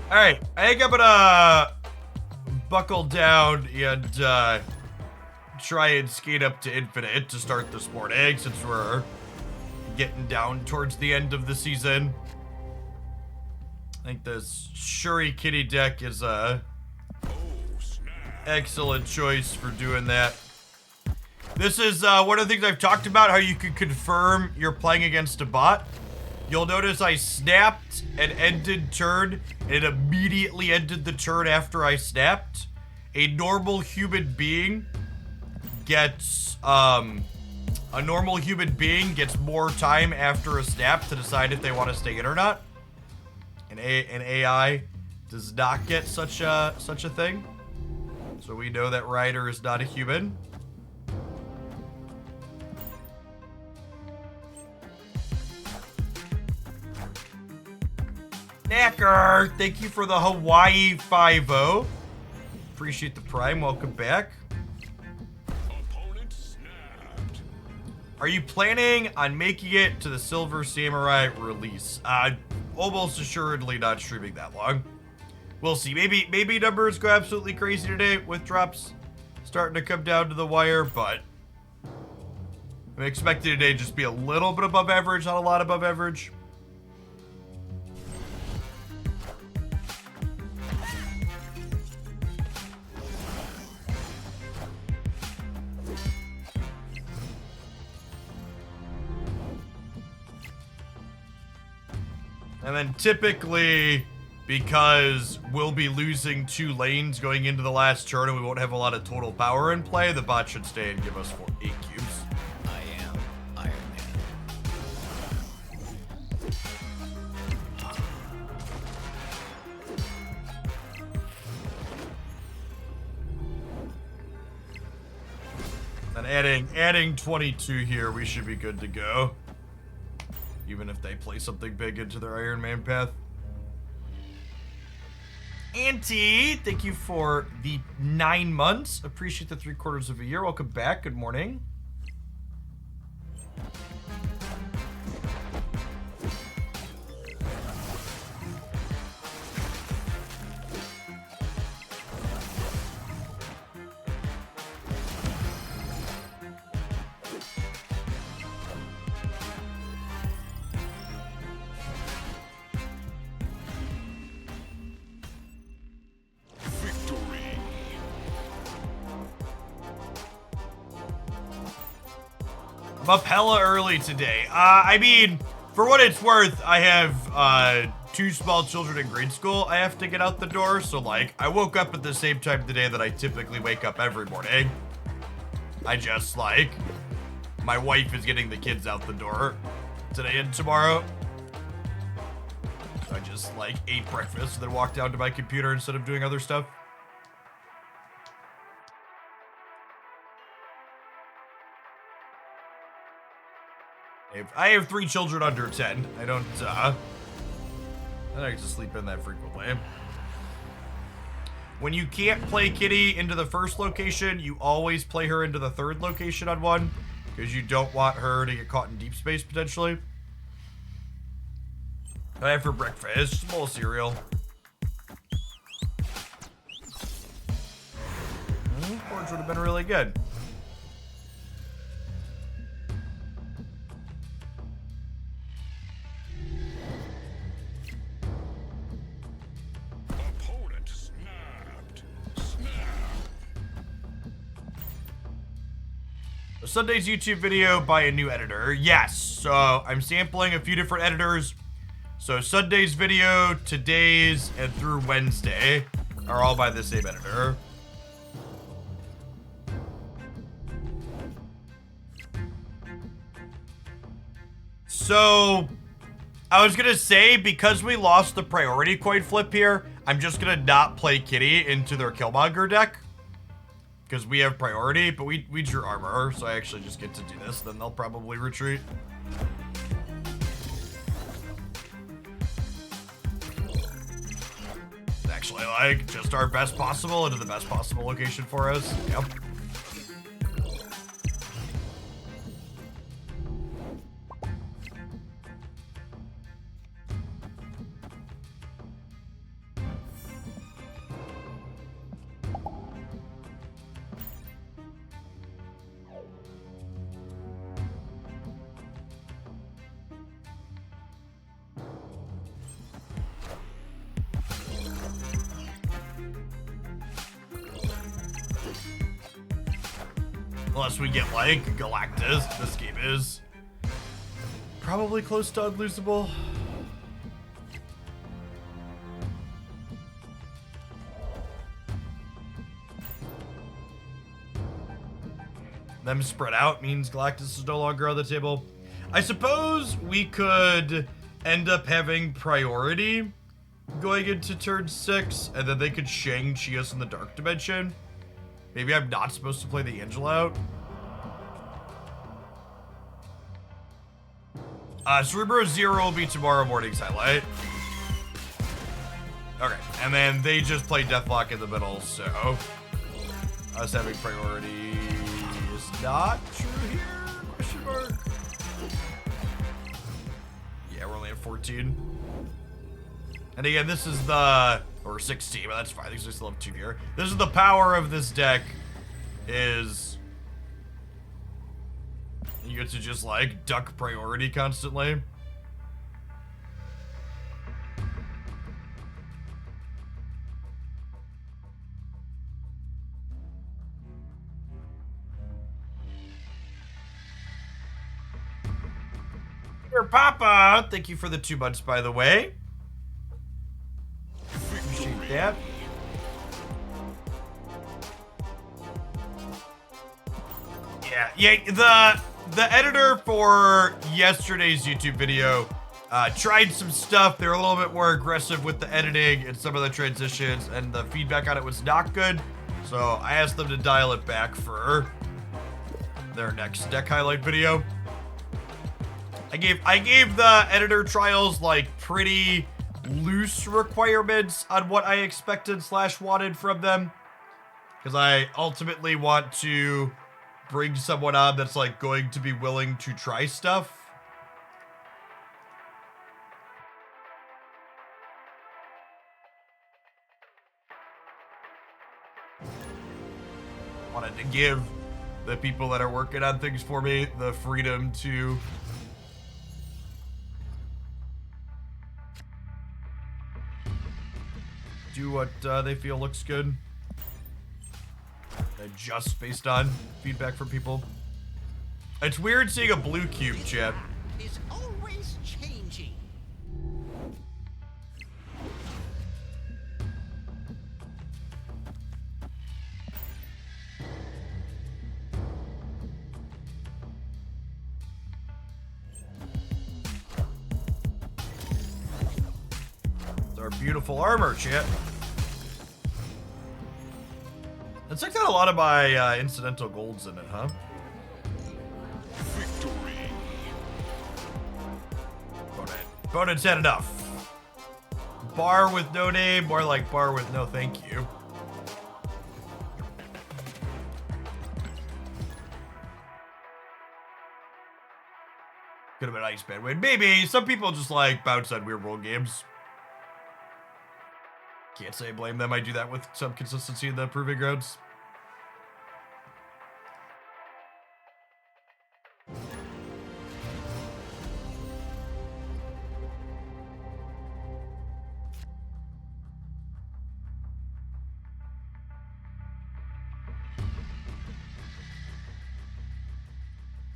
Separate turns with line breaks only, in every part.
Alright, I think I'm gonna buckle down and try and skate up to Infinite to start this morning since we're getting down towards the end of the season. I think this Shuri Kitty deck is a excellent choice for doing that. This is one of the things I've talked about, how you can confirm you're playing against a bot. You'll notice I snapped and ended turn, and it immediately ended the turn after I snapped. A normal human being gets, more time after a snap to decide if they want to stay in or not. An AI does not get such a thing. So we know that Ryder is not a human. Knacker, thank you for the Hawaii 5-0. Appreciate the prime. Welcome back. Are you planning on making it to the Silver Samurai release? Almost assuredly not streaming that long. We'll see. Maybe numbers go absolutely crazy today with drops starting to come down to the wire, but I'm expecting today just be a little bit above average, not a lot above average. And then typically, because we'll be losing 2 lanes going into the last turn and we won't have a lot of total power in play, the bot should stay and give us 8 cubes.
I am Iron Man.
And adding 22 here, we should be good to go. Even if they play something big into their Iron Man path. Auntie, thank you for the 9 months. Appreciate the 3/4 of a year. Welcome back. Good morning. I'm up hella early today. I mean, for what it's worth, I have 2 small children in grade school I have to get out the door, so like, I woke up at the same time today that I typically wake up every morning. I just like, my wife is getting the kids out the door today and tomorrow. So I just like ate breakfast and then walked down to my computer instead of doing other stuff. I have 3 children under 10. I don't get to sleep in that frequently. When you can't play Kitty into the first location, you always play her into the 3rd location on one, because you don't want her to get caught in deep space, potentially. I have for breakfast, just a bowl of cereal. Porridge would have been really good. Sunday's YouTube video by a new editor. Yes, so I'm sampling a few different editors. So Sunday's video, today's, and through Wednesday are all by the same editor. So I was gonna say, because we lost the priority coin flip here, I'm just gonna not play Kitty into their Killmonger deck. Because we have priority, but we drew armor, so I actually just get to do this, then they'll probably retreat. It's actually like just our best possible into the best possible location for us. Yep. Unless we get, like, Galactus. This game is probably close to unlosable. Them spread out means Galactus is no longer on the table. I suppose we could end up having priority going into turn 6, and then they could Shang-Chi us in the Dark Dimension. Maybe I'm not supposed to play the Angel out. Cerebro 0 will be tomorrow morning's highlight. Okay, and then they just play Deathlock in the middle, so us having priority is not true here? Question mark. Yeah, we're only at 14. And again, this is the, or 16, but that's fine. These are still have 2 here. This is the power of this deck, is you get to just, like, duck priority constantly. Dear Papa, thank you for the 2 months, by the way. Appreciate that. Yeah, the editor for yesterday's YouTube video tried some stuff. They were a little bit more aggressive with the editing and some of the transitions, and the feedback on it was not good. So I asked them to dial it back for their next deck highlight video. I gave the editor trials like pretty loose requirements on what I expected / wanted from them, because I ultimately want to bring someone on that's like going to be willing to try stuff. Wanted to give the people that are working on things for me the freedom to do what they feel looks good. Adjust based on feedback from people. It's weird seeing a blue cube, chat.
Is always changing.
It's our beautiful armor, chat. It's like got a lot of my incidental golds in it, huh?
Victory.
Bonan's had enough. Bar with no name, more like bar with no thank you. Could have been Ice Band win. Maybe. Some people just like bounce on weird world games. Can't say I blame them. I do that with some consistency in the Proving Grounds.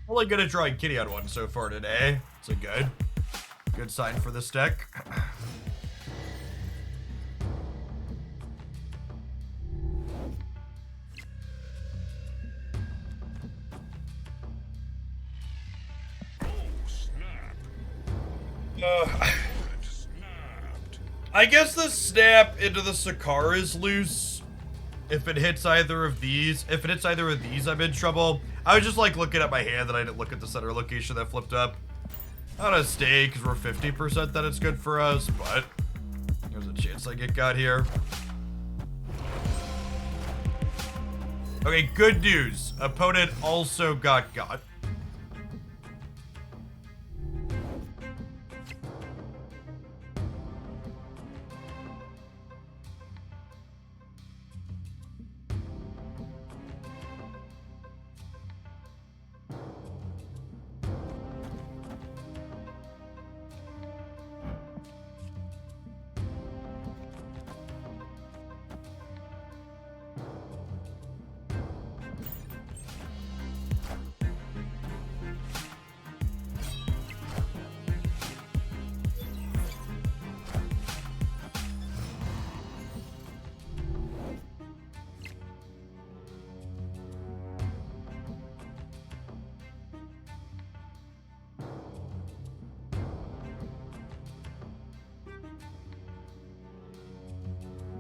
Only good at drawing Kitty on one so far today. It's a good sign for this deck. I guess the snap into the Sakar is loose. If it hits either of these, I'm in trouble. I was just like looking at my hand and I didn't look at the center location that flipped up. I'm gonna stay because we're 50% that it's good for us, but there's a chance I get got here. Okay, good news. Opponent also got got.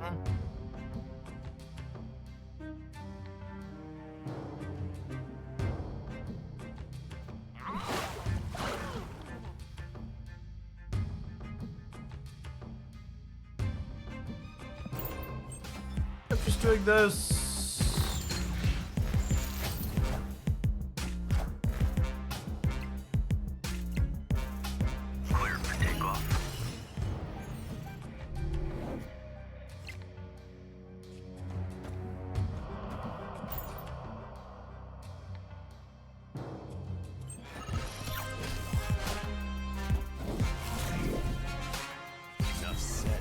I'm just doing this.
Clear for takeoff.
Enough said.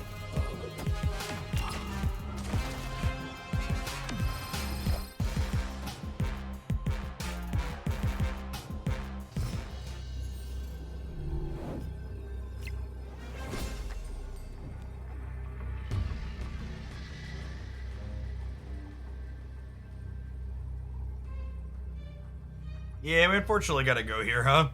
Yeah, we unfortunately gotta go here, huh?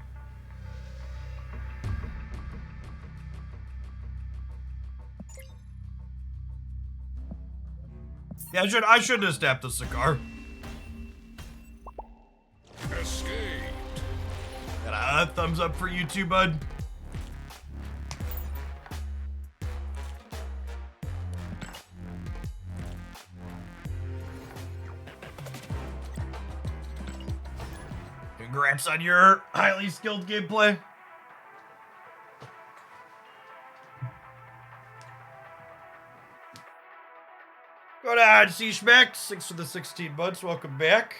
Yeah, I should have snapped the cigar.
Escaped.
Got a thumbs up for you too, bud. Congrats on your highly skilled gameplay. Go on, C-Schmack. 6 for the 16 months. Welcome back.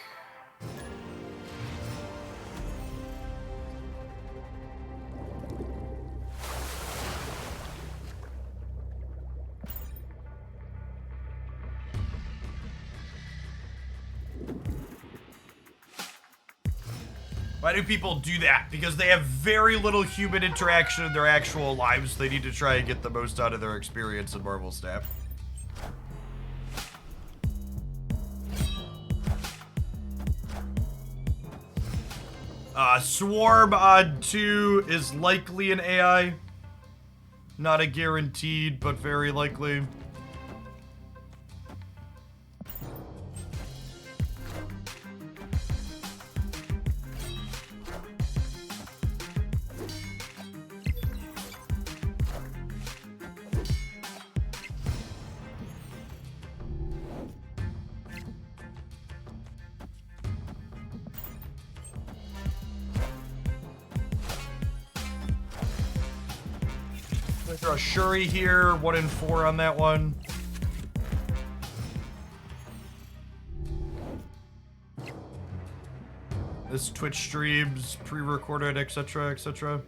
Why do people do that? Because they have very little human interaction in their actual lives. They need to try and get the most out of their experience in Marvel Snap. Swarm on 2 is likely an AI. Not a guaranteed, but very likely. Throw a Shuri here, 1 in 4 on that one. This Twitch streams, pre-recorded, etc., etc.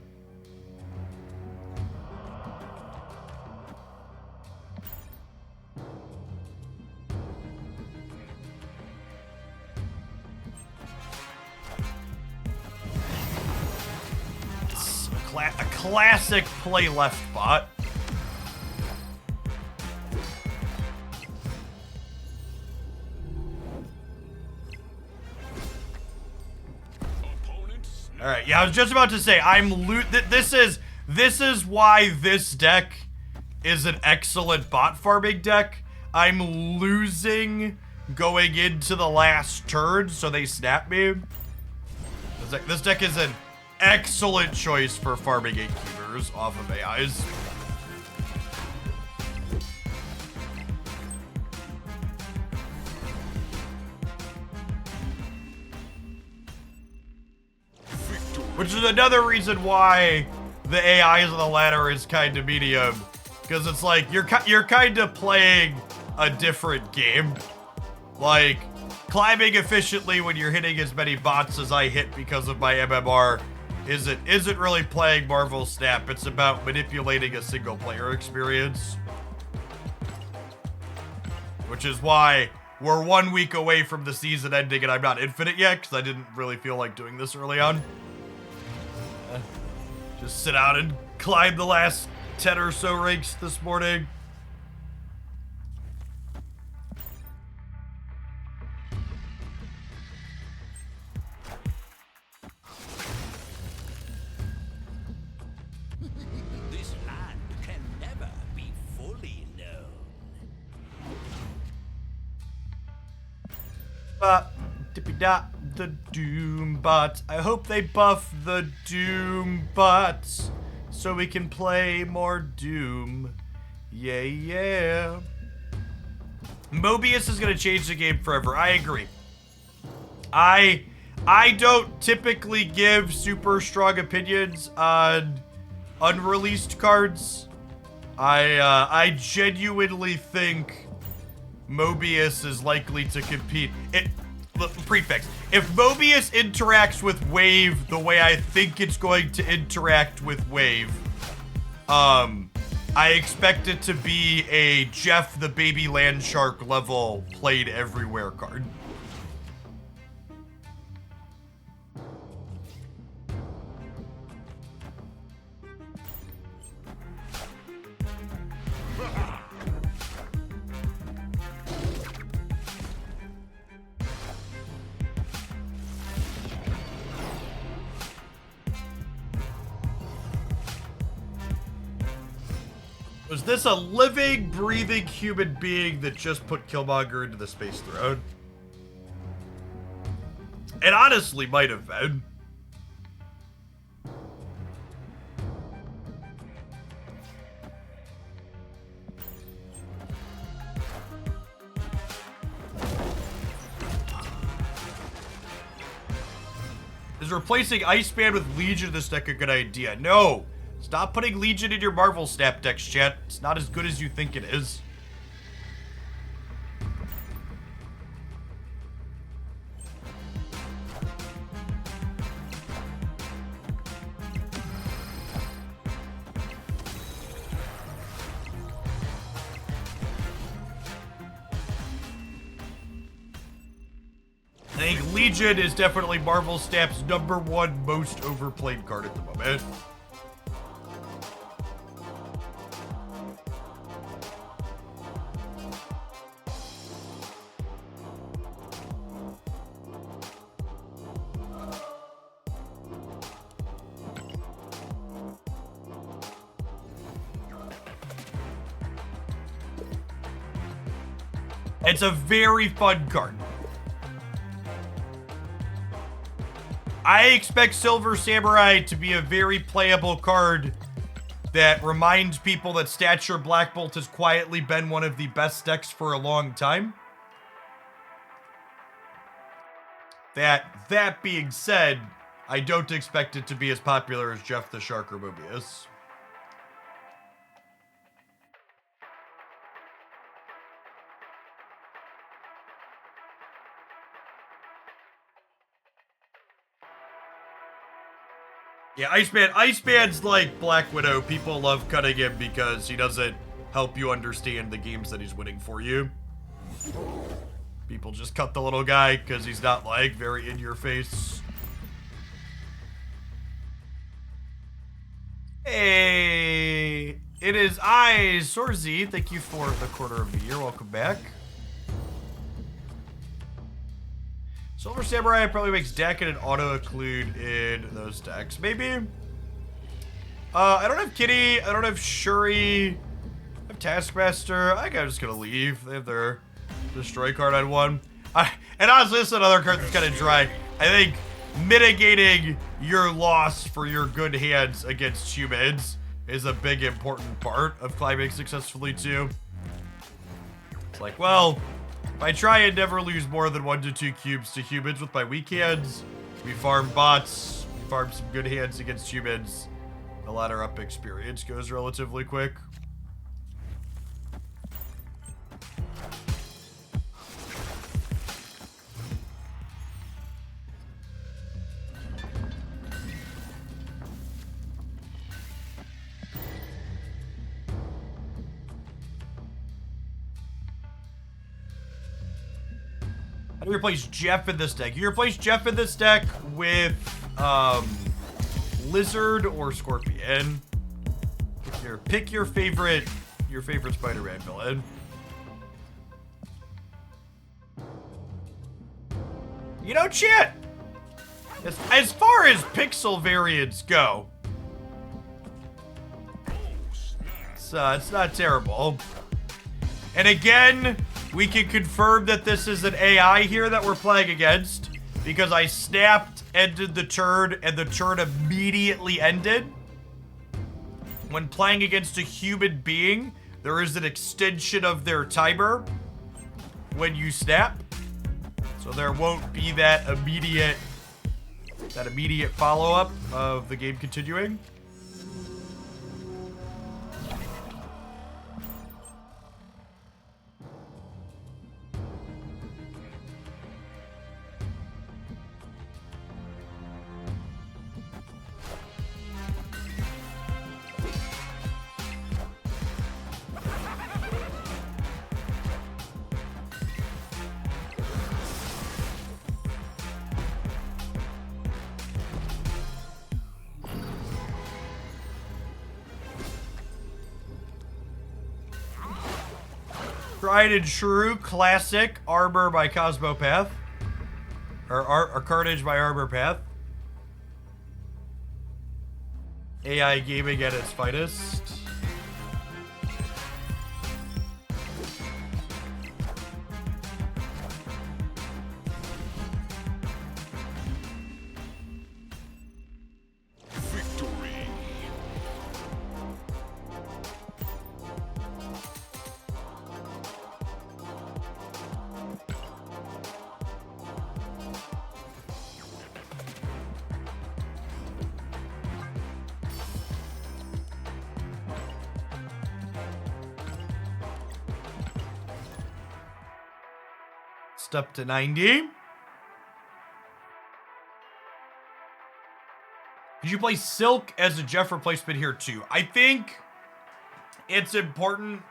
A classic play left bot. All right, yeah, I was just about to say this is why this deck is an excellent bot farming deck. I'm losing going into the last turn, so they snap me. This deck is an excellent choice for farming gatekeepers off of AIs. Which is another reason why the AIs on the ladder is kind of medium. Because it's like, you're kind of playing a different game. Like, climbing efficiently when you're hitting as many bots as I hit because of my MMR isn't really playing Marvel Snap. It's about manipulating a single player experience. Which is why we're 1 week away from the season ending and I'm not infinite yet, because I didn't really feel like doing this early on. Just sit out and climb the last 10 or so ranks this morning.
This land can never be fully known.
Dippy-dot, the Doom bots. I hope they buff the Doom bots so we can play more Doom. Yeah, yeah. Mobius is gonna change the game forever. I agree. I don't typically give super strong opinions on unreleased cards. I genuinely think Mobius is likely to compete. Prefix. If Mobius interacts with Wave the way I think it's going to interact with Wave, I expect it to be a Jeff the Baby Land Shark level played everywhere card. Was this a living, breathing human being that just put Killmonger into the Space Throne? It honestly might have been. Is replacing Iceman with Legion in this deck a good idea? No! Stop putting Legion in your Marvel Snap decks, chat. It's not as good as you think it is. I think Legion is definitely Marvel Snap's #1 most overplayed card at the moment. It's a very fun card. I expect Silver Samurai to be a very playable card that reminds people that Stature Black Bolt has quietly been one of the best decks for a long time. That being said, I don't expect it to be as popular as Jeff the Shark or Mobius. Yeah, Iceman's like Black Widow. People love cutting him because he doesn't help you understand the games that he's winning for you. People just cut the little guy because he's not like very in your face. Hey, it is I, Sorzi. Thank you for the quarter of the year. Welcome back. Silver Samurai probably makes deck and an auto-occlude in those decks. Maybe. I don't have Kitty. I don't have Shuri. I have Taskmaster. I think I'm just going to leave. They have their destroy card on one. And honestly, this is another card that's kind of dry. I think mitigating your loss for your good hands against humans is a big important part of climbing successfully too. It's like, well, if I try and never lose more than 1 to 2 cubes to humans with my weak hands, we farm bots, we farm some good hands against humans, the ladder up experience goes relatively quick. How do you replace Jeff in this deck? You replace Jeff in this deck with Lizard or Scorpion. Pick your favorite Spider-Man villain. You know, chat. As far as pixel variants go, it's not terrible. And again, We can confirm that this is an AI here that we're playing against because I snapped, ended the turn, and the turn immediately ended. When playing against a human being, there is an extension of their timer when you snap. So there won't be that immediate follow-up of the game continuing. Tried and True Classic Armor by Cosmopath. Or Carnage by Armor Path. AI gaming at its finest.
Victory.
Up to 90. Did you play Silk as a Jeff replacement here too? I think it's important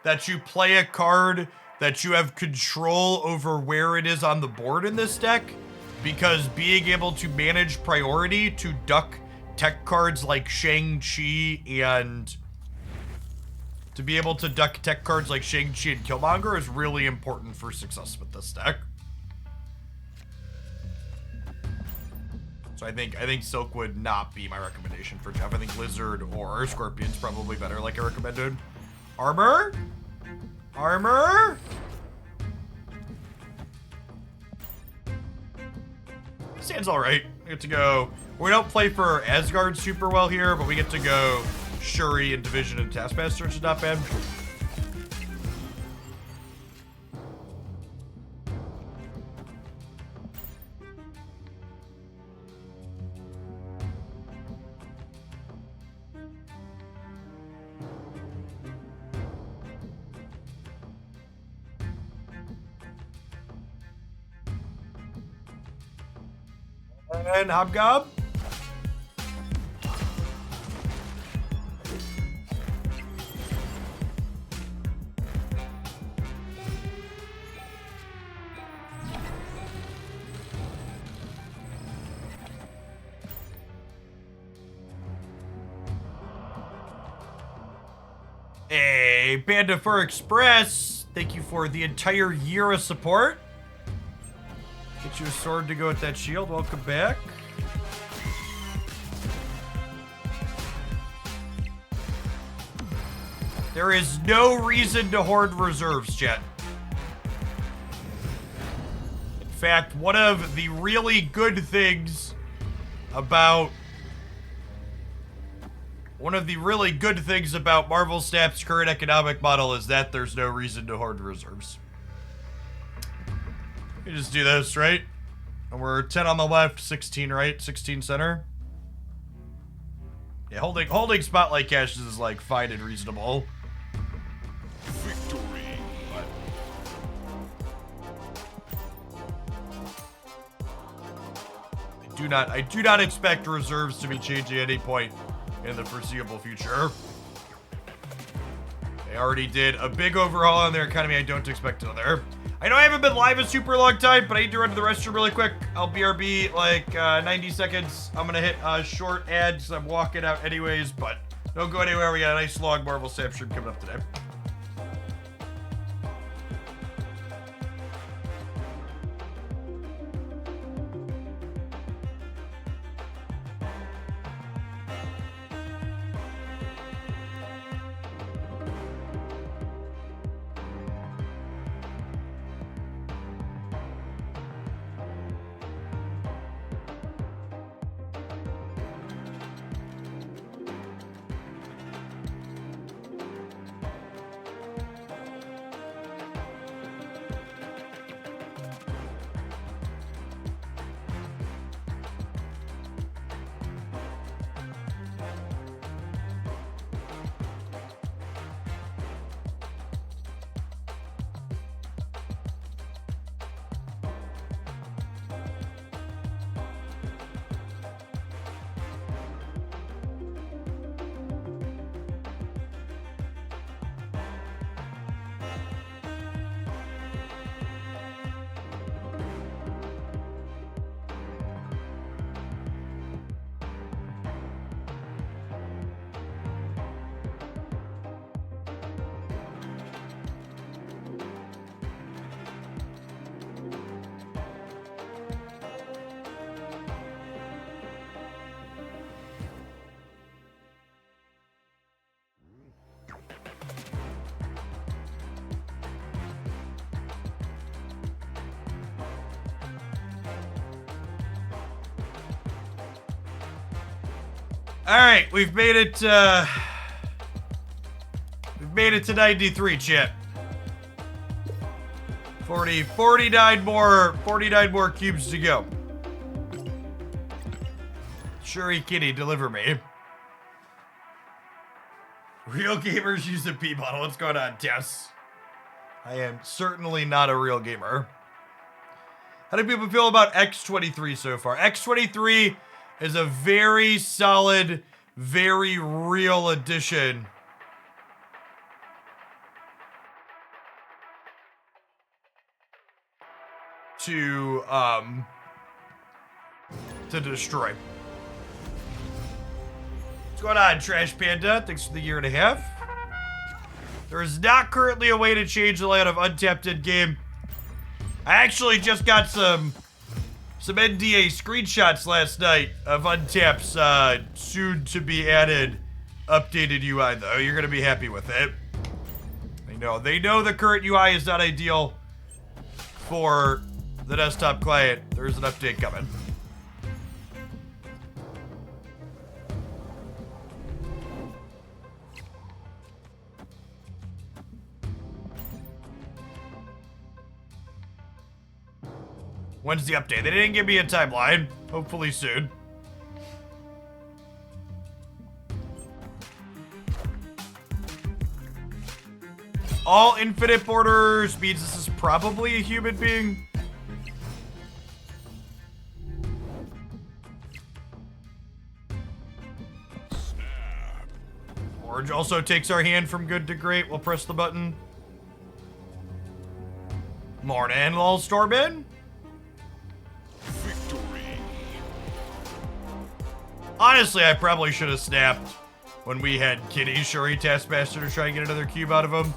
that you play a card that you have control over where it is on the board in this deck, because being able to manage priority to duck tech cards like Shang-Chi and to be able to duck tech cards like Shang-Chi and Killmonger is really important for success with this deck. So I think Silk would not be my recommendation for Jeff. I think Lizard or Scorpion's probably better, like I recommended. Armor? Armor? This hand's alright. We get to go. We don't play for Asgard super well here, but we get to go Shuri and Division and Taskmaster, which is not bad. And Hobgob. Hey, Panda Fur Express, thank you for the entire year of support. Get you a sword to go with that shield. Welcome back. There is no reason to hoard reserves, chat. In fact, one of the really good things about Marvel Snap's current economic model is that there's no reason to hoard reserves. You just do this, right? And we're 10 on the left, 16 right, 16 center. Yeah, holding spotlight caches is like fine and reasonable.
Victory.
I do not expect reserves to be changing at any point in the foreseeable future. They already did a big overhaul on their economy. I don't expect another. I know I haven't been live a super long time, but I need to run to the restroom really quick. I'll BRB like 90 seconds. I'm gonna hit a short ad because I'm walking out anyways, but don't go anywhere. We got a nice long Marvel Snap stream coming up today. Alright, we've made it to 93, chat. 49 more cubes to go. Shuri Kitty, deliver me. Real gamers use the P model. What's going on, Tess? I am certainly not a real gamer. How do people feel about X23 so far? X23 is a very solid, very real addition to destroy. What's going on, Trash Panda? Thanks for the year and a half. There is not currently a way to change the layout of Untapped in-game. I actually just got some NDA screenshots last night of Untapped's soon-to-be added updated UI, though. You're going to be happy with it. They know the current UI is not ideal for the desktop client. There's an update coming. When's the update? They didn't give me a timeline. Hopefully soon. All infinite borders means this is probably a human being. Orange also takes our hand from good to great. We'll press the button. Morning, lol, Stormin.
Victory.
Honestly, I probably should have snapped when we had Kitty Shuri Taskmaster to try and get another cube out of him.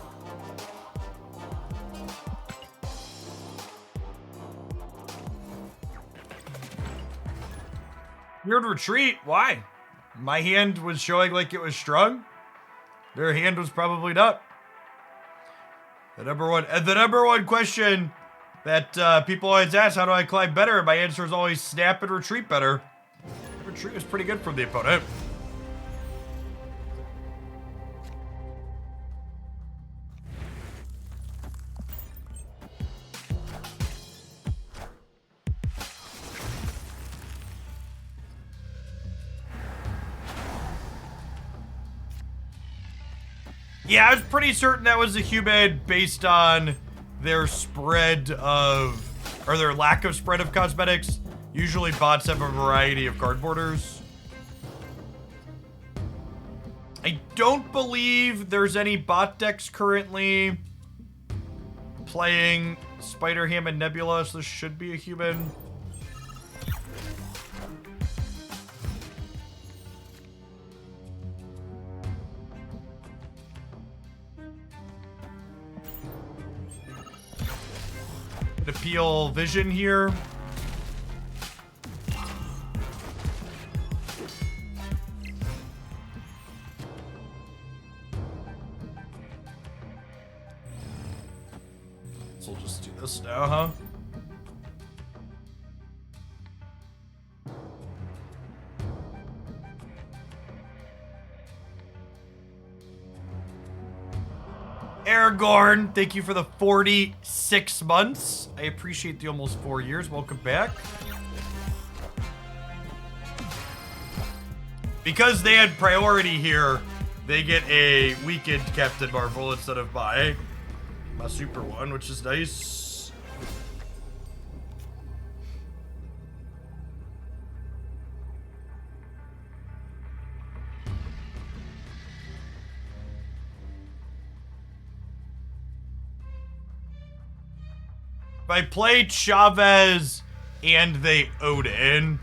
Weird retreat? Why? My hand was showing like it was strung. Their hand was probably not. The number one question that people always ask, how do I climb better? And my answer is always snap and retreat better. Retreat was pretty good from the opponent. Yeah, I was pretty certain that was a human based on their spread of, or their lack of spread of cosmetics. Usually bots have a variety of card borders. I don't believe there's any bot decks currently playing Spider-Ham and Nebula, so this should be a human. Appeal vision here. So we'll just do this now, huh? Aragorn, thank you for the 46 months. I appreciate the almost 4 years. Welcome back. Because they had priority here, they get a weakened Captain Marvel instead of my super one, which is nice. If I played Chavez and they Odin,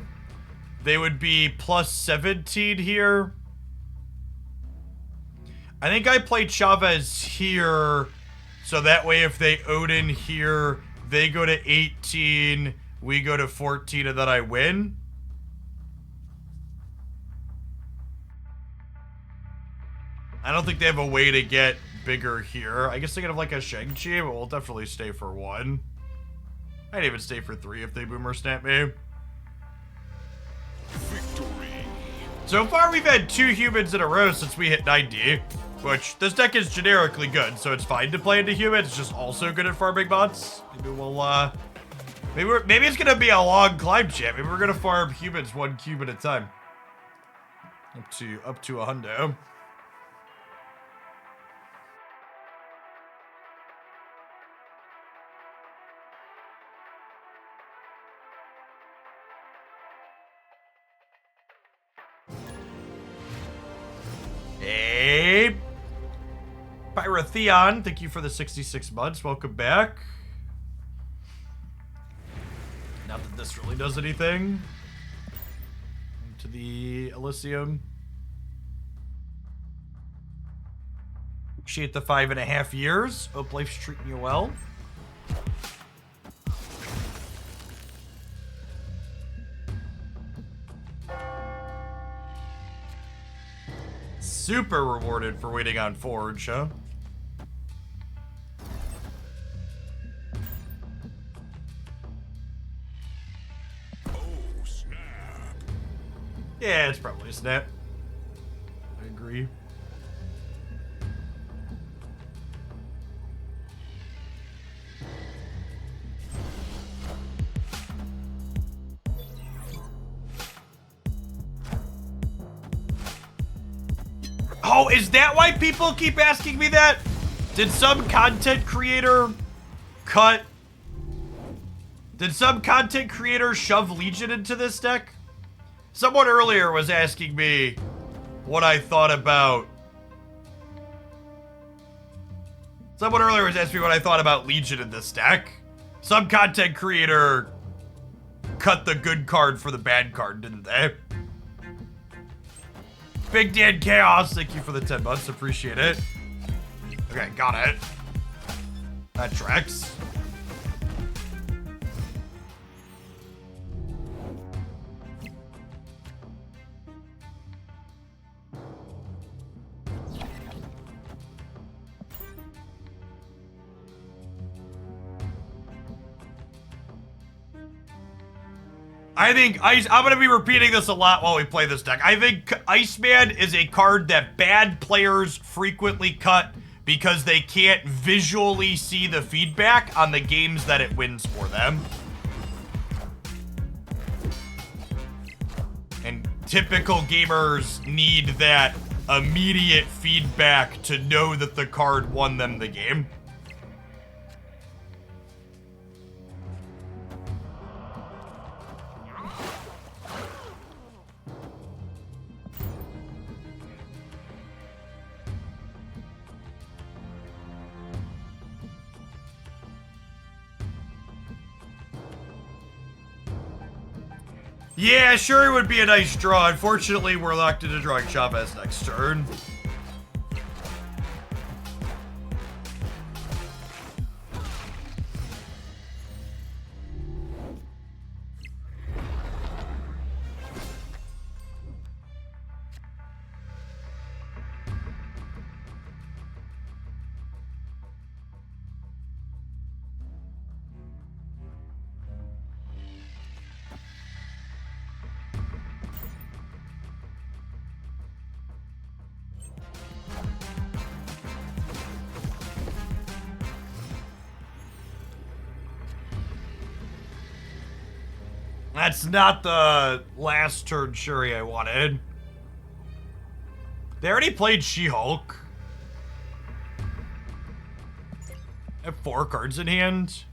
they would be plus 17 here. I think I played Chavez here, so that way if they Odin here, they go to 18, we go to 14, and then I win. I don't think they have a way to get bigger here. I guess they could have like a Shang-Chi, but we'll definitely stay for 1. I'd even stay for 3 if they boomer snap me.
Victory.
So far, we've had 2 humans in a row since we hit 90, which this deck is generically good, so it's fine to play into humans. It's just also good at farming bots. Maybe we'll, maybe it's gonna be a long climb, chat. Maybe we're gonna farm humans 1 cube at a time. Up to a hundo. Hey, Pyrotheon, thank you for the 66 months. Welcome back. Not that this really does anything. To the Elysium. Appreciate the 5.5 years. Hope life's treating you well. Super rewarded for waiting on Forge, huh?
Oh, snap.
Yeah, it's probably a snap. I agree. Oh, is that why people keep asking me that? Did some content creator cut? Did some content creator shove Legion into this deck? Someone earlier was asking me what I thought about... Someone earlier was asking me what I thought about Legion in this deck. Some content creator cut the good card for the bad card, didn't they? Big Dan Chaos, thank you for the 10 months, appreciate it. Okay, got it. That tracks. I think I'm going to be repeating this a lot while we play this deck. I think Iceman is a card that bad players frequently cut because they can't visually see the feedback on the games that it wins for them. And typical gamers need that immediate feedback to know that the card won them the game. Yeah, sure, it would be a nice draw. Unfortunately, we're locked into drawing Chavez next turn. That's not the last turn Shuri I wanted. They already played She-Hulk. I have 4 cards in hand.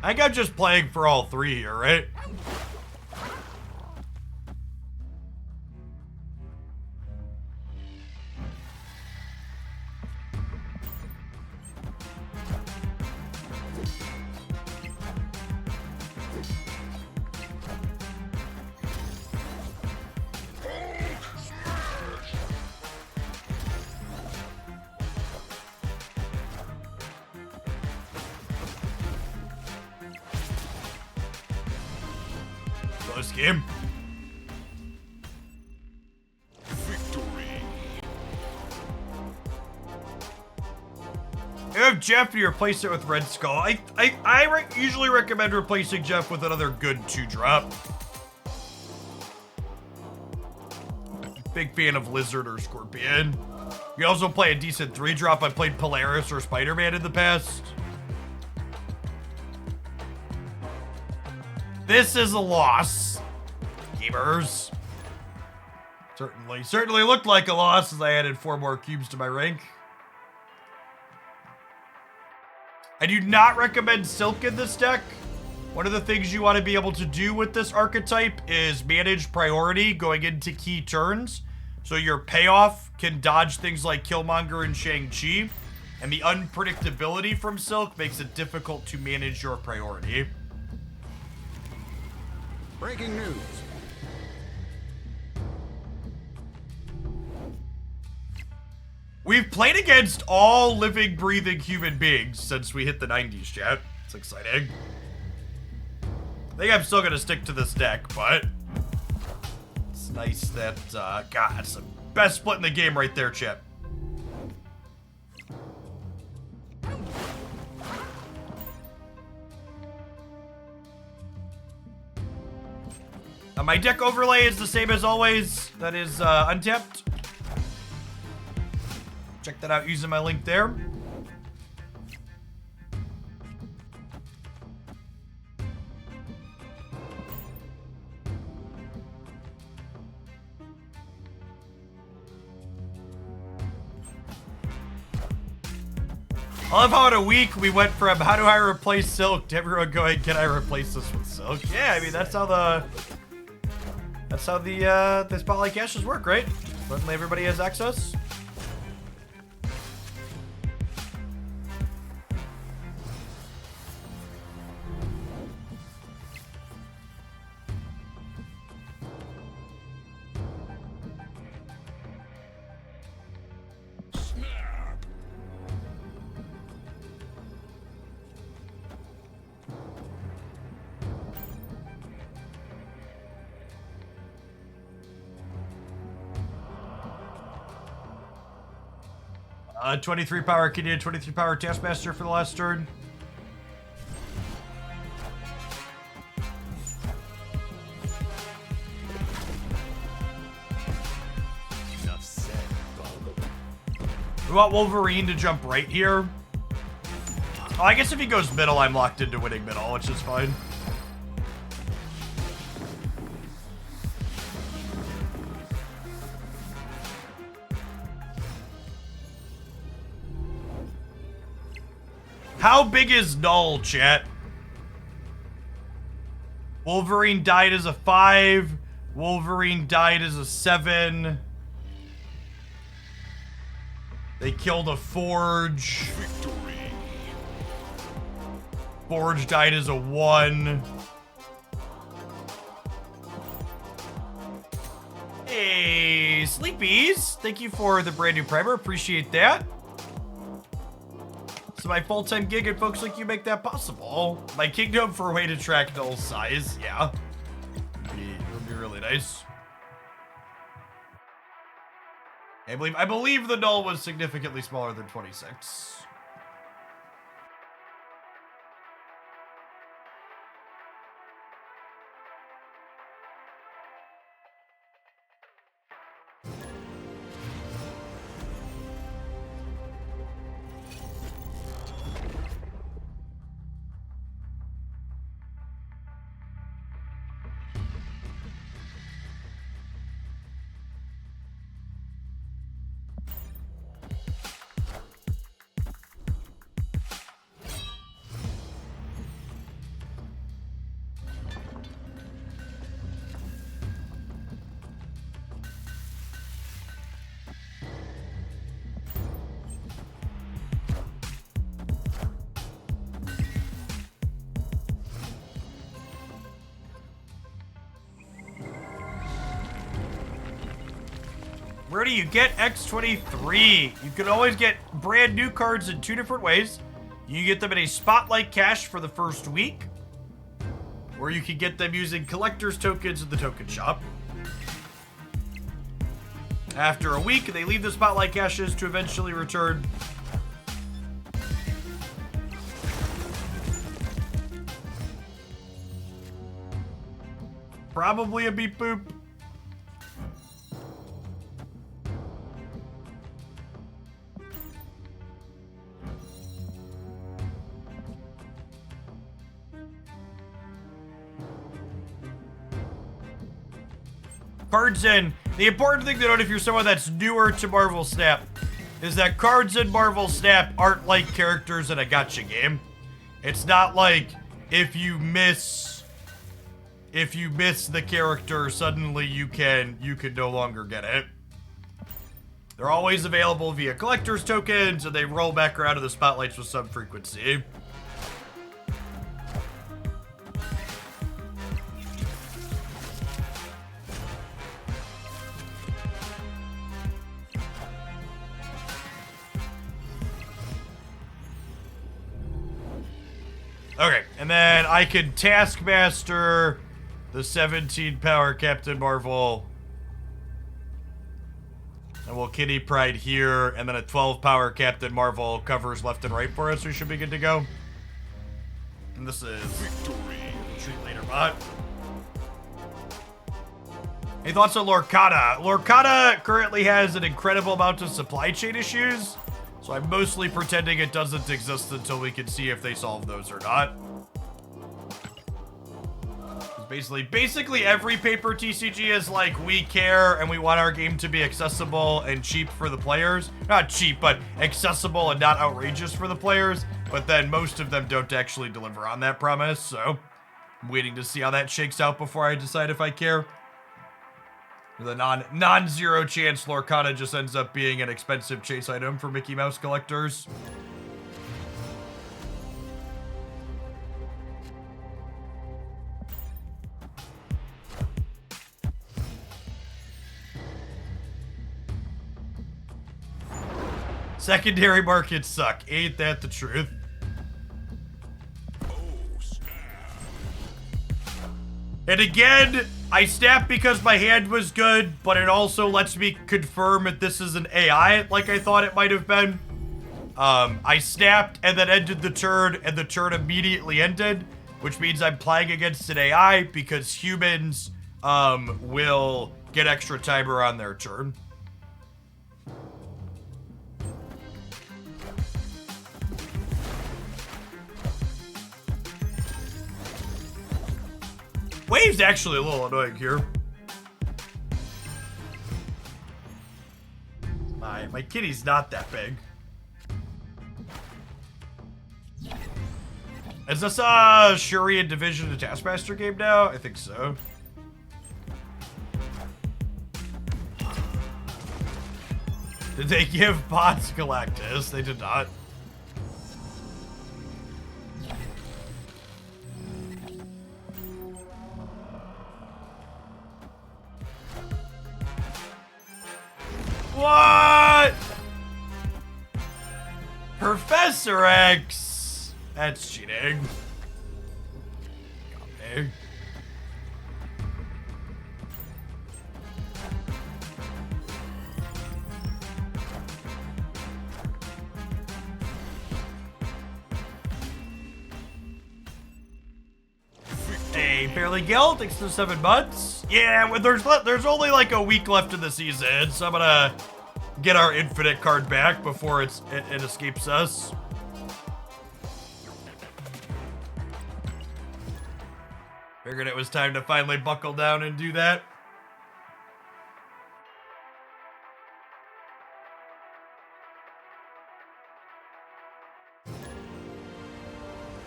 I think I'm just playing for all 3 here, right? Close game.
Victory.
You have Jeff, you replace it with Red Skull. I usually recommend replacing Jeff with another good 2-drop. Big fan of Lizard or Scorpion. You also play a decent 3-drop. I played Polaris or Spider-Man in the past. This is a loss, gamers. Certainly looked like a loss as I added 4 more cubes to my rank. I do not recommend Silk in this deck. One of the things you want to be able to do with this archetype is manage priority going into key turns. So your payoff can dodge things like Killmonger and Shang-Chi. And the unpredictability from Silk makes it difficult to manage your priority.
Breaking news.
We've played against all living, breathing human beings since we hit the 90s, chat. It's exciting. I think I'm still gonna stick to this deck, but it's nice that, God, it's the best split in the game right there, chat. My deck overlay is the same as always. That is untapped. Check that out using my link there. I love how in a week we went from how do I replace Silk to everyone going, can I replace this with Silk? Yeah, I mean that's how the spotlight caches work, right? Suddenly everybody has access.
Snap.
23 power Canadian, 23 power Taskmaster for the last turn.
Enough said, Bob.
We want Wolverine to jump right here. Oh, I guess if he goes middle, I'm locked into winning middle, which is fine. How big is Null, chat? Wolverine died as a 5. Wolverine died as a 7. They killed a Forge.
Victory.
Forge died as a 1. Hey, Sleepies. Thank you for the brand new primer. Appreciate that. So my full-time gig and folks like you make that possible. My kingdom for a way to track Null's size. Yeah. It would be really nice. I believe the Null was significantly smaller than 26. Where do you get X23? You can always get brand new cards in 2 different ways. You get them in a spotlight cache for the first week. or you can get them using collector's tokens in the token shop. After a week, they leave the spotlight caches to eventually return. Probably a beep boop. Cards in. The important thing to note if you're someone that's newer to Marvel Snap is that cards in Marvel Snap aren't like characters in a gacha game. It's not like if you miss the character, suddenly you can no longer get it. They're always available via collector's tokens, and they roll back around to the spotlights with some frequency. Okay, and then I can Taskmaster the 17 power Captain Marvel. And we'll Kitty Pride here, and then a 12 power Captain Marvel covers left and right for us. We should be good to go. And this is
Victory.
Treat Later Bot. Any thoughts on Lorcana? Lorcana currently has an incredible amount of supply chain issues, so I'm mostly pretending it doesn't exist until we can see if they solve those or not. Basically every paper TCG is like, we care and we want our game to be accessible and cheap for the players. Not cheap, but accessible and not outrageous for the players. But then most of them don't actually deliver on that promise, so I'm waiting to see how that shakes out before I decide if I care. The non-zero chance Lorcana just ends up being an expensive chase item for Mickey Mouse collectors. Secondary markets suck. Ain't that the truth?
Oh, snap.
And again, I snapped because my hand was good, but it also lets me confirm if this is an AI like I thought it might have been. I snapped and then ended the turn, and the turn immediately ended, which means I'm playing against an AI because humans will get extra timer on their turn. Wave's actually a little annoying here. My kitty's not that big. Is this a Shuri and Division of Taskmaster game now? I think so. Did they give bots Galactus? They did not. What? Professor X? That's cheating. Copy. Hey, Fairly Guild, thanks for 7 months. Yeah, well, there's only like a week left in the season, so I'm gonna get our infinite card back before it escapes us. Figured it was time to finally buckle down and do that.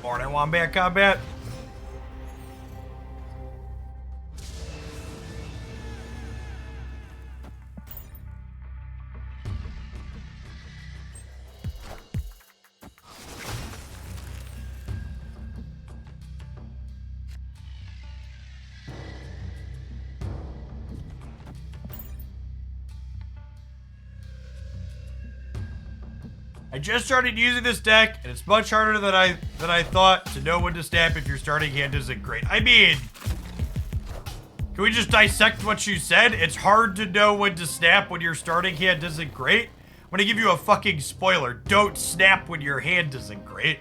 Morning, Wombat Combat. I just started using this deck, and it's much harder than I thought to know when to snap if your starting hand isn't great. I mean, can we just dissect what you said? It's hard to know when to snap when your starting hand isn't great. I'm gonna give you a fucking spoiler. Don't snap when your hand isn't great.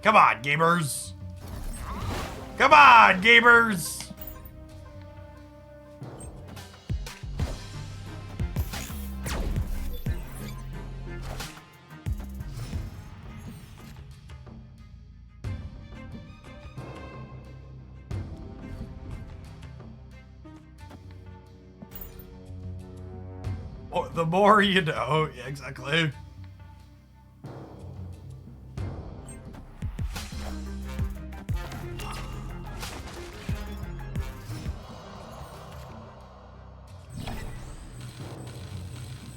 Come on, gamers. Come on, gamers. Oh, the more you know. Yeah, exactly.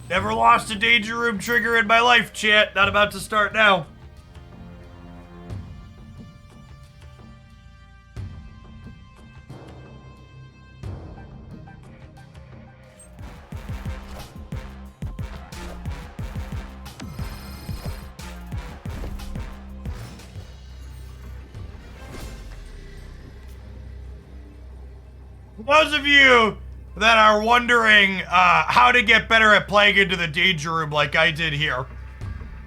Never lost a danger room trigger in my life, chat. Not about to start now. Those of you that are wondering how to get better at playing into the danger room like I did here,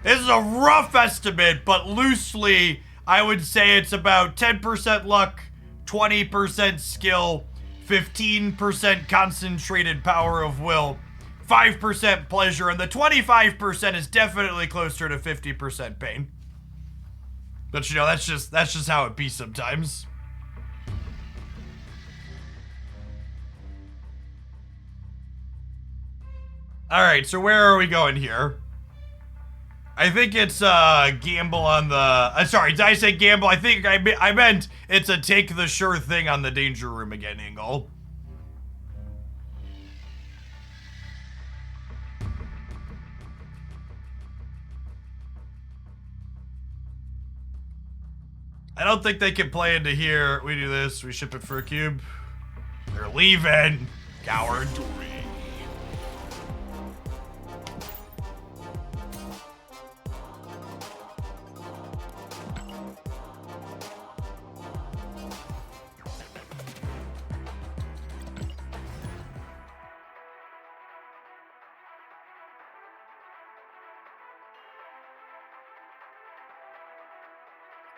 this is a rough estimate, but loosely, I would say it's about 10% luck, 20% skill, 15% concentrated power of will, 5% pleasure, and the 25% is definitely closer to 50% pain. But you know, that's just how it be sometimes. All right, so where are we going here? I think it's gamble on the. Sorry, did I say gamble? I think I meant it's a take the sure thing on the danger room again angle. I don't think they can play into here. We do this. We ship it for a cube. They're leaving, coward.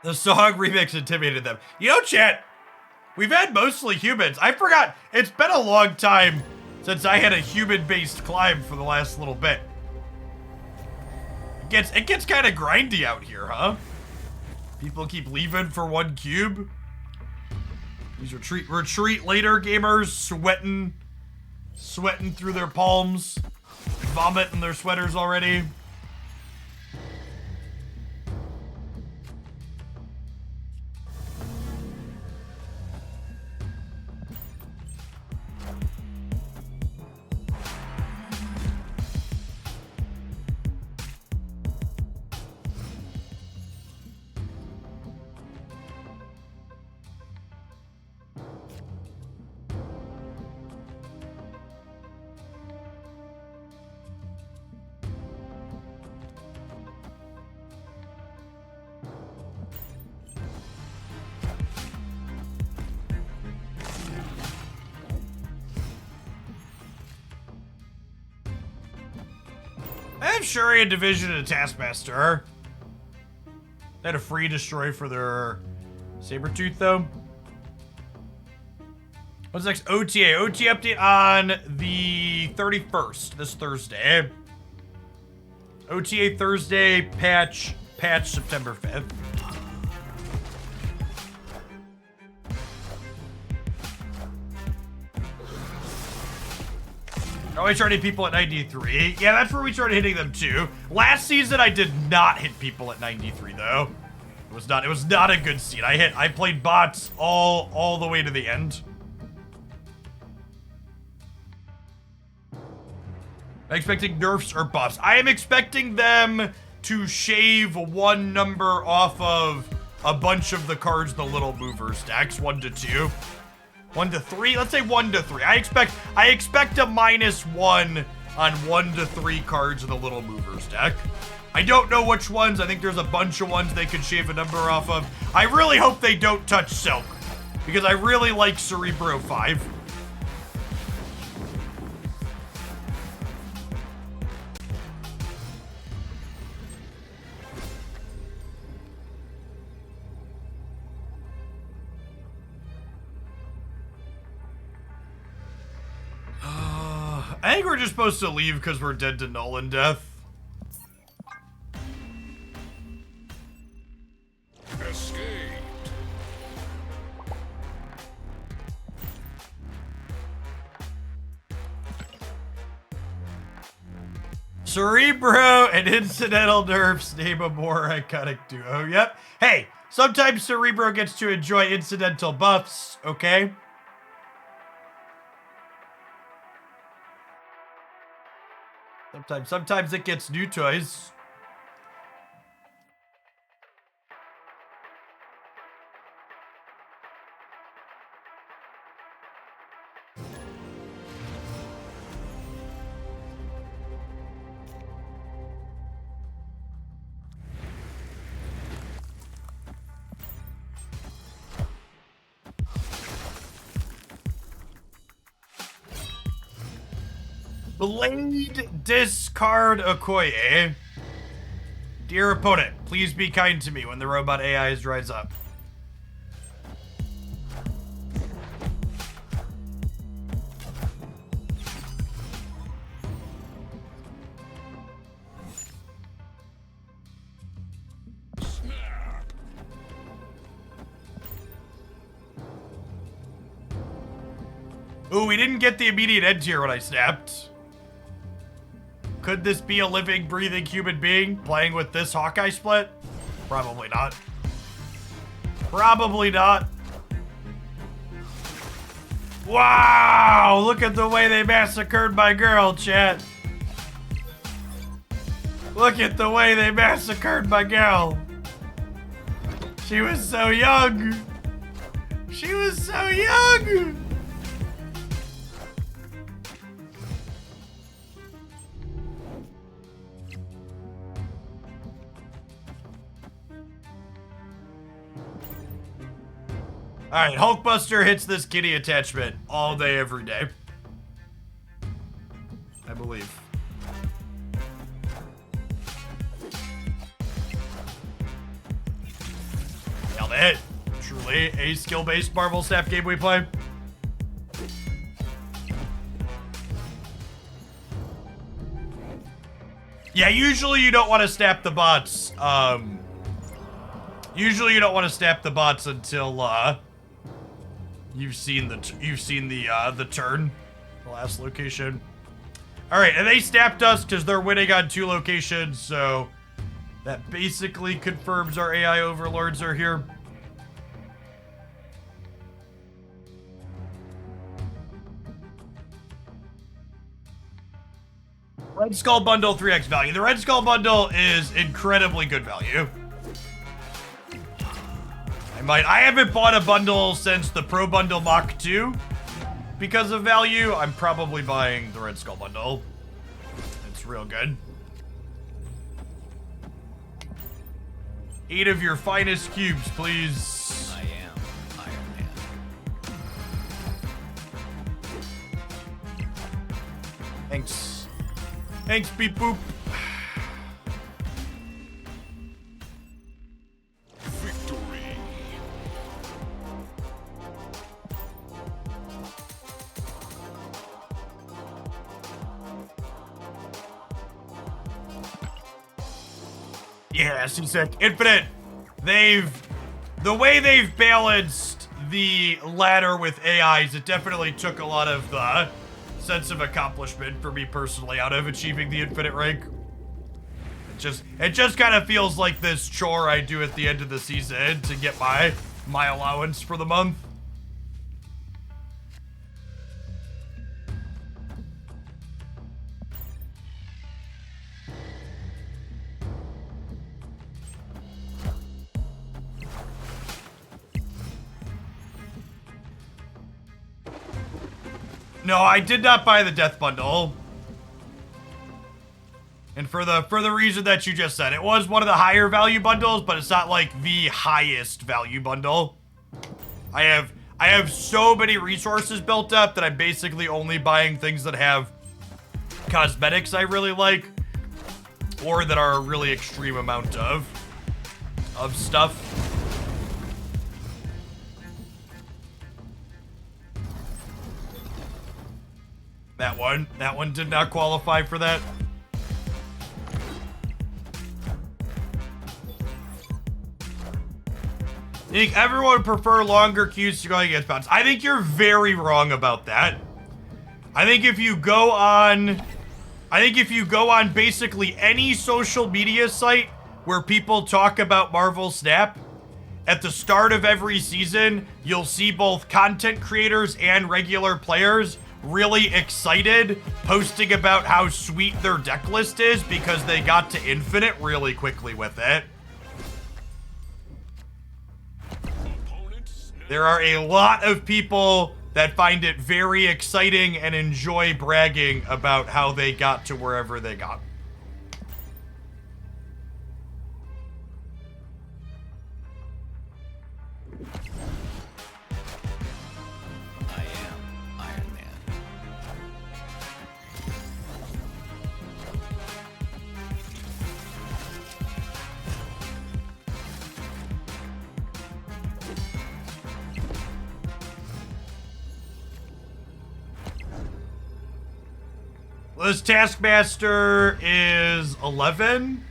The song remix intimidated them. You know, chat, we've had mostly humans. I forgot, it's been a long time since I had a human-based climb for the last little bit. It gets kind of grindy out here, huh? People keep leaving for one cube. These retreat later gamers sweating through their palms, vomiting their sweaters already. I have Shuri and Division and a Taskmaster. They had a free destroy for their Sabretooth, though. What's next? OTA. OTA update on the 31st, this Thursday. OTA Thursday, patch September 5th. Oh, we started hitting people at 93. Yeah, that's where we started hitting them too. Last season, I did not hit people at 93 though. It was not a good seed. I played bots all the way to the end. I'm expecting nerfs or buffs. I am expecting them to shave one number off of a bunch of the cards in the little mover stacks, 1 to 2. 1 to 3? Let's say 1 to 3. I expect a -1 on 1 to 3 cards in the little mover stack. I don't know which ones. I think there's a bunch of ones they could shave a number off of. I really hope they don't touch Silk, because I really like Cerebro 5. I think we're just supposed to leave because we're dead to Null and Death.
Escaped.
Cerebro and incidental nerfs name a more iconic duo. Yep. Hey, sometimes Cerebro gets to enjoy incidental buffs, okay? Sometimes it gets new toys. Blade discard Okoye. Dear opponent, please be kind to me when the robot AI dries up.
Snap.
Ooh, we didn't get the immediate end here when I snapped. Could this be a living, breathing human being playing with this Hawkeye split? Probably not. Probably not. Wow! Look at the way they massacred my girl, chat. Look at the way they massacred my girl. She was so young. She was so young. Alright, Hulkbuster hits this kitty attachment all day, every day. I believe. Nailed it. Truly a skill-based Marvel Snap game we play. Yeah, usually you don't want to snap the bots. Usually you don't want to snap the bots until, you've seen the turn, the last location. All right, and they snapped us because they're winning on 2 locations, so that basically confirms our AI overlords are here. Red Skull Bundle 3x value. The Red Skull Bundle is incredibly good value. I haven't bought a bundle since the Pro Bundle Mach 2 because of value. I'm probably buying the Red Skull Bundle. It's real good. 8 of your finest cubes, please.
I am Iron Man.
Thanks. Thanks, beep boop.
Victory.
Yeah, C-Sec. Infinite. The way they've balanced the ladder with AIs, it definitely took a lot of the sense of accomplishment for me personally out of achieving the Infinite rank. It just kind of feels like this chore I do at the end of the season to get my allowance for the month. No, I did not buy the Death Bundle. And for the reason that you just said, it was one of the higher value bundles, but it's not like the highest value bundle. I have so many resources built up that I'm basically only buying things that have cosmetics I really like, or that are a really extreme amount of stuff. That one did not qualify for that. I think everyone would prefer longer queues to going against bots. I think you're very wrong about that. I think if you go on basically any social media site where people talk about Marvel Snap, at the start of every season, you'll see both content creators and regular players really excited, posting about how sweet their deck list is because they got to infinite really quickly with it. There are a lot of people that find it very exciting and enjoy bragging about how they got to wherever they got.
I am Iron Man.
This Taskmaster is 11.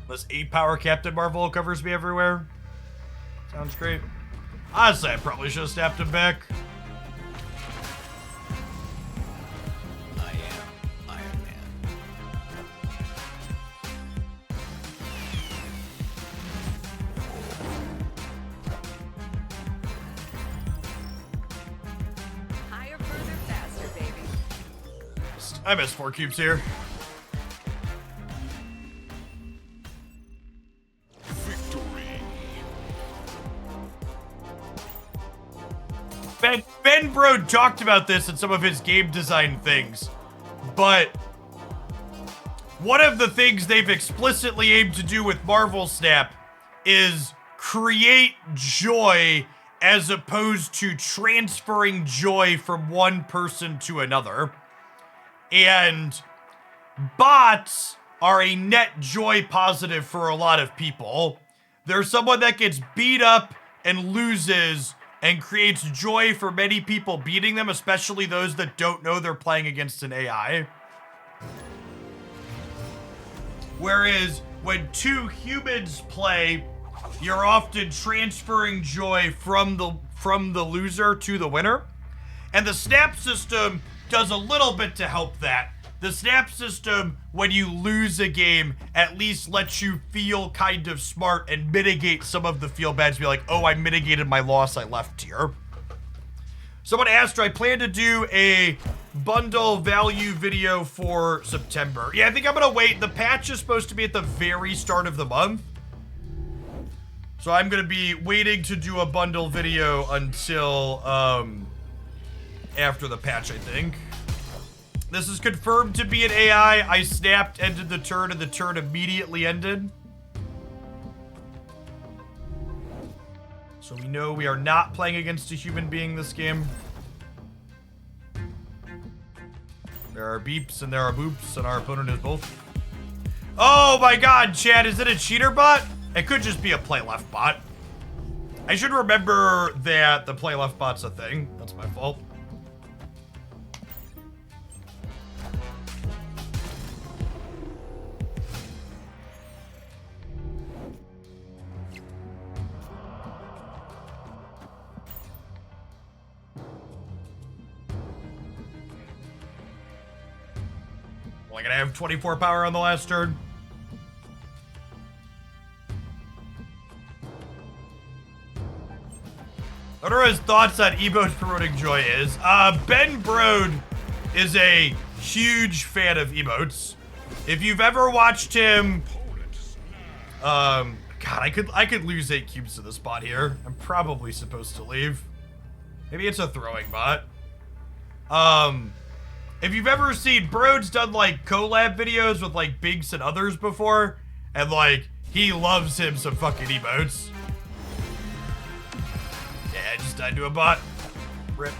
This 8-power Captain Marvel covers me everywhere. Sounds great. Honestly, I probably should have snapped him back.
I am Iron Man.
Higher, further, faster, baby.
I missed 4 cubes here.
Victory.
Ben Brode talked about this in some of his game design things, but one of the things they've explicitly aimed to do with Marvel Snap is create joy as opposed to transferring joy from one person to another. And bots are a net joy positive for a lot of people. There's someone that gets beat up and loses and creates joy for many people beating them, especially those that don't know they're playing against an AI. Whereas when 2 humans play, you're often transferring joy from the loser to the winner. And the snap system does a little bit to help that. The snap system, when you lose a game, at least lets you feel kind of smart and mitigate some of the feel bads. Be like, oh, I mitigated my loss, I left here. Someone asked, do I plan to do a bundle value video for September? Yeah, I think I'm gonna wait. The patch is supposed to be at the very start of the month. So I'm gonna be waiting to do a bundle video until after the patch, I think. This is confirmed to be an AI. I snapped, ended the turn, and the turn immediately ended. So we know we are not playing against a human being this game. There are beeps and there are boops, and our opponent is both. Oh my god, Chad, is it a cheater bot? It could just be a play left bot. I should remember that the play left bot's a thing. That's my fault. Like, I have 24 power on the last turn. What are his thoughts on emotes promoting joy is? Ben Brode is a huge fan of emotes. If you've ever watched him, God, I could lose 8 cubes to the spot here. I'm probably supposed to leave. Maybe it's a throwing bot. If you've ever seen, Brode's done like collab videos with like Binks and others before, and like he loves him some fucking emotes. Yeah, I just died to a bot. Rip.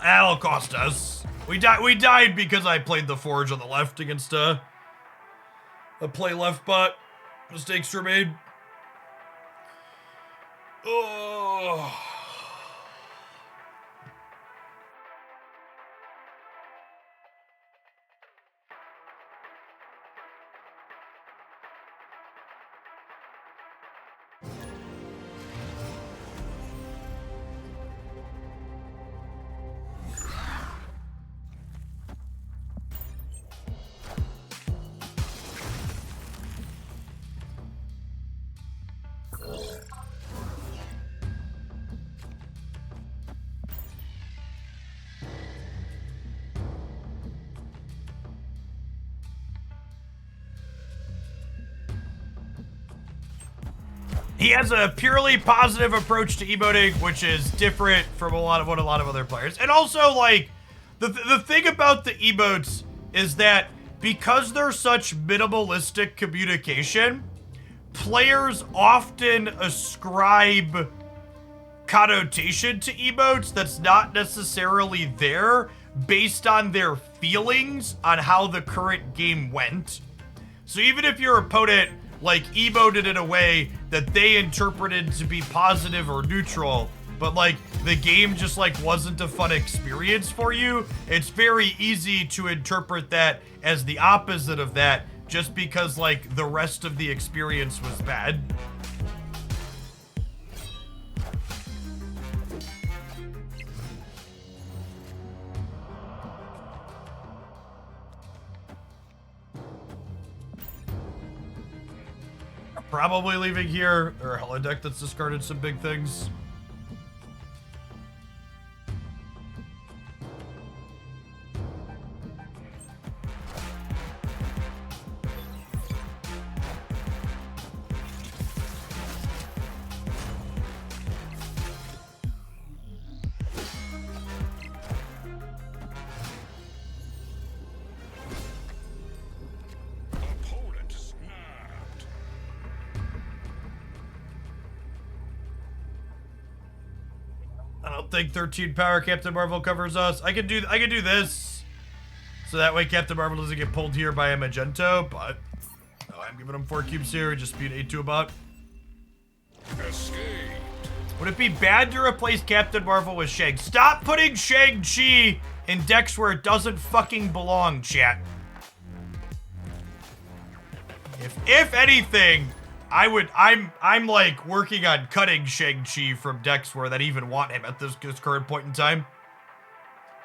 That'll cost us. We died because I played the Forge on the left against a play left bot. Mistakes were made. Oh. He has a purely positive approach to emoting, which is different from a lot of other players. And also, like, the thing about the emotes is that because they're such minimalistic communication, players often ascribe connotation to emotes that's not necessarily there based on their feelings on how the current game went. So even if your opponent like emoted in a way that they interpreted to be positive or neutral, but like the game just like wasn't a fun experience for you, it's very easy to interpret that as the opposite of that just because like the rest of the experience was bad. Probably leaving here, or a Hella deck that's discarded some big things. I don't think 13 power Captain Marvel covers us. I can do this, so that way Captain Marvel doesn't get pulled here by a Magento. But no, I'm giving him 4 cubes here. Just speed 8 to a bot.
Escaped.
Would it be bad to replace Captain Marvel with Shang? Stop putting Shang-Chi in decks where it doesn't fucking belong, chat. If anything, I'm like working on cutting Shang-Chi from decks where that even want him at this current point in time.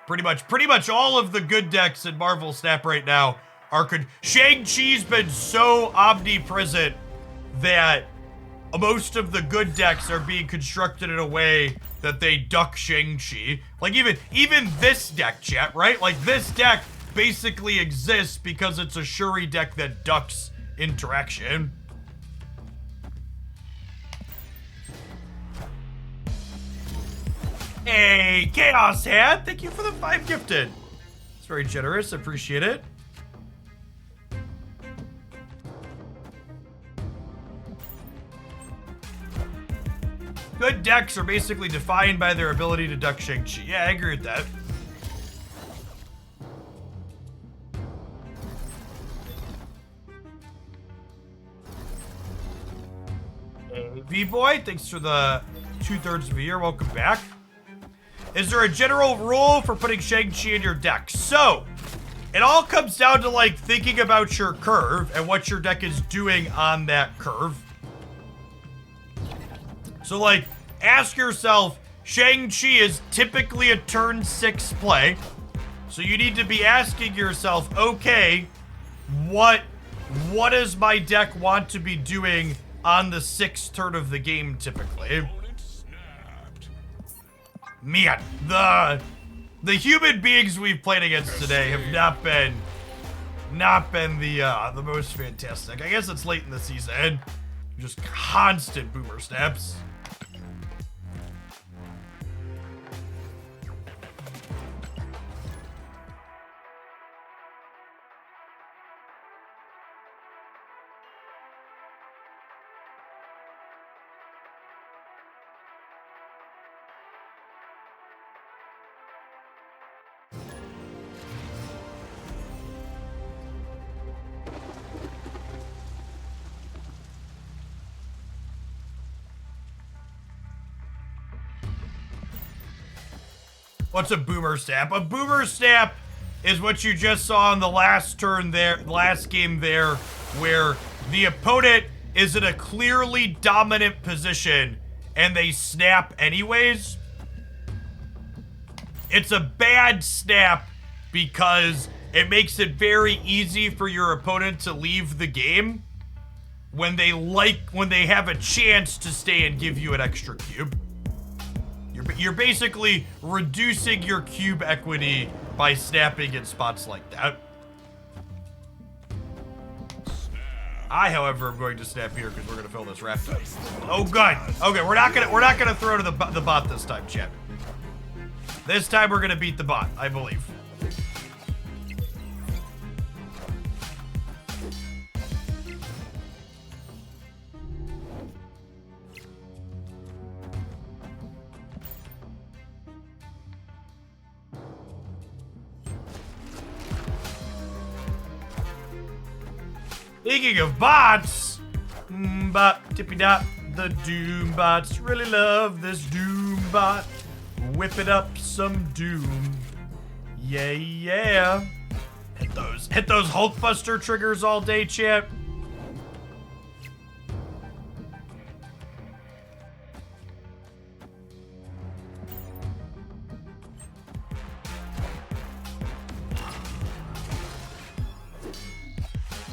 Pretty much all of the good decks in Marvel Snap right now are Shang-Chi's been so omnipresent that most of the good decks are being constructed in a way that they duck Shang-Chi. Like even this deck, chat, right? Like this deck basically exists because it's a Shuri deck that ducks interaction. Hey, Chaos Hat, thank you for the 5 gifted. It's very generous, appreciate it. Good decks are basically defined by their ability to duck Shang-Chi. Yeah, I agree with that. V-Boy, thanks for the 2/3 of a year. Welcome back. Is there a general rule for putting Shang-Chi in your deck? So, it all comes down to like thinking about your curve and what your deck is doing on that curve. So like, ask yourself, Shang-Chi is typically a turn 6 play. So you need to be asking yourself, okay, what does my deck want to be doing on the 6th turn of the game typically? Man, the human beings we've played against today have not been the most fantastic. I guess it's late in the season. Just constant boomer snaps. What's a boomer snap? A boomer snap is what you just saw in the last turn there, last game there, where the opponent is in a clearly dominant position and they snap anyways. It's a bad snap because it makes it very easy for your opponent to leave the game when they have a chance to stay and give you an extra cube. You're basically reducing your cube equity by snapping in spots like that. I, however, am going to snap here because we're gonna fill this raft up. Oh, good. Okay, we're not gonna throw to the bot this time, chat. This time we're gonna beat the bot, I believe. Speaking of bots, bot, tippy dot, the Doom bots really love this Doom bot. Whip it up some Doom. Yeah, yeah. Hit those Hulkbuster triggers all day, champ.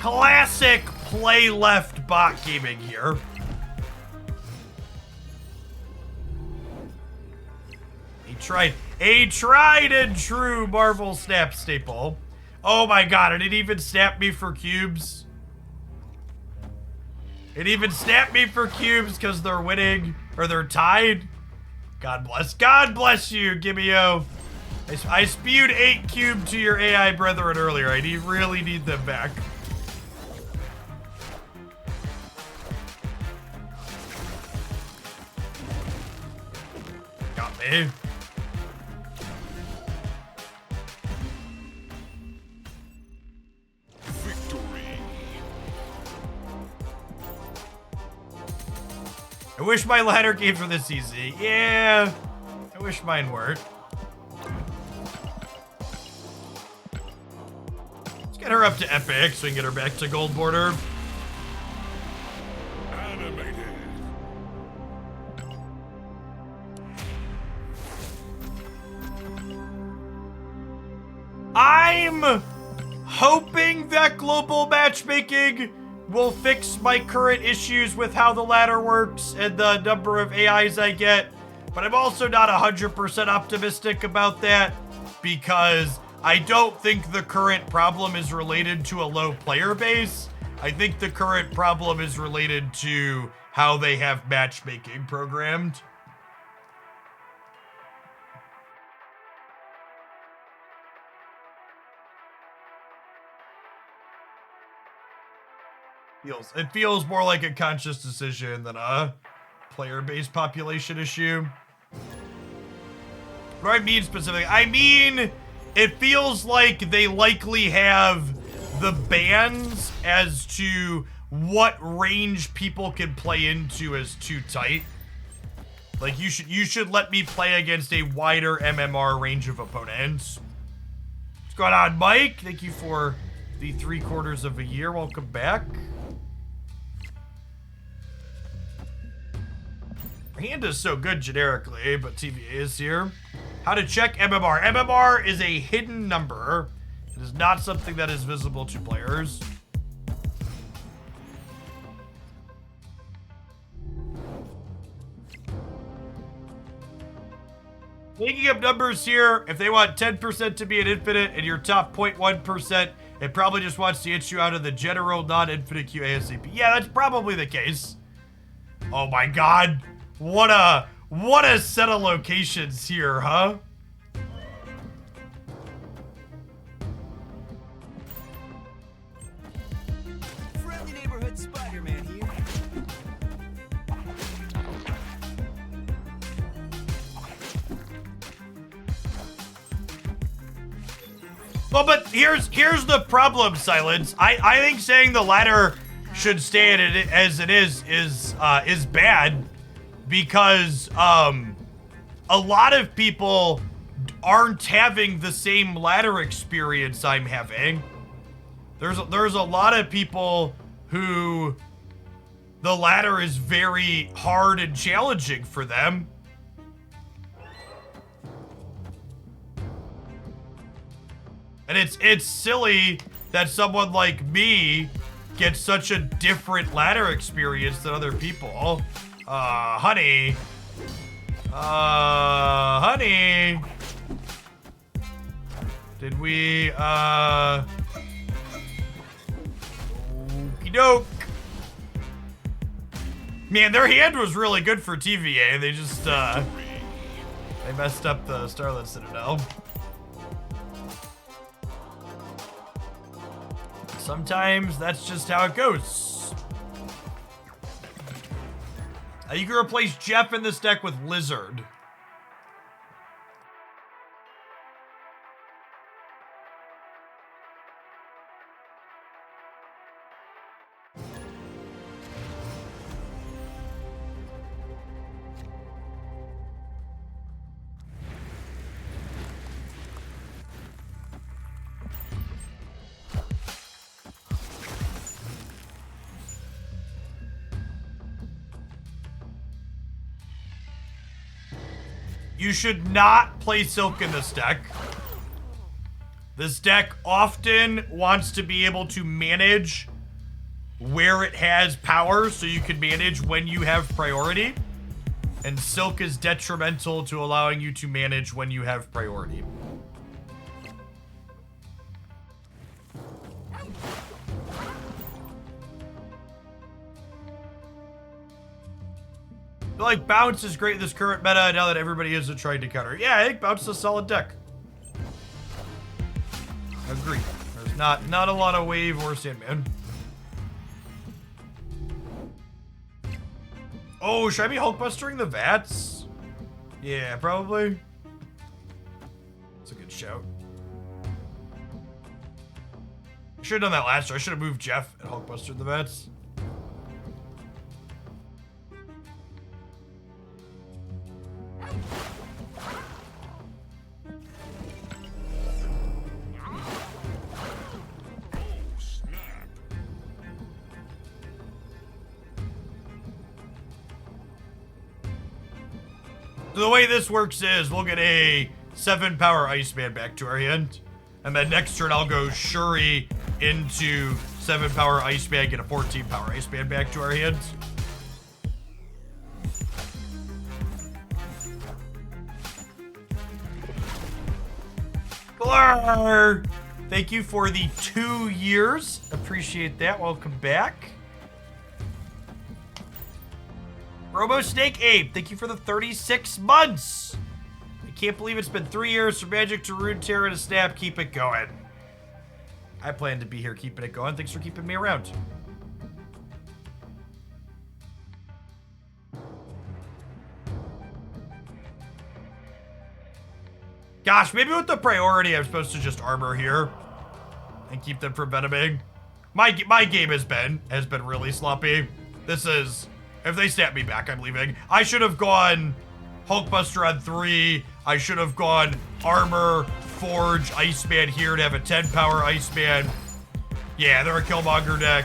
Classic play left bot gaming here. A tried and true Marvel snap staple. Oh my god, and it even snapped me for cubes. It even snapped me for cubes because they're winning, or they're tied. God bless you, Gimmio. I spewed 8 cube to your AI brethren earlier. I really need them back. Got me.
Victory.
I wish my ladder games were this easy. Yeah, I wish mine weren't. Let's get her up to epic so we can get her back to gold border.
Animated.
I'm hoping that global matchmaking will fix my current issues with how the ladder works and the number of AIs I get, but I'm also not 100% optimistic about that because I don't think the current problem is related to a low player base. I think the current problem is related to how they have matchmaking programmed. It feels more like a conscious decision than a player-based population issue. What do I mean specifically? I mean, it feels like they likely have the bans as to what range people can play into as too tight. Like, you should let me play against a wider MMR range of opponents. What's going on, Mike? Thank you for the 3/4 of a year. Welcome back. Hand is so good generically, but TVA is here. How to check MMR. MMR is a hidden number. It is not something that is visible to players. Making up numbers here, if they want 10% to be an infinite and your top 0.1%, it probably just wants to hit you out of the general non-infinite queue ASAP. Yeah, that's probably the case. Oh my god. What a set of locations here, huh?
Friendly neighborhood Spider-Man here.
Well, but here's the problem, Silence. I think saying the ladder should stay at it as it is bad because a lot of people aren't having the same ladder experience I'm having. There's a lot of people who the ladder is very hard and challenging for them. And it's silly that someone like me gets such a different ladder experience than other people. Honey. Honey. Did we, Okey doke. Man, their hand was really good for TVA. They just, they messed up the Starlit Citadel. Sometimes that's just how it goes. You can replace Jeff in this deck with Lizard. You should not play Silk in this deck. This deck often wants to be able to manage where it has power so you can manage when you have priority. And Silk is detrimental to allowing you to manage when you have priority. I feel like Bounce is great in this current meta now that everybody isn't trying to counter. Yeah, I think Bounce is a solid deck. Agreed. There's not a lot of Wave or Sandman. Oh, should I be Hulkbustering the Vats? Yeah, probably. That's a good shout. I should have done that last year. I should have moved Jeff and Hulkbuster the Vats. So the way this works is we'll get a 7-power Iceman back to our hand. And then next turn I'll go Shuri into 7-power Iceman, get a 14-power Iceman back to our hands. Blur! Thank you for the 2 years. Appreciate that. Welcome back. Robo Snake Ape, thank you for the 36 months. I can't believe it's been 3 years from Magic to Runeterra to Snap. Keep it going. I plan to be here keeping it going. Thanks for keeping me around. Gosh, maybe with the priority, I'm supposed to just armor here and keep them from venoming. My game has been really sloppy. This is, if they snap me back, I'm leaving. I should have gone Hulkbuster on 3. I should have gone Armor, Forge, Iceman here to have a 10-power Iceman. Yeah, they're a Killmonger deck.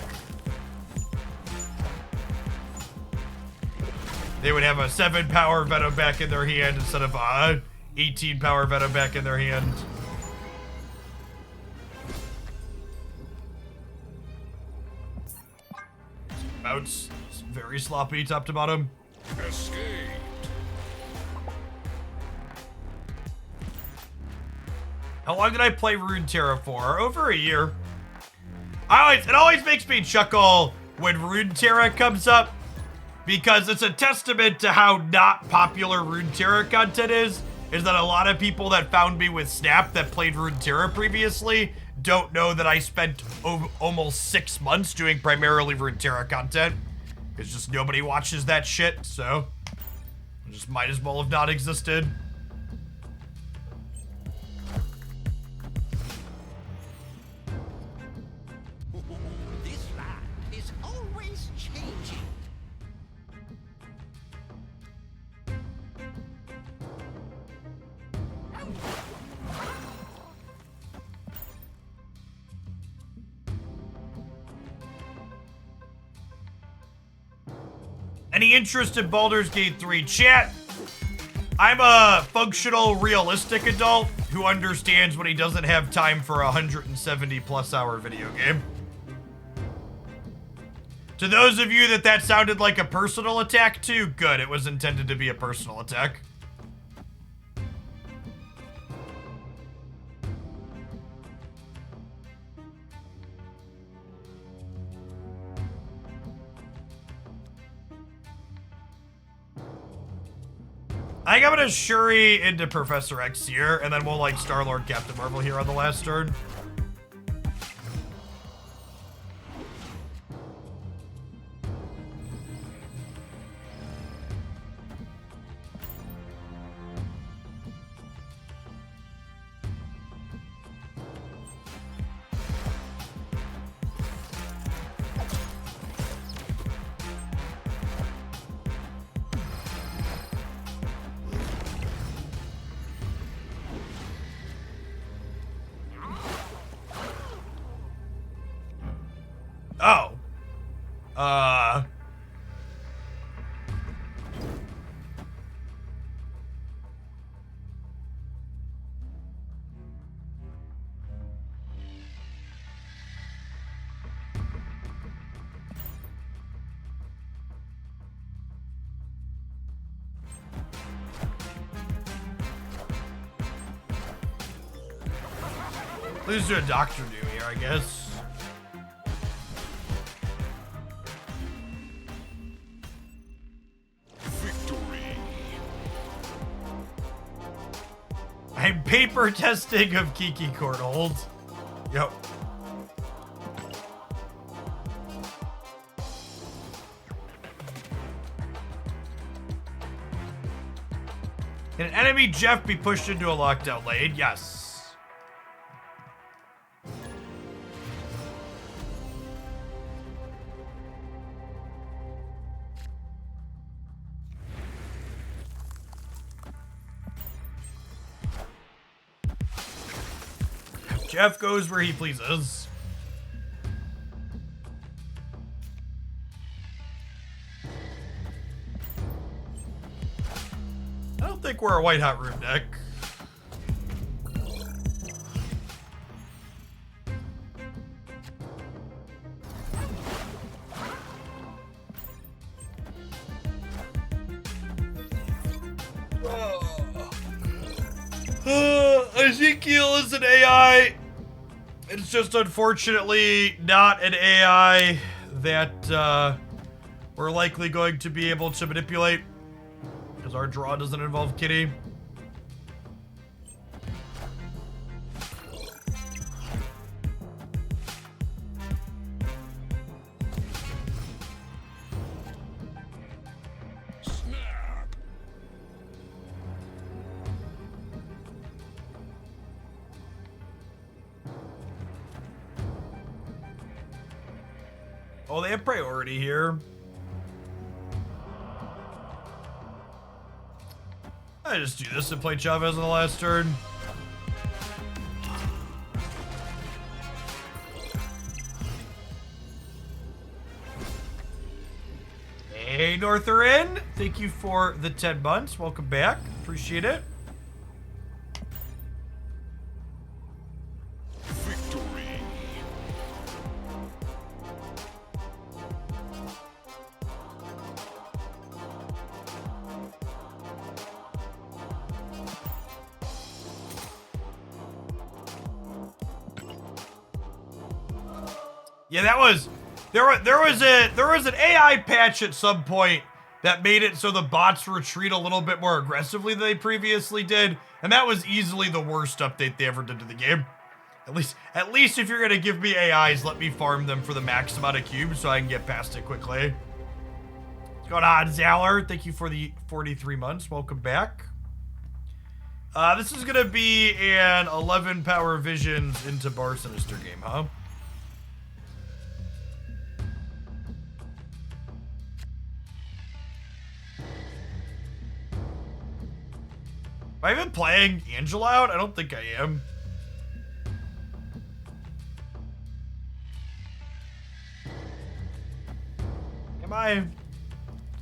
They would have a 7-power Venom back in their hand instead of a 18-power Venom back in their hand. Bounce. Very sloppy top to bottom.
Escape.
How long did I play Runeterra for? Over a year. It always makes me chuckle when Runeterra comes up because it's a testament to how not popular Runeterra content is that a lot of people that found me with Snap that played Runeterra previously don't know that I spent almost 6 months doing primarily Runeterra content. It's just nobody watches that shit, so I just might as well have not existed.
This land is always changing.
Any interest in Baldur's Gate 3? Chat, I'm a functional, realistic adult who understands when he doesn't have time for a 170+ hour video game. To those of you that sounded like a personal attack to, good, it was intended to be a personal attack. I think I'm gonna Shuri into Professor X here, and then we'll like Star-Lord Captain Marvel here on the last turn. Oh. Please do a Doctor Doom here, I guess. I'm paper testing of Kiki Cornholds. Yep. Can an enemy Jeff be pushed into a lockdown lane? Yes. Jeff goes where he pleases. I don't think we're a white hot room deck. Ezekiel is an AI. It's just unfortunately not an AI that we're likely going to be able to manipulate because our draw doesn't involve Kitty. Oh, they have priority here. I just do this and play Chavez on the last turn. Hey, Northerin. Thank you for the 10 months. Welcome back. Appreciate it. Yeah, that was there was an AI patch at some point that made it so the bots retreat a little bit more aggressively than they previously did, and that was easily the worst update they ever did to the game. At least if you're gonna give me AIs, let me farm them for the max amount of cubes so I can get past it quickly. What's going on, Zaller? Thank you for the 43 months. Welcome back. This is gonna be an 11 power visions into Bar Sinister game, huh? Am I even playing Angela out? I don't think I am. Am I?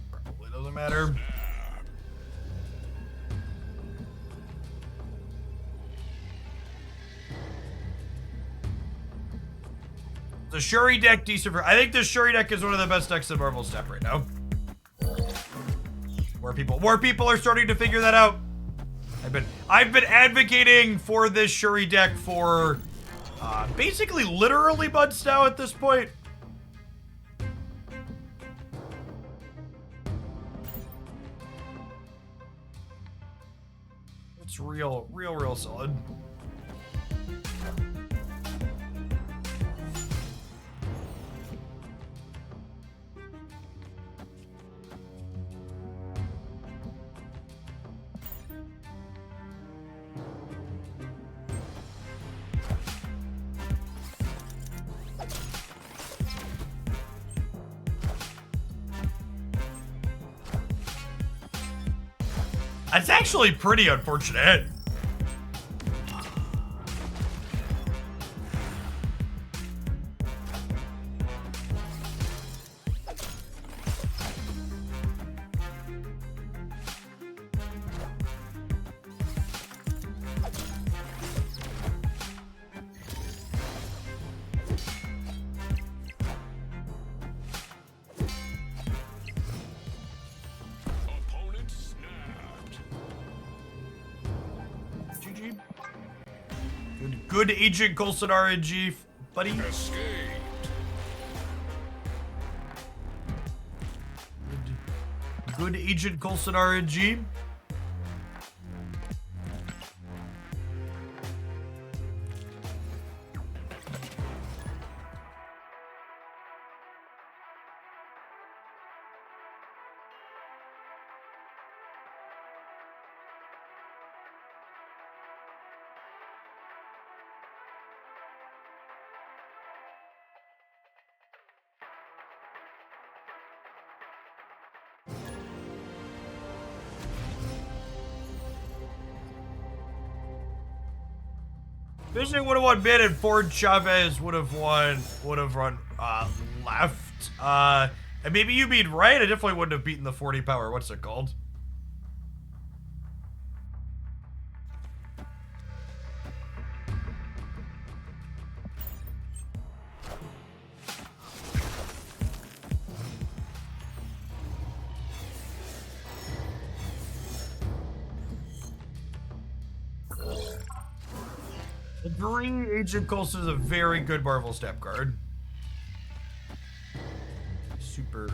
Probably doesn't matter. The Shuri deck decent for. I think the Shuri deck is one of the best decks in Marvel Snap right now. More people are starting to figure that out. I've been advocating for this Shuri deck for basically literally months now at this point. It's real solid. That's actually pretty unfortunate. Good Agent Coulson RNG, buddy.
Escaped.
Good Agent Coulson RNG. Vision would have won mid and Ford Chavez would have run left. And maybe you mean right? I definitely wouldn't have beaten the 40 power. What's it called? Agree, Agent Coulson is a very good Marvel Snap card. Super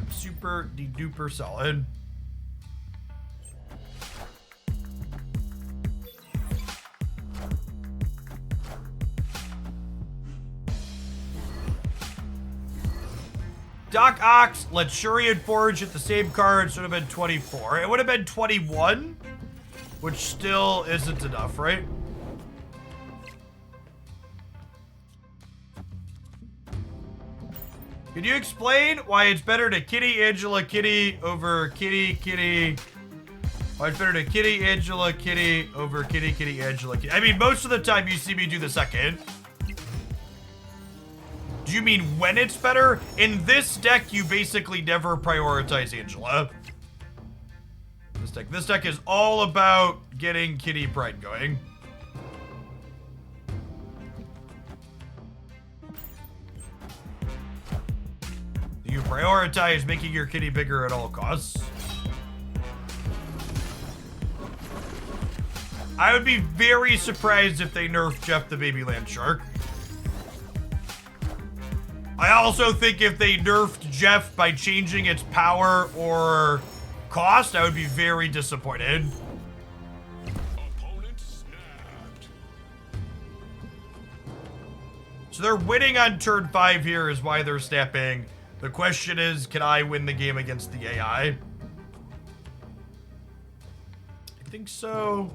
duper solid. Doc Ox, let Shuri and Forge hit the same card, should have been 24. It would have been 21, which still isn't enough, right? Can you explain why it's better to Kitty, Angela, Kitty over Kitty, Kitty? Why it's better to Kitty, Angela, Kitty over Kitty, Kitty, Angela, Kitty? I mean, most of the time you see me do the second. Do you mean when it's better? In this deck, you basically never prioritize Angela. This deck is all about getting Kitty Pride going. You prioritize making your kitty bigger at all costs. I would be very surprised if they nerf Jeff the Baby Land Shark. I also think if they nerfed Jeff by changing its power or cost, I would be very disappointed.
Opponent snapped.
So they're winning on turn 5 here is why they're snapping. The question is, can I win the game against the AI? I think so.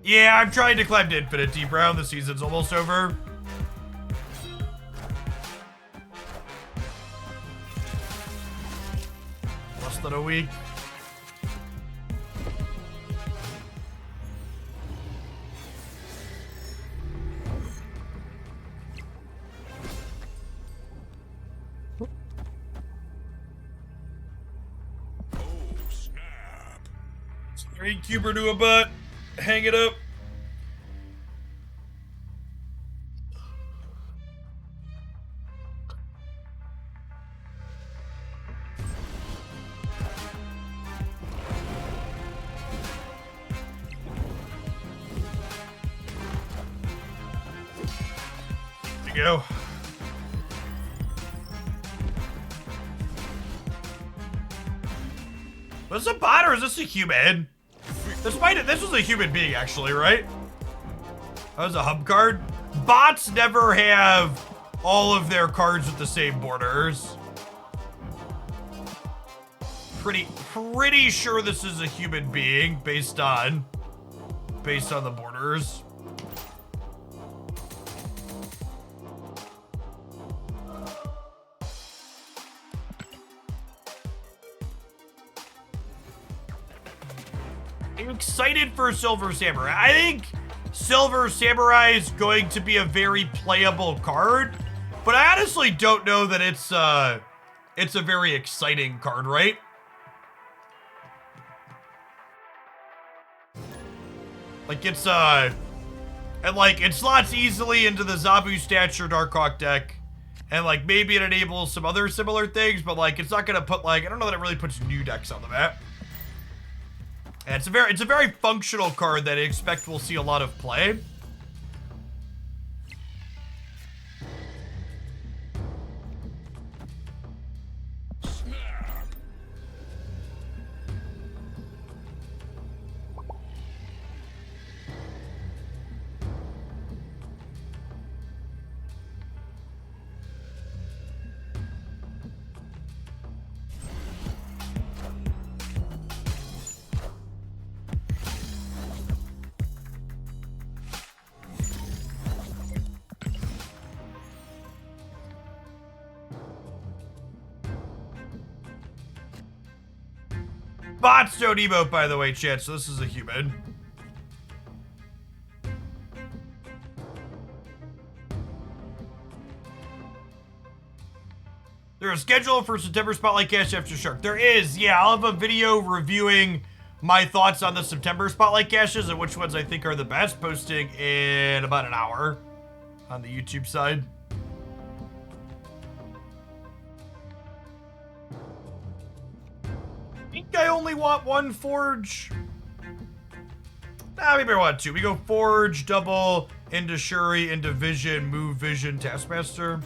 Yeah, I'm trying to climb to infinity, Brown. The season's almost over. Less than a week.
Oh, snap.
Three cuber to a butt. Hang it up. There you go. Was this a bot or is this a human? This was a human being, actually, right? That was a hub card. Bots never have all of their cards with the same borders. Pretty sure this is a human being based on the borders. I'm excited for Silver Samurai. I think Silver Samurai is going to be a very playable card, but I honestly don't know that it's a very exciting card, right? Like it slots easily into the Zabu Stature Darkhawk deck, and like maybe it enables some other similar things, but like it's not gonna put I don't know that it really puts new decks on the map. And it's a very functional card that I expect we'll see a lot of play. Bots don't emote, by the way, chat, so this is a human. There's a schedule for September Spotlight Cash after Shark. There is, yeah, I'll have a video reviewing my thoughts on the September Spotlight Caches and which ones I think are the best, posting in about an hour on the YouTube side. I think I only want one Forge. Nah, maybe I want two. We go Forge, double, into Shuri, into Vision, move Vision, Taskmaster.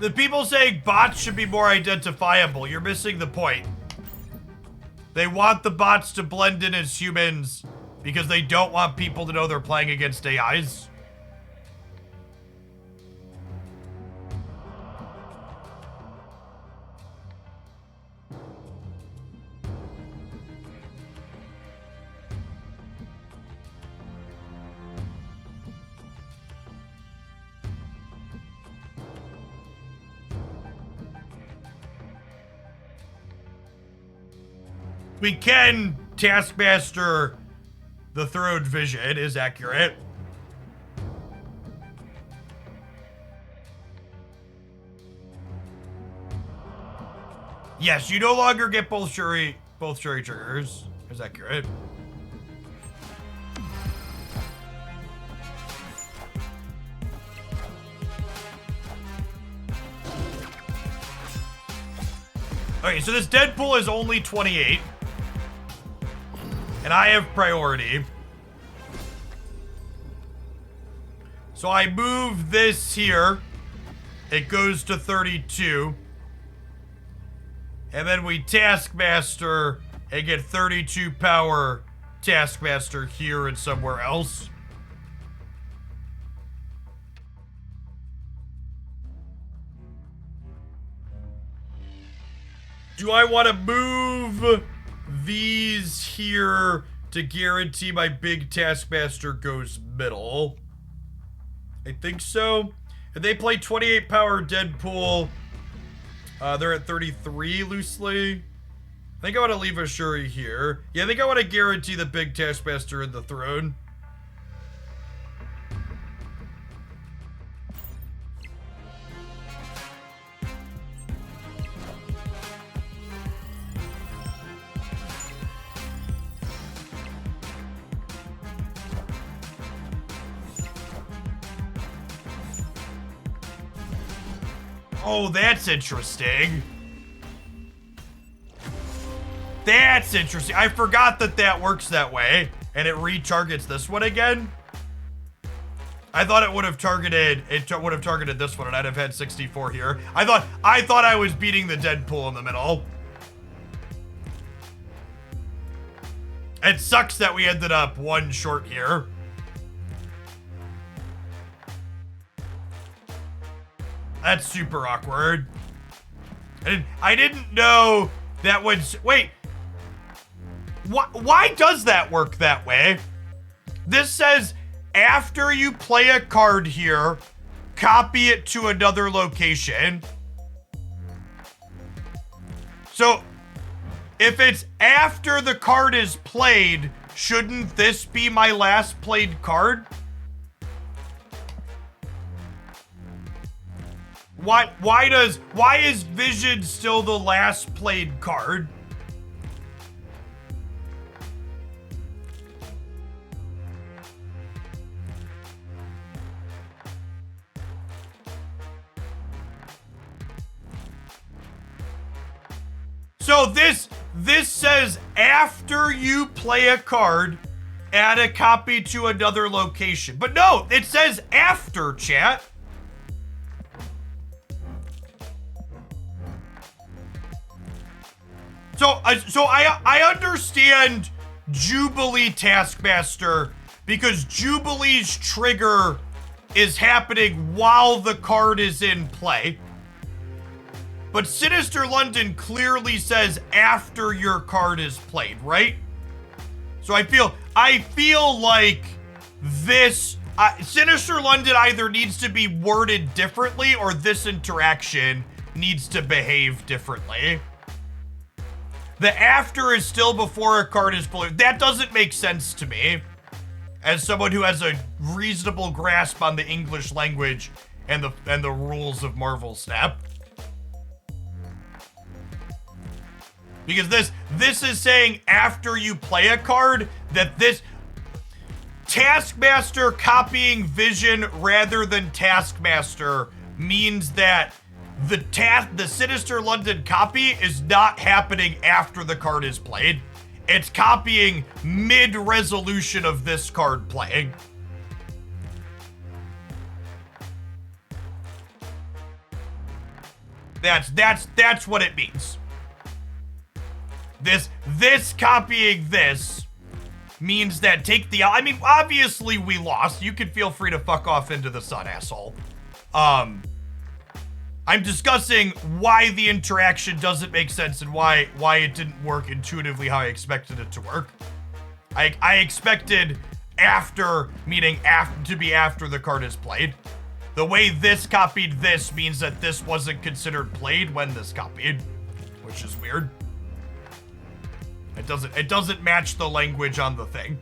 The people saying bots should be more identifiable. You're missing the point. They want the bots to blend in as humans because they don't want people to know they're playing against AIs. We can Taskmaster The third vision is accurate. Yes, you no longer get both Shuri triggers. Is accurate. Okay, so this Deadpool is only 28. And I have priority. So I move this here. It goes to 32. And then we Taskmaster and get 32 power Taskmaster here and somewhere else. Do I want to move these here to guarantee my big Taskmaster goes middle? I think so. And they play 28 power Deadpool. They're at 33 loosely. I think I want to leave a Shuri here. Yeah, I think I want to guarantee the big Taskmaster in the throne. Oh, that's interesting. That's interesting. I forgot that that works that way, and it retargets this one again. I thought it would have targeted this one, and I'd have had 64 here. I thought I was beating the Deadpool in the middle. It sucks that we ended up one short here. That's super awkward. I didn't know that would... Wait. Why does that work that way? This says, after you play a card here, copy it to another location. So, if it's after the card is played, shouldn't this be my last played card? Why is Vision still the last played card? So this says after you play a card, add a copy to another location. But no, it says after, chat. So I understand Jubilee Taskmaster because Jubilee's trigger is happening while the card is in play. But Sinister London clearly says after your card is played, right? So I feel like this Sinister London either needs to be worded differently or this interaction needs to behave differently. The after is still before a card is played. That doesn't make sense to me. As someone who has a reasonable grasp on the English language and the rules of Marvel Snap. Because this is saying after you play a card that this Taskmaster copying Vision rather than Taskmaster means that the Sinister London copy is not happening after the card is played. It's copying mid-resolution of this card playing. That's what it means. This copying this means that I mean, obviously we lost. You can feel free to fuck off into the sun, asshole. I'm discussing why the interaction doesn't make sense and why it didn't work intuitively how I expected it to work. I expected after, meaning to be after the card is played. The way this copied this means that this wasn't considered played when this copied, which is weird. It doesn't match the language on the thing.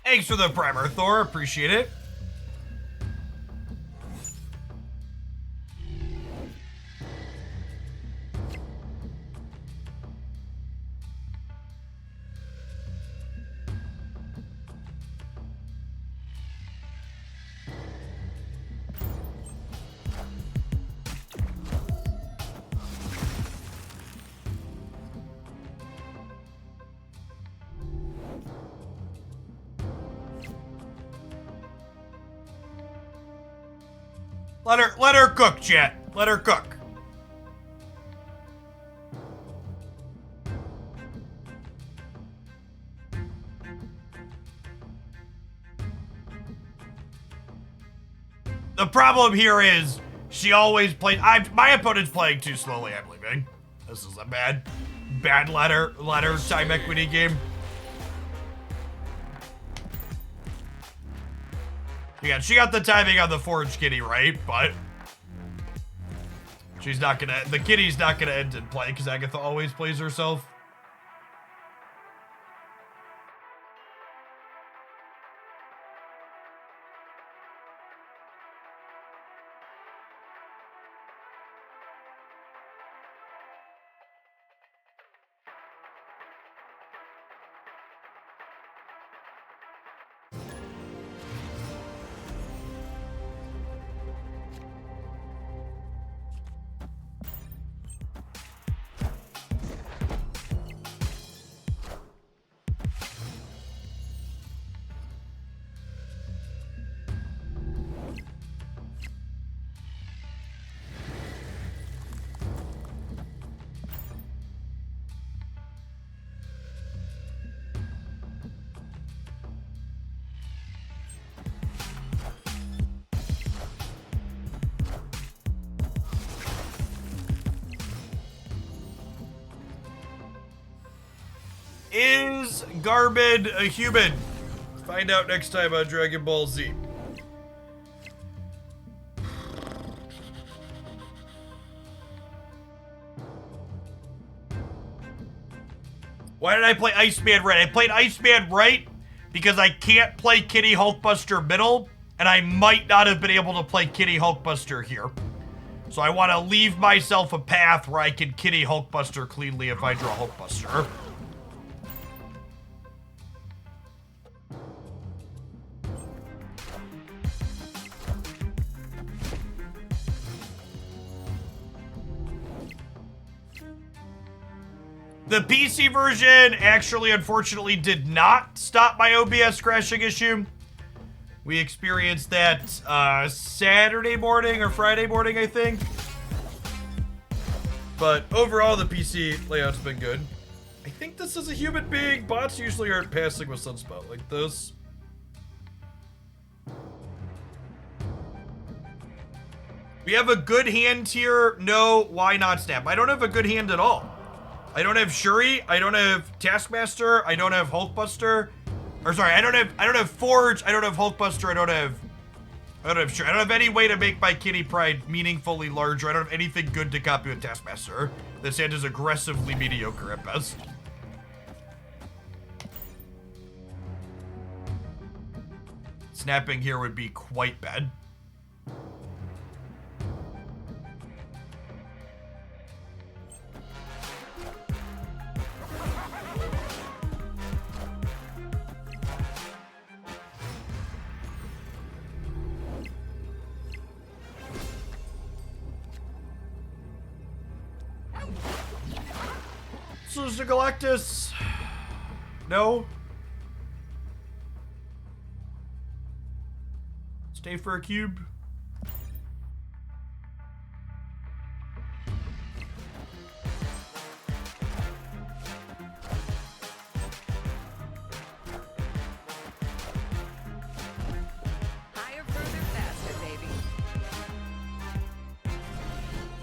Thanks for the primer, Thor. Appreciate it. Let her cook, chat. Let her cook. The problem here is she always plays. My opponent's playing too slowly. I'm leaving. This is a bad ladder time equity game. Yeah, she got the timing on the Forge Kitty right, but she's not gonna. The Kitty's not gonna end in play because Agatha always plays herself. Is Garbid a human? Find out next time on Dragon Ball Z. Why did I play Iceman right? I played Iceman right because I can't play Kitty Hulkbuster middle, and I might not have been able to play Kitty Hulkbuster here. So I want to leave myself a path where I can Kitty Hulkbuster cleanly if I draw Hulkbuster. The PC version actually, unfortunately, did not stop my OBS crashing issue. We experienced that Saturday morning or Friday morning, I think. But overall, the PC layout's been good. I think this is a human being. Bots usually aren't passing with Sunspot like this. We have a good hand here. No, why not Snap? I don't have a good hand at all. I don't have Shuri, I don't have Taskmaster, I don't have Hulkbuster. Or sorry, I don't have Forge, I don't have Hulkbuster, I don't have Shuri. I don't have any way to make my Kitty Pride meaningfully larger. I don't have anything good to copy with Taskmaster. This hand is aggressively mediocre at best. Snapping here would be quite bad. Sister Galactus. No. Stay for a cube.
Higher, further, faster, baby.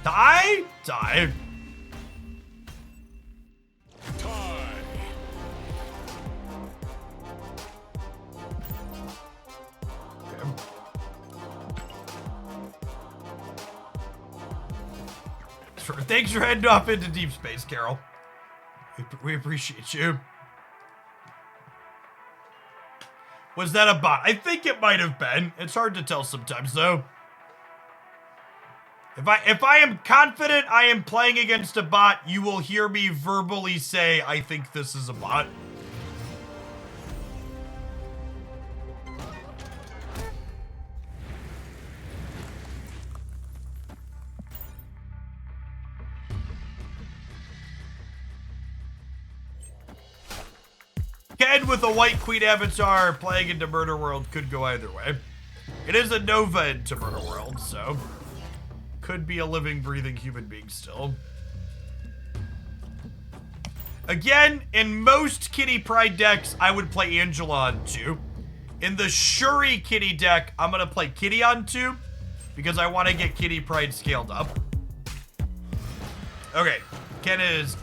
Die? Die. Thanks for heading off into deep space, Carol. We appreciate you. Was that a bot? I think it might have been. It's hard to tell sometimes, though. If I am confident I am playing against a bot, you will hear me verbally say, I think this is a bot. Ken with a white queen avatar playing into Murder World could go either way. It is a Nova into Murder World, so could be a living, breathing human being still. Again, in most Kitty Pride decks, I would play Angela on 2. In the Shuri Kitty deck, I'm gonna play Kitty on 2 because I want to get Kitty Pride scaled up. Okay, Ken is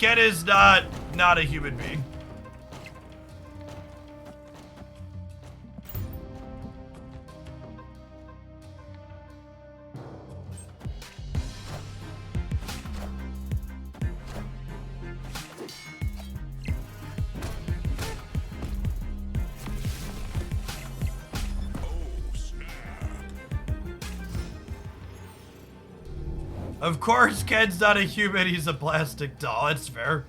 not a human being. Of course, Ken's not a human, he's a plastic doll. It's fair.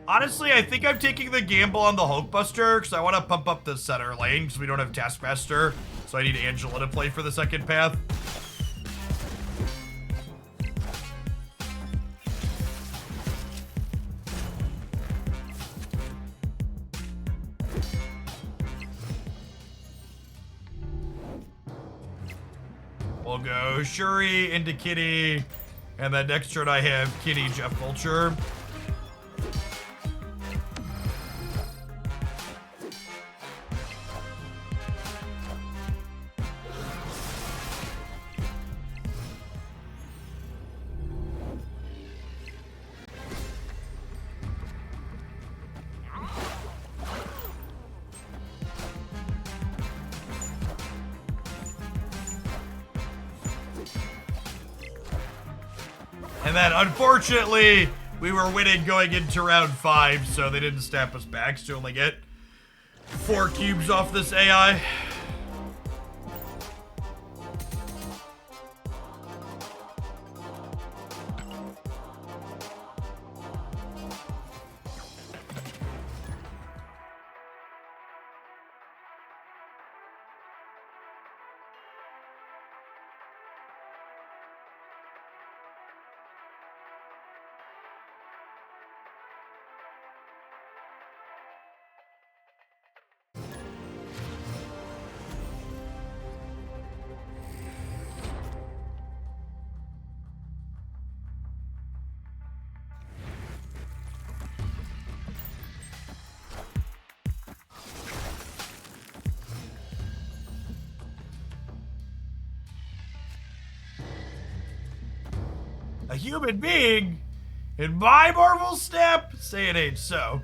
Honestly, I think I'm taking the gamble on the Hulkbuster because I want to pump up the center lane because we don't have Taskmaster. So I need Angela to play for the second path. We'll go Shuri into Kitty, and then next turn I have Kitty, Jeff Vulture. And then, unfortunately, we were winning going into round 5, so they didn't snap us back, so only get 4 cubes off this AI. A human being? In my Marvel Snap? Say it ain't so.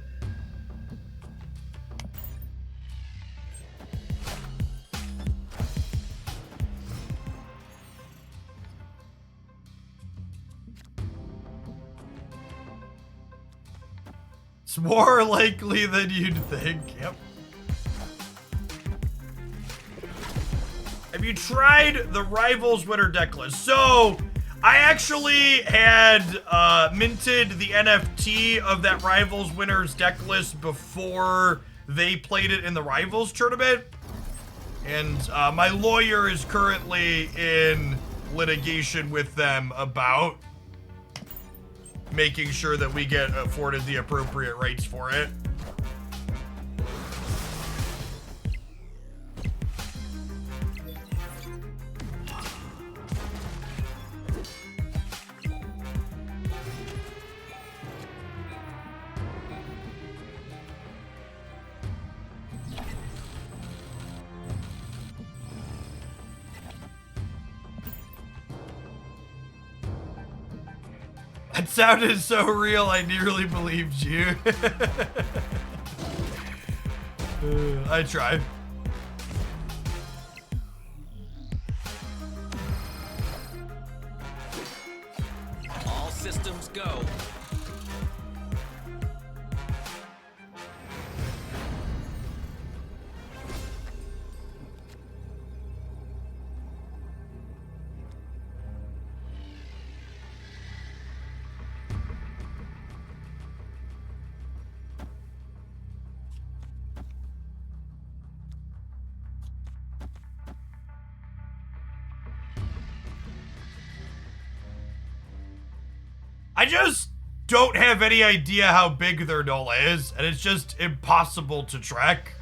It's more likely than you'd think. Yep. Have you tried the Rivals winner deck list? So, I actually had minted the NFT of that Rivals winners deck list before they played it in the Rivals tournament. And my lawyer is currently in litigation with them about making sure that we get afforded the appropriate rights for it. That sounded so real, I nearly believed you. I tried.
systems go.
I just don't have any idea how big their null is, and it's just impossible to track.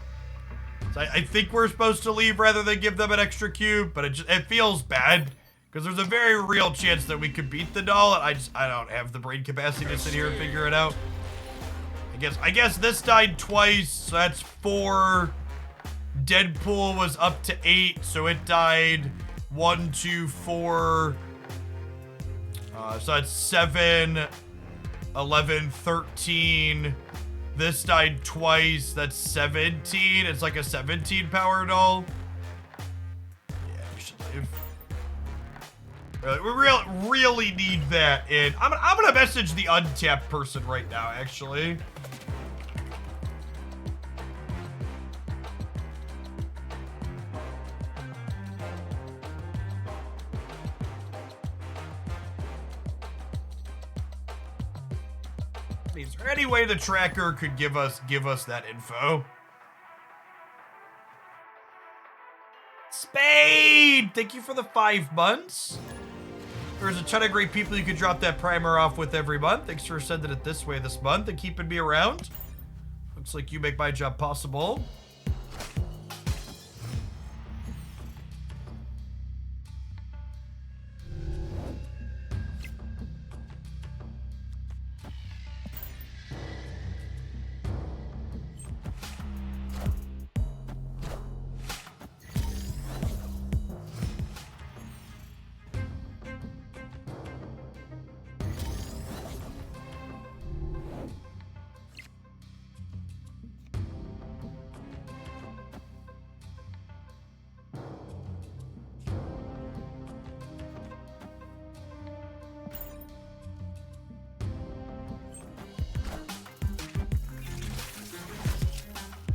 So I think we're supposed to leave rather than give them an extra cube, but it feels bad because there's a very real chance that we could beat the null, and I don't have the brain capacity to sit here and figure it out. I guess this died twice, so that's 4. Deadpool was up to 8, so it died 1, 2, 4. So that's 7, 11, 13. This died twice. That's 17. It's like a 17 power null. Yeah, we should leave. We really need that in. I'm gonna message the untapped person right now, actually. Is there any way the tracker could give us that info? Spade! Thank you for the 5 months. There's a ton of great people you could drop that primer off with every month. Thanks for sending it this way this month and keeping me around. Looks like you make my job possible.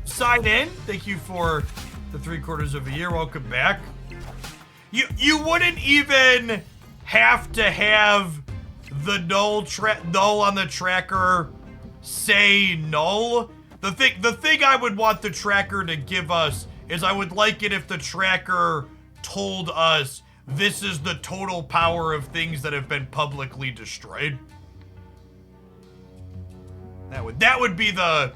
Sign in. Thank you for the 3/4 of a year. Welcome back. You wouldn't even have to have the null on the tracker say null. The thing I would want the tracker to give us is I would like it if the tracker told us this is the total power of things that have been publicly destroyed. That would be the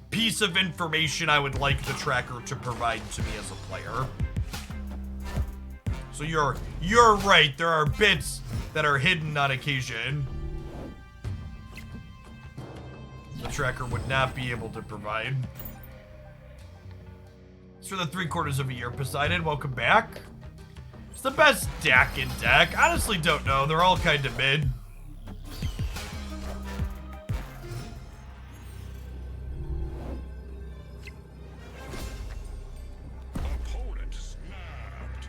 piece of information I would like the tracker to provide to me as a player. So you're right, there are bits that are hidden on occasion. The tracker would not be able to provide. It's for the 3/4 of a year, Poseidon. Welcome back. It's the best DAC in deck. Honestly don't know. They're all kind of mid.
Opponent snapped.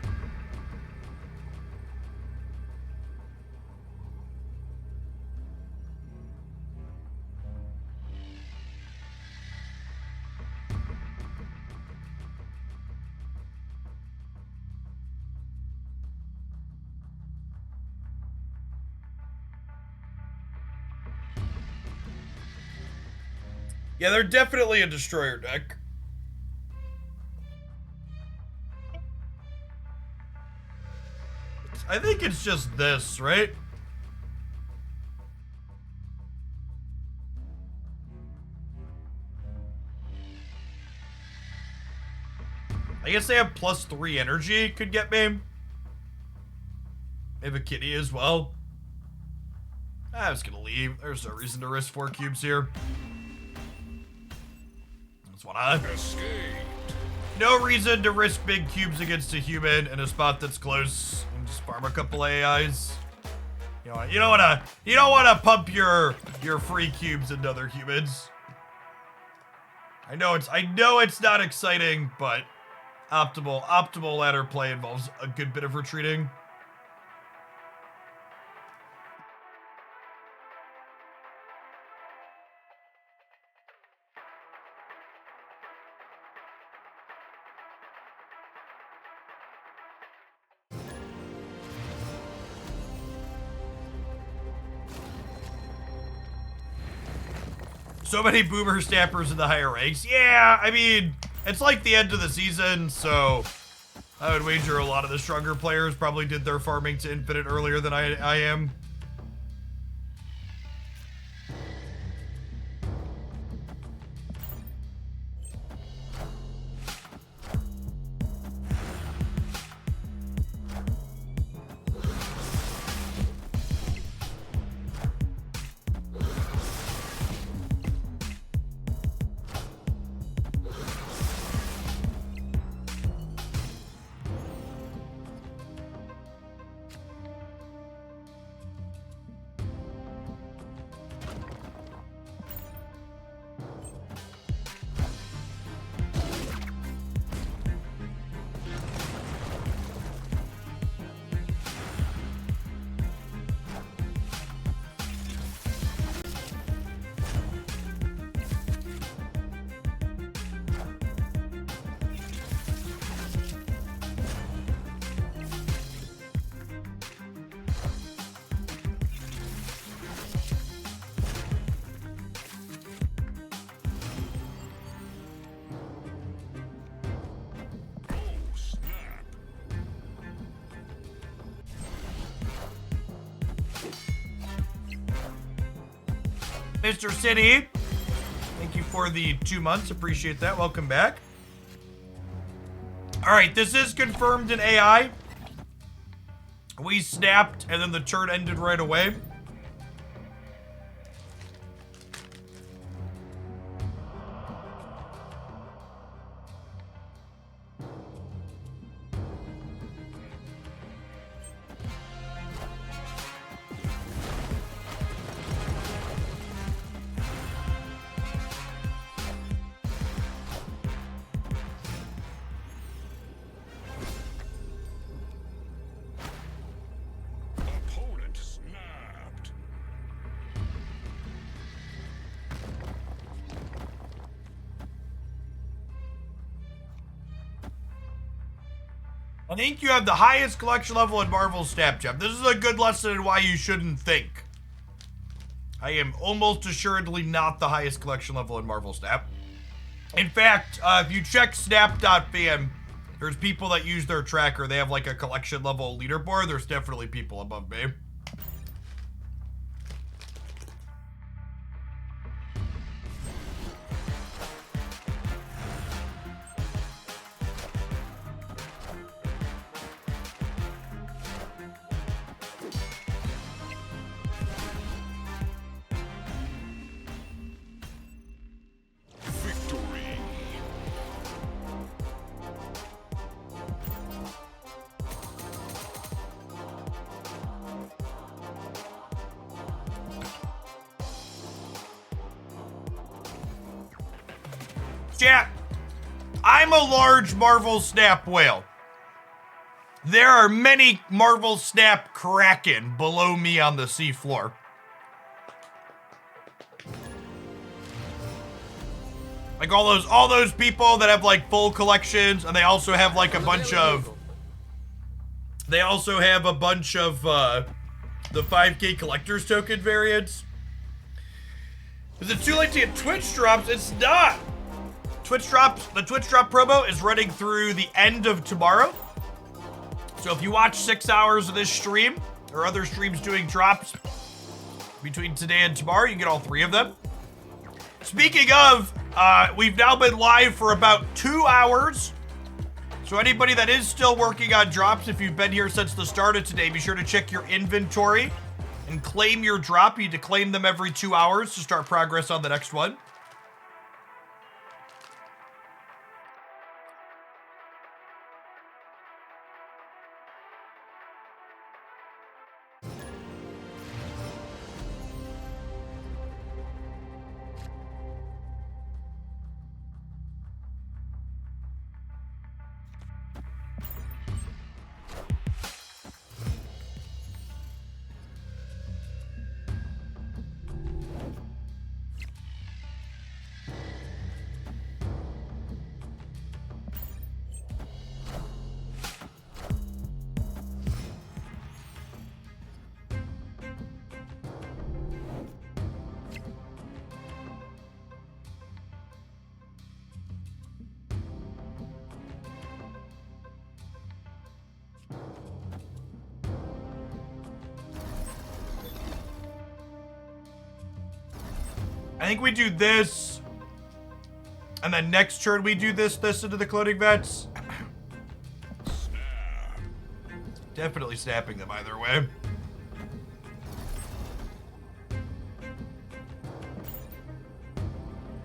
Yeah, they're definitely a destroyer deck. I think it's just this, right? I guess they have +3 energy could get me. They have a kitty as well. I was gonna leave. There's no reason to risk 4 cubes here. That's what I...
Escaped.
No reason to risk big cubes against a human in a spot that's close and just farm a couple AIs. You don't wanna pump your free cubes into other humans. I know it's not exciting, but optimal ladder play involves a good bit of retreating. So many boomer snappers in the higher ranks. Yeah, I mean, it's like the end of the season, so I would wager a lot of the stronger players probably did their farming to infinite earlier than I am.
Oh, snap.
Mr. City, thank you for the 2 months. Appreciate that. Welcome back. All right, this is confirmed in AI. We snapped, and then the turn ended right away.
Opponent snapped.
I think you have the highest collection level in Marvel Snap, Jeff. This is a good lesson in why you shouldn't think. I am almost assuredly not the highest collection level in Marvel Snap. In fact, if you check snap.fan, there's people that use their tracker. They have like a collection level leaderboard. There's definitely people above me.
Victory.
Chat, I'm a large Marvel Snap whale. There are many Marvel Snap Kraken below me on the seafloor. Like all those people that have like full collections, and they also have like a bunch of the 5K collector's token variants. Is it too late to get Twitch drops? It's not. The Twitch drop promo is running through the end of tomorrow. So if you watch 6 hours of this stream or other streams doing drops between today and tomorrow, you can get all 3 of them. Speaking of, we've now been live for about 2 hours. So anybody that is still working on drops, if you've been here since the start of today, be sure to check your inventory and claim your drop. You need to claim them every 2 hours to start progress on the next one. I think we do this. And then next turn we do this into the cloning vets. Definitely snapping them either way.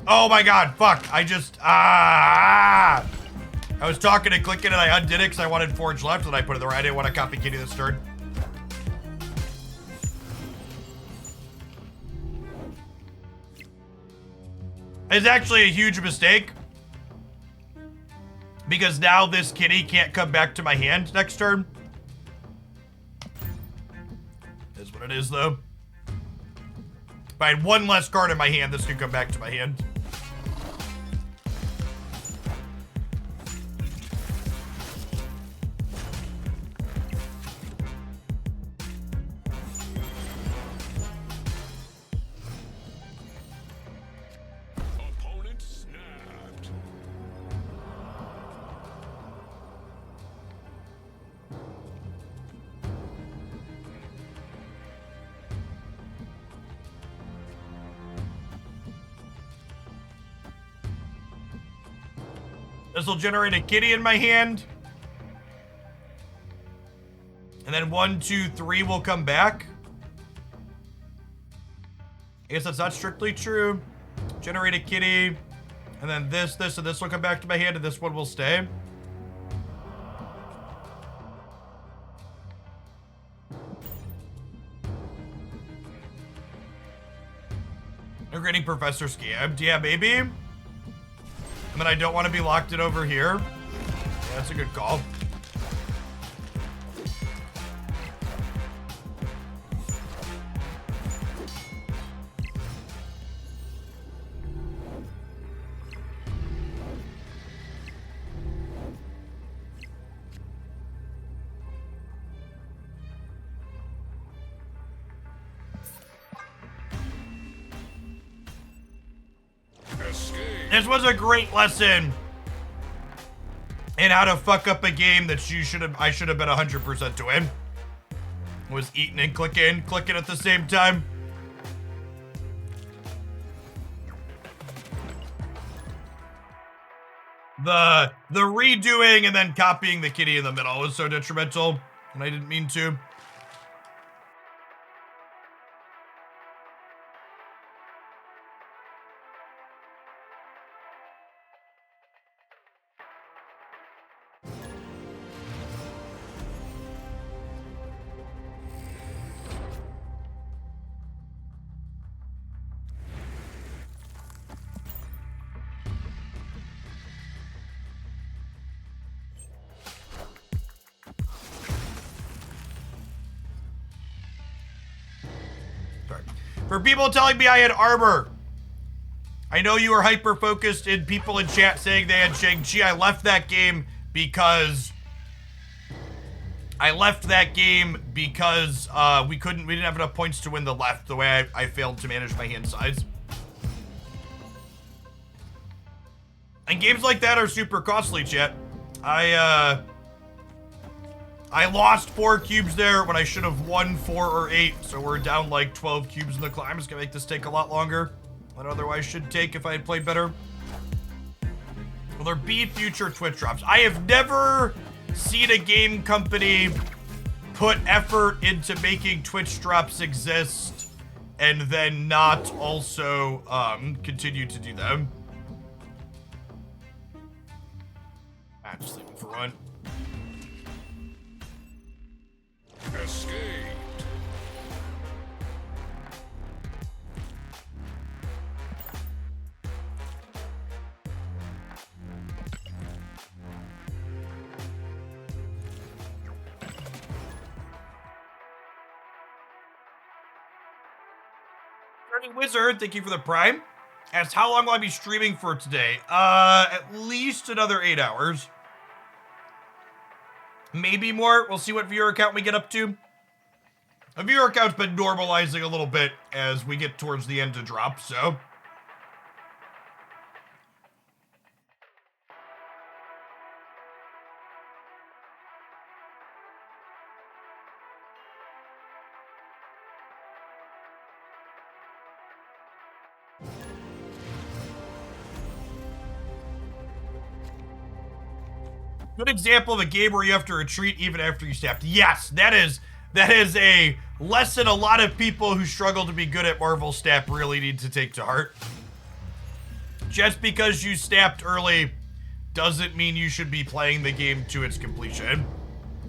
Oh my god, fuck. I just, I was talking and clicking and I undid it because I wanted Forge left and I put it there. I didn't want to copy Kitty this turn. It's actually a huge mistake. Because now this Kitty can't come back to my hand next turn. Is what it is though. If I had one less card in my hand, this could come back to my hand.
Opponent snapped.
This will generate a Kitty in my hand. And then 1, 2, 3 will come back. I guess that's not strictly true. Generate a Kitty. And then this, and this will come back to my hand, and this one will stay. You're getting Professor Scammed. Yeah, maybe. And then I don't want to be locked in over here. Yeah, that's a good call.
Escape.
This was a great lesson in how to fuck up a game that I should have been 100% to win. Was eating and clicking at the same time. The redoing and then copying the Kitty in the middle was so detrimental, and I didn't mean to. For people telling me I had armor, I know you were hyper-focused in people in chat saying they had Shang-Chi. I left that game because we didn't have enough points to win the left the way I failed to manage my hand size. And games like that are super costly, chat. I lost 4 cubes there when I should have won 4 or 8, so we're down like 12 cubes in the climb. It's gonna make this take a lot longer than it otherwise should take if I had played better. Will there be future Twitch drops? I have never seen a game company put effort into making Twitch drops exist and then not also continue to do them. Just leave them for one.
Escaped.
Turning Wizard, thank you for the Prime. Asks, how long will I be streaming for today? At least another 8 hours. Maybe more. We'll see what viewer count we get up to. A viewer count's been normalizing a little bit as we get towards the end to drop, so. Good example of a game where you have to retreat even after you snapped. Yes, that is a lesson a lot of people who struggle to be good at Marvel Snap really need to take to heart. Just because you snapped early doesn't mean you should be playing the game to its completion.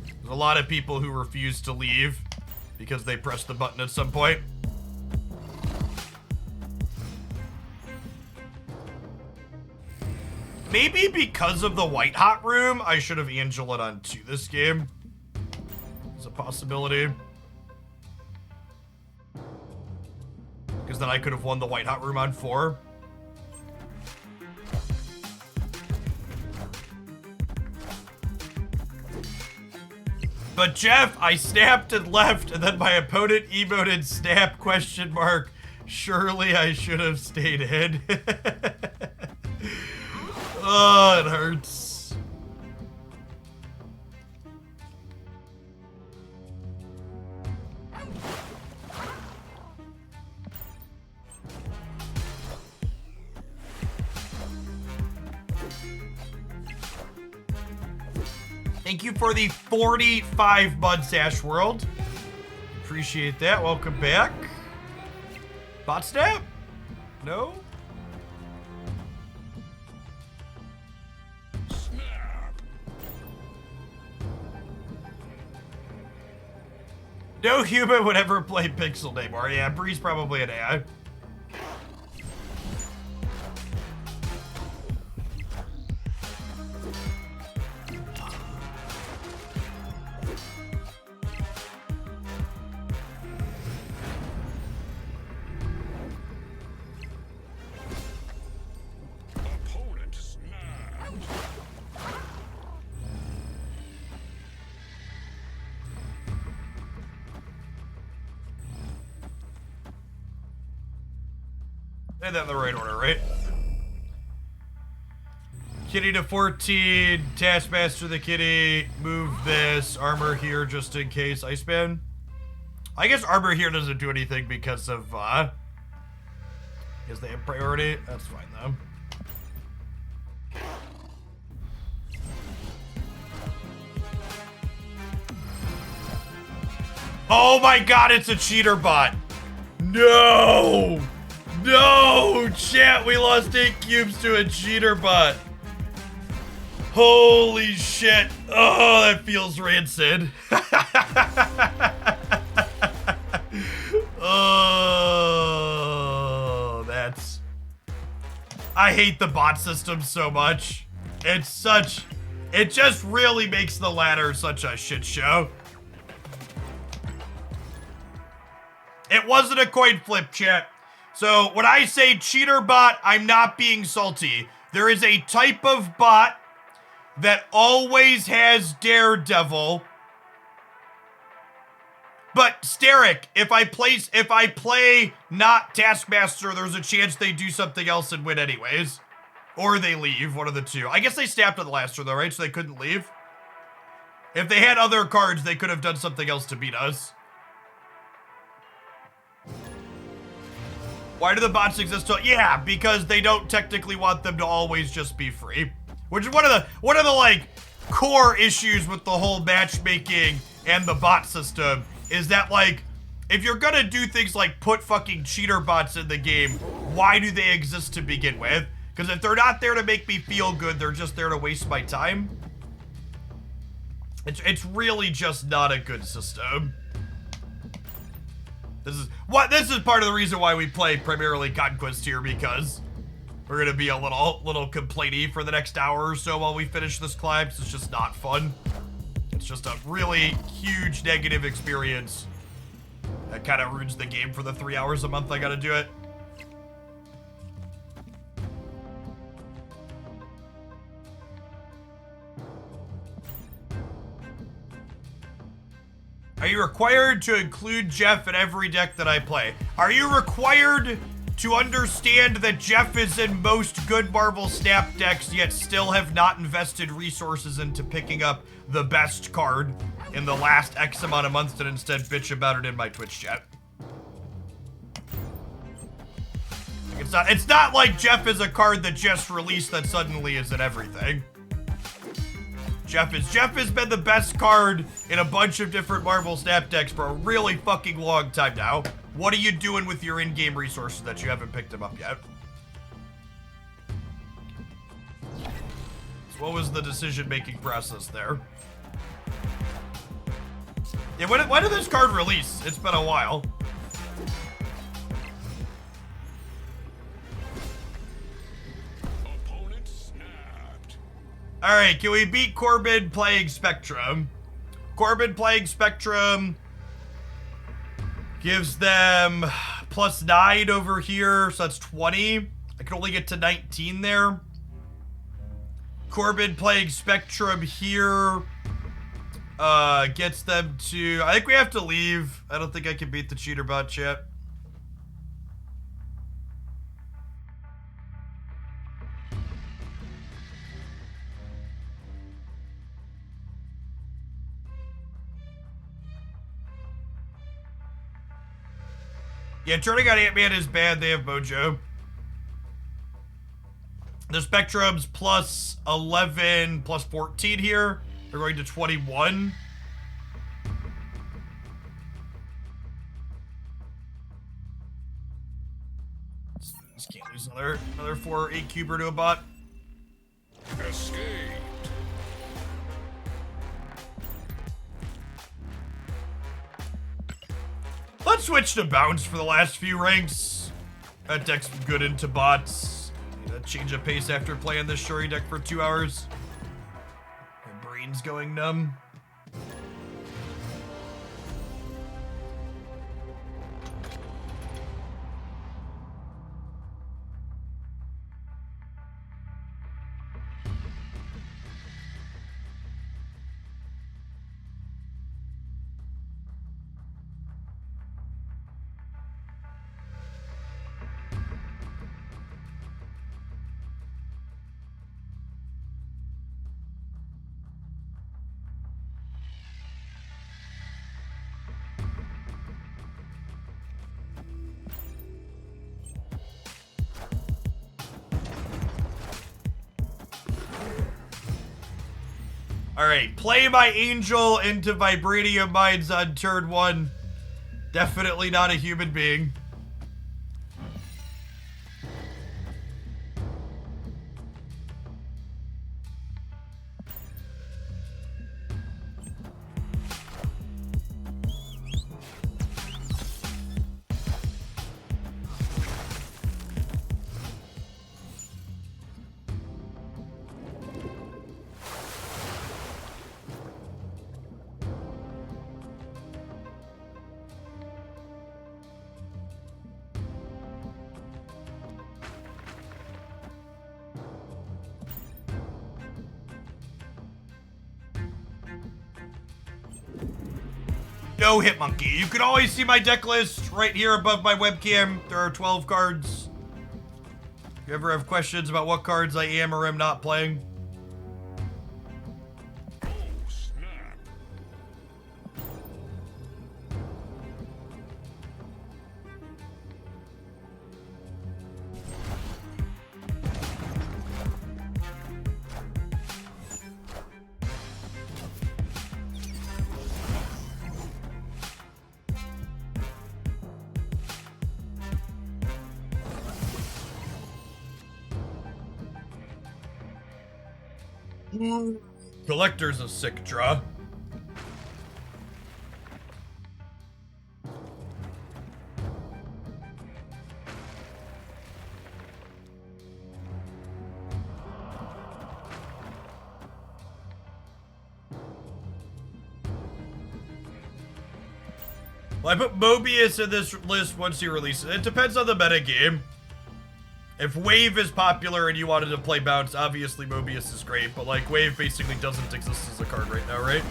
There's a lot of people who refuse to leave because they pressed the button at some point. Maybe because of the white hot room, I should have Angela'd on 2 this game. It's a possibility. Because then I could have won the white hot room on 4. But Jeff, I snapped and left, and then my opponent emoted snap ? Surely I should have stayed in. Oh, it hurts. Thank you for the 45 months, Ash World. Appreciate that. Welcome back. Bot snap? No? No human would ever play Pixel anymore. Yeah, Bree's probably an AI.
Opponent snapped.
Did that in the right order, right? Kitty to 14, Taskmaster the Kitty, move this, armor here just in case, Iceman. I guess armor here doesn't do anything because of, is they have priority? That's fine though. Oh my god, it's a cheater bot! No! No! Chat, we lost 8 cubes to a cheater bot. Holy shit. Oh, that feels rancid. Oh, that's... I hate the bot system so much. It's such... It just really makes the ladder such a shit show. It wasn't a coin flip, chat. So when I say cheater bot, I'm not being salty. There is a type of bot that always has Daredevil. But Steric, if I play not Taskmaster, there's a chance they do something else and win anyways. Or they leave, one of the two. I guess they snapped at the last turn though, right? So they couldn't leave. If they had other cards, they could have done something else to beat us. Why do the bots exist? Yeah, because they don't technically want them to always just be free. Which is one of the like core issues with the whole matchmaking and the bot system is that like if you're gonna do things like put fucking cheater bots in the game, why do they exist to begin with? Because if they're not there to make me feel good, they're just there to waste my time. It's really just not a good system. This is part of the reason why we play primarily Conquest here, because we're gonna be a little complainy for the next hour or so while we finish this climb. It's just not fun. It's just a really huge negative experience that kind of ruins the game for the 3 hours a month I gotta do it. Are you required to include Jeff in every deck that I play? Are you required to understand that Jeff is in most good Marvel Snap decks, yet still have not invested resources into picking up the best card in the last X amount of months and instead bitch about it in my Twitch chat? It's not like Jeff is a card that just released that suddenly is in everything. Jeff has been the best card in a bunch of different Marvel Snap decks for a really fucking long time now. What are you doing with your in-game resources that you haven't picked him up yet? So what was the decision-making process there? Yeah, when did this card release? It's been a while.
Opponent snapped.
Alright, can we beat Corbin playing Spectrum? Corbin playing Spectrum gives them +9 over here, so that's 20. I can only get to 19 there. Corbin playing Spectrum here gets them to... I think we have to leave. I don't think I can beat the cheater bot yet. Yeah, turning on Ant-Man is bad. They have Mojo. The Spectrum's +11, +14 here. They're going to 21. Just can't lose another 4 8 cuber to a bot.
Escaped.
Let's switch to bounce for the last few ranks. That deck's good into bots. Need a change of pace after playing this Shuri deck for 2 hours. My brain's going numb. Alright, play my angel into Vibranium Mines on turn 1. Definitely not a human being. No Hitmonkey. You can always see my deck list right here above my webcam. There are 12 cards. If you ever have questions about what cards I am or am not playing.
Oh, snap.
Collector's a sick draw. Well, I put Mobius in this list once he releases it. It depends on the meta game. If Wave is popular and you wanted to play Bounce, obviously Mobius is great, but like Wave basically doesn't exist as a card right now, right?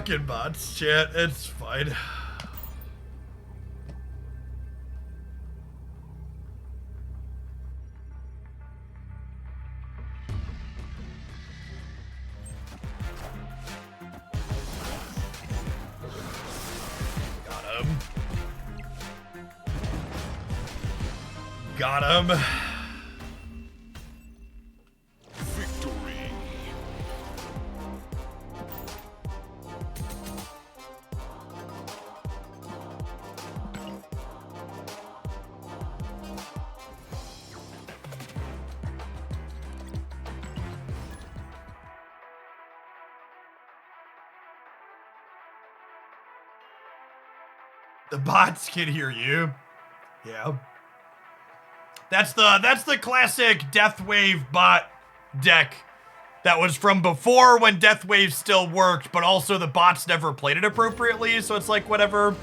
fucking bots, chat. It's fine. Got him.
Victory.
The bots can hear you. Yeah. That's the classic Death Wave bot deck that was from before when Death Wave still worked, but also the bots never played it appropriately, so it's like whatever.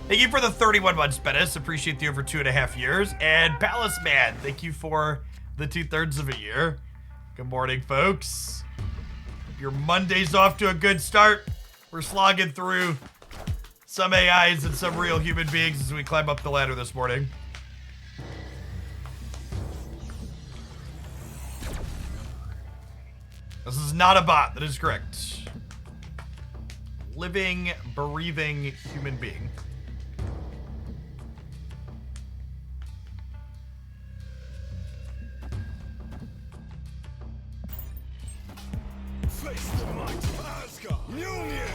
Thank you for the 31 months, Bettis. Appreciate the over 2.5 years. And Palace Man, thank you for the 2/3 of a year. Good morning, folks. Your Monday's off to a good start. We're slogging through some AIs and some real human beings as we climb up the ladder this morning. This is not a bot, that is correct. Living, breathing human being.
Face the might of Asgard. Union.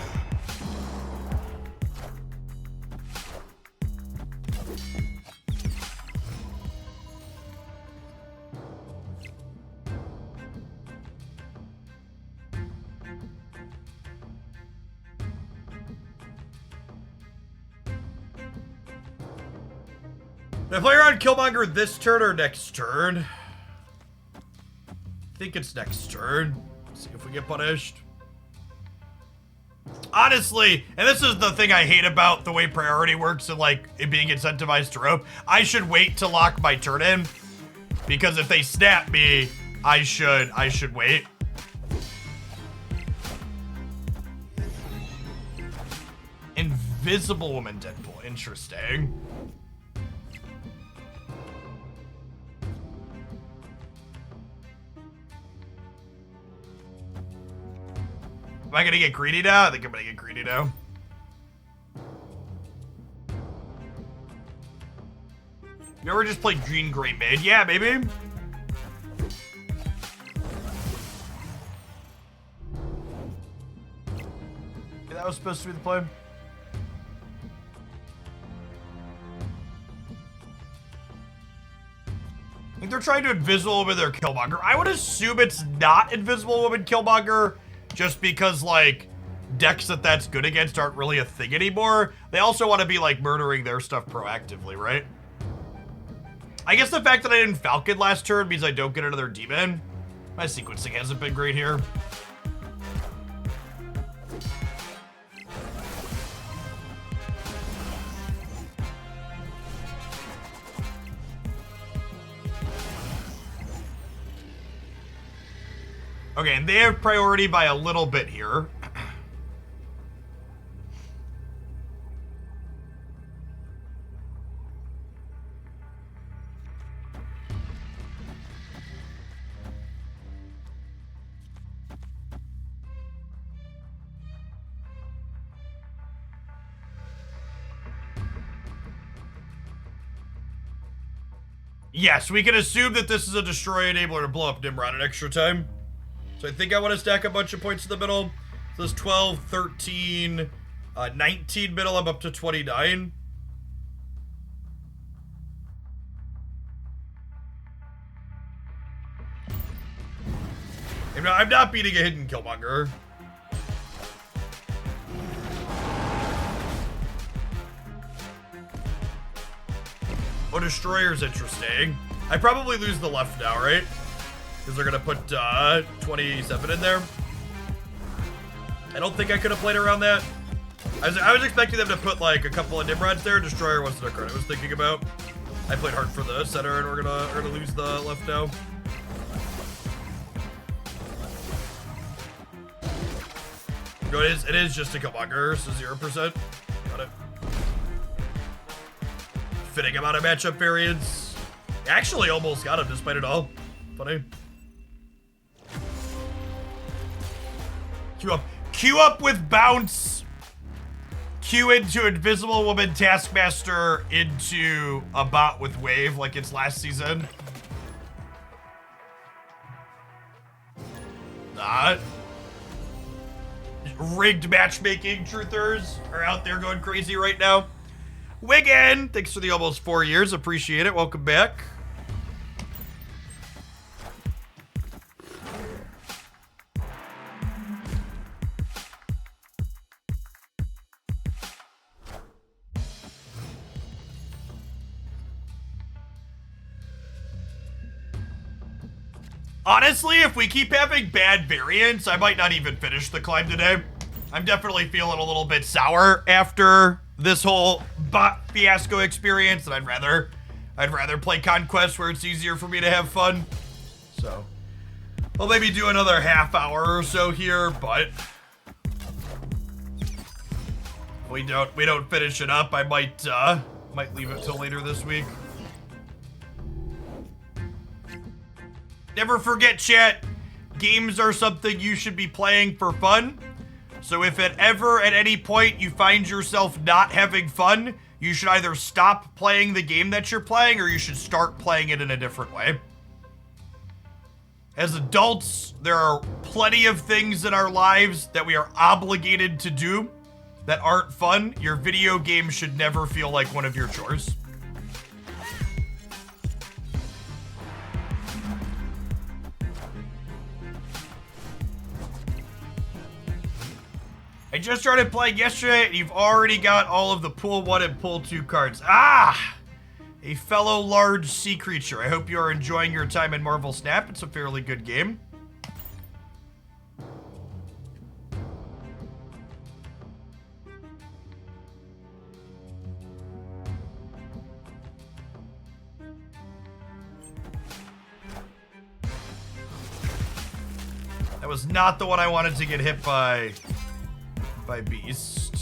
Did I play around Killmonger this turn or next turn? I think it's next turn. See if we get punished. Honestly, and this is the thing I hate about the way priority works and like it being incentivized to rope, I should wait to lock my turn in. Because if they snap me, I should wait. Invisible Woman Deadpool, interesting. Am I gonna get greedy now? I think I'm gonna get greedy now. You ever just played green gray mid? Yeah, maybe. Okay, that was supposed to be the play. I think they're trying to Invisible Woman their Killmonger. I would assume it's not Invisible Woman Killmonger, just because, like, decks that's good against aren't really a thing anymore. They also want to be, like, murdering their stuff proactively, right? I guess the fact that I didn't Falcon last turn means I don't get another Demon. My sequencing hasn't been great here. Okay, and they have priority by a little bit here. Yes, we can assume that this is a destroy enabler to blow up Nimrod in extra time. So I think I want to stack a bunch of points in the middle. So this 12, 13, 19 middle, I'm up to 29. I'm not beating a hidden Killmonger. Oh, Destroyer's interesting. I probably lose the left now, right? Because they're going to put 27 in there. I don't think I could have played around that. I was expecting them to put like a couple of Nimrods there. Destroyer wasn't a card I was thinking about. I played hard for the center, and we're gonna lose the left now. No, it is just a Killmonger, so 0%. Got it. Fitting amount of matchup variance. Actually almost got him despite it all. Funny. Queue up. Queue up with bounce. Queue into Invisible Woman Taskmaster into a bot with wave like it's last season. Not. Rigged matchmaking truthers are out there going crazy right now. Wigan, thanks for the almost 4 years. Appreciate it. Welcome back. Honestly, if we keep having bad variants, I might not even finish the climb today. I'm definitely feeling a little bit sour after this whole bot fiasco experience, and I'd rather play Conquest where it's easier for me to have fun. So, I'll maybe do another half hour or so here, but if we don't finish it up, I might leave it till later this week. Never forget, chat, games are something you should be playing for fun. So if at any point you find yourself not having fun, you should either stop playing the game that you're playing or you should start playing it in a different way. As adults, there are plenty of things in our lives that we are obligated to do that aren't fun. Your video game should never feel like one of your chores. I just started playing yesterday, and you've already got all of the Pool 1 and Pool 2 cards. Ah! A fellow large sea creature. I hope you are enjoying your time in Marvel Snap. It's a fairly good game. That was not the one I wanted to get hit by Beast.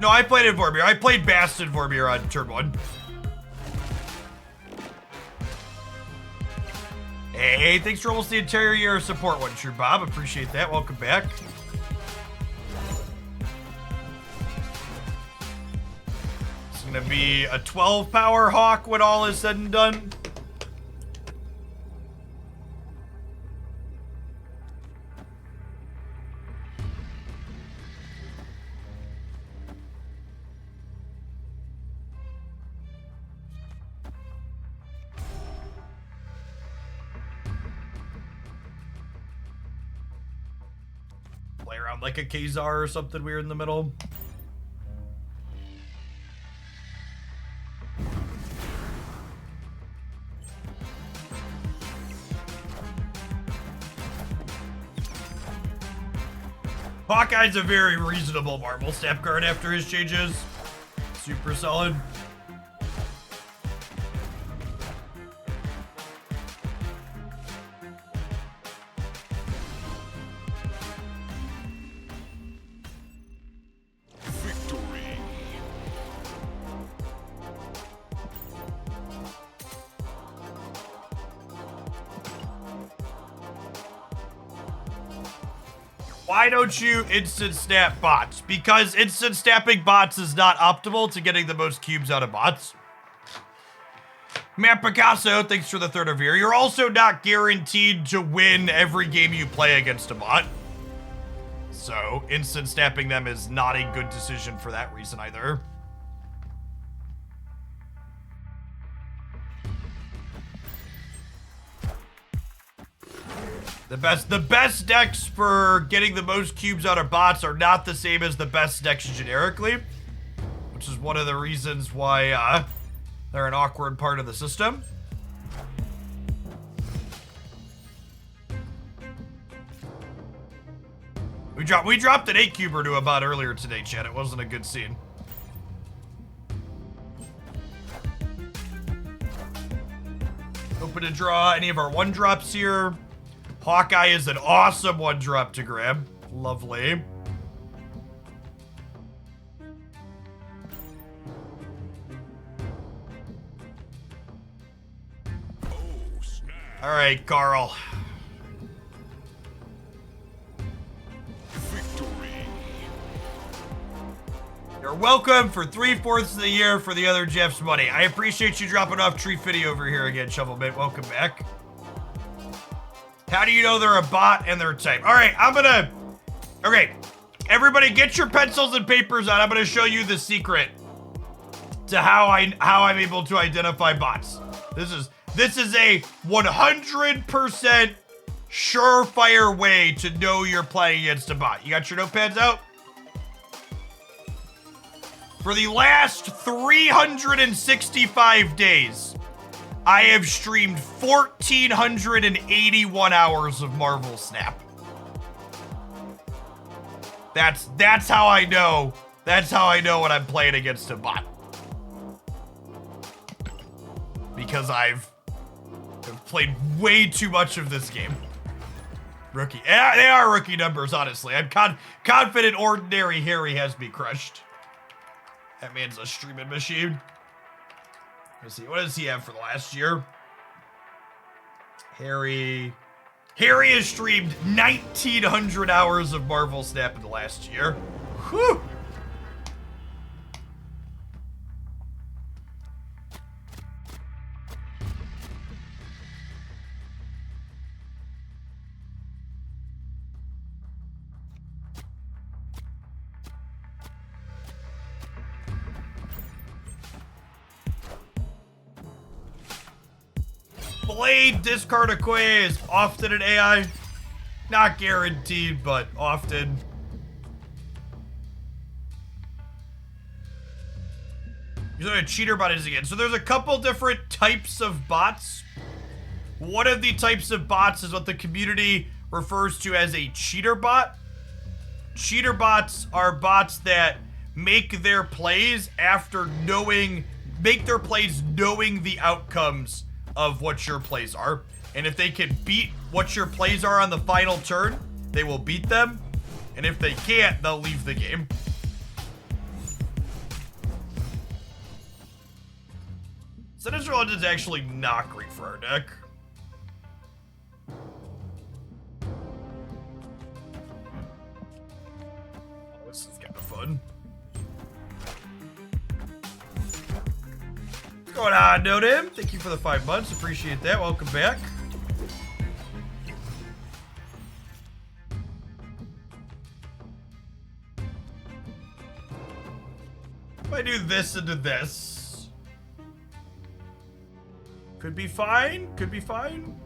No, I played in Vormir. I played Bast in Vormir on turn 1. Hey, thanks for almost the entire year of support, One True Bob. Appreciate that. Welcome back. It's gonna be a 12 power Hawk when all is said and done. Play around like a Kazar or something weird in the middle. Hawkeye's a very reasonable Marvel Snap card after his changes. Super solid.
Victory.
Why don't you instant snap bots? Because instant snapping bots is not optimal to getting the most cubes out of bots. Matt Picasso, thanks for the third of year. You're also not guaranteed to win every game you play against a bot. So instant snapping them is not a good decision for that reason either. The best decks for getting the most cubes out of bots are not the same as the best decks generically, which is one of the reasons why they're an awkward part of the system. We dropped an 8-cuber to a bot earlier today, chat. It wasn't a good scene. Open to draw any of our 1-drops here. Hawkeye is an awesome 1-drop to grab. Lovely. All right, Carl.
Victory.
You're welcome for 3/4 of the year for the other Jeff's money. I appreciate you dropping off Tree Fitty over here again, Shovelmate. Welcome back. How do you know they're a bot and they're type? All right, okay, everybody get your pencils and papers out. I'm gonna show you the secret to how I'm able to identify bots. This is a 100% surefire way to know you're playing against a bot. You got your notepads out? For the last 365 days, I have streamed 1,481 hours of Marvel Snap. That's how I know. That's how I know when I'm playing against a bot. Because I've played way too much of this game. Rookie. Yeah, they are rookie numbers, honestly. I'm confident Ordinary Harry has me crushed. That man's a streaming machine. Let's see. What does he have for the last year? Harry has streamed 1,900 hours of Marvel Snap in the last year. Whew. Blade discard Okoye is often an AI. Not guaranteed, but often. Here's what a cheater bot is again. So there's a couple different types of bots. One of the types of bots is what the community refers to as a cheater bot. Cheater bots are bots that make their plays knowing the outcomes of what your plays are. And if they can beat what your plays are on the final turn, they will beat them. And if they can't, they'll leave the game. Sinister Legends is actually not great for our deck. Oh, this is kind of fun. What's going on, Nodim? Thank you for the 5 months. Appreciate that. Welcome back. If I do this into this, could be fine. Could be fine.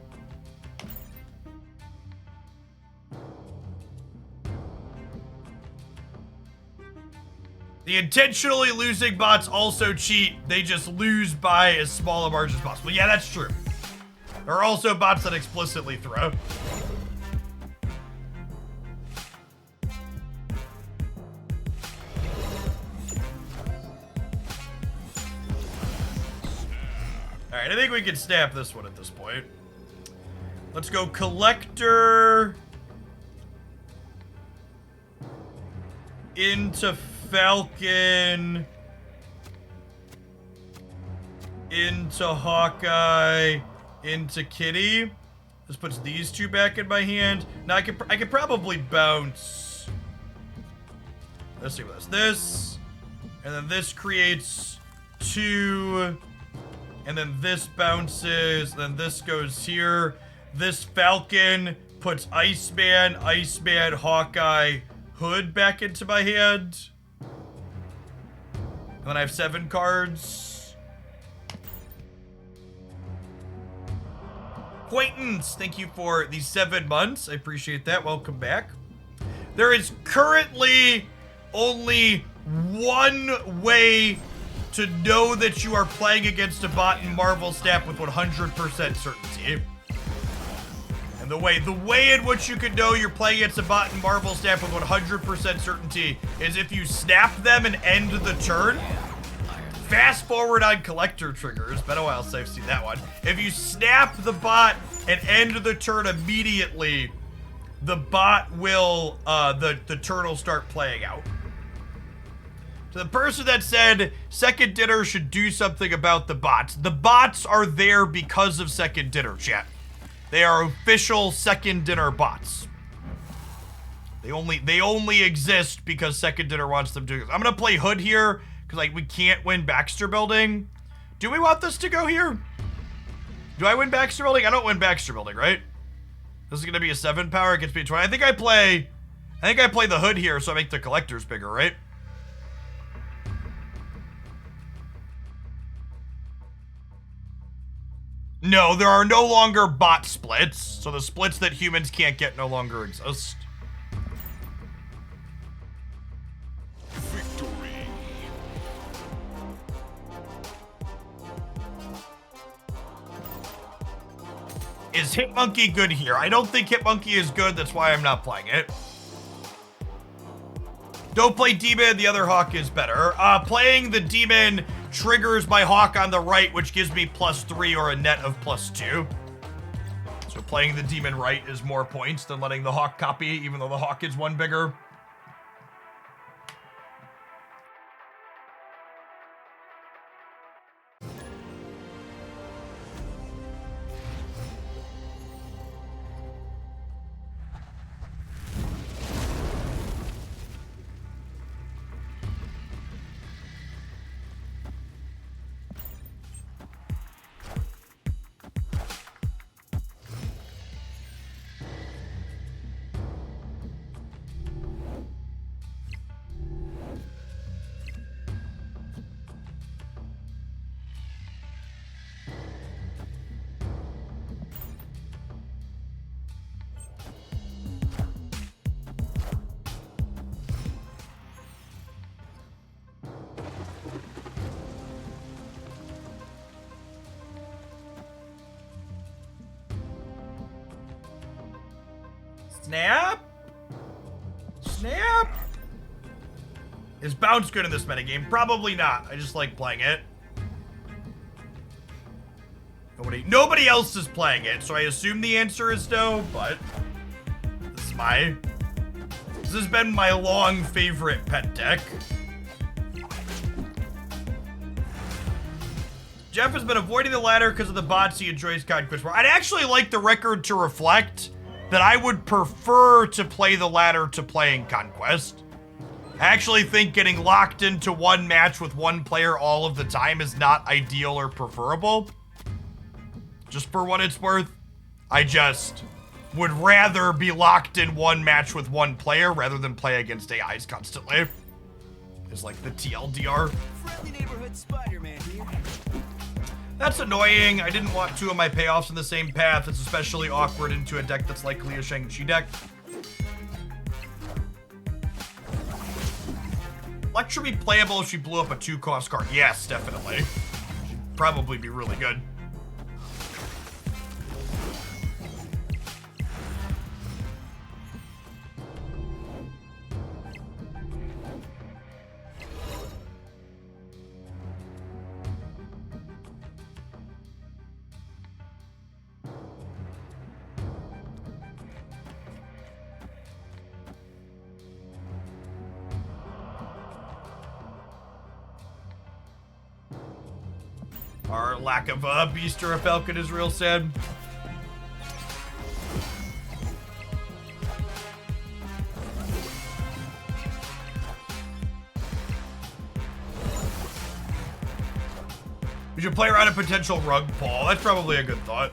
The intentionally losing bots also cheat. They just lose by as small a margin as possible. Yeah, that's true. There are also bots that explicitly throw. Alright, I think we can snap this one at this point. Let's go Collector into Falcon into Hawkeye into Kitty. This puts these two back in my hand. Now I could probably bounce. Let's see what this. And then this creates 2. And then this bounces. Then this goes here. This Falcon puts Iceman, Hawkeye, Hood back into my hand. And then I have 7 cards. Acquaintance, thank you for the 7 months. I appreciate that. Welcome back. There is currently only one way to know that you are playing against a bot in Marvel Snap with 100% certainty. And And the way in which you can know you're playing against a bot in Marvel Snap with 100% certainty is if you snap them and end the turn. Fast forward on collector triggers. Been a while since I've seen that one. If you snap the bot and end the turn immediately, the bot will, the turn will start playing out. To the person that said Second Dinner should do something about the bots are there because of Second Dinner, chat. They are official Second Dinner bots. They only exist because Second Dinner wants them to. I'm gonna play Hood here because like we can't win Baxter Building. Do we want this to go here? Do I win Baxter Building? I don't win Baxter Building, right? This is gonna be a 7 power. It gets me a 20. I think I play the Hood here, so I make the collectors bigger, right? No, there are no longer bot splits, so the splits that humans can't get no longer exist.
Victory.
Is Hitmonkey good here? I don't think Hitmonkey is good, that's why I'm not playing it. Don't play Demon, the other Hawk is better. Playing the Demon triggers my Hawk on the right, which gives me +3 or a net of +2. So playing the Demon right is more points than letting the Hawk copy, even though the Hawk is 1 bigger. Snap? Snap? Is bounce good in this metagame? Probably not. I just like playing it. Nobody else is playing it, so I assume the answer is no, but this has been my long favorite pet deck. Jeff has been avoiding the ladder because of the bots. He enjoys Conquest more. I'd actually like the record to reflect that I would prefer to play the ladder to playing Conquest. I actually think getting locked into one match with one player all of the time is not ideal or preferable. Just for what it's worth, I just would rather be locked in one match with one player rather than play against AIs constantly. It's like the TLDR.
Friendly neighborhood Spider-Man here.
That's annoying. I didn't want 2 of my payoffs in the same path. It's especially awkward into a deck that's likely a Shang-Chi deck. Lecture should be playable if she blew up a 2-cost card. Yes, definitely. She'd probably be really good. Our lack of a beast or a falcon is real sad. We should play around a potential rug pull. That's probably a good thought.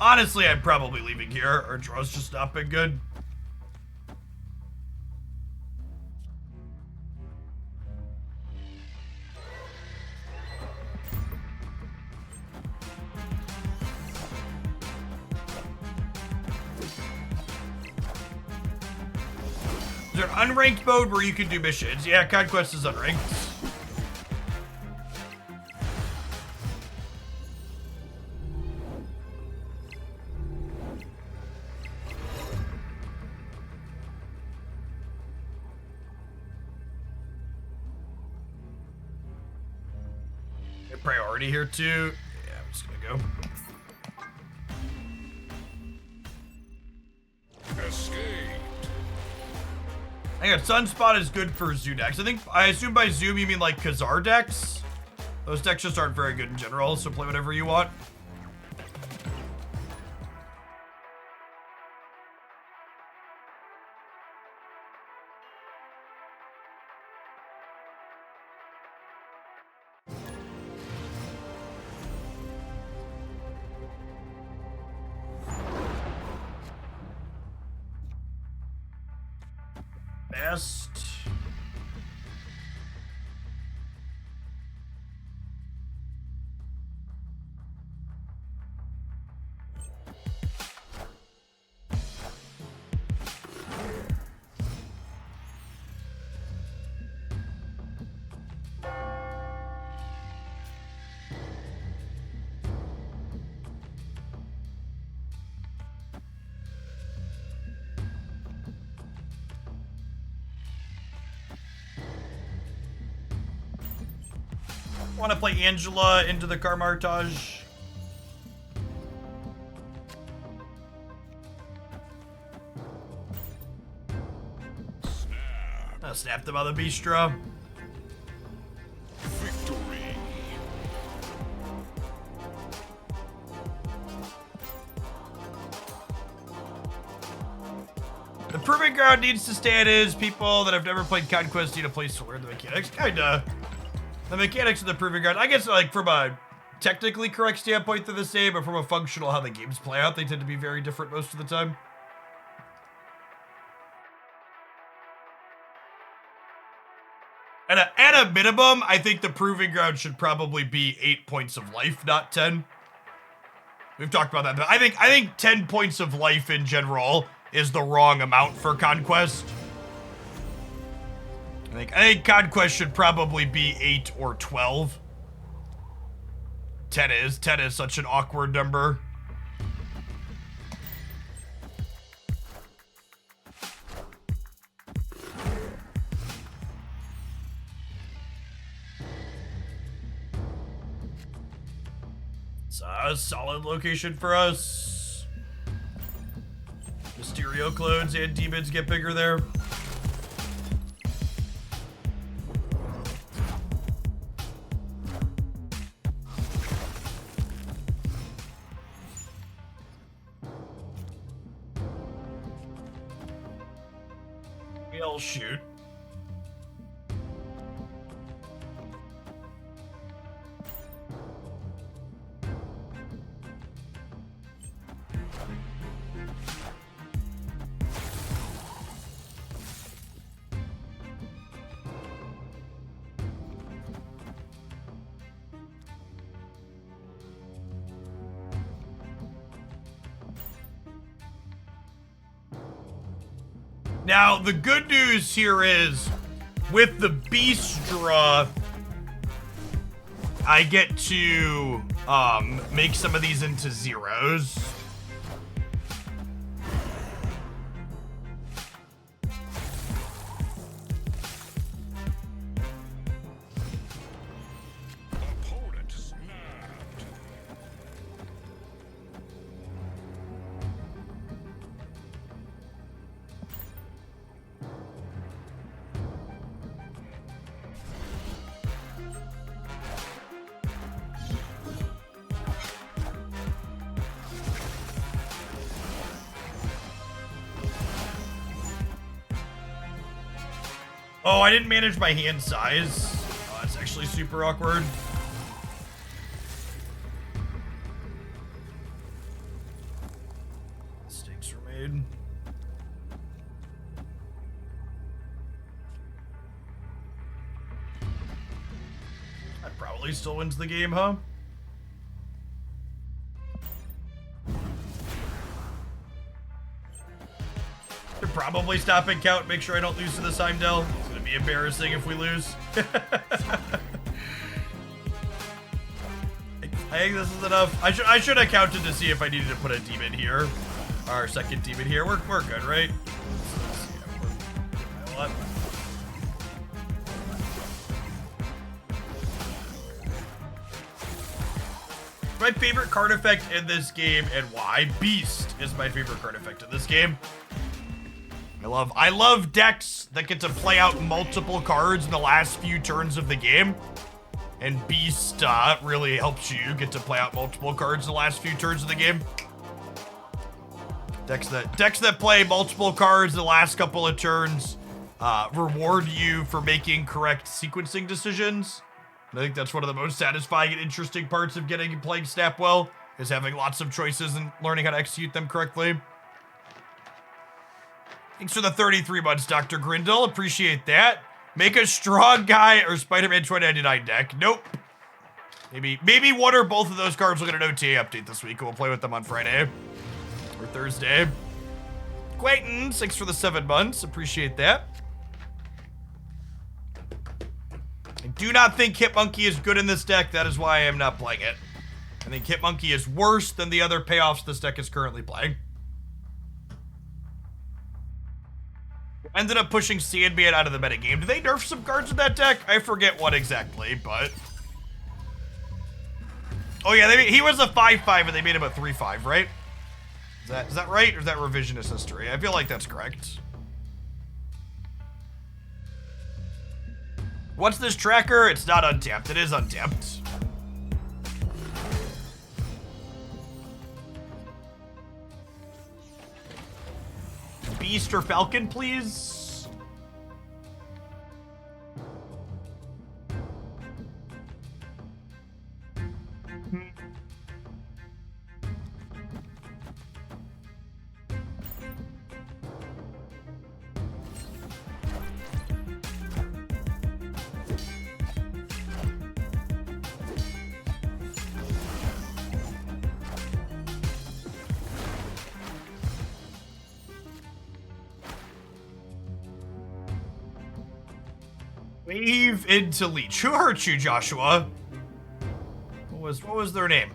Honestly, I'm probably leaving here. Our draw's just not been good. there an unranked mode where you can do missions? Yeah, Conquest is unranked. Priority here too. Yeah, I'm just gonna go.
Escaped.
I got Sunspot is good for Zoo decks. I assume by Zoom you mean like Khazar decks. Those decks just aren't very good in general, so play whatever you want. Best. Want to play Angela into the Carmartage? Snap them on the Bistro.
Victory.
The Proving Ground needs to stay as people that have never played Conquest need a place to learn the mechanics. Kinda. The mechanics of the Proving Ground, I guess, like, from a technically correct standpoint, they're the same, but from a functional how the games play out, they tend to be very different most of the time. At a minimum, I think the Proving Ground should probably be 8 points of life, not 10. We've talked about that, but I think 10 points of life in general is the wrong amount for Conquest. I think Conquest should probably be 8 or 12. 10 is such an awkward number. It's a solid location for us. Mysterio clones and demons get bigger there. We'll shoot. Now, the good news here is, with the Beastra, I get to make some of these into zeros.
Opponent snapped.
Oh, I didn't manage my hand size. Oh, that's actually super awkward. Mistakes were made. That probably still wins the game, huh? probably stop and count, make sure I don't lose to the Heimdall. It's gonna be embarrassing if we lose. I think this is enough. I should have counted to see if I needed to put a demon here. Our second demon here. We're good, right? What? My favorite card effect in this game, and why? Beast is my favorite card effect in this game. I love decks that get to play out multiple cards in the last few turns of the game. And Beast really helps you get to play out multiple cards in the last few turns of the game. Decks that play multiple cards in the last couple of turns reward you for making correct sequencing decisions. And I think that's one of the most satisfying and interesting parts of playing Snap well, is having lots of choices and learning how to execute them correctly. Thanks for the 33 months, Dr. Grindle. Appreciate that. Make a strong guy or Spider-Man 2099 deck. Nope. Maybe one or both of those cards will get an OTA update this week, and we'll play with them on Friday or Thursday. Quayton, thanks for the 7 months. Appreciate that. I do not think Hitmonkey is good in this deck. That is why I am not playing it. I think Hitmonkey is worse than the other payoffs this deck is currently playing. Ended up pushing Sandman out of the metagame. Did they nerf some cards in that deck? I forget what exactly, but... Oh yeah, he was a 5-5 and they made him a 3-5, right? Is that right? Or is that revisionist history? I feel like that's correct. What's this tracker? It's not untapped. It is untapped. Beast or Falcon, please? Wave into Leech. Who hurt you, Joshua? What was their name?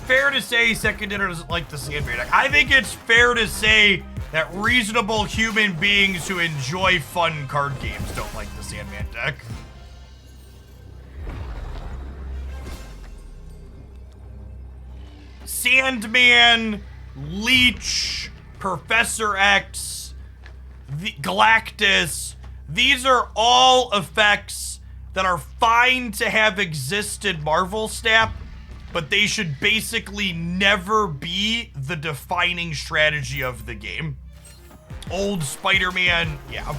Fair to say Second Dinner doesn't like the Sandman deck. I think it's fair to say that reasonable human beings who enjoy fun card games don't like the Sandman deck. Sandman, Leech, Professor X, Galactus, these are all effects that are fine to have exist in Marvel Snap, but they should basically never be the defining strategy of the game. Old Spider-Man, yeah.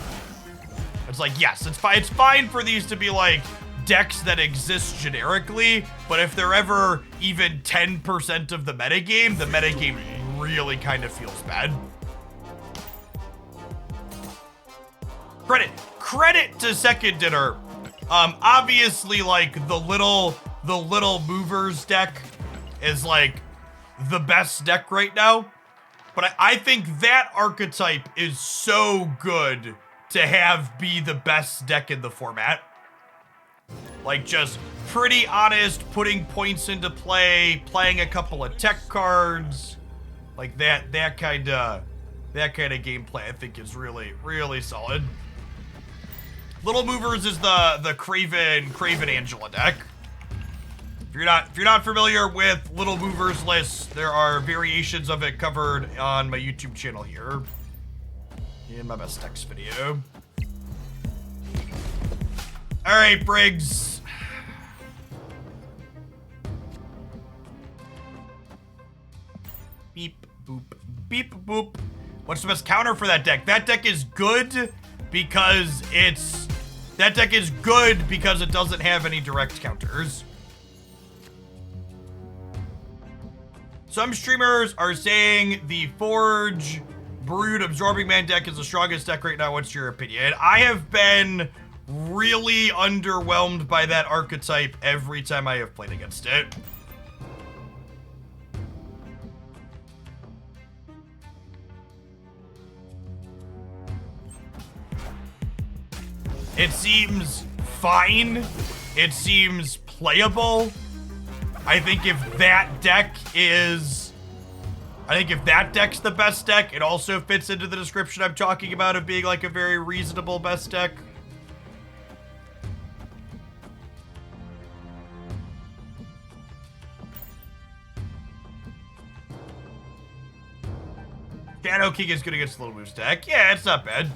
It's like, yes, it's fine for these to be like decks that exist generically, but if they're ever even 10% of the metagame really kind of feels bad. Credit to Second Dinner. Obviously, like, the little movers deck is like the best deck right now, but I think that archetype is so good to have be the best deck in the format. Like, just pretty honest, putting points into play, playing a couple of tech cards, like that kind of gameplay I think is really, really solid. Little Movers is the Craven Angela deck. If you're not familiar with Little Movers list, there are variations of it covered on my YouTube channel here in my best decks video. All right, Briggs. Beep boop beep boop. What's the best counter for that deck? That deck is good because it doesn't have any direct counters. Some streamers are saying the Forge Brood Absorbing Man deck is the strongest deck right now. What's your opinion? I have been really underwhelmed by that archetype every time I have played against it. It seems fine. It seems playable. I think if that deck's the best deck, it also fits into the description I'm talking about of being like a very reasonable best deck. Shadow King is good against Little Moose deck. Yeah, it's not bad.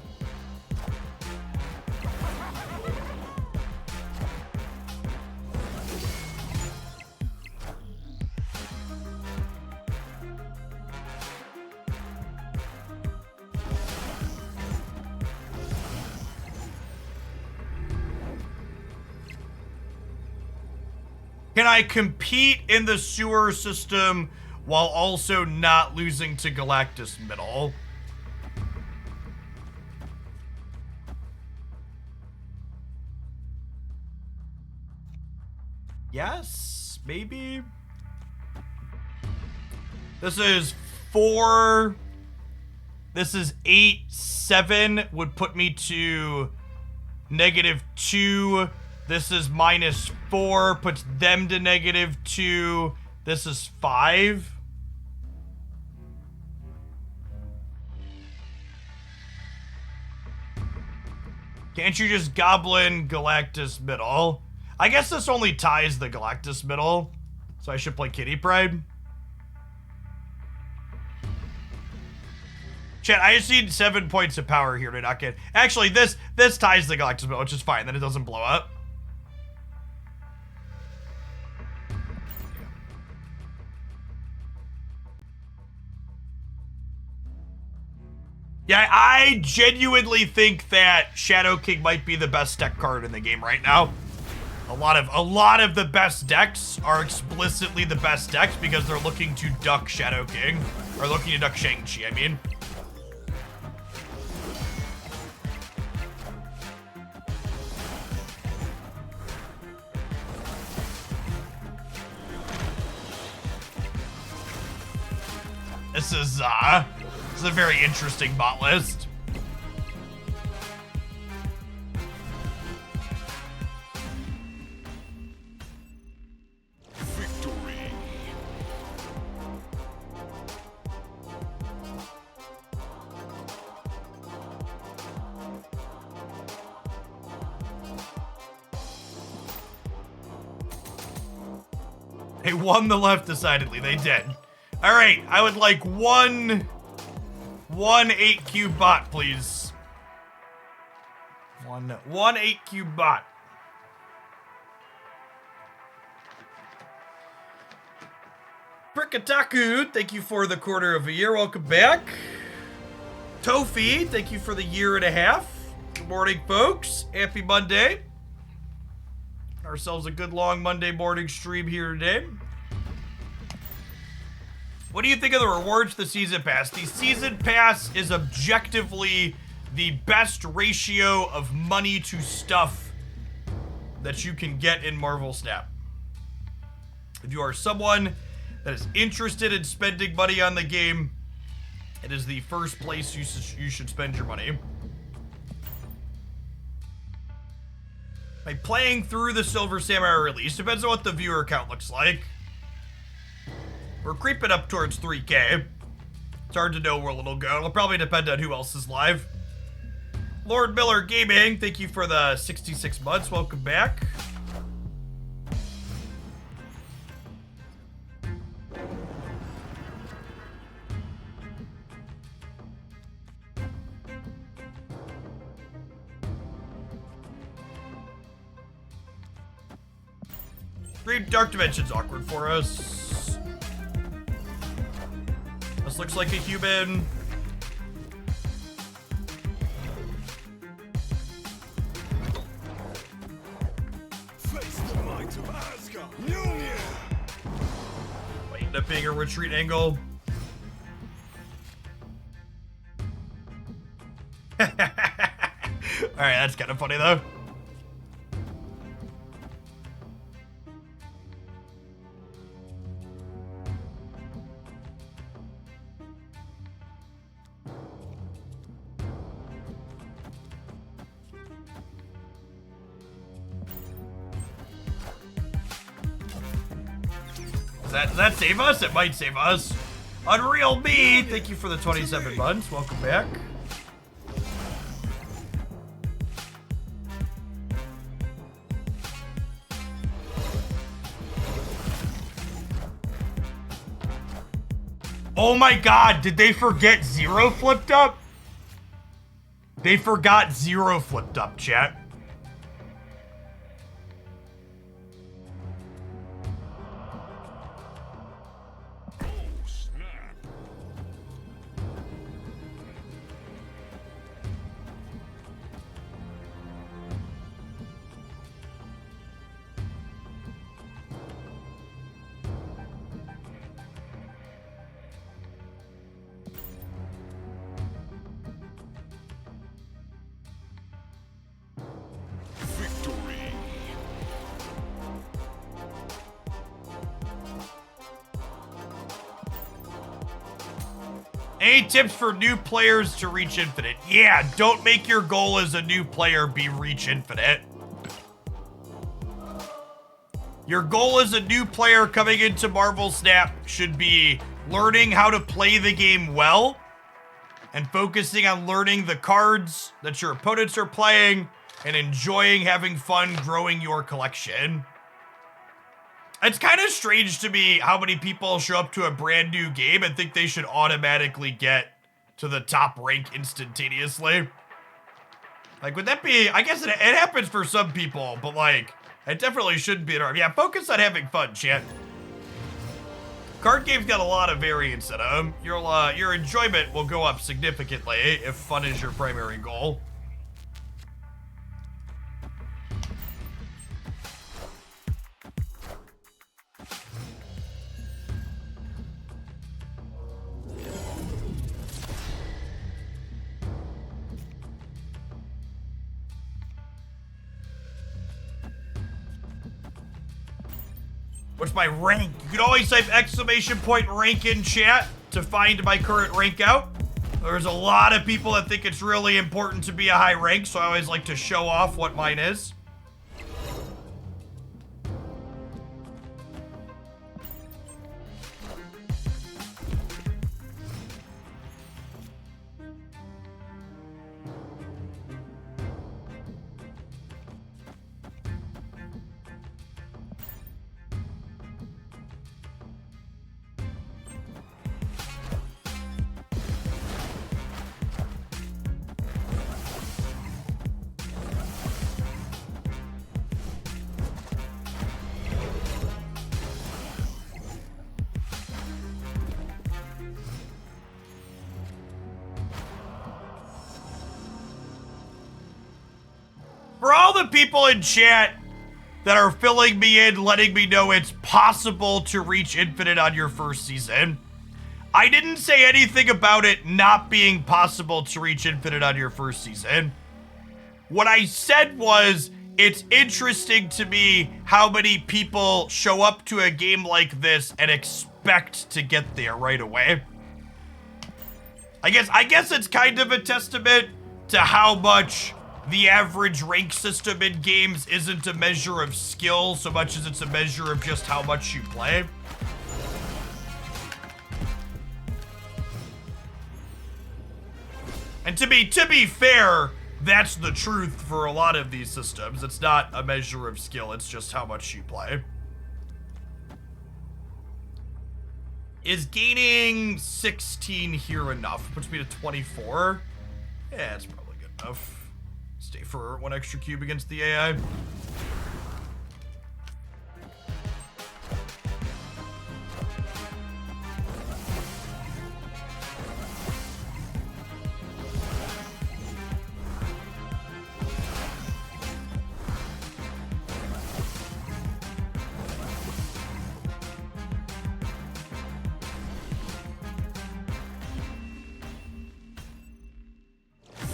Can I compete in the sewer system while also not losing to Galactus Middle? Yes, maybe. This is 4. This is 8, 7 would put me to -2. This is -4, puts them to -2. This is 5. Can't you just Goblin Galactus Middle? I guess this only ties the Galactus Middle, so I should play Kitty Pride. Chat, I just need 7 points of power here to not get... Actually, this ties the Galactus Middle, which is fine, then it doesn't blow up. Yeah, I genuinely think that Shadow King might be the best deck card in the game right now. A lot of the best decks are explicitly the best decks because they're looking to duck Shadow King. Or looking to duck Shang-Chi, I mean. This is a very interesting bot list.
Victory.
They won the left decidedly, they did. All right, I would like one 8-cube bot, please. One 8-cube bot. Brickataku, thank you for the quarter of a year. Welcome back. Tofi, thank you for the 1.5 years. Good morning, folks. Happy Monday. Ourselves a good long Monday morning stream here today. What do you think of the rewards for the Season Pass? The Season Pass is objectively the best ratio of money to stuff that you can get in Marvel Snap. If you are someone that is interested in spending money on the game, it is the first place you should spend your money. By playing through the Silver Samurai release, depends on what the viewer count looks like. We're creeping up towards 3K. It's hard to know where it'll go. It'll probably depend on who else is live. Lord Miller Gaming, thank you for the 66 months. Welcome back. Green Dark Dimension's awkward for us. This looks like a human.
Face the might of Asgard. Mjolnir.
Might end up being a retreat angle. Alright, that's kind of funny though. Does that save us? It might save us. Unreal Me, thank you for the 27 months. Welcome back. Oh my god, did they forget Zero flipped up? They forgot Zero flipped up, chat.
Oh, snap. Victory.
Any tips for new players to reach infinite? Yeah, don't make your goal as a new player be reach infinite. Your goal as a new player coming into Marvel Snap should be learning how to play the game well and focusing on learning the cards that your opponents are playing and enjoying having fun growing your collection. It's kind of strange to me how many people show up to a brand new game and think they should automatically get to the top rank instantaneously. Like, would that be... I guess it happens for some people, but, like, it definitely shouldn't be... Yeah, focus on having fun, chat. Card games got a lot of variance in them. Your enjoyment will go up significantly if fun is your primary goal. What's my rank? You can always type exclamation point rank in chat to find my current rank out. There's a lot of people that think it's really important to be a high rank, so I always like to show off what mine is. For all the people in chat that are filling me in, letting me know it's possible to reach infinite on your first season, I didn't say anything about it not being possible to reach infinite on your first season. What I said was, it's interesting to me how many people show up to a game like this and expect to get there right away. I guess it's kind of a testament to how much the average rank system in games isn't a measure of skill so much as it's a measure of just how much you play. And to be fair, that's the truth for a lot of these systems. It's not a measure of skill, it's just how much you play. Is gaining 16 here enough? Puts me to 24. Yeah, it's probably good enough. Stay for 1 extra cube against the AI.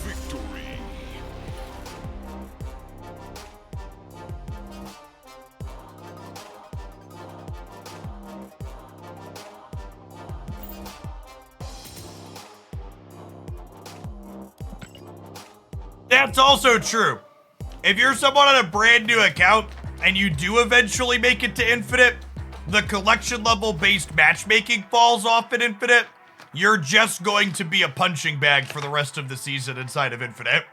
Victory.
That's also true. If you're someone on a brand new account and you do eventually make it to Infinite, the collection level based matchmaking falls off at Infinite. You're just going to be a punching bag for the rest of the season inside of Infinite.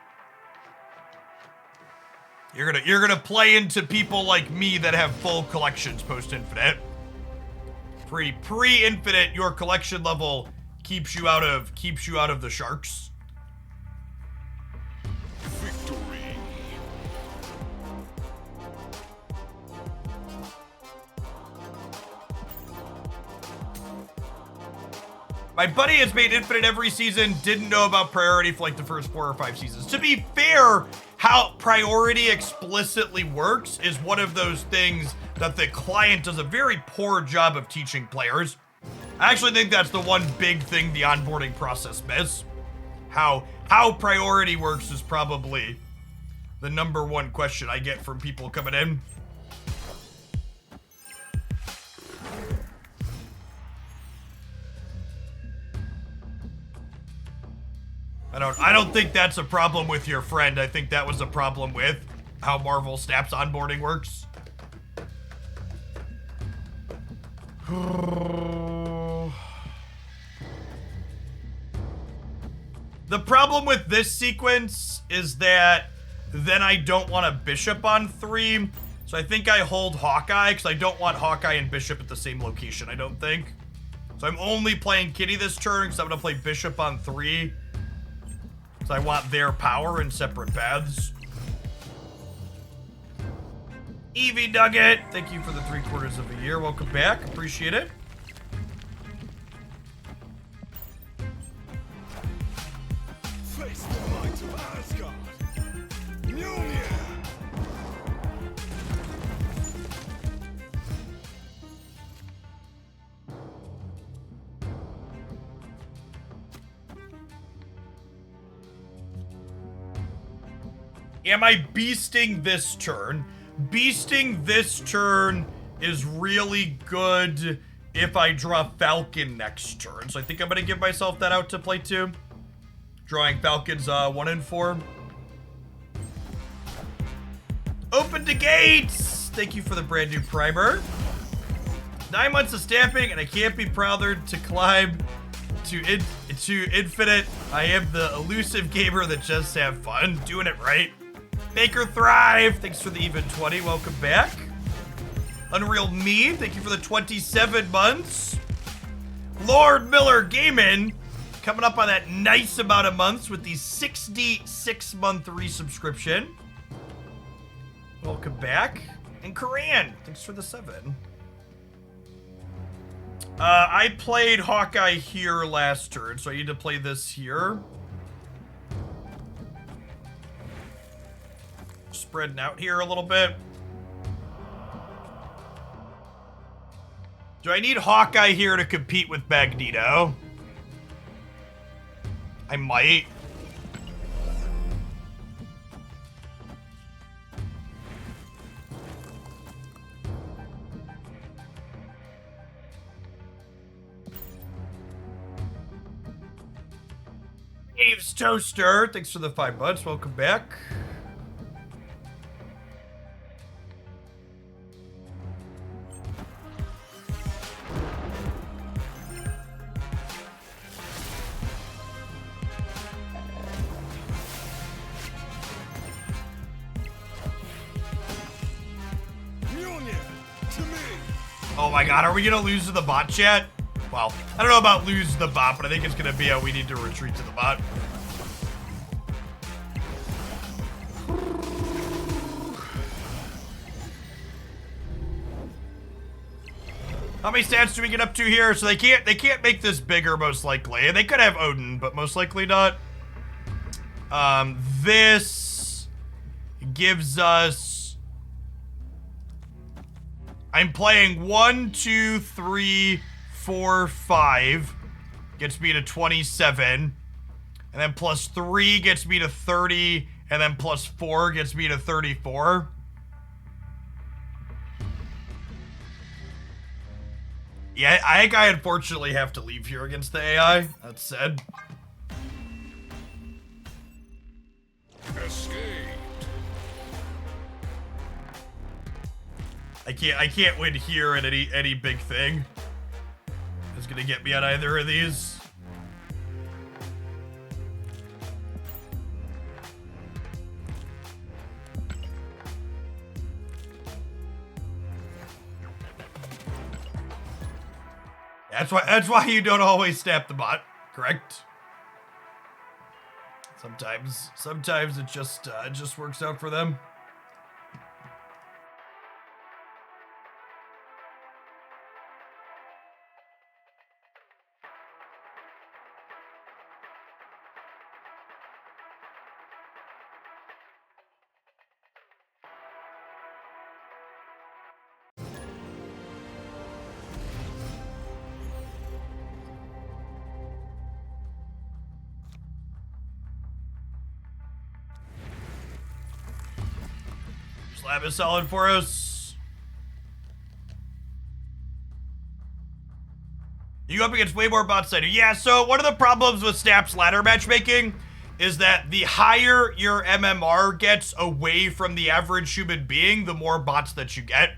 You're gonna play into people like me that have full collections post Infinite. Pre-Infinite, your collection level keeps you out of the sharks.
Victory.
My buddy has made Infinite every season, didn't know about priority for like the first 4 or 5 seasons. To be fair, how priority explicitly works is one of those things that the client does a very poor job of teaching players. I actually think that's the one big thing the onboarding process miss. How priority works is probably the #1 question I get from people coming in. I don't think that's a problem with your friend. I think that was a problem with how Marvel Snap's onboarding works. The problem with this sequence is that then I don't want a Bishop on 3. So I think I hold Hawkeye because I don't want Hawkeye and Bishop at the same location, I don't think. So I'm only playing Kitty this turn because I'm going to play Bishop on 3. So I want their power in separate paths. Evie Nugget, thank you for the 3/4 of a year. Welcome back. Appreciate it.
Face the might of Asgard. Mjolnir.
Am I beasting this turn? Beasting this turn is really good if I draw Falcon next turn. So I think I'm going to give myself that out to play 2. Drawing Falcons 1 and 4. Open the gates! Thank you for the brand new primer. 9 months of stamping and I can't be prouder to climb to Infinite. I am the elusive gamer that just have fun. Doing it right. Baker Thrive, thanks for the even 20. Welcome back. Unreal Me, thank you for the 27 months. Lord Miller Gaming, coming up on that nice amount of months with the 66-month resubscription. Welcome back. And Karan, thanks for the 7. I played Hawkeye here last turn, so I need to play this here. Spreading out here a little bit. Do I need Hawkeye here to compete with Magneto? I might. Dave's Toaster, thanks for the 5 months. Welcome back. my god, are we gonna lose to the bot chat? Well, I don't know about lose to the bot, but I think it's gonna be a we need to retreat to the bot. How many stats do we get up to here? So they can't make this bigger, most likely. And they could have Odin, but most likely not. This gives us... I'm playing 1, 2, 3, 4, 5. Gets me to 27. And then plus 3 gets me to 30. And then plus 4 gets me to 34. Yeah, I think I unfortunately have to leave here against the AI. That said.
Escaped.
I can't win here at any big thing. It's gonna get me on either of these. That's why you don't always snap the bot, correct? Sometimes it just works out for them. Slab is solid for us. You go up against way more bots than I do. Yeah, so one of the problems with Snap's ladder matchmaking is that the higher your MMR gets away from the average human being, the more bots that you get.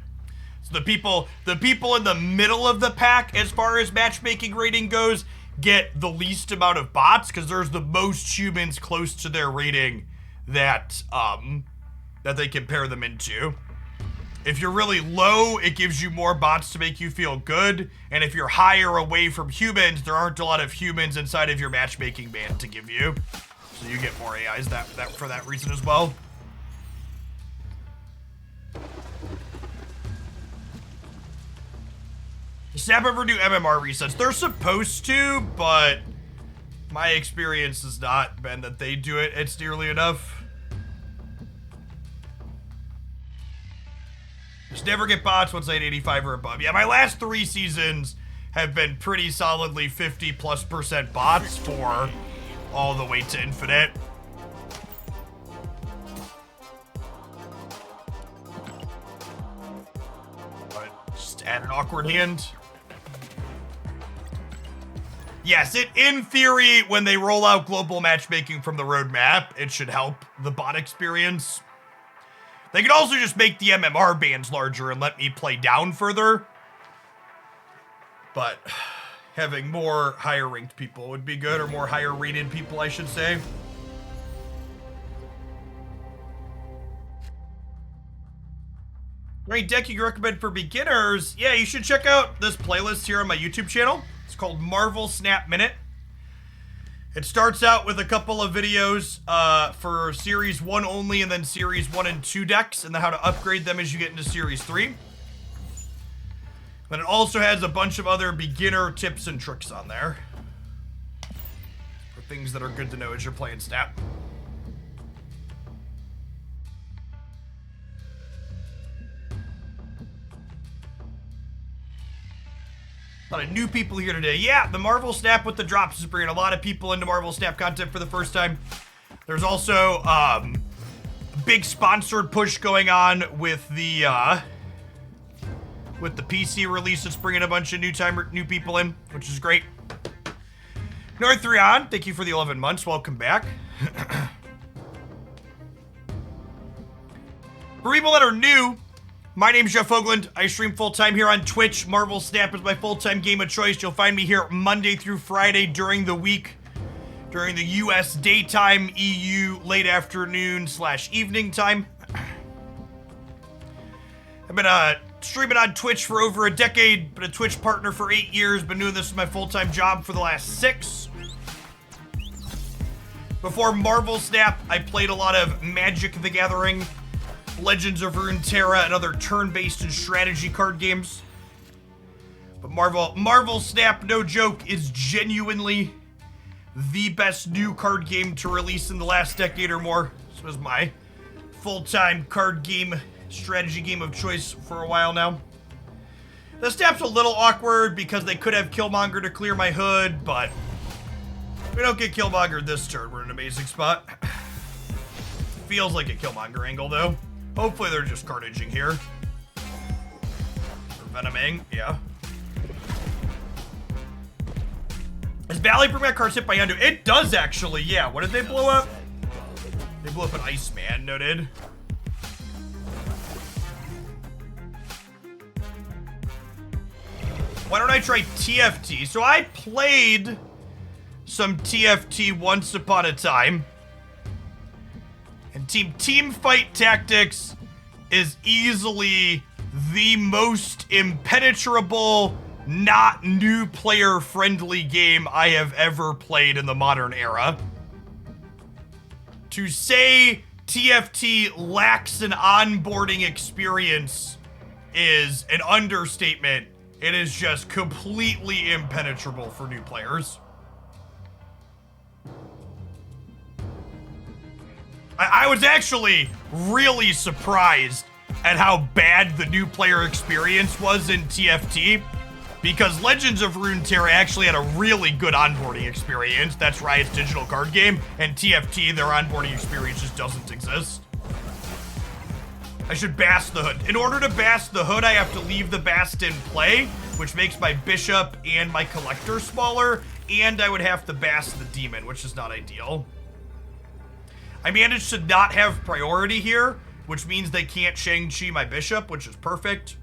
So the people in the middle of the pack, as far as matchmaking rating goes, get the least amount of bots because there's the most humans close to their rating that they compare them into. If you're really low, it gives you more bots to make you feel good. And if you're higher away from humans, there aren't a lot of humans inside of your matchmaking band to give you. So you get more AIs for that reason as well. Does Snap ever do MMR resets? They're supposed to, but my experience has not been that they do it. It's nearly enough. Just never get bots once I hit 85 or above. Yeah, my last 3 seasons have been pretty solidly 50+% bots for all the way to infinite. But just add an awkward hand. Yes, in theory, when they roll out global matchmaking from the roadmap, it should help the bot experience. They could also just make the MMR bands larger and let me play down further. But having more higher ranked people would be good, or more higher rated people, I should say. Great deck you recommend for beginners? Yeah, you should check out this playlist here on my YouTube channel. It's called Marvel Snap Minute. It starts out with a couple of videos for Series 1 only, and then Series 1 and 2 decks, and then how to upgrade them as you get into Series 3. But it also has a bunch of other beginner tips and tricks on there for things that are good to know as you're playing Snap. A lot of new people here today. Yeah, the Marvel Snap with the drops is bringing a lot of people into Marvel Snap content for the first time. There's also a big sponsored push going on with the PC release that's bringing a bunch of new people in, which is great. Northrion, thank you for the 11 months. Welcome back. For people that are new, my name's Jeff Hoagland. I stream full-time here on Twitch. Marvel Snap is my full-time game of choice. You'll find me here Monday through Friday during the week, during the US daytime, EU late afternoon / evening time. I've been streaming on Twitch for over a decade, been a Twitch partner for 8 years, been doing this as my full-time job for the last 6. Before Marvel Snap, I played a lot of Magic the Gathering, Legends of Runeterra, and other turn-based and strategy card games. But Marvel Snap, no joke, is genuinely the best new card game to release in the last decade or more. This was my full-time card game, strategy game of choice for a while now. The Snap's a little awkward because they could have Killmonger to clear my hood, but we don't get Killmonger this turn. We're in an amazing spot. Feels like a Killmonger angle, though. Hopefully they're just carnaging here. Or venoming, yeah. Is Valley Permit cards hit by Yondu? It does, actually, yeah. What did they blow up? They blew up an Iceman, noted. Why don't I try TFT? So I played some TFT once upon a time. And team fight tactics is easily the most impenetrable, not new player friendly game I have ever played in the modern era. To say TFT lacks an onboarding experience is an understatement. It is just completely impenetrable for new players. I was actually really surprised at how bad the new player experience was in TFT, because Legends of Runeterra actually had a really good onboarding experience. That's Riot's digital card game, and TFT, their onboarding experience just doesn't exist. I should Bast the Hood. In order to Bast the Hood, I have to leave the Bast in play, which makes my Bishop and my Collector smaller, and I would have to Bast the Demon, which is not ideal. I managed to not have priority here, which means they can't Shang-Chi my Bishop, which is perfect.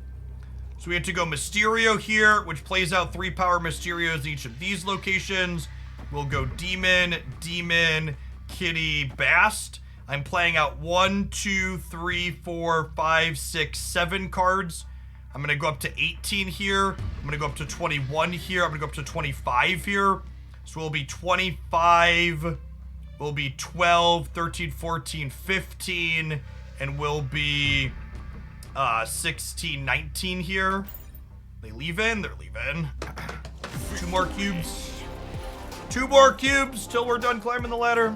So we have to go Mysterio here, which plays out 3 power Mysterios each of these locations. We'll go Demon, Demon, Kitty, Bast. I'm playing out 1, 2, 3, 4, 5, 6, 7 cards. I'm going to go up to 18 here. I'm going to go up to 21 here. I'm going to go up to 25 here. So we'll be 25... We'll be 12, 13, 14, 15, and we'll be 16, 19 here. They leave in? They're leaving. 2 more cubes. 2 more cubes till we're done climbing the ladder.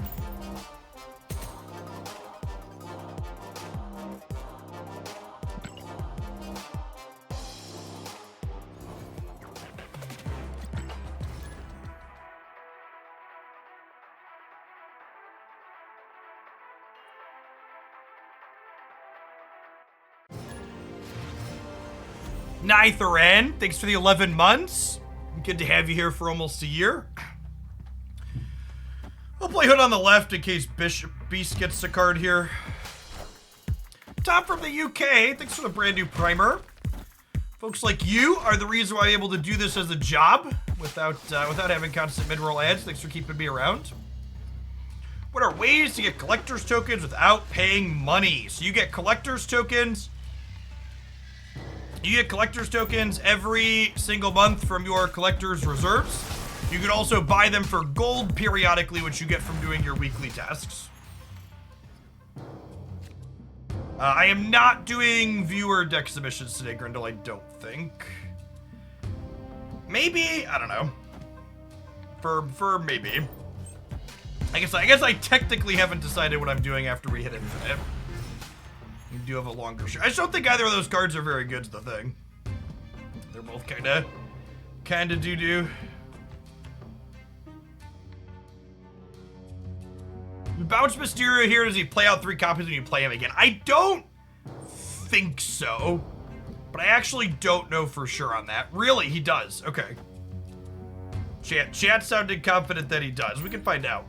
Nitharan, thanks for the 11 months. Good to have you here for almost a year. I'll play Hood on the left in case Beast gets the card here. Tom from the UK, thanks for the brand new primer. Folks like you are the reason why I'm able to do this as a job without having constant mid-roll ads. Thanks for keeping me around. What are ways to get collector's tokens without paying money? So you get collector's tokens. You get collector's tokens every single month from your collector's reserves. You can also buy them for gold periodically, which you get from doing your weekly tasks. I am not doing viewer deck submissions today, Grindel, I don't think. Maybe, I don't know. For maybe. I guess I technically haven't decided what I'm doing after we hit infinite. You do have a longer shot. I just don't think either of those cards are very good, is the thing. They're both kinda doo-doo. You bounce Mysterio here, does he play out 3 copies when you play him again? I don't think so, but I actually don't know for sure on that. Really, he does. Okay. Chat sounded confident that he does. We can find out.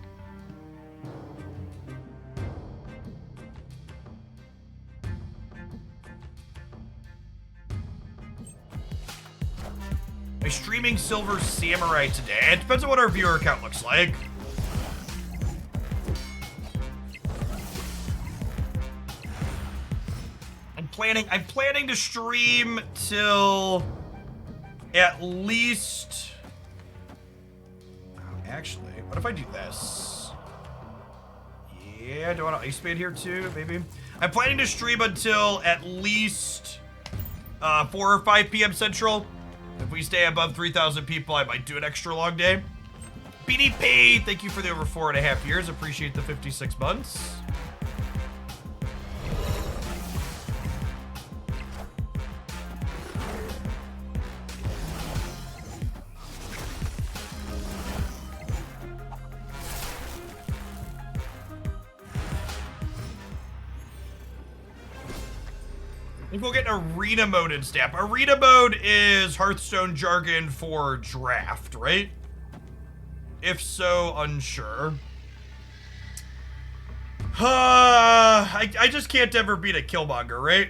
Am I streaming Silver Samurai today? It depends on what our viewer count looks like. I'm planning to stream till at least. Actually, what if I do this? Yeah, do I want an ice band here too? Maybe. I'm planning to stream until at least 4 or 5 p.m. Central. If we stay above 3,000 people, I might do an extra long day. BDP, thank you for the over 4.5 years. Appreciate the 56 months. I think we'll get arena mode in Snap. Arena mode is Hearthstone jargon for draft, right? If so, unsure. I just can't ever beat a Killmonger, right?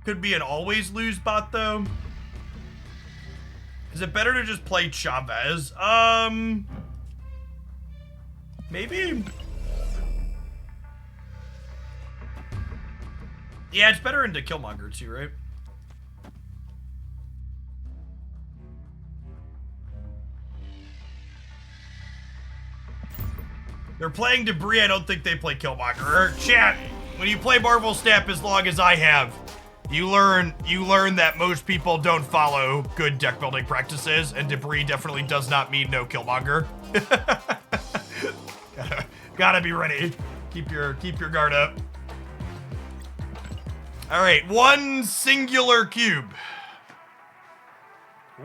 Could be an always lose bot, though. Is it better to just play Chavez? Maybe? Yeah, it's better into Killmonger too, right? They're playing Debris, I don't think they play Killmonger. Chat, when you play Marvel Snap as long as I have, you learn that most people don't follow good deck building practices, and Debris definitely does not mean no Killmonger. Gotta be ready. Keep your guard up. All right, one singular cube.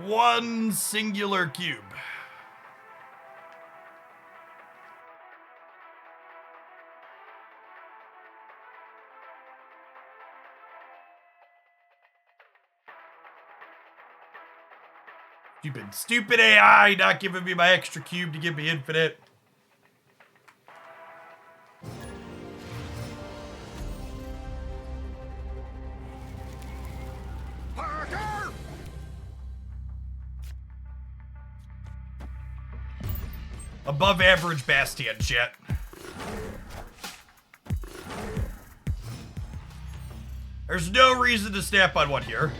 One singular cube. Stupid AI not giving me my extra cube to give me infinite. Above average Bastion, chat. There's no reason to snap on one here.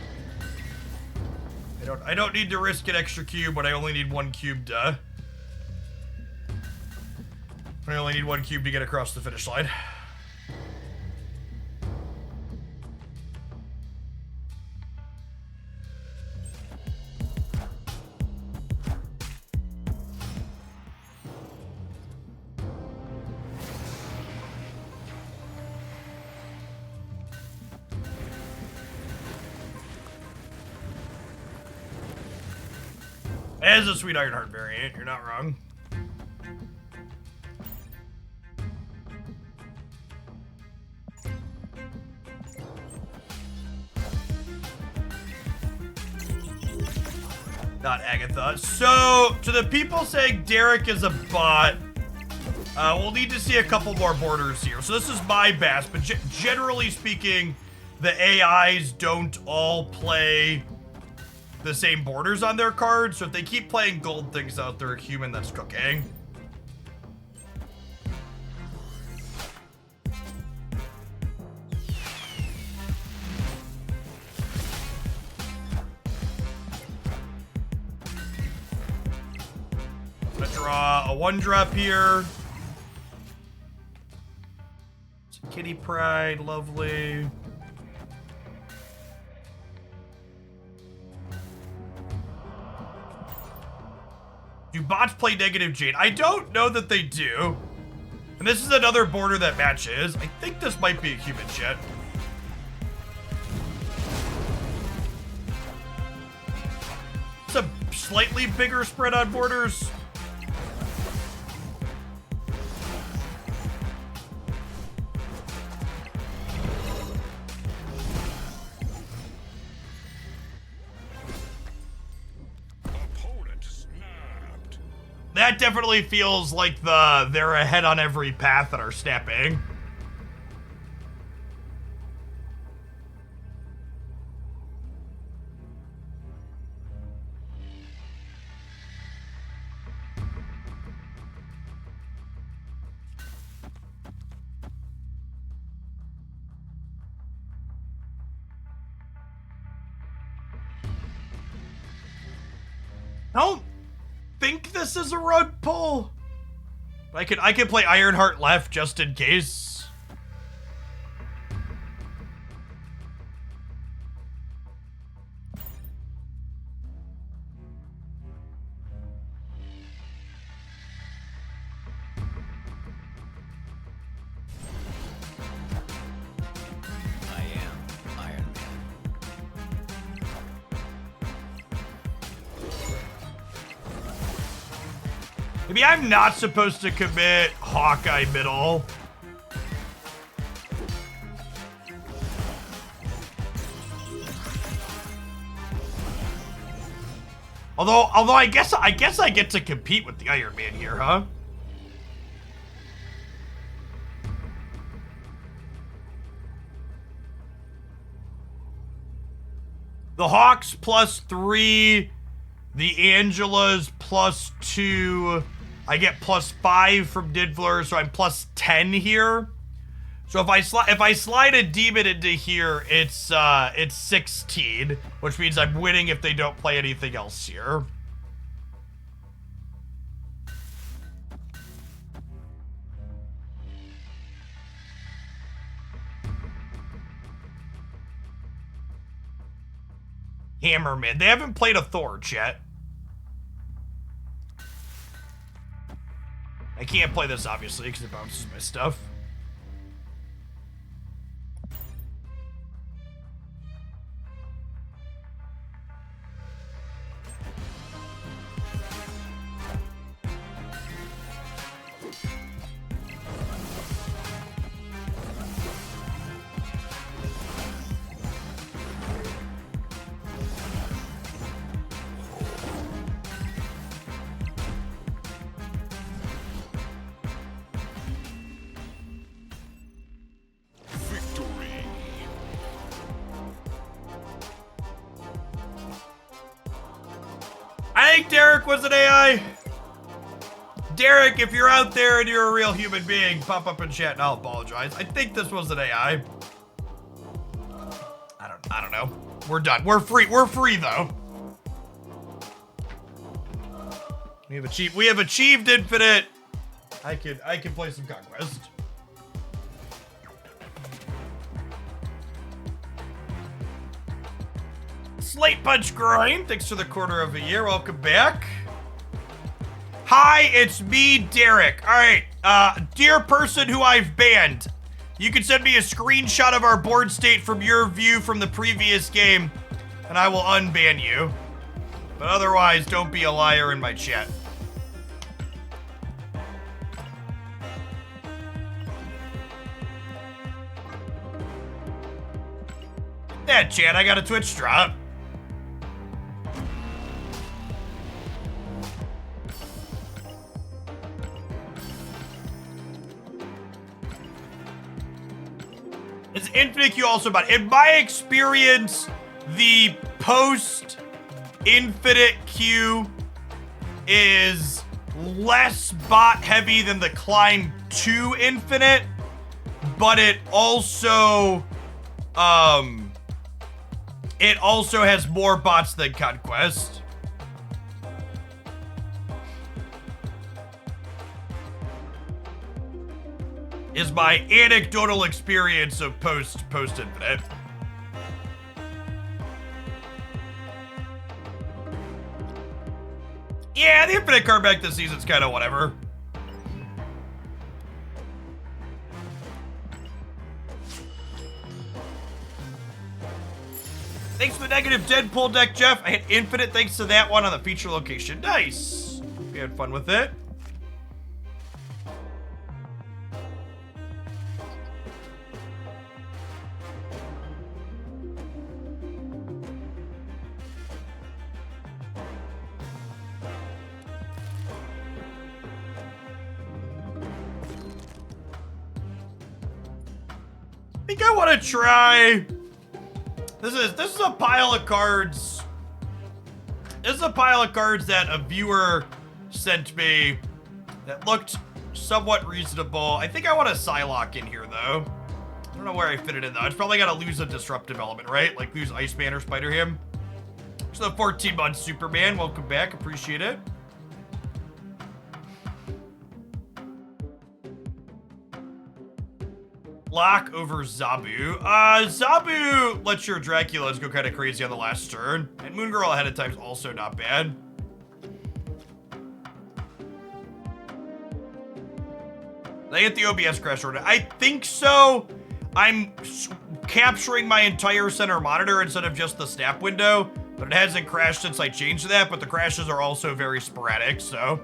I don't need to risk an extra cube when I only need one cube to... I only need one cube to get across the finish line. As a Sweet Ironheart variant, you're not wrong. Not Agatha. So, to the people saying Derek is a bot, we'll need to see a couple more borders here. So this is my best, but generally speaking, the AIs don't all play the same borders on their cards, so if they keep playing gold things out, they're a human that's cooking. I'm gonna draw a 1-drop here. Some Kitty Pride, lovely. Do bots play negative Jade? I don't know that they do. And this is another border that matches. I think this might be a human jet. It's a slightly bigger spread on borders. That definitely feels like they're ahead on every path that are snapping. I don't think this is a rug pull. I could play Ironheart left just in case.
I am Iron Man.
Maybe I'm not supposed to commit Hawkeye middle. Although I guess I get to compete with the Iron Man here, huh? The Hawks +3, the Angelas +2. I get +5 from Didvler, so I'm +10 here. So if I slide a demon into here, it's 16, which means I'm winning if they don't play anything else here. Hammerman. They haven't played a Thor yet. I can't play this, obviously, because it bounces my stuff.
Victory.
I think Derek was an AI. Derek, if you're out there and you're a real human being, pop up in chat and I'll apologize. I think this was an AI. I don't know. We're done. We're free. We're free though. We have achieved infinite. I can play some Conquest. Slate Punch Grind, thanks for the quarter of a year. Welcome back. Hi, it's me, Derek. All right, dear person who I've banned, you can send me a screenshot of our board state from your view from the previous game, and I will unban you. But otherwise, don't be a liar in my chat. Yeah, chat, I got a Twitch drop. Is Infinite Q also bot? In my experience, the post Infinite Q is less bot heavy than the climb to Infinite, but it also has more bots than Conquest. Is my anecdotal experience of post Infinite. Yeah, the Infinite card back this season's kind of whatever. Thanks for the negative Deadpool deck, Jeff. I hit Infinite thanks to that one on the feature location. Nice. We had fun with it. I think I want to try. This is a pile of cards. This is a pile of cards that a viewer sent me that looked somewhat reasonable. I think I want a Psylocke in here though. I don't know where I fit it in though. It's probably got to lose a disruptive element, right? Like lose Iceman or Spider-Ham. So 14 months, Superman. Welcome back. Appreciate it. Lock over Zabu. Zabu lets your Draculas go kind of crazy on the last turn. And Moon Girl ahead of time is also not bad. Did I get the OBS crash order? I think so. I'm capturing my entire center monitor instead of just the snap window, but it hasn't crashed since I changed that, but the crashes are also very sporadic, so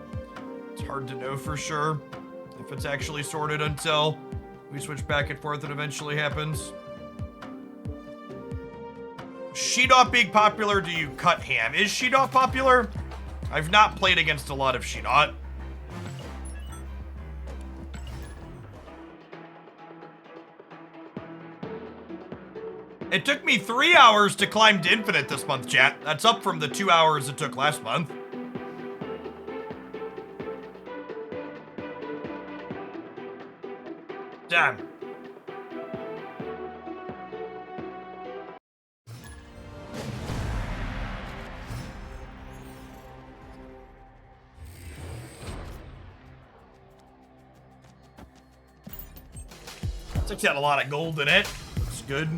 it's hard to know for sure if it's actually sorted until we switch back and forth and eventually happens. Sheet-off being popular, do you cut ham? Is sheet-off popular? I've not played against a lot of sheet-off. It took me 3 hours to climb to infinite this month, chat. That's up from the 2 hours it took last month. Damn. It's got a lot of gold in it. Looks good.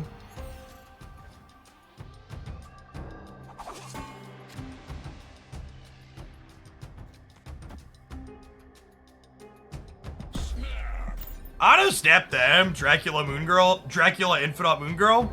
Auto snap them. Dracula Moon Girl. Dracula Infinite Moon Girl.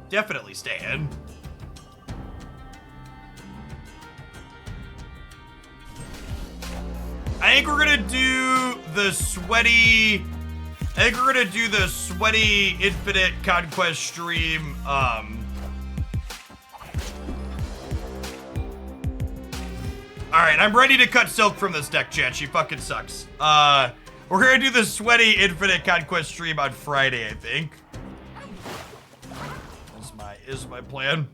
Definitely staying. I think we're gonna do the sweaty. I think we're gonna do the sweaty infinite conquest stream. All right, I'm ready to cut Silk from this deck, chat. She fucking sucks. We're gonna do the sweaty infinite conquest stream on Friday, I think. Is my plan.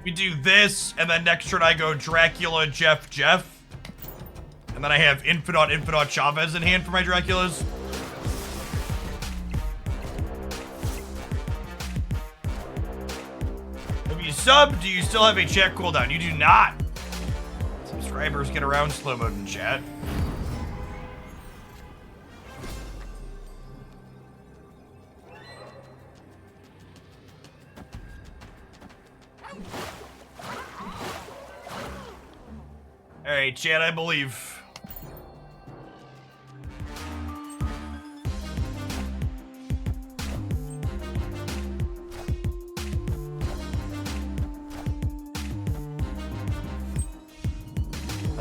We do this, and then next turn I go Dracula, Jeff. And then I have Infinite Chavez in hand for my Draculas. If you sub, do you still have a chat cooldown? You do not. Subscribers get around slow mode in chat. Alright, chat, I believe.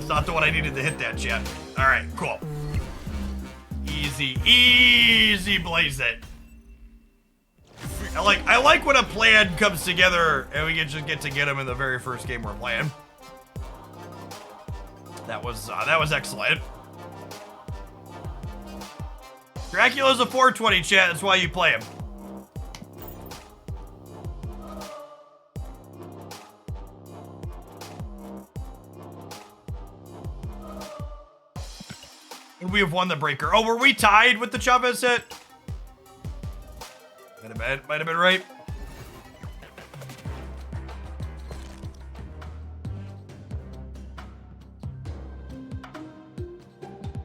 Not the one I needed to hit that, chat. All right, cool. Easy blaze it. I like when a plan comes together and we can just get to get him in the very first game we're playing. That was excellent. Dracula's a 420, chat. That's why you play him. We have won the breaker. Oh, were we tied with the Chavez hit? Might have been right.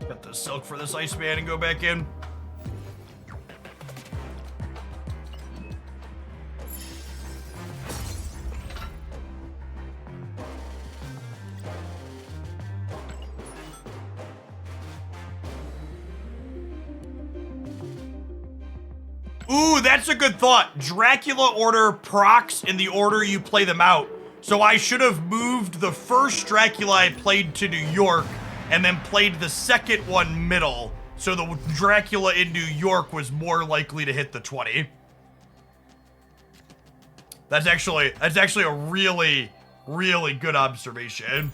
Got the Silk for this Iceman and go back in. Ooh, that's a good thought. Dracula order procs in the order you play them out. So I should have moved the first Dracula I played to New York and then played the second one middle. So the Dracula in New York was more likely to hit the 20. That's actually a really, really good observation.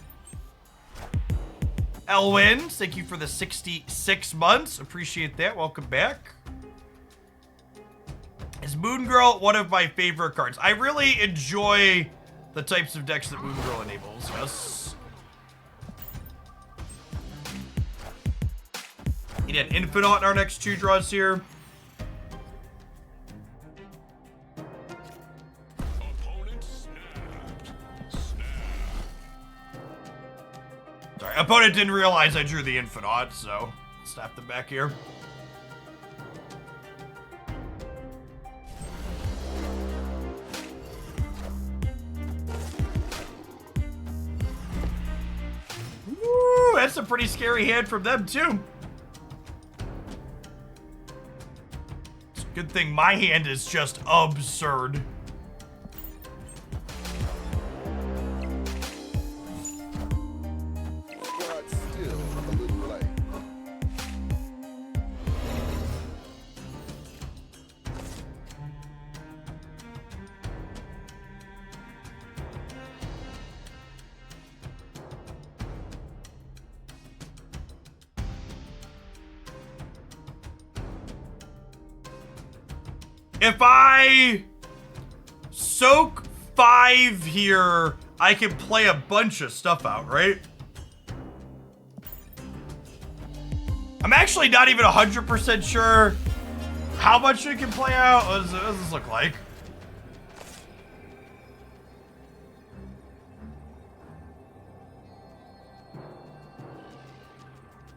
Elwin, thank you for the 66 months. Appreciate that. Welcome back. Is Moon Girl one of my favorite cards? I really enjoy the types of decks that Moon Girl enables, yes. You need an Infinite in our next 2 draws here.
Opponent snapped. Snap.
Sorry, opponent didn't realize I drew the Infinite, so snap them back here. Ooh, that's a pretty scary hand from them, too. It's a good thing my hand is just absurd.
But still a little late.
If I soak 5 here, I can play a bunch of stuff out, right? I'm actually not even 100% sure how much it can play out. What does this look like?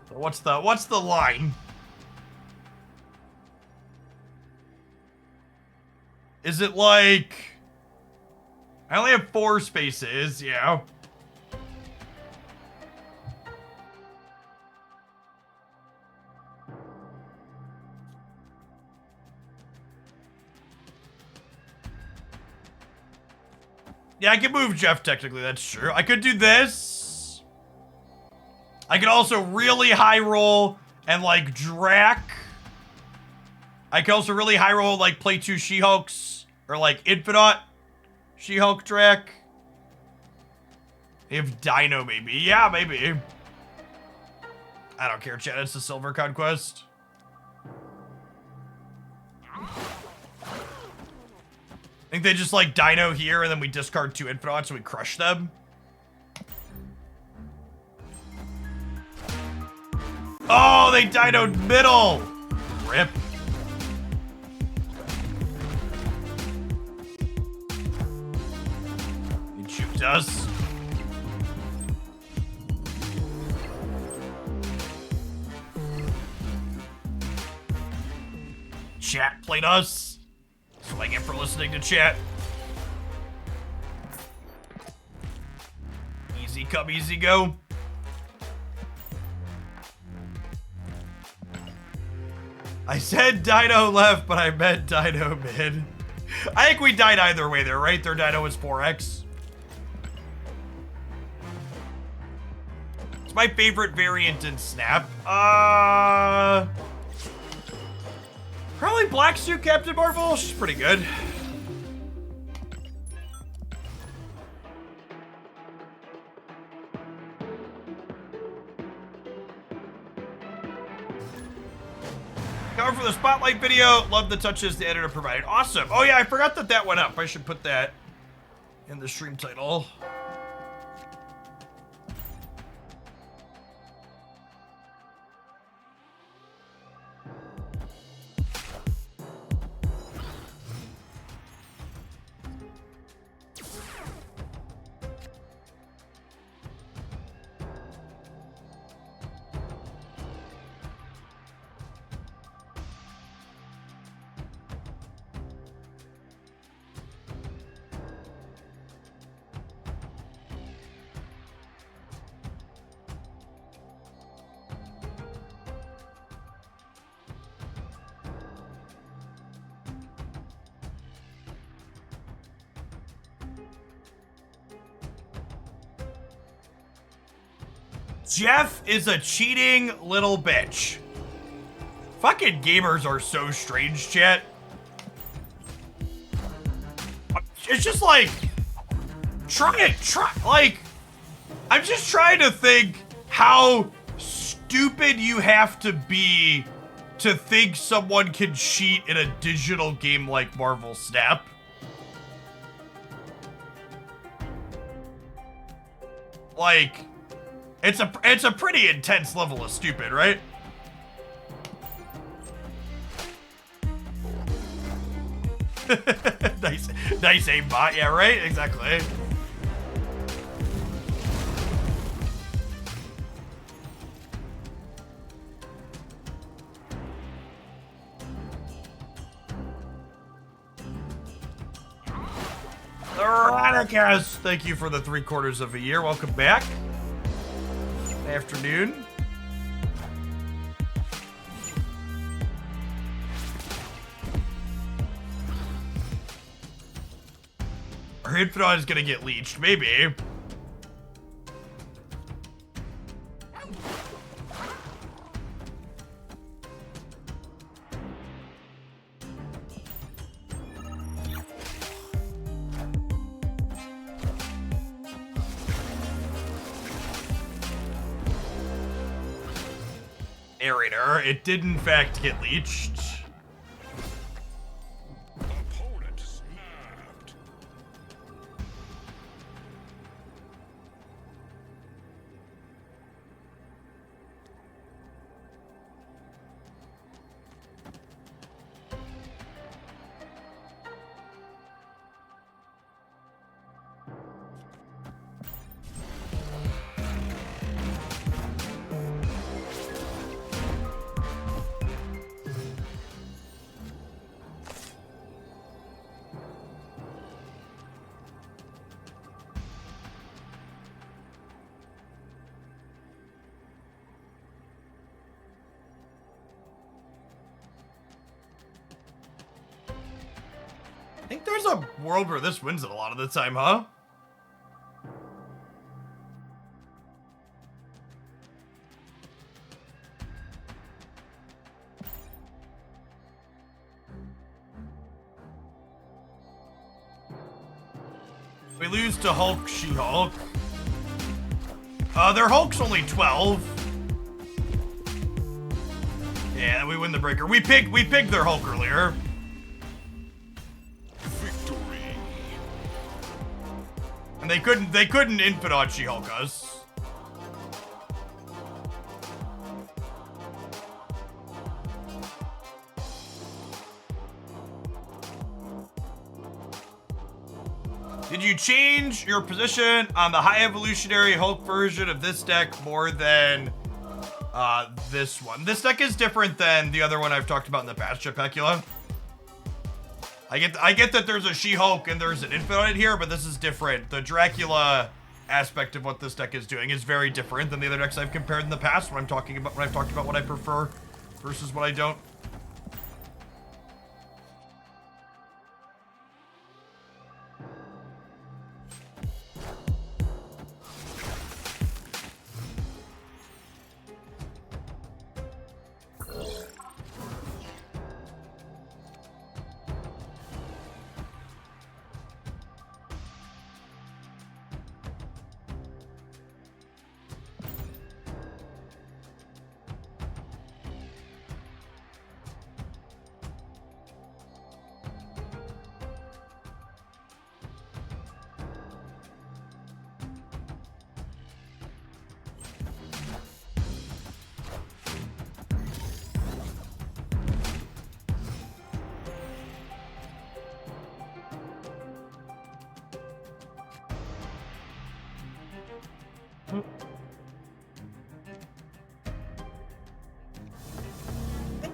What's the line? Is it like... I only have 4 spaces, yeah. Yeah, I can move Jeff technically, that's true. I could do this. I could also really high roll and like Drac. I could also really high roll, like play 2 She-Hulks. Or like Infinite She-Hulk Drac. If Dino maybe. Yeah, maybe. I don't care, chat. It's the Silver Conquest. I think they just like Dino here and then we discard 2 Infinites and we crush them. Oh, they Dino'd middle. Rip. Us. Chat played us. That's what I get for listening to chat. Easy come, easy go. I said Dino left, but I meant Dino mid. I think we died either way there, right? Their Dino was 4x. My favorite variant in Snap. Probably Black Suit Captain Marvel. She's pretty good. Cover for the Spotlight video. Love the touches the editor provided. Awesome. Oh yeah, I forgot that that went up. I should put that in the stream title. Jeff is a cheating little bitch. Fucking gamers are so strange, chat. It's just like, like, I'm just trying to think how stupid you have to be to think someone can cheat in a digital game like Marvel Snap. Like, it's a pretty intense level of stupid, right? nice aimbot, yeah, right? Exactly. Radicus, thank you for the 3/4 of a year. Welcome back. Afternoon. Our Infinite is gonna get leeched, maybe. Narrator, it did in fact get leeched.
Opponent snapped. I think there's a world where this wins it a lot of the time, huh? We lose to Hulk, She-Hulk. Their Hulk's only 12. Yeah, we win the breaker. We picked their Hulk earlier. Victory.
And they couldn't Infinite She-Hulk us. Did you change your position on the high evolutionary Hulk version of this deck more than this one? This deck is different than the other one I've talked about in the past, Chapecula. I get that there's a She-Hulk and there's an Infinite here, but this is different. The Dracula aspect of what this deck is doing is very different than the other decks I've compared in the past when I've talked about what I prefer versus what I don't.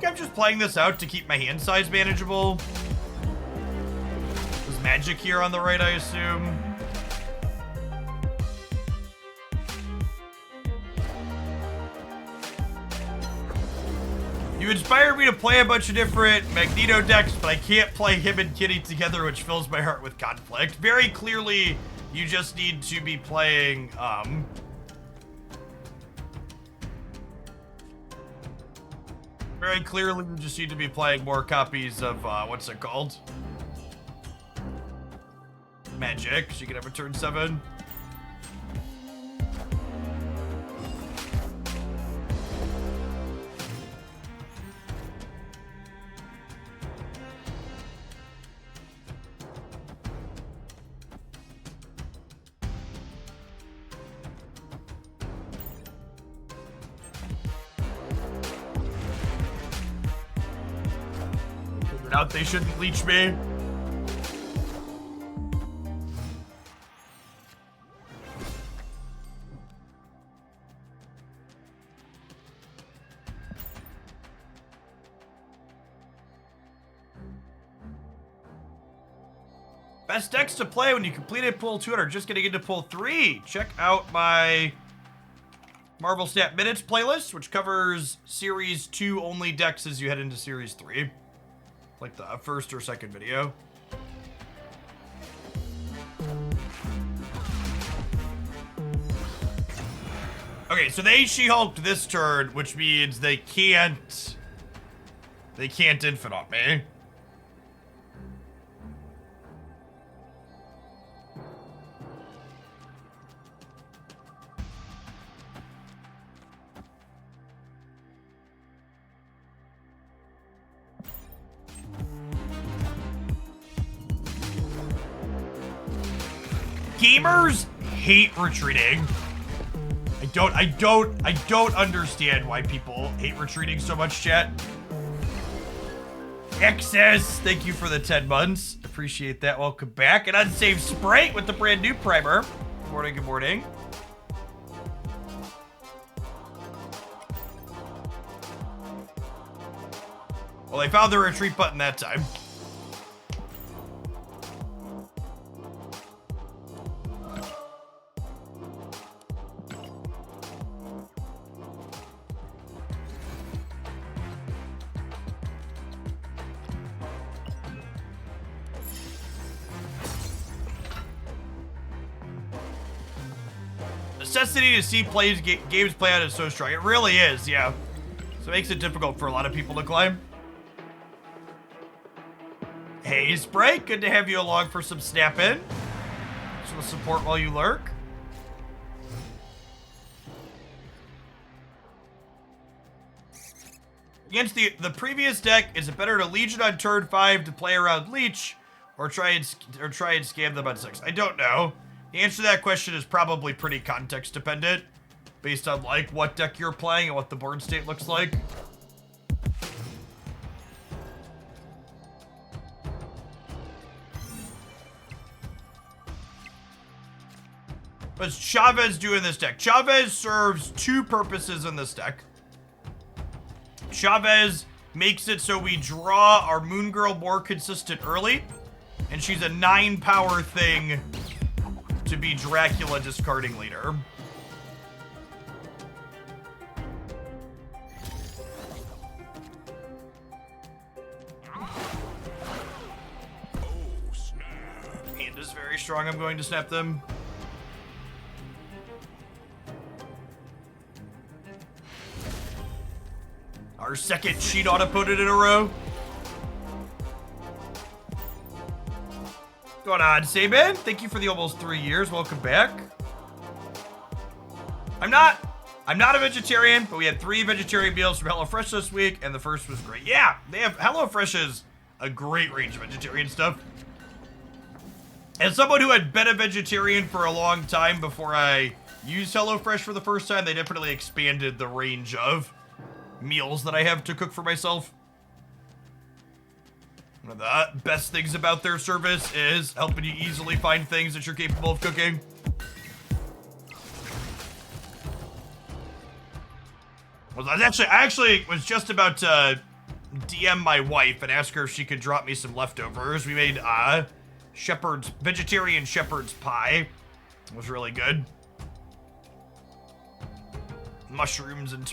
I'm just playing this out to keep my hand size manageable. There's magic here on the right, I assume. You inspired me to play a bunch of different Magneto decks, but I can't play him and Kitty together, which fills my heart with conflict. Very clearly, you just need to be playing, Very clearly, you just need to be playing more copies of, what's it called? Magic, so you can have a turn 7. Figured out they shouldn't leech me. Best decks to play when you completed pull 2 and are just getting into pull 3. Check out my Marvel Snap Minutes playlist, which covers Series 2 only decks as you head into Series 3. Like the first or second video. Okay, so they She-Hulked this turn, which means they can't Infinite me. Gamers hate retreating. I don't understand why people hate retreating so much, chat. Excess, thank you for the 10 months. Appreciate that. Welcome back. And Unsaved Sprite with the brand new primer. Good morning, good morning. Well, they found the retreat button that time. Necessity to see games play out is so strong. It really is, yeah. So it makes it difficult for a lot of people to climb. Hey, Spray, good to have you along for some snap in. Just want to support while you lurk. Against the previous deck, is it better to Legion on turn 5 to play around Leech, or try and scam them on 6? I don't know. The answer to that question is probably pretty context dependent, based on like what deck you're playing and what the board state looks like. What's Chavez do in this deck? Chavez serves 2 purposes in this deck. Chavez makes it so we draw our Moon Girl more consistent early, and she's a 9-power thing to be Dracula discarding leader. Hand is very strong. I'm going to snap them. Our second cheat on opponent in a row. What's going on, Saban? Thank you for the almost 3 years. Welcome back. I'm not a vegetarian, but we had 3 vegetarian meals from HelloFresh this week, and the first was great. Yeah, they have HelloFresh is a great range of vegetarian stuff. As someone who had been a vegetarian for a long time before I used HelloFresh for the first time, they definitely expanded the range of meals that I have to cook for myself. One of the best things about their service is helping you easily find things that you're capable of cooking. I actually was just about to DM my wife and ask her if she could drop me some leftovers. We made vegetarian shepherd's pie. It was really good. Mushrooms and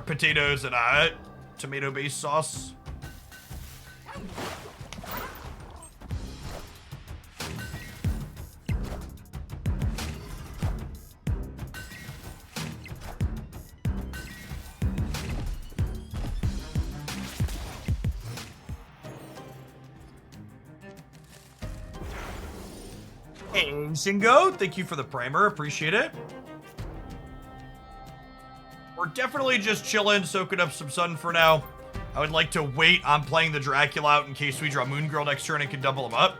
potatoes and tomato-based sauce. Hey, Shingo, thank you for the primer. Appreciate it. We're definitely just chilling, soaking up some sun for now. I would like to wait on playing the Dracula out in case we draw Moon Girl next turn and can double them up.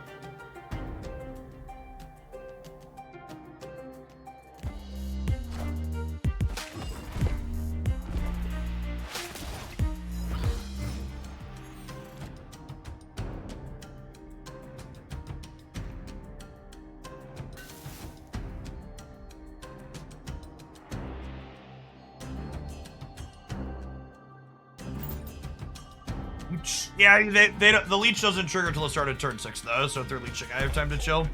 Yeah, they don't, the leech doesn't trigger until the start of turn 6 though, so if they're leeching, I have time to chill.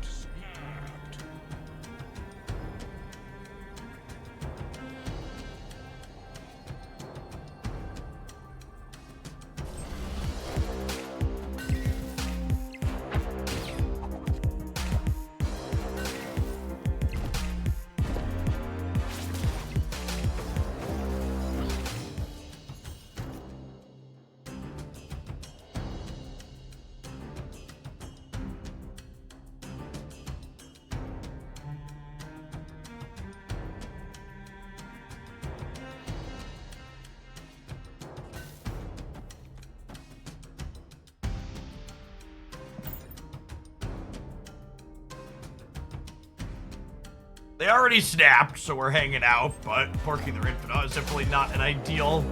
They already snapped, so we're hanging out, but parking their Infinite is definitely not an ideal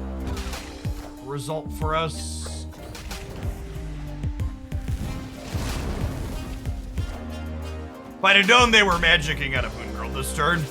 result for us. If I'd have known they were magicking out of Moon Girl this turn.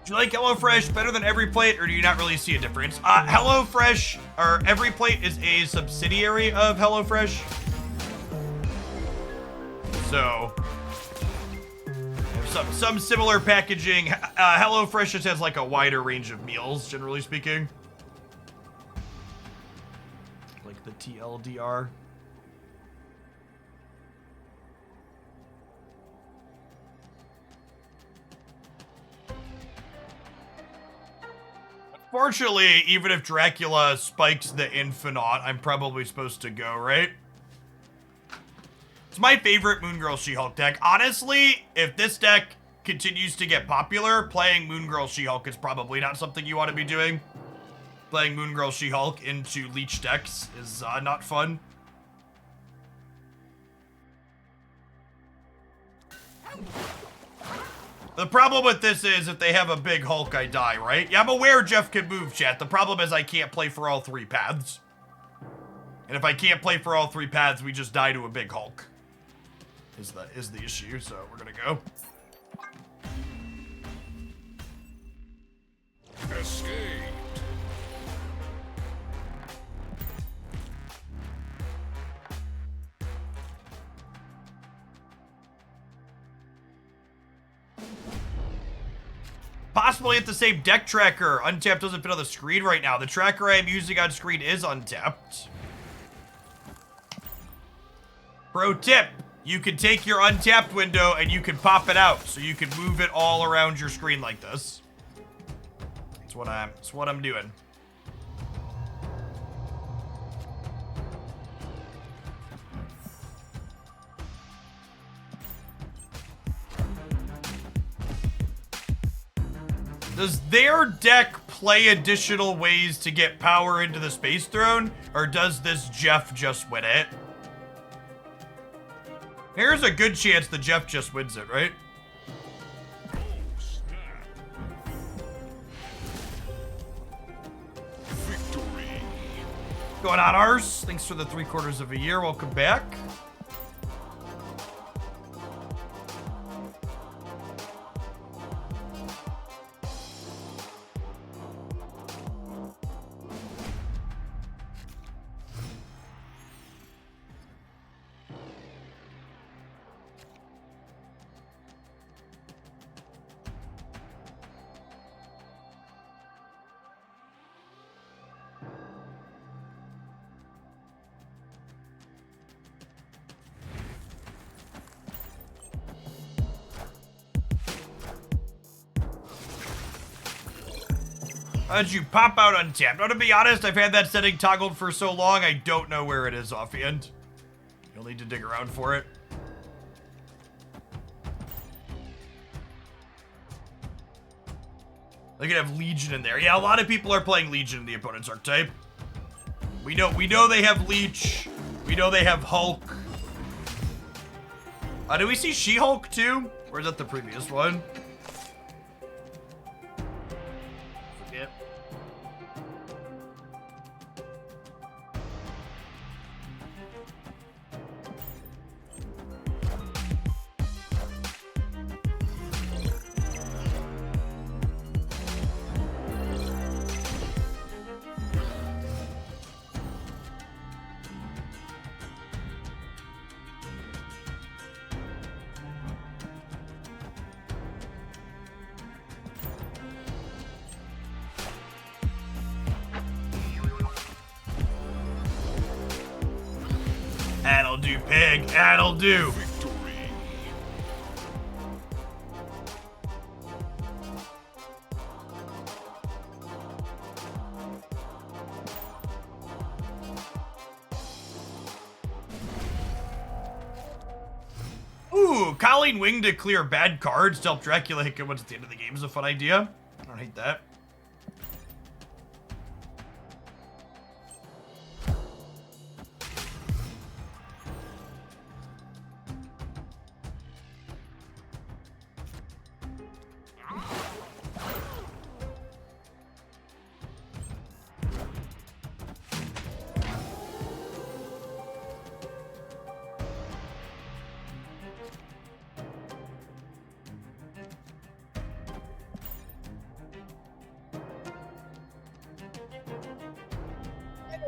Do you like HelloFresh better than Every Plate, or do you not really see a difference? HelloFresh, or Every Plate, is a subsidiary of HelloFresh. So, some similar packaging. HelloFresh just has like a wider range of meals, generally speaking. Like the TLDR. Fortunately, even if Dracula spikes the Infinite, I'm probably supposed to go, right? It's my favorite Moon Girl She-Hulk deck. Honestly, if this deck continues to get popular, playing Moon Girl She-Hulk is probably not something you want to be doing. Playing Moon Girl She-Hulk into Leech decks is not fun. The problem with this is if they have a big Hulk, I die, right? Yeah, I'm aware Jeff can move, chat. The problem is I can't play for all 3 paths. And if I can't play for all 3 paths, we just die to a big Hulk. Is the issue, so we're gonna go.
Escape.
Possibly at the same deck tracker. Untapped doesn't fit on the screen right now. The tracker I am using on screen is untapped. Pro tip, you can take your untapped window and you can pop it out, so you can move it all around your screen like this. That's what I'm doing. Does their deck play additional ways to get power into the Space Throne, or does this Jeff just win it? Here's a good chance the Jeff just wins it, right?
Victory.
Going on, Ars. Thanks for the 3/4 of a year. Welcome back. How did you pop out untapped? Now, to be honest, I've had that setting toggled for so long, I don't know where it is offhand. You'll need to dig around for it. They could have Legion in there. Yeah, a lot of people are playing Legion in the opponent's archetype. We know they have Leech. We know they have Hulk. Do we see She-Hulk too? Or is that the previous one? Forget. That'll do, pig. That'll do.
Victory.
Ooh, Colleen Wing to clear bad cards to help Dracula hit good ones at the end of the game is a fun idea. I don't hate that.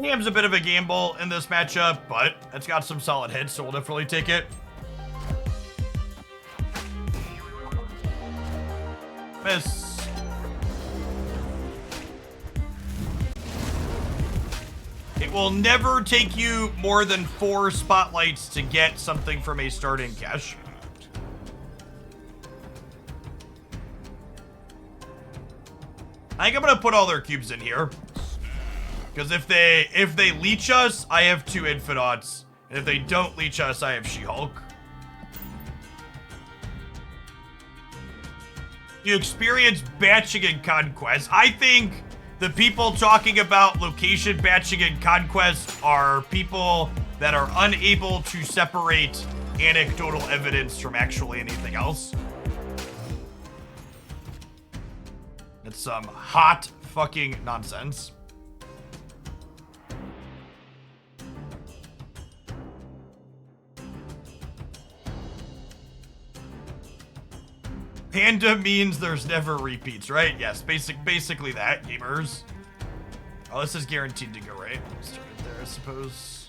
Ham's a bit of a gamble in this matchup, but it's got some solid hits, so we'll definitely take it. Miss. It will never take you more than 4 spotlights to get something from a starting cache. I think I'm gonna put all their cubes in here. Because if they leech us, I have 2 Infidauts. And if they don't leech us, I have She-Hulk. You experience batching in Conquest. I think the people talking about location batching in Conquest are people that are unable to separate anecdotal evidence from actually anything else. It's some hot fucking nonsense. Panda means there's never repeats, right? Yes, basically that, gamers. Oh, this is guaranteed to go right. Start it there, I suppose.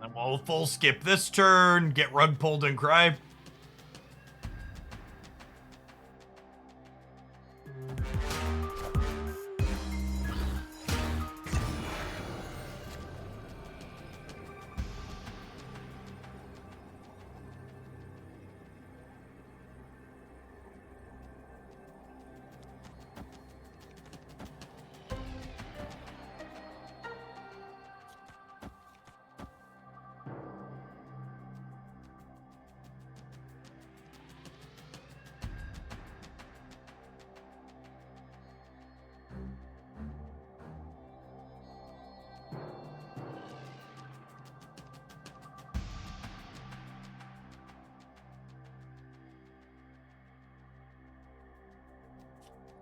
And we'll full skip this turn, get rug pulled and cry.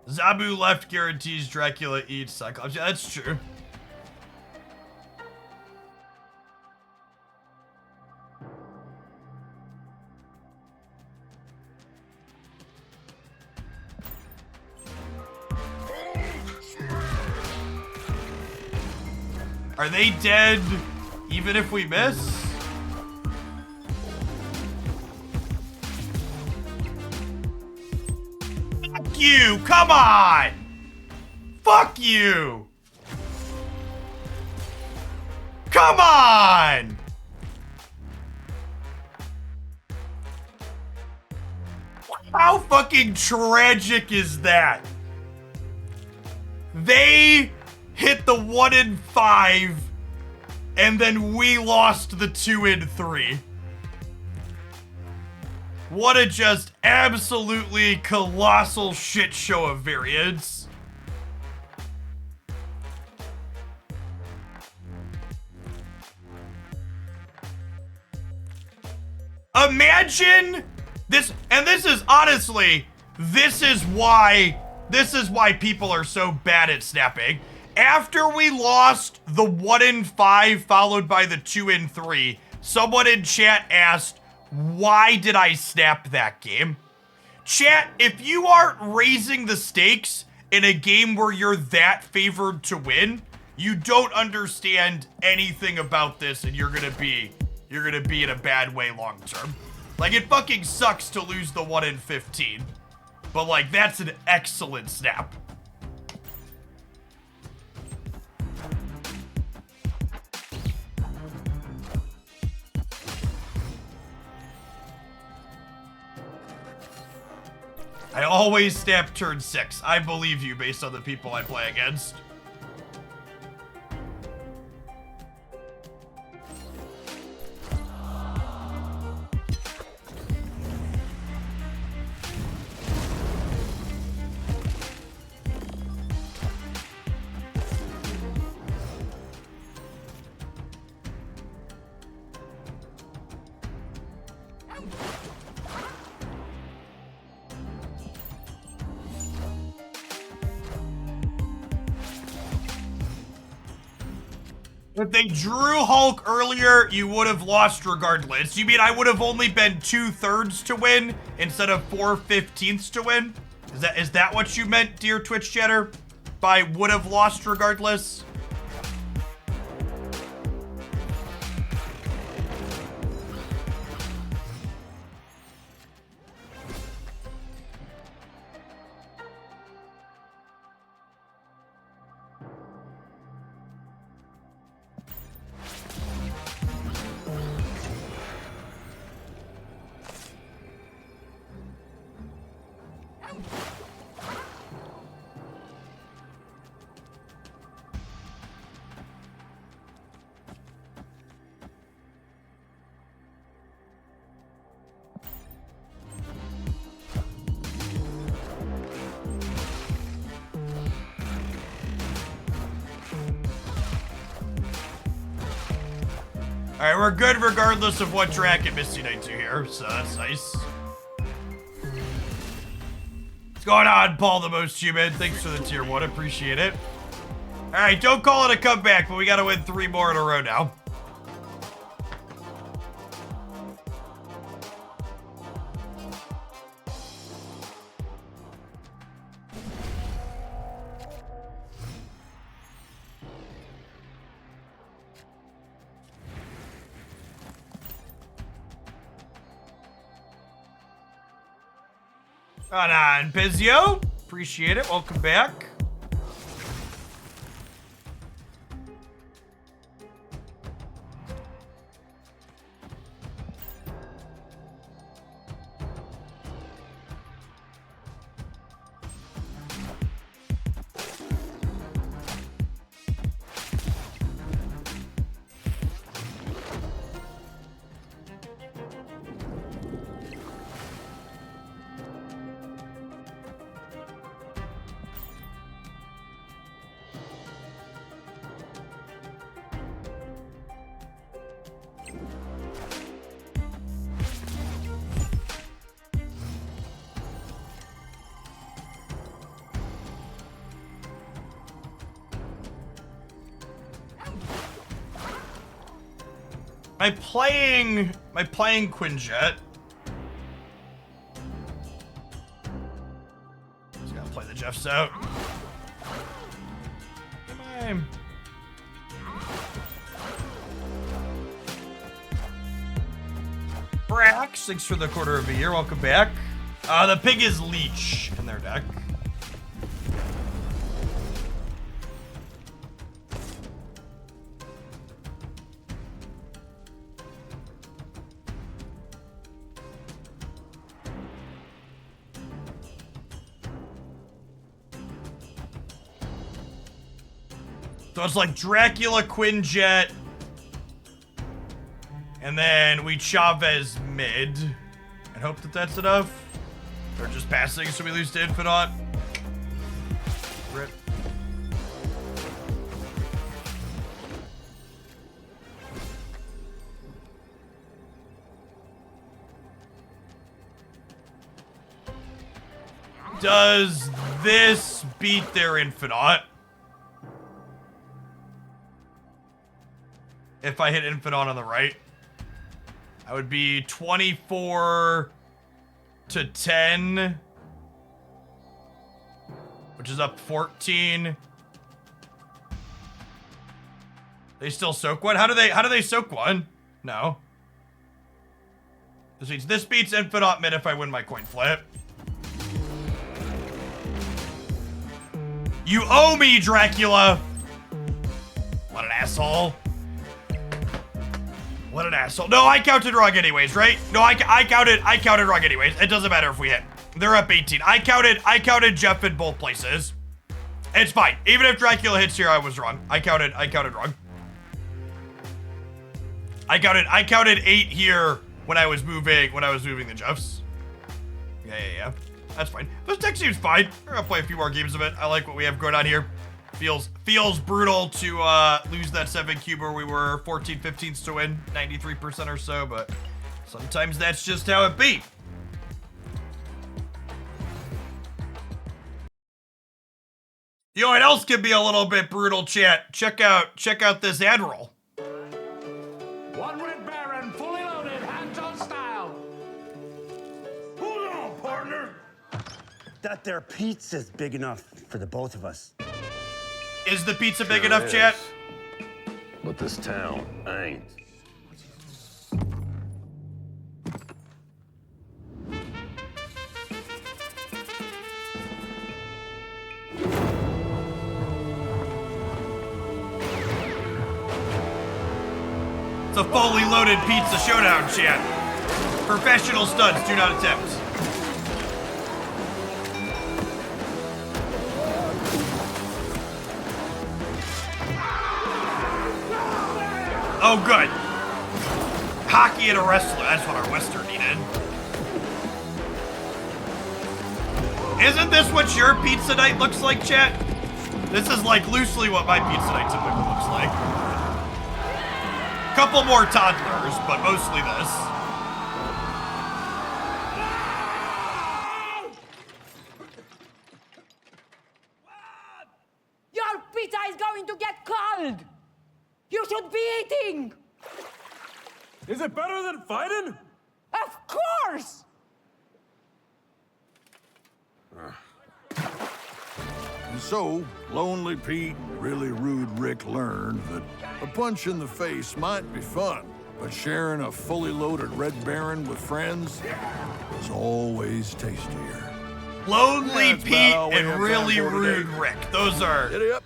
Zabu left guarantees Dracula eats Cyclops. Yeah, that's true. Are they dead even if we miss? Fuck you! Come on! Fuck you! Come on! How fucking tragic is that? They hit the 1 in 5, and then we lost the 2 in 3. What a just absolutely colossal shit show of variance. Imagine this, and this is honestly, this is why people are so bad at snapping. After we lost the 1 in 5 followed by the 2 in 3, someone in chat asked, why did I snap that game? Chat, if you aren't raising the stakes in a game where you're that favored to win, you don't understand anything about this, and you're gonna be in a bad way long term. Like, it fucking sucks to lose the 1 in 15, but like, that's an excellent snap. I always snap turn 6. I believe you based on the people I play against. If they drew Hulk earlier, you would have lost regardless. You mean I would have only been 2/3 to win instead of 4/15 to win? Is that what you meant, dear Twitch chatter? By would have lost regardless? Alright, we're good regardless of what track at Misty Knights are here, so that's nice. What's going on, Paul the Most Human? Thanks for the tier 1, appreciate it. Alright, don't call it a comeback, but we gotta win 3 more in a row now. Hold on, Pizio. Appreciate it. Welcome back. My playing Quinjet. Just gotta play the Jeffs out. Come on. Brax, thanks for the quarter of a year. Welcome back. The pig is Leech in their deck. So it's like Dracula, Quinjet, and then we Chavez mid, and hope that that's enough. They're just passing, so we lose to Infinite. Rip. Does this beat their Infinite? If I hit Infinite on the right, I would be 24 to 10, which is up 14. They still soak one? How do they soak one? No. This beats Infinite mid if I win my coin flip. You owe me, Dracula! What an asshole. What an asshole. No, I counted wrong anyways, right? No, I counted wrong anyways. It doesn't matter if we hit. They're up 18. I counted Jeff in both places. It's fine. Even if Dracula hits here, I was wrong. I counted wrong. I counted 8 here when I was moving the Jeffs. Yeah. That's fine. This deck seems fine. We're gonna play a few more games of it. I like what we have going on here. Feels brutal to lose that 7 cube where we were 14/15 to win 93% or so, but sometimes that's just how it be. You know what else can be a little bit brutal, chat? Check out this ad roll.
One Red Baron, fully loaded, hands-on style.
Hold on, partner.
That there pizza's big enough for the both of us.
Is the pizza big enough, chat?
But this town ain't.
It's a fully loaded pizza showdown, chat. Professional studs do not attempt. Oh, good. Hockey and a wrestler. That's what our Western needed. Isn't this what your pizza night looks like, chat? This is like loosely what my pizza night typically looks like. Couple more toddlers, but mostly this.
Your pizza is going to get cold! You should be eating!
Is it better than fighting?
Of course!
And so, Lonely Pete and Really Rude Rick learned that a punch in the face might be fun, but sharing a fully loaded Red Baron with friends is always tastier.
Lonely
That's
Pete
about all we
and
have
Really
time for
Rude
today.
Rick. Those are
Giddy up.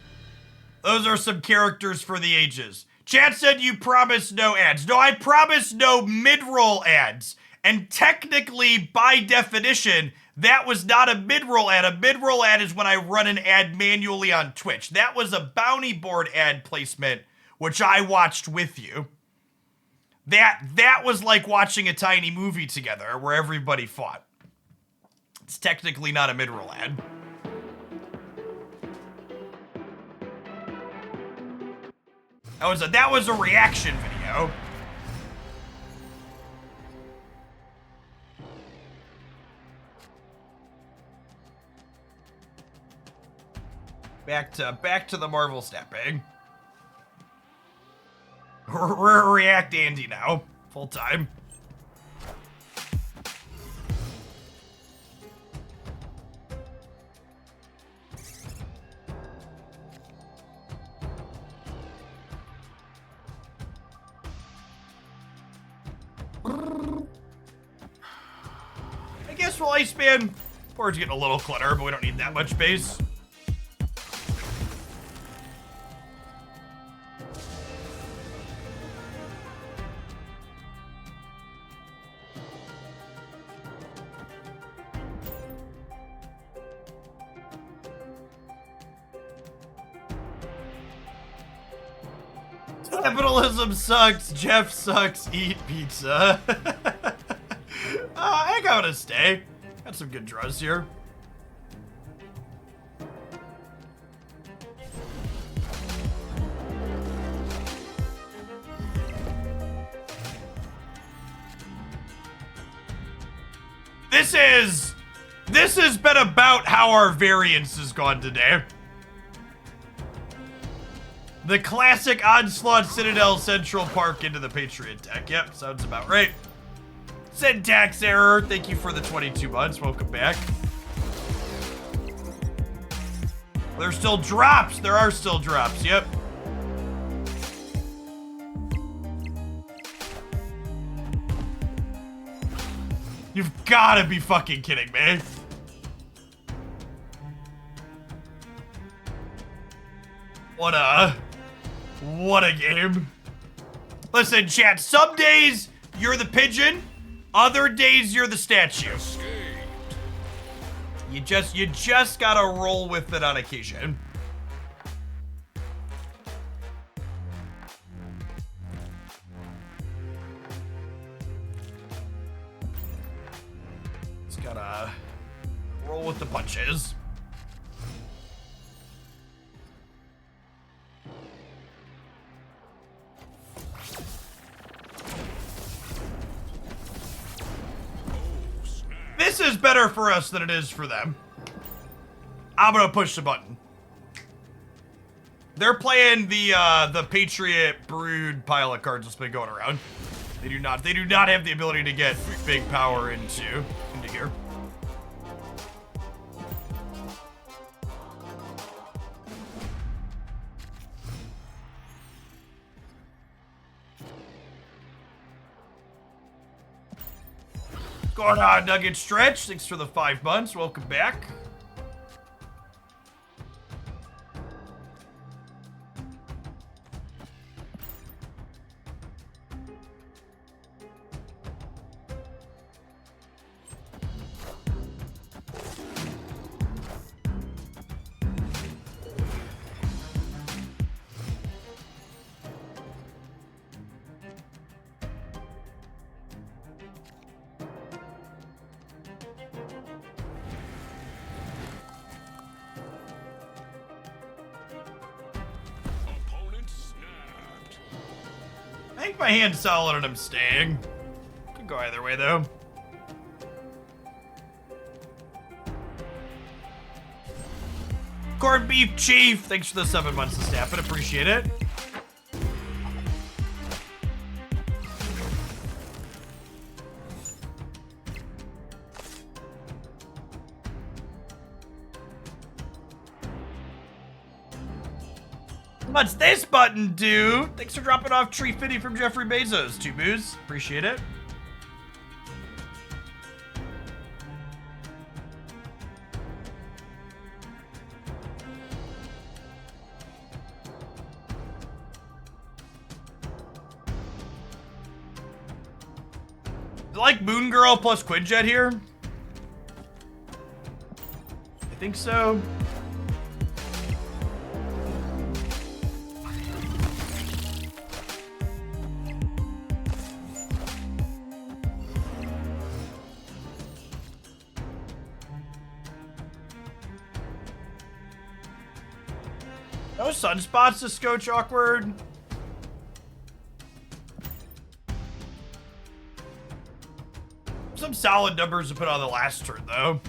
some characters for the ages. Chat said you promised no ads. No, I promised no mid-roll ads. And technically, by definition, that was not a mid-roll ad. A mid-roll ad is when I run an ad manually on Twitch. That was a bounty board ad placement, which I watched with you. That was like watching a tiny movie together where everybody fought. It's technically not a mid-roll ad. That was a reaction video. Back to the Marvel snapping. We're React Andy now, full time. I guess we'll Iceman. Board's getting a little clutter, but we don't need that much space. Capitalism sucks. Jeff sucks. Eat pizza. I gotta stay. Got some good draws here. This has been about how our variance has gone today. The classic Onslaught Citadel Central Park into the Patriot deck. Yep, sounds about right. Syntax error. Thank you for the 22 months. Welcome back. There's still drops. There are still drops. Yep. You've gotta be fucking kidding me. What a game. Listen, chat, some days you're the pigeon, other days you're the statue. You just gotta roll with it on occasion. Just gotta roll with the punches. This is better for us than it is for them. I'm gonna push the button. They're playing the Patriot Brood pile of cards that's been going around. They do not have the ability to get big power into here. Going on, Nugget Stretch. Thanks for the 5 months. Welcome back. I think my hand's solid and I'm staying. Could go either way though. Corned Beef Chief, thanks for the 7 months of staff, but appreciate it. What's this button do? Thanks for dropping off Tree Fitty from Jeffrey Bezos. 2 boos. Appreciate it. Like Moon Girl plus Quinjet here? I think so. No sunspots to scotch awkward. Some solid numbers to put on the last turn, though.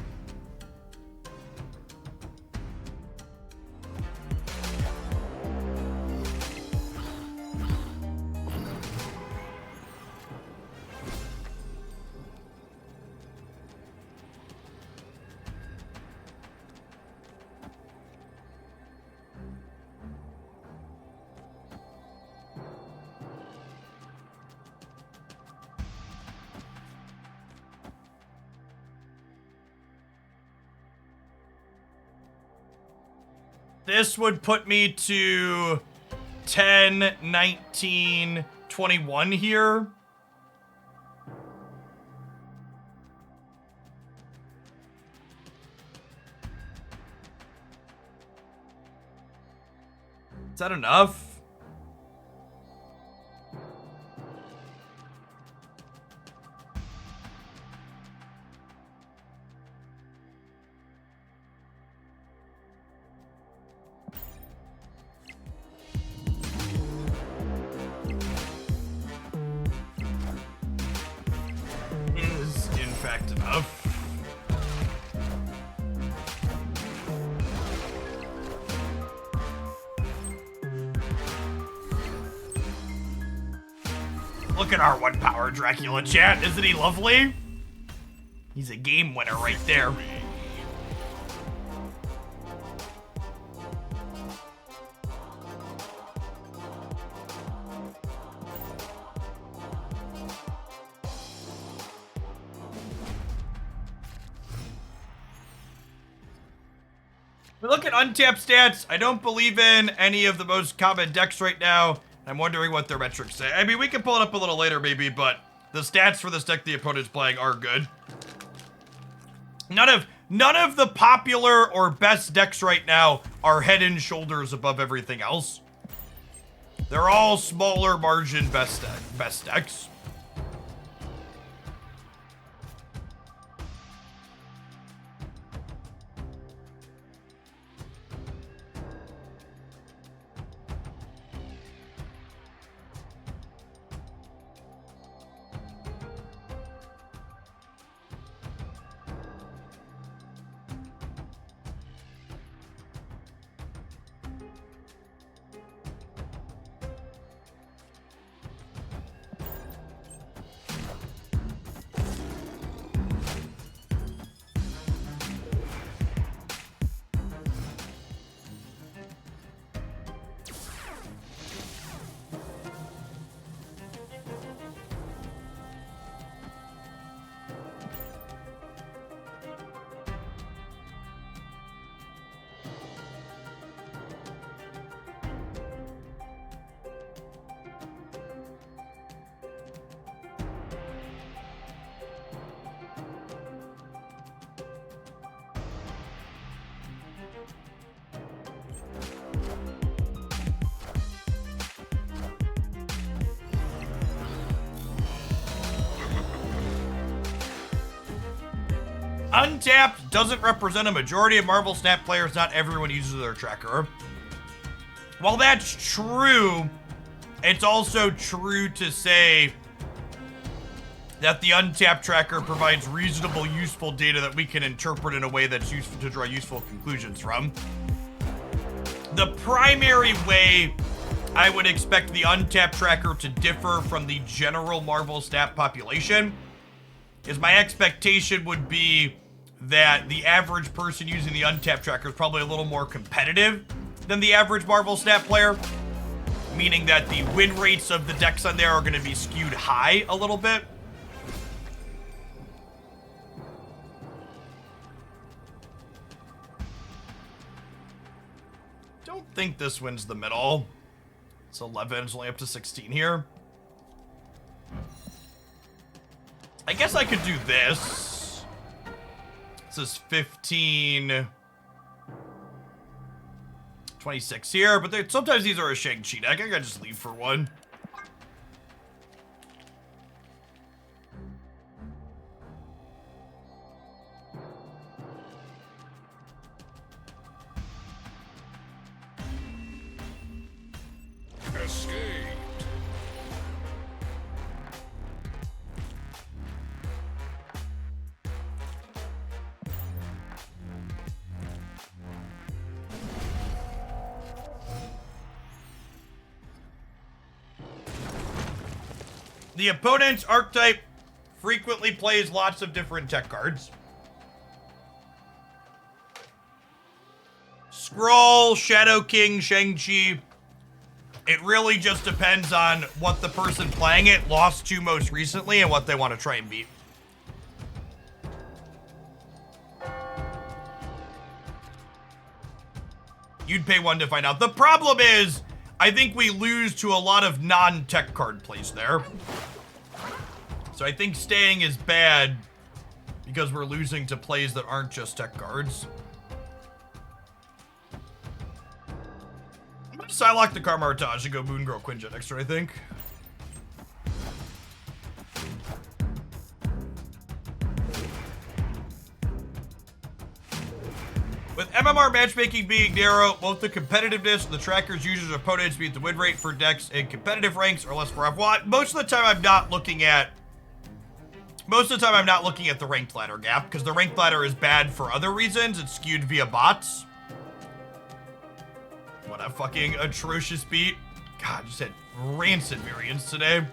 This would put me to 10, 19, 21 here. Is that enough? fact enough. Look at our 1 power Dracula chat. Isn't he lovely? He's a game winner right there. We look at untapped stats. I don't believe in any of the most common decks right now. I'm wondering what their metrics say. I mean, we can pull it up a little later maybe, but the stats for this deck the opponent's playing are good. None of the popular or best decks right now are head and shoulders above everything else. They're all smaller margin best decks. Untapped doesn't represent a majority of Marvel Snap players. Not everyone uses their tracker. While that's true, it's also true to say that the untapped tracker provides reasonable, useful data that we can interpret in a way that's useful to draw useful conclusions from. The primary way I would expect the untapped tracker to differ from the general Marvel Snap population is my expectation would be that the average person using the untapped tracker is probably a little more competitive than the average Marvel Snap player, meaning that the win rates of the decks on there are going to be skewed high a little bit. Don't think this wins the middle. It's 11, it's only up to 16 here. I guess I could do this. This is 15, 26 here, but sometimes these are a Shang-Chi deck. I gotta just leave for one.
Escape.
The opponent's archetype frequently plays lots of different tech cards. Skrull, Shadow King, Shang-Chi. It really just depends on what the person playing it lost to most recently and what they want to try and beat. You'd pay one to find out. The problem is, I think we lose to a lot of non-tech card plays there. So I think staying is bad because we're losing to plays that aren't just tech cards. I'm gonna Psylocke the Karmartage and go Moon Girl Quinjet next turn, I think. With MMR matchmaking being narrow, both the competitiveness and the tracker's users' opponents beat the win rate for decks in competitive ranks are less rough. Well, most of the time I'm not looking at Most of the time, I'm not looking at the ranked ladder gap, because the ranked ladder is bad for other reasons. It's skewed via bots. What a fucking atrocious beat. God, just had rancid variants today.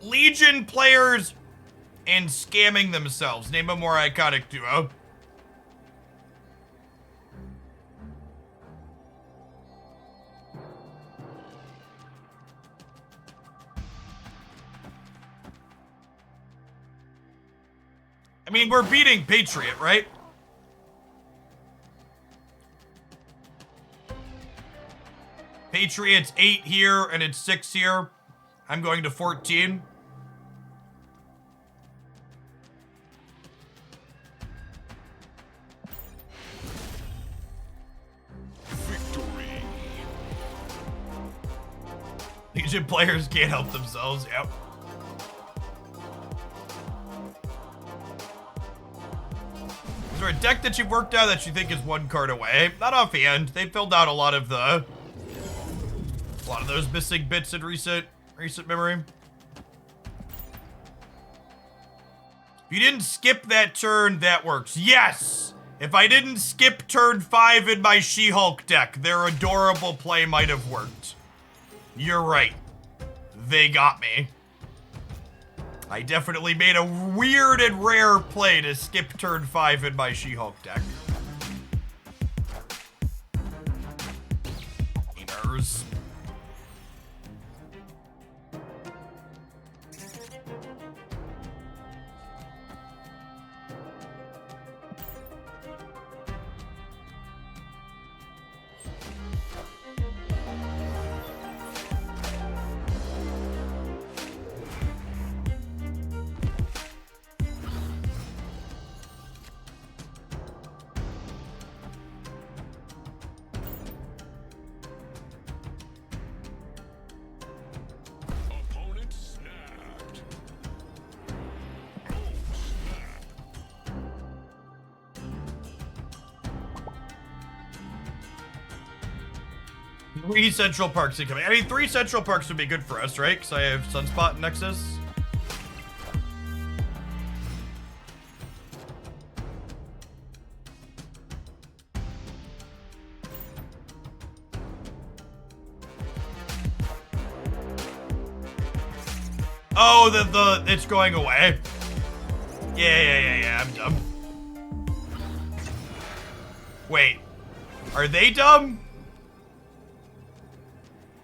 Legion players and scamming themselves. Name a more iconic duo. I mean, we're beating Patriot, right? Patriot's 8 here and it's 6 here. I'm going to 14. Legion players can't help themselves, yep. Is there a deck that you've worked out that you think is 1 card away? Not offhand. They filled out a lot of those missing bits in recent memory. If you didn't skip that turn, that works. Yes! If I didn't skip turn 5 in my She-Hulk deck, their adorable play might have worked. You're right. They got me. I definitely made a weird and rare play to skip turn 5 in my She-Hulk deck. Gamers. Three Central Parks incoming. I mean, 3 Central Parks would be good for us, right? Because I have Sunspot and Nexus. Oh, it's going away. Yeah, I'm dumb. Wait, are they dumb?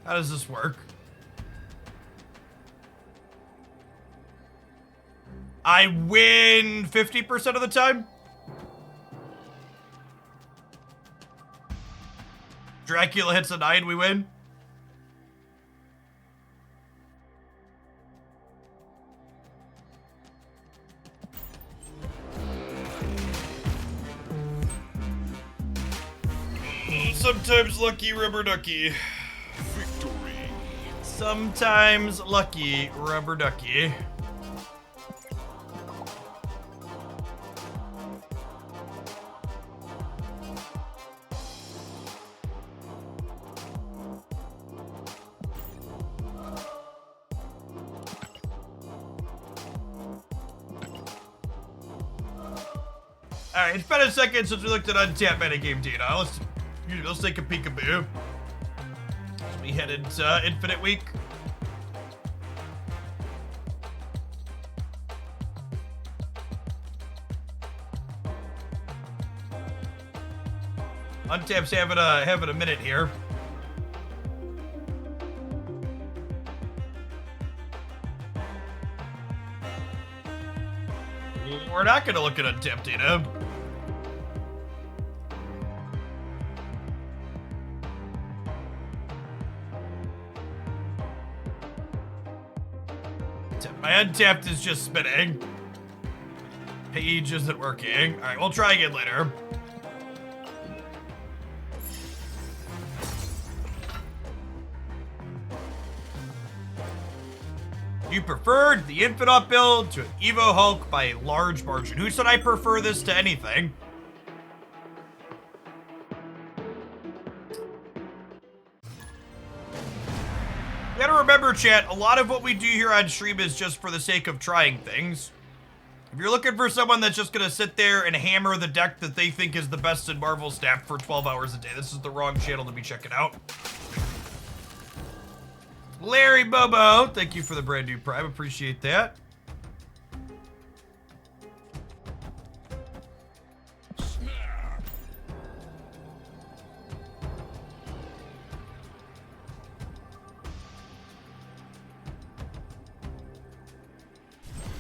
How does this work? I win 50% of the time? Dracula hits a 9, we win? Sometimes lucky, rubber ducky.
Victory.
Sometimes lucky, rubber ducky. Alright, it's been a second since we looked at untapped metagame data. Let's take a peekaboo. We head into Infinite Week. Untap's having a minute here. We're not gonna look at Untap data. My Untapped is just spinning. Page isn't working. Alright, we'll try again later. You preferred the Infinite build to an Evo Hulk by a large margin. Who said I prefer this to anything? You gotta remember, chat, a lot of what we do here on stream is just for the sake of trying things. If you're looking for someone that's just gonna sit there and hammer the deck that they think is the best in Marvel Snap for 12 hours a day, this is the wrong channel to be checking out. Larry Bobo, thank you for the brand new Prime, appreciate that.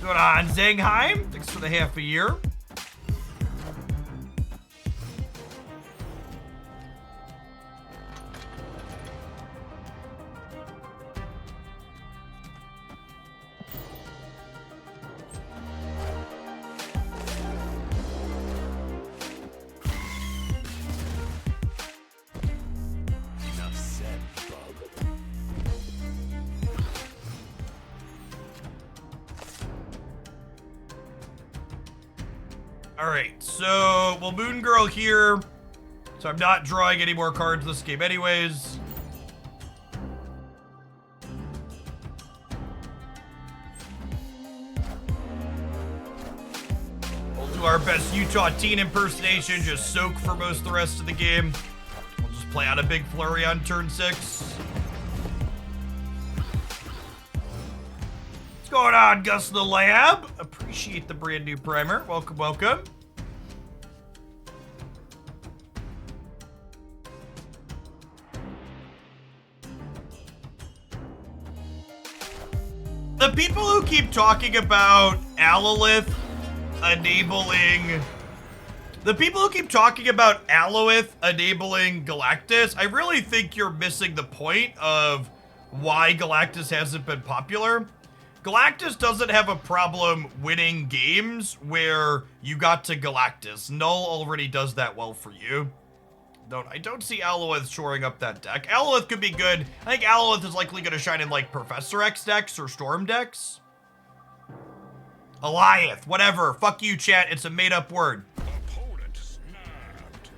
Going on, Zangheim, thanks for the half a year.
Enough said, bub.
All right, so we'll Moon Girl here. So I'm not drawing any more cards this game anyways. We'll do our best Utah teen impersonation, just soak for most of the rest of the game. We'll just play out a big flurry on turn 6. What's going on, Gus the Lab? Appreciate the brand new primer. Welcome, welcome. The people who keep talking about Alolith enabling... The people who keep talking about Alolith enabling Galactus, I really think you're missing the point of why Galactus hasn't been popular. Galactus doesn't have a problem winning games where you got to Galactus. Null already does that well for you. I don't see Alolith shoring up that deck. Alolith could be good. I think Alolith is likely going to shine in like Professor X decks or Storm decks. Eliath, whatever. Fuck you, chat. It's a made-up word.
Opponent snapped.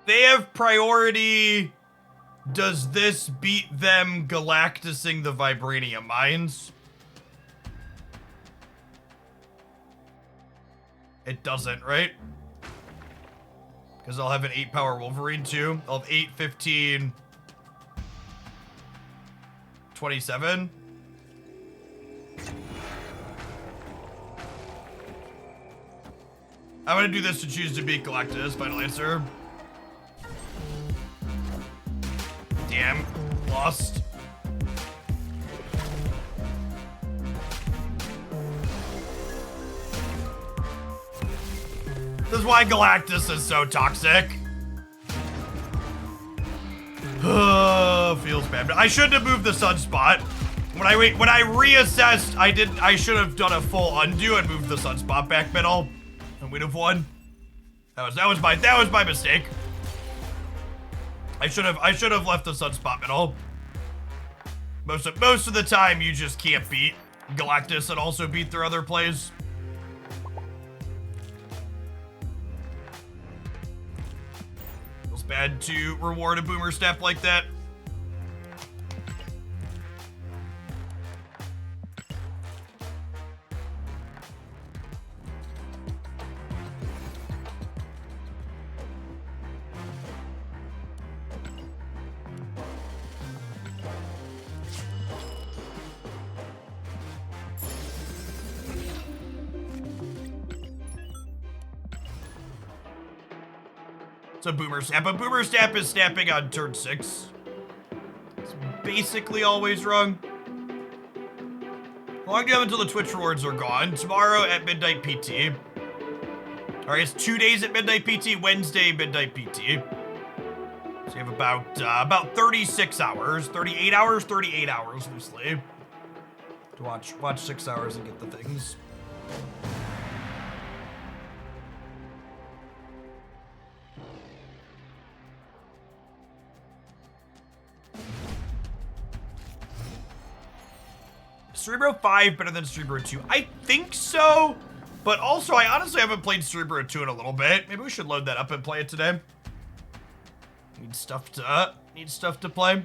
They have priority. Does this beat them Galactusing the Vibranium Mines? It doesn't, right? Because I'll have an 8-power Wolverine too. I'll have 8, 15, 27. I'm gonna do this to choose to beat Galactus. Final answer. Damn, lost. This is why Galactus is so toxic. Feels bad. I shouldn't have moved the Sunspot. When I reassessed, I should have done a full undo and moved the Sunspot back middle, and we'd have won. That was my mistake. I should have left the Sunspot middle. Most of the time, you just can't beat Galactus and also beat their other plays. Feels bad to reward a boomer step like that. It's a boomer snap. A boomer snap is snapping on turn 6. It's basically always wrong. How long do you have until the Twitch rewards are gone? Tomorrow at midnight PT. All right, it's 2 days at midnight PT, Wednesday midnight PT. So you have about 36 hours, 38 hours loosely. To watch 6 hours and get the things. Cerebro 5 better than Cerebro 2? I think so, but also I honestly haven't played Cerebro 2 in a little bit. Maybe we should load that up and play it today. Need stuff to play.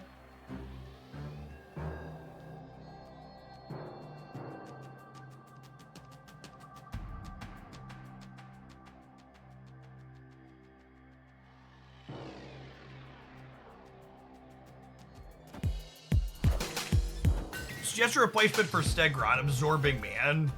Suggest a replacement for Stegron, Absorbing Man.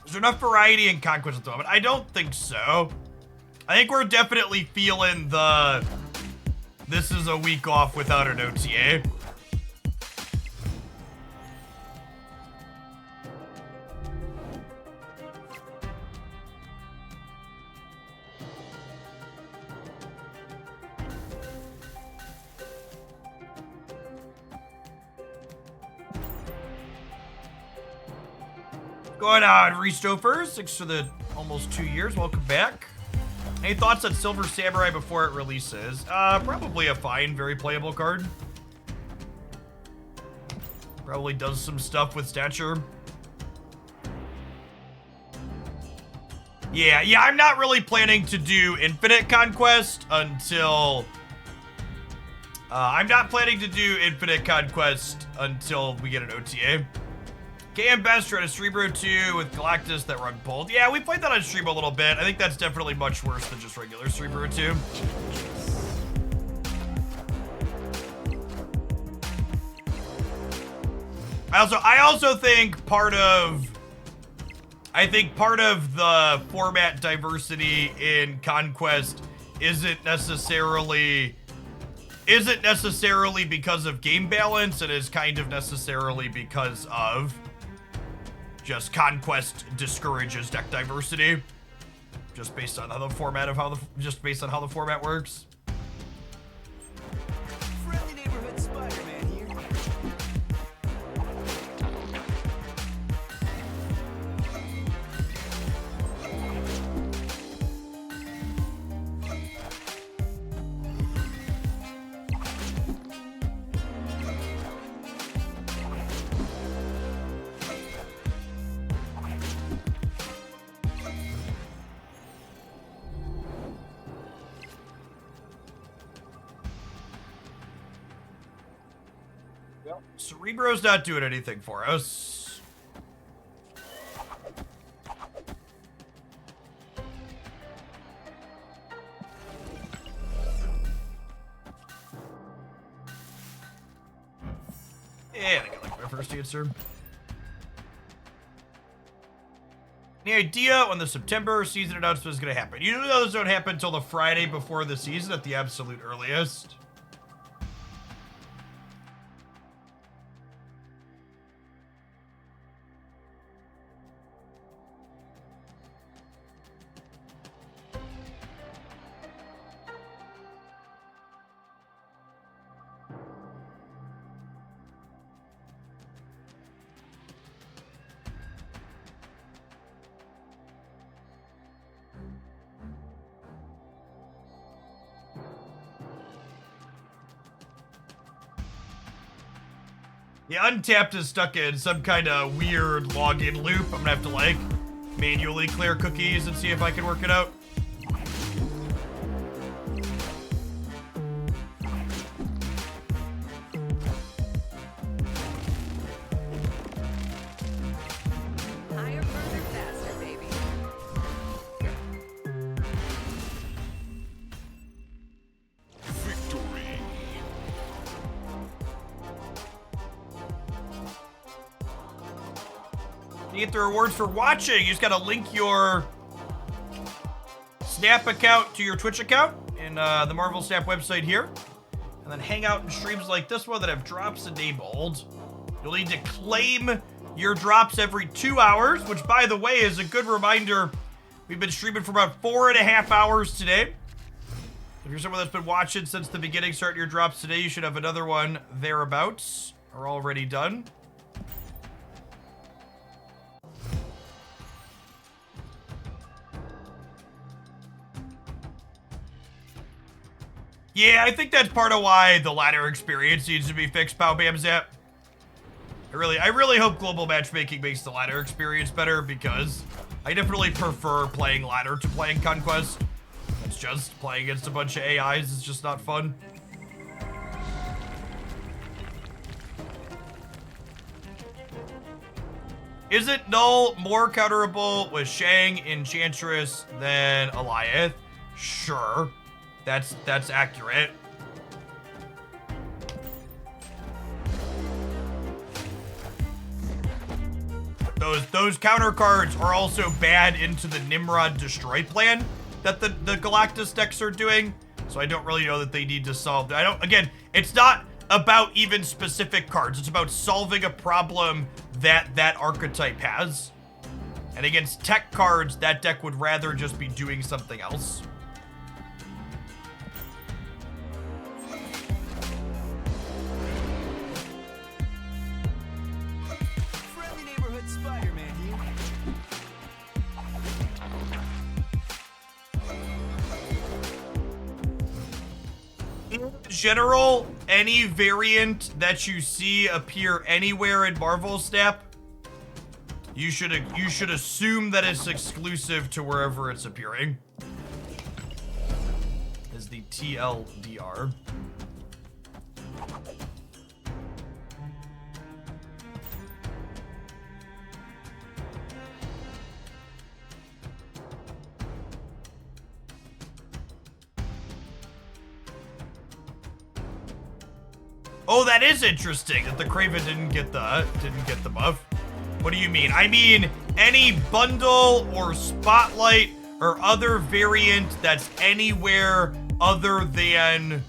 Is there enough variety in Conquest at the moment? I don't think so. I think we're definitely feeling the this is a week off without an OTA. Going on, Restofer, 6 for the almost 2 years. Welcome back. Any thoughts on Silver Samurai before it releases? Probably a fine, very playable card. Probably does some stuff with stature. Yeah, I'm not really planning to do Infinite Conquest until... I'm not planning to do Infinite Conquest until we get an OTA. KM Best ran a Cerebro 2 with Galactus that run Bold. Yeah, we played that on stream a little bit. I think that's definitely much worse than just regular Cerebro 2. I also think part of the format diversity in Conquest isn't necessarily because of game balance. It is kind of necessarily because of just Conquest discourages deck diversity, just based on how the format works.
Friendly neighborhood Spider-Man here.
Cerebro's not doing anything for us. Yeah, I think I like my first answer. Any idea when the September season announcement is going to happen? Usually those don't happen until the Friday before the season at the absolute earliest. Yeah, Untapped is stuck in some kind of weird login loop. I'm gonna have to, like, manually clear cookies and see if I can work it out.
Higher, further, faster, baby.
You get the rewards for watching. You just gotta link your Snap account to your Twitch account in the Marvel Snap website here. And then hang out in streams like this one that have drops enabled. You'll need to claim your drops every 2 hours, which, by the way, is a good reminder. We've been streaming for about 4.5 hours today. If you're someone that's been watching since the beginning, starting your drops today, you should have another one thereabouts, or already done. Yeah, I think that's part of why the ladder experience needs to be fixed, Pow Bam Zap. I really hope global matchmaking makes the ladder experience better, because I definitely prefer playing ladder to playing Conquest. It's just playing against a bunch of AIs is just not fun. Isn't Null more counterable with Shang Enchantress than Alioth? Sure. That's accurate. Those counter cards are also bad into the Nimrod destroy plan that the Galactus decks are doing. So I don't really know that they need to solve that. Again, it's not about even specific cards. It's about solving a problem that archetype has. And against tech cards, that deck would rather just be doing something else.
Friendly neighborhood Spider-Man here.
In general, any variant that you see appear anywhere in Marvel Snap, you should assume that it's exclusive to wherever it's appearing. Is the TLDR. Oh, that is interesting that the Kraven didn't get the buff. What do you mean? I mean any bundle or spotlight or other variant that's anywhere other than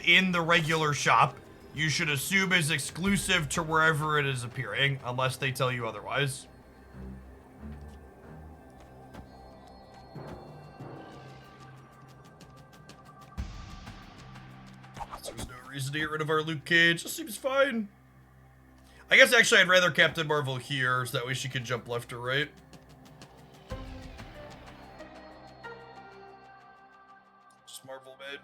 in the regular shop, you should assume is exclusive to wherever it is appearing, unless they tell you otherwise. There's no reason to get rid of our Luke Cage. This seems fine. I guess actually I'd rather Captain Marvel here, so that way she can jump left or right. Just Marvel mid.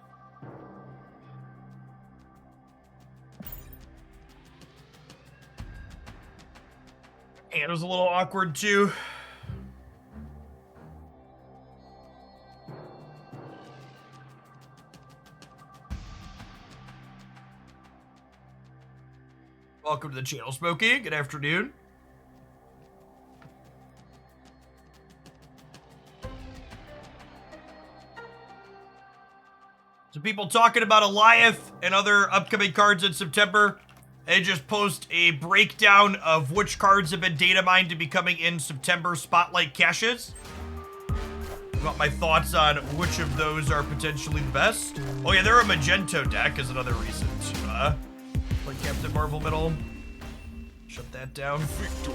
And it was a little awkward too. Welcome to the channel, Smokey. Good afternoon. So people talking about Alioth and other upcoming cards in September. They just post a breakdown of which cards have been data mined to be coming in September Spotlight caches. Got my thoughts on which of those are potentially the best. Oh yeah, they're a Magento deck is another reason to play Captain Marvel middle. Shut that down.
Victory.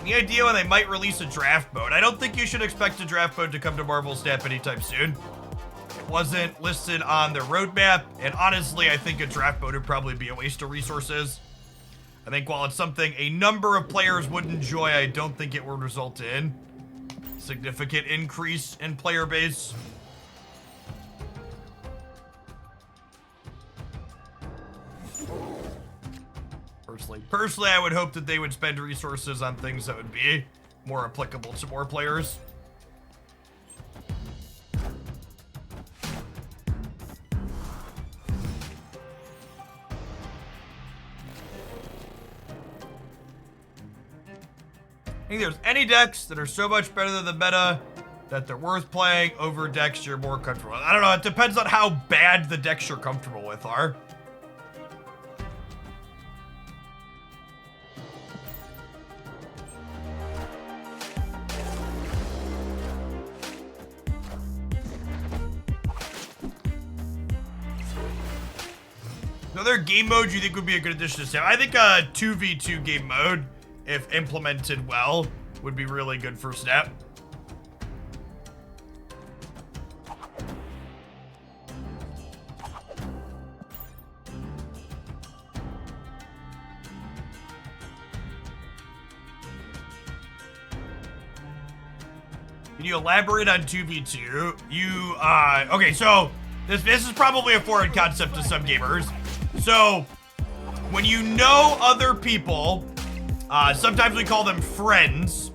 Any idea when they might release a draft mode? I don't think you should expect a draft mode to come to Marvel Snap anytime soon. It wasn't listed on the roadmap, and honestly, I think a draft mode would probably be a waste of resources. I think while it's something a number of players would enjoy, I don't think it would result in significant increase in player base. Personally, I would hope that they would spend resources on things that would be more applicable to more players. I think there's any decks that are so much better than the meta that they're worth playing over decks you're more comfortable with. I don't know, it depends on how bad the decks you're comfortable with are. Another game mode you think would be a good addition to Snap? I think a 2v2 game mode, if implemented well, would be really good for Snap. Can you elaborate on 2v2? Okay, so this is probably a foreign concept to some gamers. So, when you know other people, sometimes we call them friends,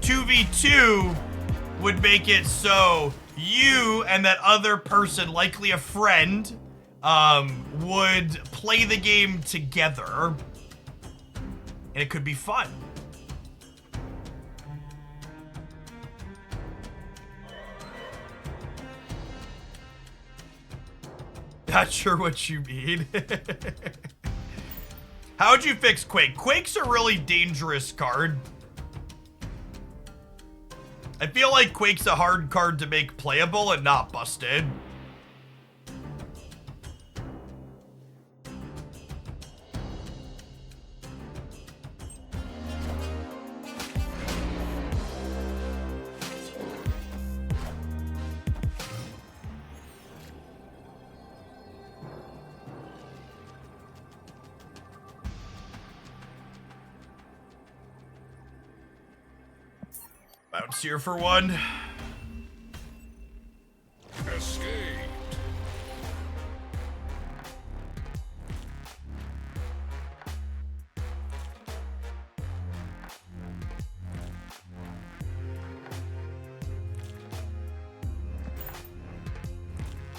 2v2 would make it so you and that other person, likely a friend, would play the game together, and it could be fun. Not sure what you mean. How would you fix Quake? Quake's a really dangerous card. I feel like Quake's a hard card to make playable and not busted. Bounce here for one.
Escape.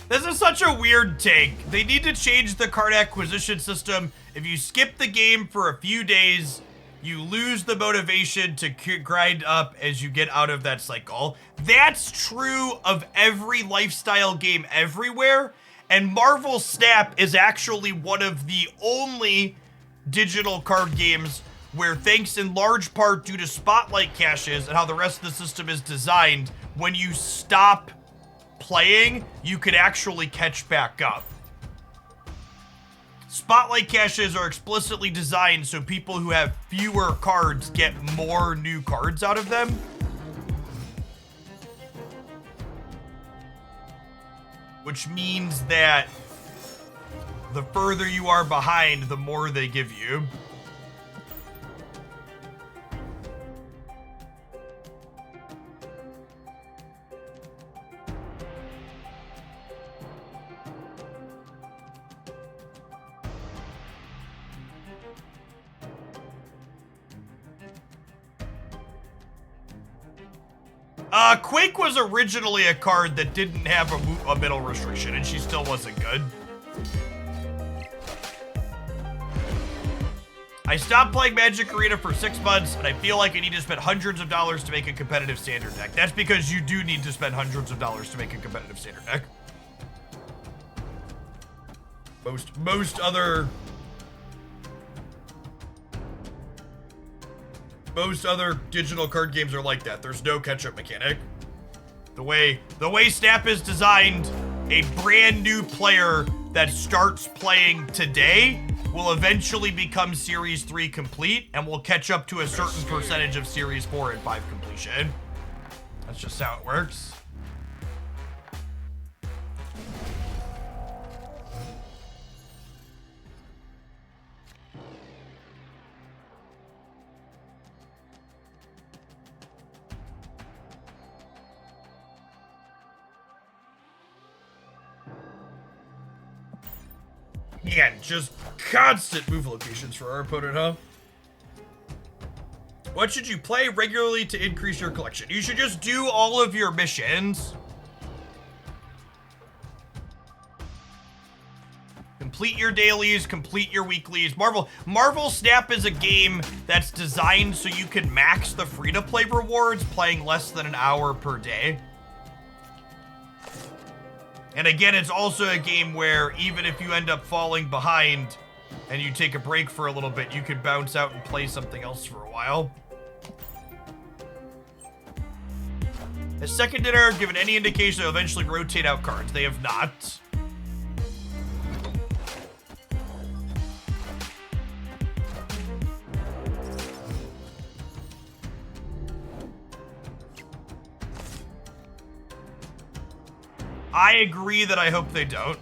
This is such a weird take. They need to change the card acquisition system. If you skip the game for a few days, you lose the motivation to grind up as you get out of that cycle. That's true of every lifestyle game everywhere. And Marvel Snap is actually one of the only digital card games where, thanks in large part due to spotlight caches and how the rest of the system is designed, when you stop playing, you can actually catch back up. Spotlight caches are explicitly designed so people who have fewer cards get more new cards out of them. Which means that the further you are behind, the more they give you. Quake was originally a card that didn't have a middle restriction, and she still wasn't good. I stopped playing Magic Arena for 6 months, and I feel like I need to spend hundreds of dollars to make a competitive standard deck. That's because you do need to spend hundreds of dollars to make a competitive standard deck. Most other digital card games are like that. There's no catch-up mechanic. The way Snap is designed, a brand new player that starts playing today will eventually become Series 3 complete and will catch up to a certain percentage of Series 4 and 5 completion. That's just how it works. Man, just constant move locations for our opponent, huh? What should you play regularly to increase your collection? You should just do all of your missions. Complete your dailies, complete your weeklies. Marvel Snap is a game that's designed so you can max the free-to-play rewards playing less than an hour per day. And again, it's also a game where even if you end up falling behind and you take a break for a little bit, you can bounce out and play something else for a while. Has Second Dinner given any indication they'll eventually rotate out cards? They have not. I agree that I hope they don't.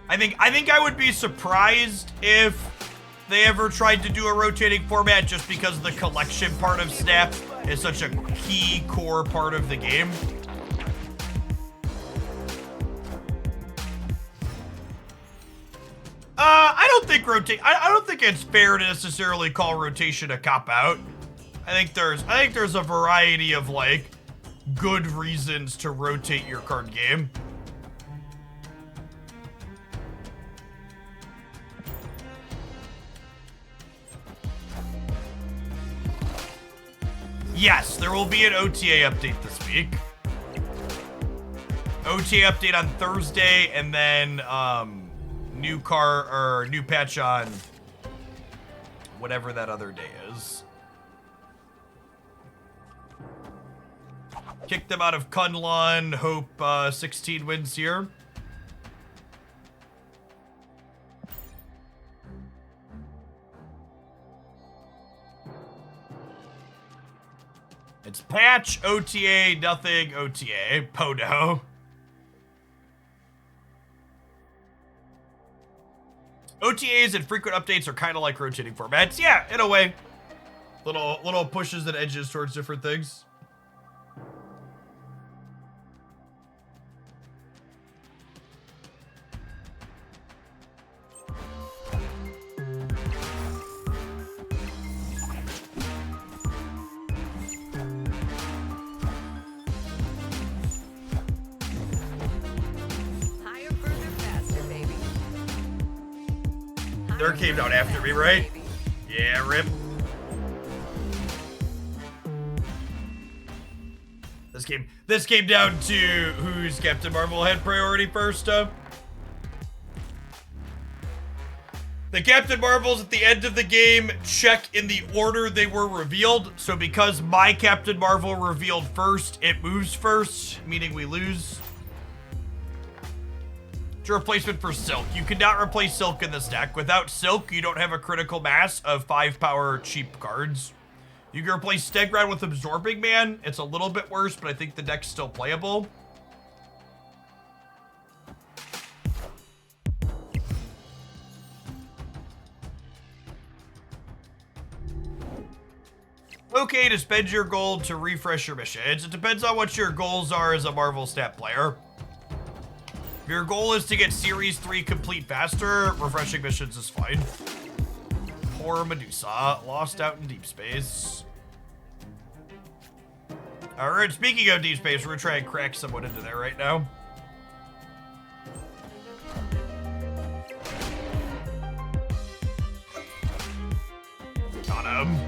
I think I would be surprised if they ever tried to do a rotating format just because the collection part of Snap is such a key core part of the game. I don't think it's fair to necessarily call rotation a cop-out. I think there's a variety of like good reasons to rotate your card game. Yes, there will be an OTA update this week. OTA update on Thursday, and then new patch on whatever that other day is. Kick them out of Kunlun. Hope 16 wins here. It's patch, OTA, nothing, OTA, Podo. OTAs and frequent updates are kind of like rotating formats. Yeah, in a way. Little pushes and edges towards different things.
Higher, further, faster, baby.
There came down after me, right? Yeah, rip. This came down to whose Captain Marvel had priority first. The Captain Marvels at the end of the game check in the order they were revealed. So because my Captain Marvel revealed first, it moves first, meaning we lose. It's a replacement for Silk. You cannot replace Silk in this deck. Without Silk, you don't have a critical mass of 5 power cheap cards. You can replace Stegron with Absorbing Man. It's a little bit worse, but I think the deck's still playable. Okay to spend your gold to refresh your missions. It depends on what your goals are as a Marvel Snap player. If your goal is to get Series 3 complete faster, refreshing missions is fine. Poor Medusa, lost out in deep space. Alright, speaking of deep space, we're gonna try and crack someone into there right now. Got him.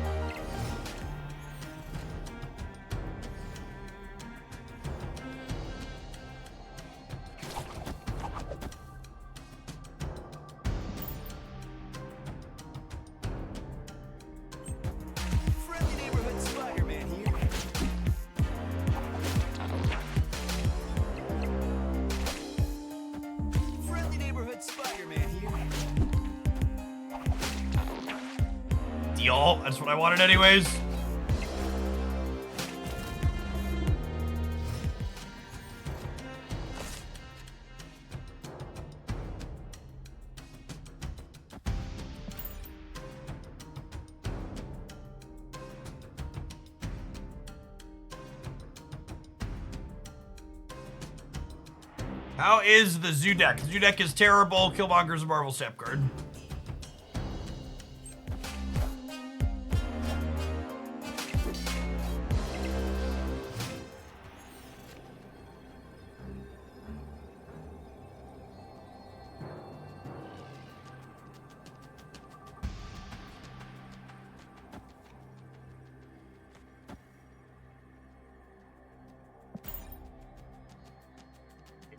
Friendly neighborhood Spider-Man here. Friendly neighborhood Spider-Man here.
Deal. That's what I wanted anyways. How is the Zoo deck? The Zoo deck is terrible. Killmonger's a Marvel Snap card.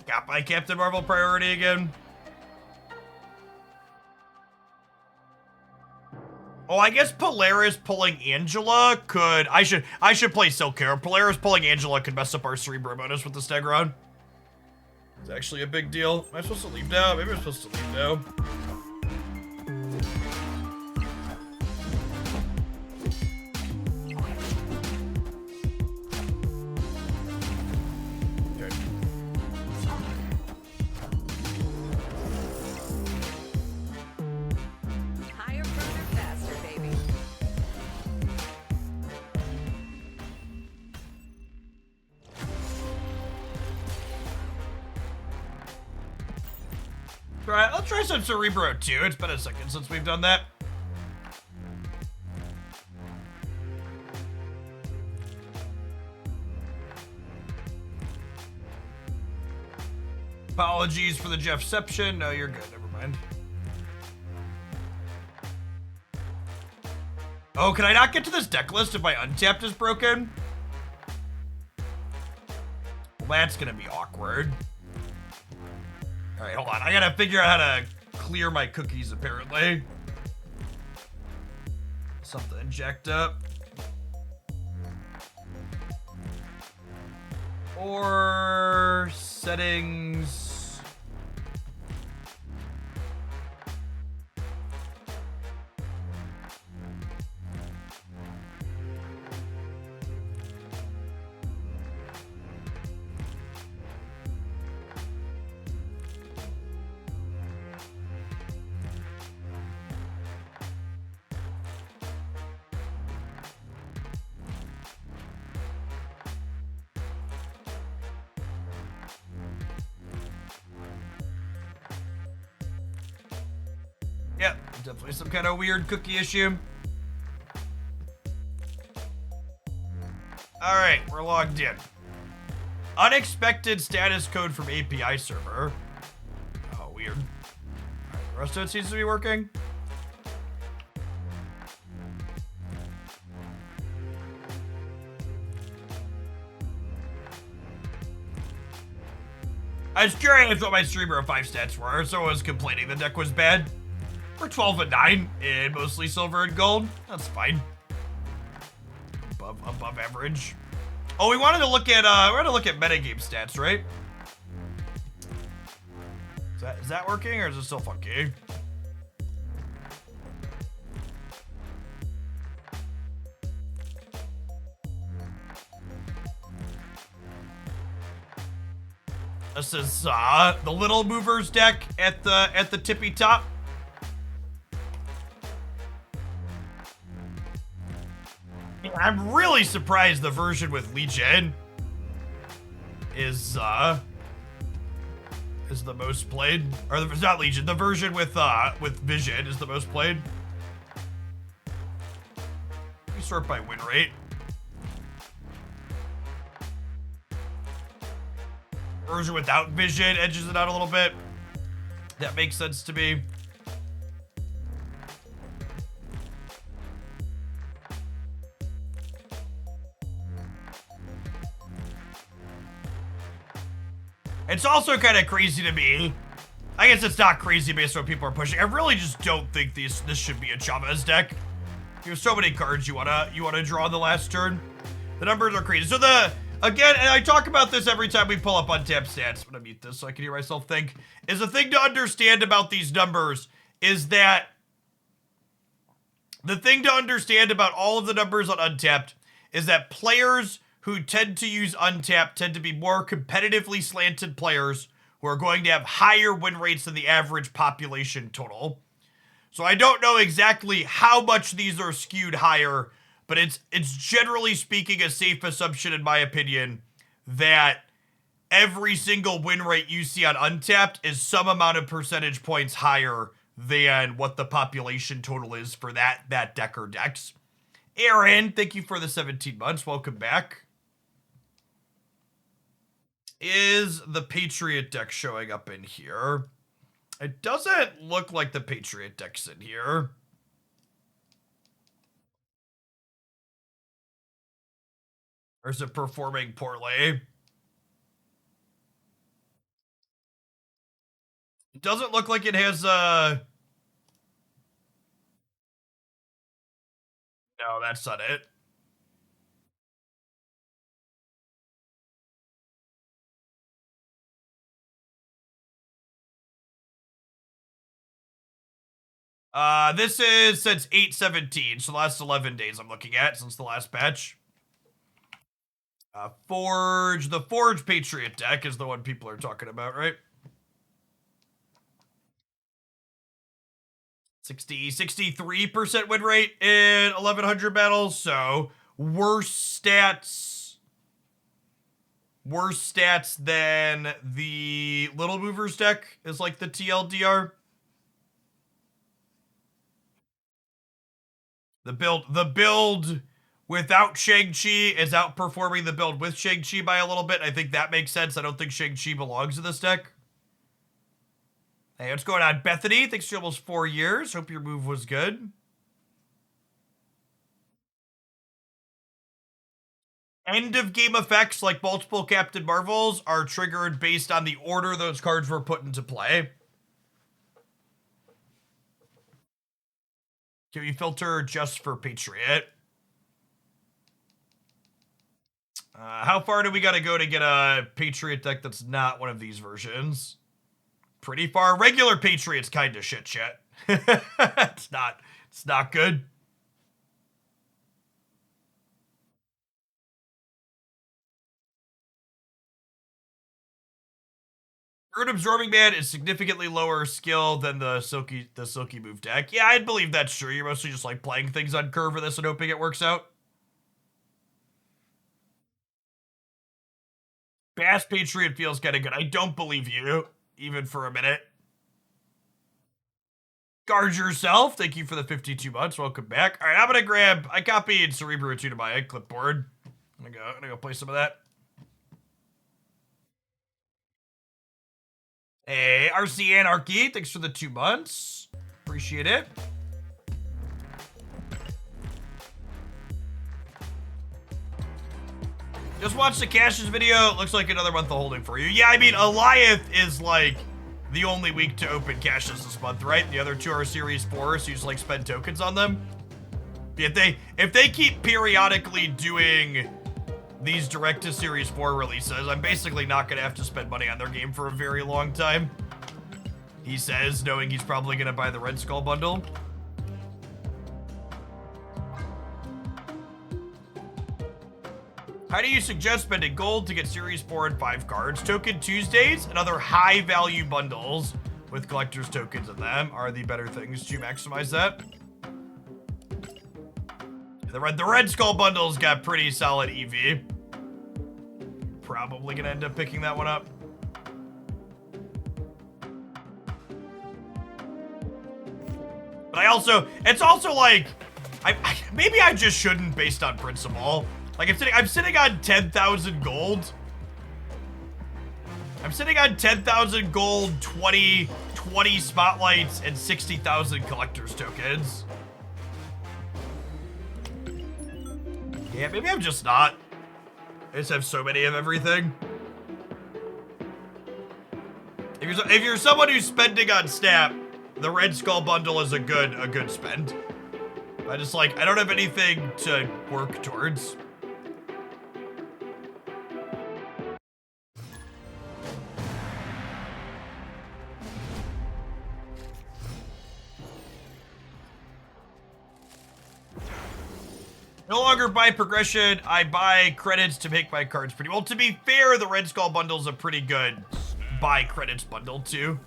Got my Captain Marvel priority again. Oh, I guess Polaris pulling Angela could... I should play Silk Hero. Polaris pulling Angela could mess up our Cerebro bonus with the Stegron. It's actually a big deal. Am I supposed to leave now? Maybe I'm supposed to leave now. Let's try some Cerebro too. It's been a second since we've done that. Apologies for the Jeffception. No, you're good. Never mind. Oh, can I not get to this deck list if my untapped is broken? Well, that's gonna be awkward. All right, hold on. I gotta figure out how to clear my cookies, apparently. Something jacked up. Or settings. Yep, definitely some kind of weird cookie issue. All right, we're logged in. Unexpected status code from API server. Oh, weird. All right, the rest of it seems to be working. I was curious what my Cerebro 5 stats were, so I was complaining the deck was bad. We're 12 and 9 in mostly silver and gold. That's fine. Above average. Oh, we wanted to look at metagame stats, right? Is that working or is it still funky? This is the little movers deck at the tippy top. I'm really surprised the version with Legion is the most played, or not Legion. The version with Vision is the most played. We sort by win rate. Version without Vision edges it out a little bit. That makes sense to me. It's also kind of crazy to me. I guess it's not crazy based on what people are pushing. I really just don't think this should be a Chavez deck. There's so many cards you wanna draw in the last turn. The numbers are crazy. So again, and I talk about this every time we pull up untapped stats. I'm gonna mute this so I can hear myself think. Is the thing to understand about these numbers is that the thing to understand about all of the numbers on untapped is that players who tend to use untapped tend to be more competitively slanted players who are going to have higher win rates than the average population total. So I don't know exactly how much these are skewed higher, but it's generally speaking a safe assumption in my opinion that every single win rate you see on untapped is some amount of percentage points higher than what the population total is for that deck or decks. Aaron, thank you for the 17 months. Welcome back. Is the Patriot deck showing up in here? It doesn't look like the Patriot deck's in here. Or is it performing poorly? It doesn't look like it has no, that's not it. This is since 8/17, so the last 11 days I'm looking at since the last patch. The Forge Patriot deck is the one people are talking about, right? 63% win rate in 1100 battles, so worse stats worse stats than the Little Movers deck is like the TLDR. The build without Shang-Chi is outperforming the build with Shang-Chi by a little bit. I think that makes sense. I don't think Shang-Chi belongs in this deck. Hey, what's going on, Bethany? Thanks for almost 4 years. Hope your move was good. End of game effects like multiple Captain Marvels are triggered based on the order those cards were put into play. Can we filter just for Patriot? How far do we gotta go to get a Patriot deck that's not one of these versions? Pretty far. Regular Patriot's kind of shit. It's not good. Earth Absorbing Man is significantly lower skill than the Silky Move deck. Yeah, I'd believe that's true. You're mostly just like playing things on curve for this and hoping it works out. Bass Patriot feels kind of good. I don't believe you, even for a minute. Guard yourself. Thank you for the 52 months. Welcome back. All right, I'm gonna grab. I copied Cerebro 2 to my clipboard. I'm gonna go play some of that. Hey, RC Anarchy, thanks for the 2 months. Appreciate it. Just watched the Cash's video. It looks like another month of holding for you. Yeah, I mean, Eliath is like the only week to open Caches this month, right? The other 2 are Series 4, so you just like spend tokens on them. If they keep periodically doing these direct to Series 4 releases, I'm basically not gonna have to spend money on their game for a very long time. He says, knowing he's probably gonna buy the Red Skull bundle. How do you suggest spending gold to get Series 4 and 5 cards? Token Tuesdays and other high value bundles with collector's tokens in them are the better things to maximize that. The Red Skull bundle's got pretty solid EV. Probably gonna end up picking that one up. But it's also like, maybe I just shouldn't based on principle. Like I'm sitting on 10,000 gold. I'm sitting on 10,000 gold, 20 spotlights, and 60,000 collector's tokens. Yeah, maybe I'm just not. I just have so many of everything. If you're someone who's spending on Snap, the Red Skull bundle is a good spend. I don't have anything to work towards. No longer buy progression, I buy credits to make my cards pretty well. To be fair, the Red Skull bundle is a pretty good buy credits bundle too.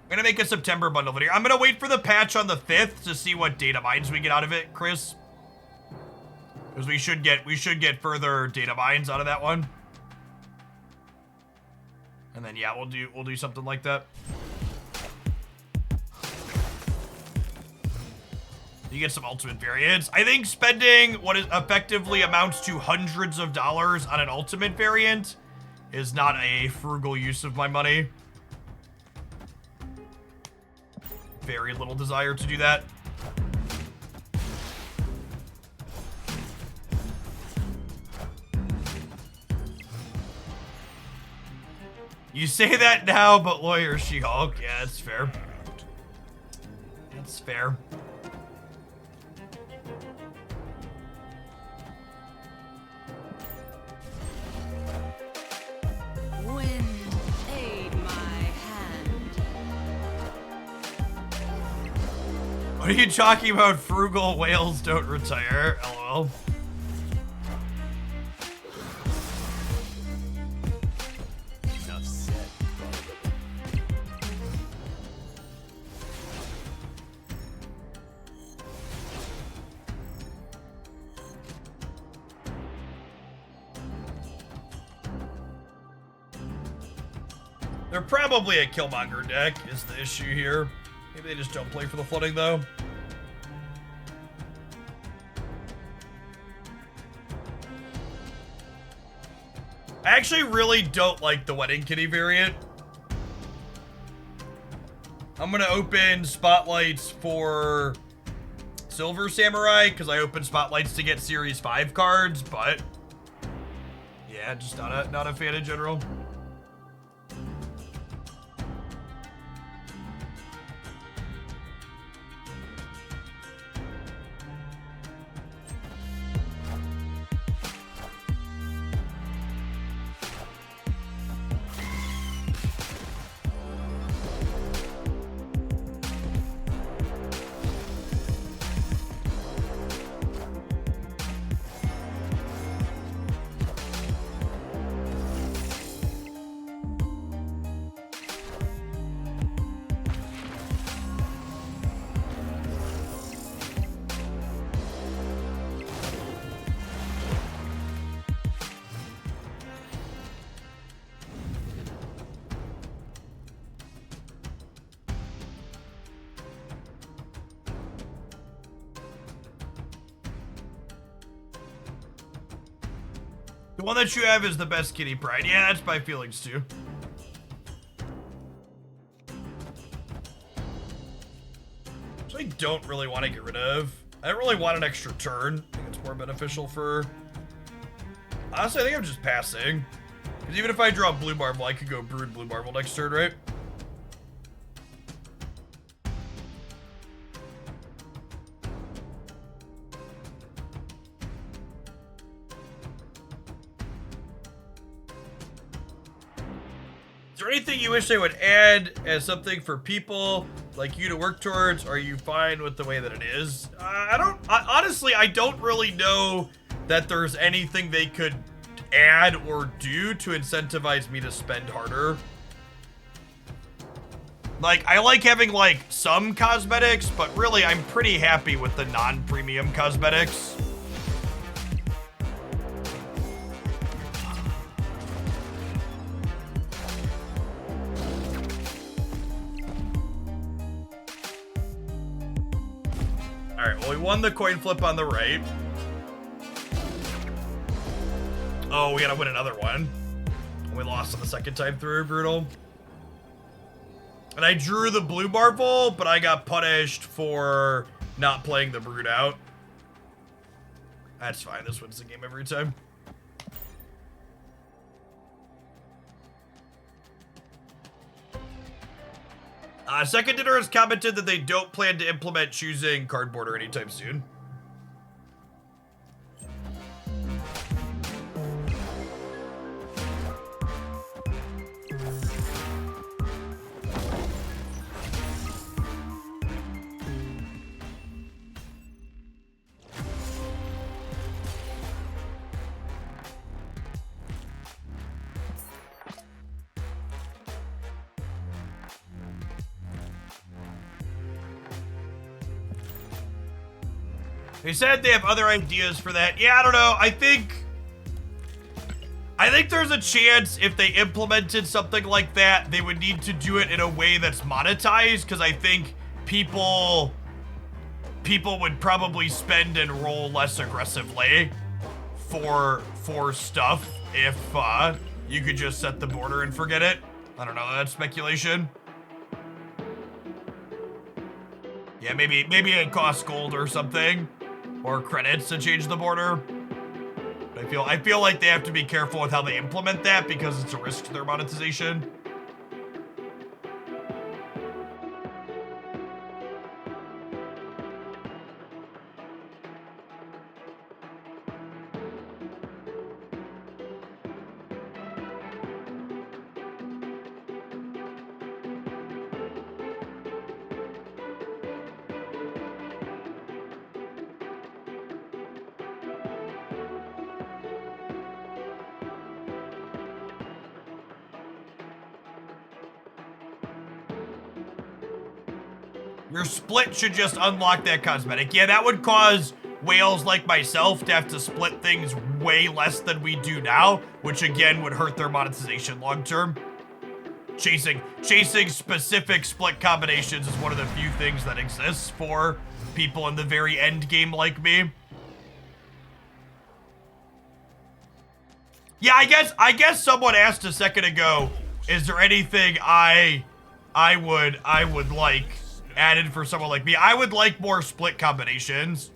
I'm gonna make a September bundle video. I'm gonna wait for the patch on the 5th to see what data mines we get out of it, Chris. Because we should get further data mines out of that one. And then yeah, we'll do something like that. You get some ultimate variants. I think spending what is effectively amounts to hundreds of dollars on an ultimate variant is not a frugal use of my money. Very little desire to do that. You say that now, but lawyer She-Hulk. Yeah, that's fair. That's fair. What are you talking about? Frugal whales don't retire. LOL.
Enough said, bub.
They're probably a Killmonger deck is the issue here. Maybe they just don't play for the flooding though. I actually really don't like the Wedding Kitty variant. I'm gonna open spotlights for Silver Samurai because I opened spotlights to get Series 5 cards, but yeah, just not a fan in general. The one that you have is the best Kitty Pride. Yeah, that's my feelings too. So I don't really want to get rid of. I don't really want an extra turn. I think it's more beneficial for... Honestly, I think I'm just passing. Because even if I draw Blue Marvel, I could go Brood Blue Marvel next turn, right? Is there anything you wish they would add as something for people like you to work towards? Or are you fine with the way that it is? Honestly, I don't really know that there's anything they could add or do to incentivize me to spend harder. Like, I like having, like, some cosmetics, but really, I'm pretty happy with the non-premium cosmetics. Alright, well, we won the coin flip on the right. Oh, we gotta win another one. We lost on the second time through, brutal. And I drew the Blue Marvel, but I got punished for not playing the Brood out. That's fine, this wins the game every time. Second Dinner has commented that they don't plan to implement choosing card border anytime soon. They said they have other ideas for that. Yeah, I don't know. I think there's a chance if they implemented something like that, they would need to do it in a way that's monetized, because I think people would probably spend and roll less aggressively for stuff if you could just set the border and forget it. I don't know. That's speculation. Yeah, maybe it costs gold or something. Or credits to change the border. But I feel like they have to be careful with how they implement that because it's a risk to their monetization. Your split should just unlock that cosmetic. Yeah, that would cause whales like myself to have to split things way less than we do now, which again would hurt their monetization long term. chasing specific split combinations is one of the few things that exists for people in the very end game like me. Yeah, I guess someone asked a second ago, is there anything I would like added for someone like me? I would like more split combinations.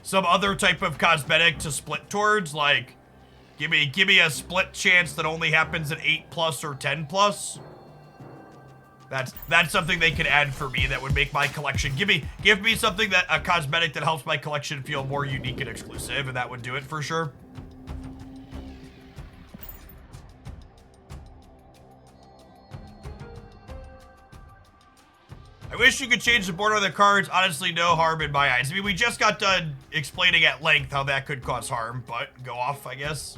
Some other type of cosmetic to split towards, like give me a split chance that only happens at 8+ or 10+. That's something they could add for me that would make my collection. Give me something that a cosmetic that helps my collection feel more unique and exclusive, and that would do it for sure. I wish you could change the border of the cards. Honestly, no harm in my eyes. I mean, we just got done explaining at length how that could cause harm, but go off, I guess.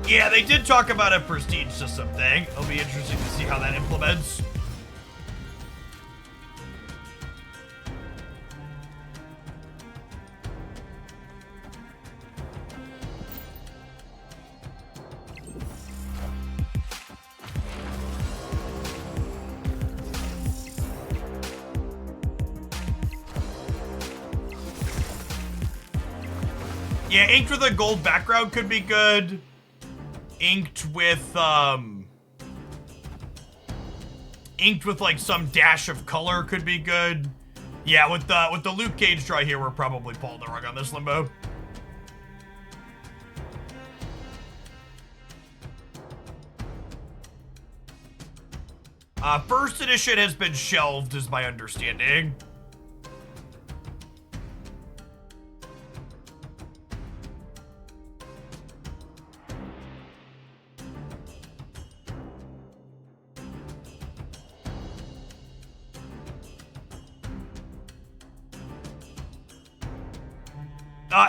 Yeah, they did talk about a prestige system thing. It'll be interesting to see how that implements. Yeah, inked with a gold background could be good. Inked with like some dash of color could be good. Yeah, with the Luke Cage try here, we're probably pulling the rug on this, Limbo. First edition has been shelved, is my understanding.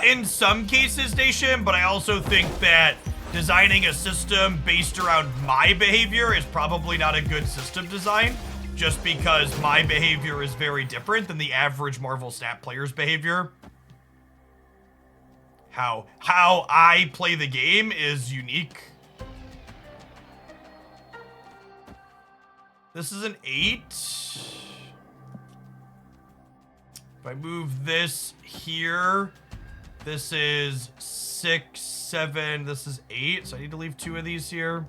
In some cases, Nation, but I also think that designing a system based around my behavior is probably not a good system design, just because my behavior is very different than the average Marvel Snap player's behavior. How I play the game is unique. This is an 8. If I move this here, this is 6, 7, this is 8, so I need to leave 2 of these here.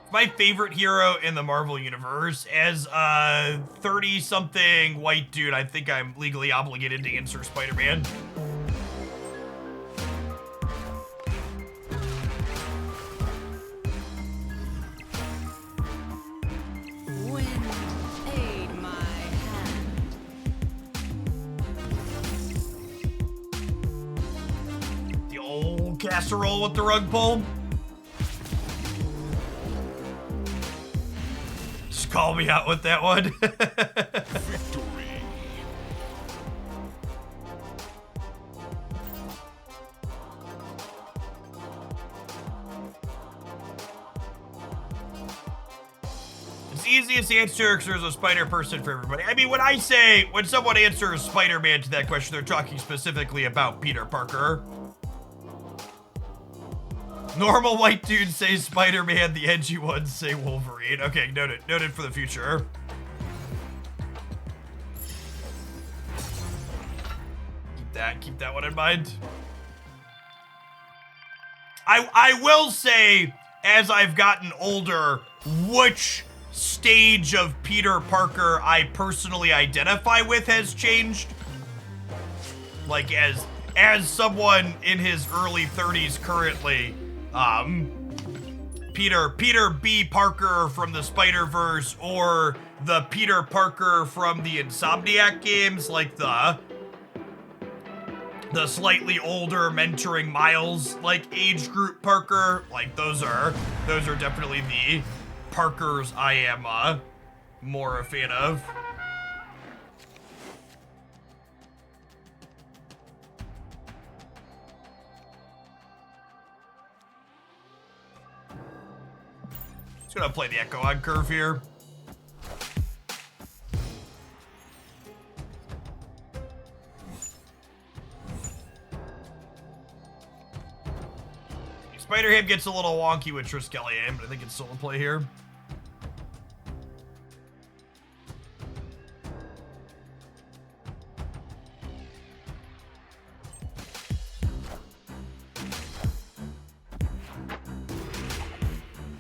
My favorite hero in the Marvel Universe, as a 30-something white dude, I think I'm legally obligated to answer Spider-Man. The old casserole with the rug pull. Call me out with that one.
Victory.
It's the easiest answer because there's a spider person for everybody. I mean, when someone answers Spider-Man to that question, they're talking specifically about Peter Parker. Normal white dudes say Spider-Man, the edgy ones say Wolverine. Okay, noted for the future. Keep that one in mind. I will say, as I've gotten older, which stage of Peter Parker I personally identify with has changed. Like, as someone in his early 30s currently, Peter B. Parker from the Spider-Verse, or the Peter Parker from the Insomniac games, like the slightly older mentoring Miles like age group Parker. Like those are definitely the Parkers I am more a fan of. Just gonna play the Echo on curve here. Spider-Ham gets a little wonky with Triskelion, but I think it's still in play here.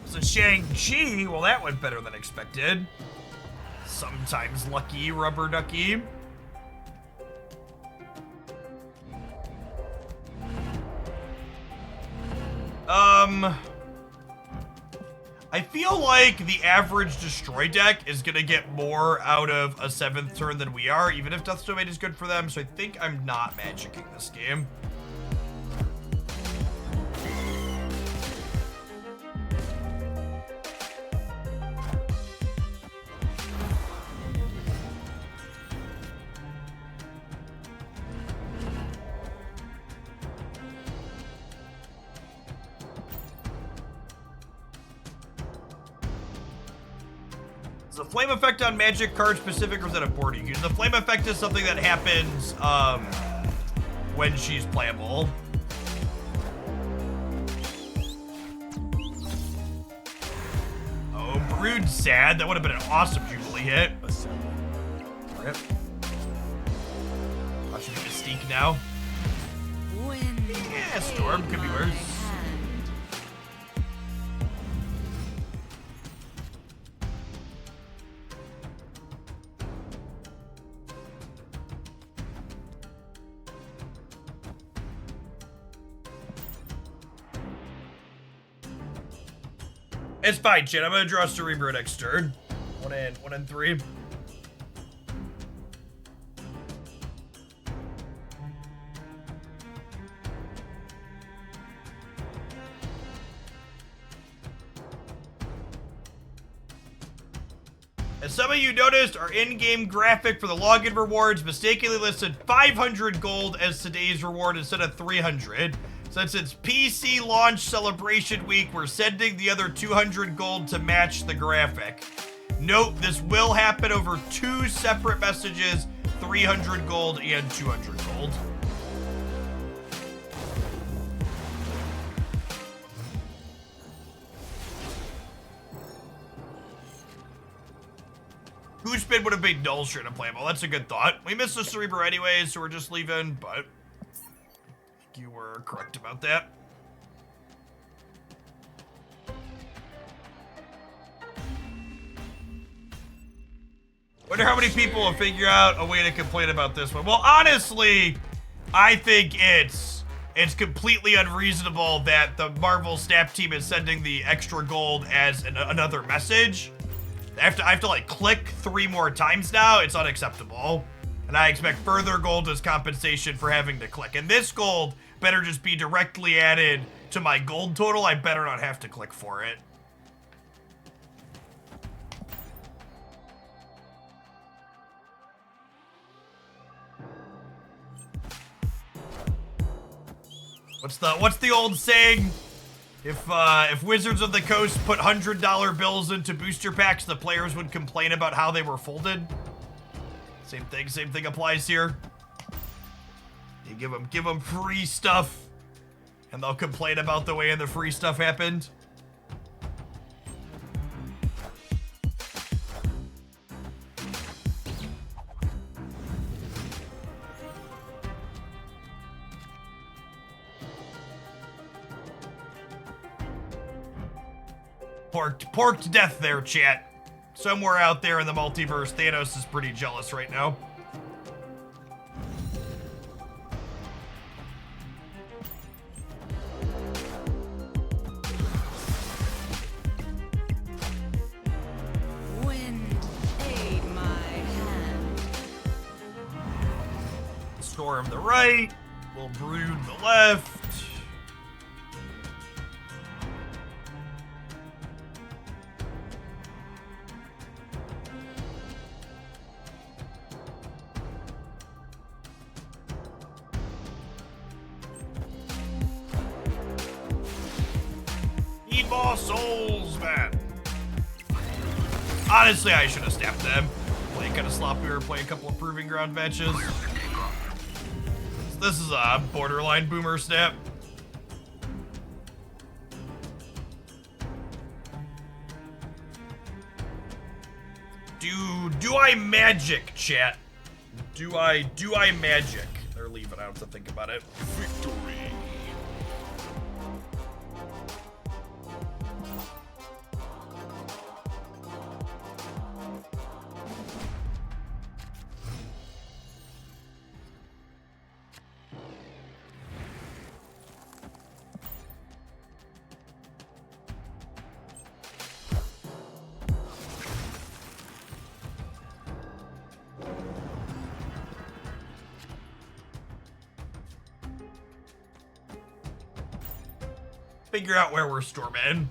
So Shang-Chi, well, that went better than expected. Sometimes lucky, rubber ducky. I feel like the average destroy deck is gonna get more out of a 7th turn than we are, even if Death's Domain is good for them, so I think I'm not magicking this game. Is the flame effect on magic card specific, or is that a board you use? The flame effect is something that happens when she's playable. Oh, Brood's sad. That would have been an awesome Jubilee hit. Rip. Watching Mystique now. Yeah, Storm could be worse. It's fine, Chin. I'm gonna draw Cerebro next turn. 1 and 3. As some of you noticed, our in-game graphic for the login rewards mistakenly listed 500 gold as today's reward instead of 300. Since it's PC launch celebration week, we're sending the other 200 gold to match the graphic. Note, this will happen over 2 separate messages, 300 gold and 200 gold. Goosebin would have made Null sure to play. Well, that's a good thought. We missed the Cerebro anyways, so we're just leaving, but you were correct about that. Wonder how many people will figure out a way to complain about this one. Well, honestly, I think it's completely unreasonable that the Marvel Snap team is sending the extra gold as another message. I have to like click 3 more times now. It's unacceptable. And I expect further gold as compensation for having to click. And this gold better just be directly added to my gold total. I better not have to click for it. What's the old saying? If Wizards of the Coast put $100 bills into booster packs, the players would complain about how they were folded. Same thing applies here. You give them free stuff, and they'll complain about the way the free stuff happened. Porked to death there, chat. Somewhere out there in the multiverse, Thanos is pretty jealous right now.
Wind, aid my hand.
Storm the right, will brood the left. Need more souls, man. Honestly, I should have snapped them. Playing kind of sloppy or play a couple of proving ground matches. This is a borderline boomer snap. Do I magic, chat? Do I magic? They're leaving, I have to think about it.
Victory.
Figure out where we're storming.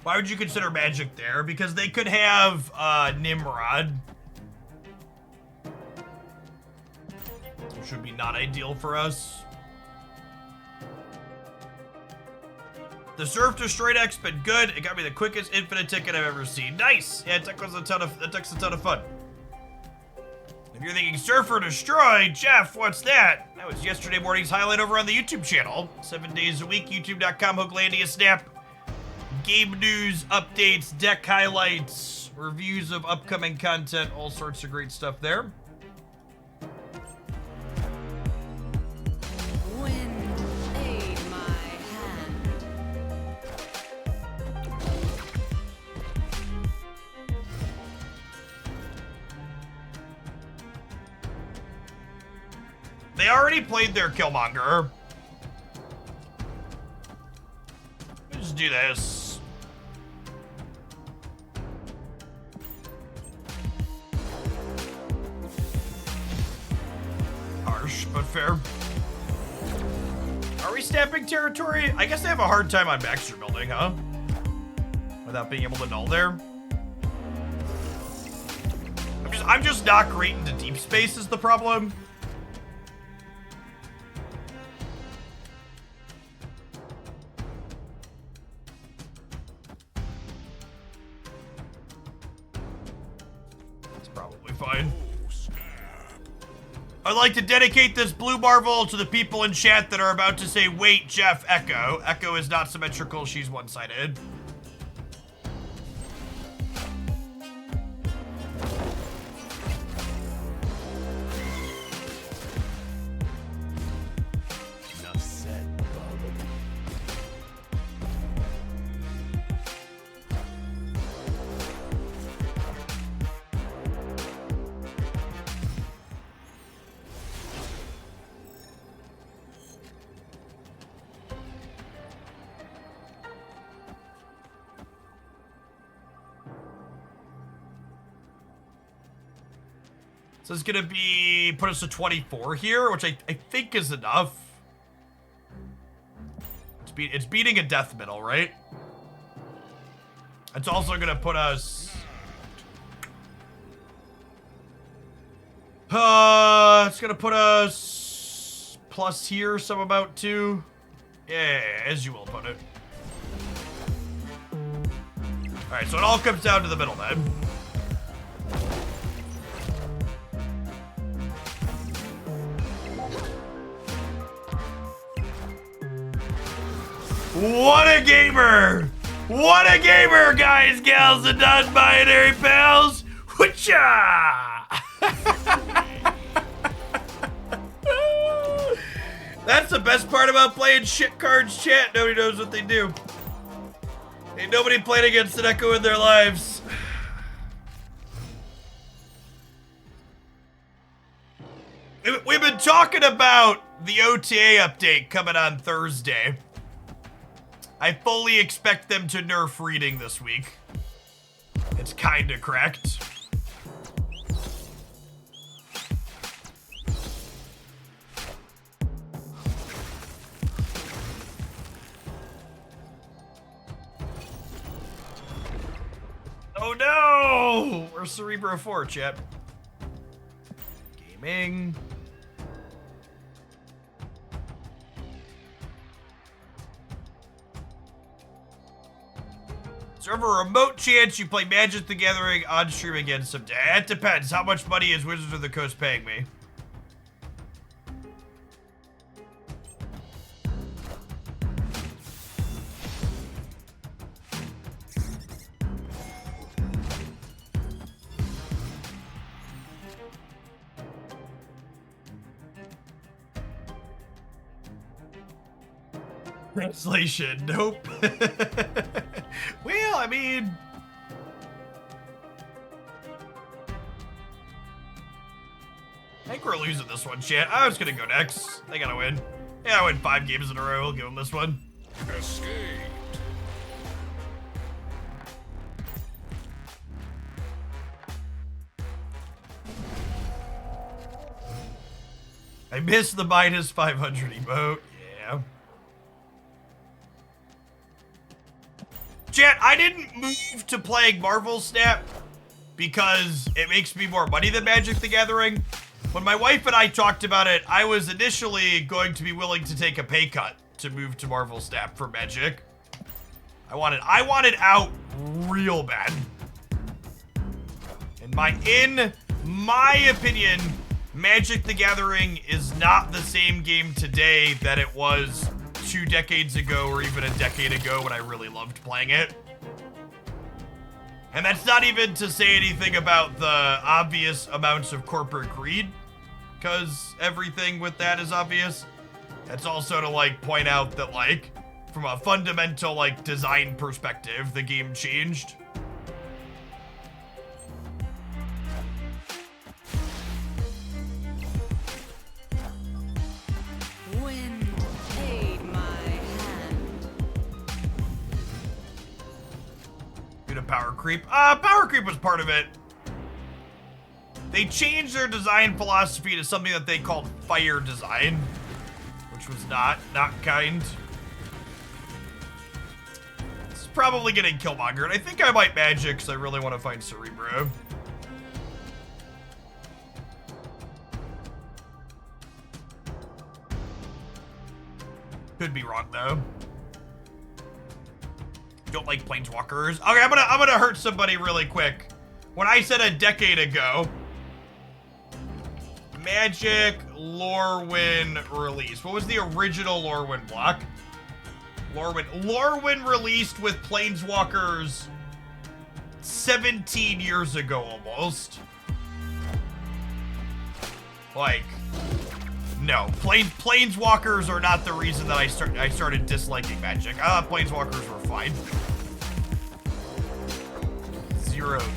Why would you consider magic there? Because they could have Nimrod. Which would be not ideal for us. The Surf Destroyed X been good. It got me the quickest infinite ticket I've ever seen. Nice! Yeah, that took's a ton of fun. If you're thinking Surfer Destroyed, Jeff, what's that? That was yesterday morning's highlight over on the YouTube channel. 7 days a week, youtube.com, Hooglandia Snap. Game news, updates, deck highlights, reviews of upcoming content, all sorts of great stuff there.
Wind, aid my hand.
They already played their Killmonger. Let's do this. Harsh, but fair. Are we snapping territory? I guess they have a hard time on Baxter building, huh? Without being able to null there. I'm just not great into deep space is the problem. Fine. I'd like to dedicate this Blue Marvel to the people in chat that are about to say, wait, Jeff, Echo. Echo is not symmetrical, she's one-sided.
Enough said, Bumblebee.
So it's gonna be, put us to 24 here, which I think is enough. It's beating a death middle, right? It's also gonna put us... it's gonna put us plus here, some amount too. Yeah, as you will put it. Alright, so it all comes down to the middle then. What a gamer! What a gamer, guys, gals, and non-binary pals! Whatcha! That's the best part about playing shit cards, chat. Nobody knows what they do. Ain't nobody played against an Echo in their lives. We've been talking about the OTA update coming on Thursday. I fully expect them to nerf reading this week. It's kinda correct. Oh no! We're Cerebro 4, chat. Gaming. Is there ever a remote chance you play Magic the Gathering on stream again someday? It depends. How much money is Wizards of the Coast paying me? Translation, nope. Well, I mean... I think we're losing this one, chat. I was gonna go next. They gotta win. Yeah, I win 5 games in a row. We'll give them this one.
Escaped.
I missed the minus 500 emote. Yeah. Chat, I didn't move to playing Marvel Snap because it makes me more money than Magic the Gathering. When my wife and I talked about it, I was initially going to be willing to take a pay cut to move to Marvel Snap for Magic. I wanted out real bad. In my opinion, Magic the Gathering is not the same game today that it was 2 decades ago or even a decade ago when I really loved playing it. And that's not even to say anything about the obvious amounts of corporate greed, because everything with that is obvious. It's also to like point out that like from a fundamental like design perspective, the game changed.
Wind, aid my hand.
Due to power creep. Power creep was part of it. They changed their design philosophy to something that they called fire design, which was not kind. It's probably getting Killmongered. I think I might Magic because I really want to find Cerebro. Could be wrong though. Don't like planeswalkers. Okay, I'm gonna hurt somebody really quick. When I said a decade ago, Magic Lorwyn release. What was the original Lorwyn block? Lorwyn released with planeswalkers 17 years ago almost. Like, no, planeswalkers are not the reason that I started disliking Magic. I thought planeswalkers were fine.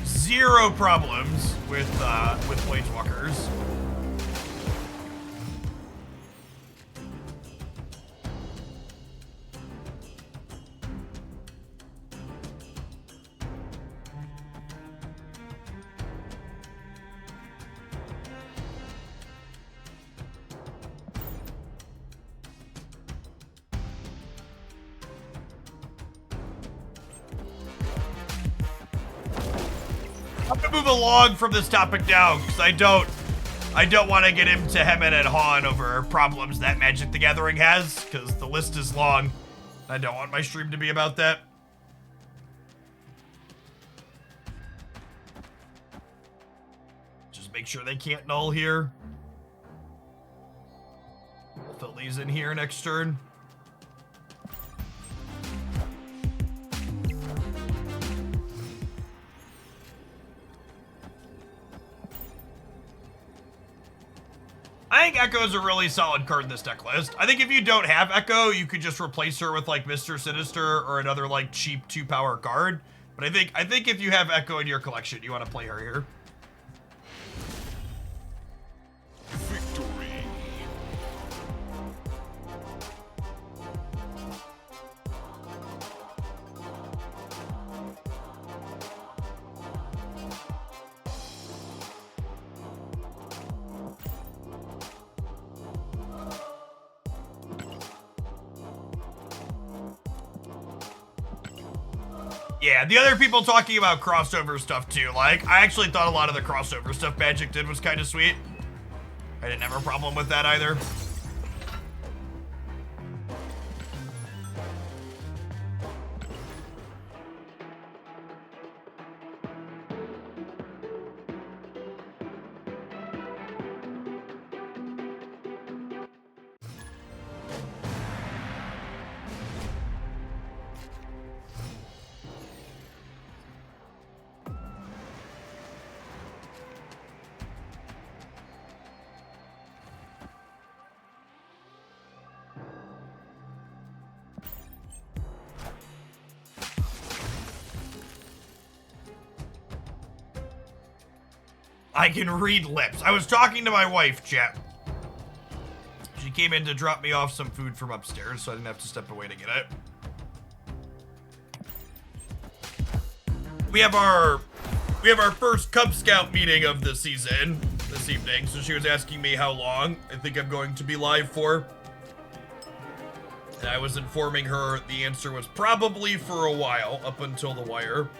Zero problems with planeswalkers. I'm gonna move along from this topic now because I don't want to get into hemming and hawing over problems that Magic the Gathering has because the list is long. I don't want my stream to be about that. Just make sure they can't null here. We'll fill these in here next turn. I think Echo is a really solid card in this deck list. I think if you don't have Echo, you could just replace her with like Mr. Sinister or another like cheap 2-power card. But I think if you have Echo in your collection, you want to play her here.
Victory.
Yeah, the other people talking about crossover stuff too. Like, I actually thought a lot of the crossover stuff Magic did was kind of sweet. I didn't have a problem with that either. I can read lips. I was talking to my wife, chat. She came in to drop me off some food from upstairs, so I didn't have to step away to get it. We have our first Cub Scout meeting of the season this evening, so she was asking me how long I think I'm going to be live for. And I was informing her the answer was probably for a while, up until the wire.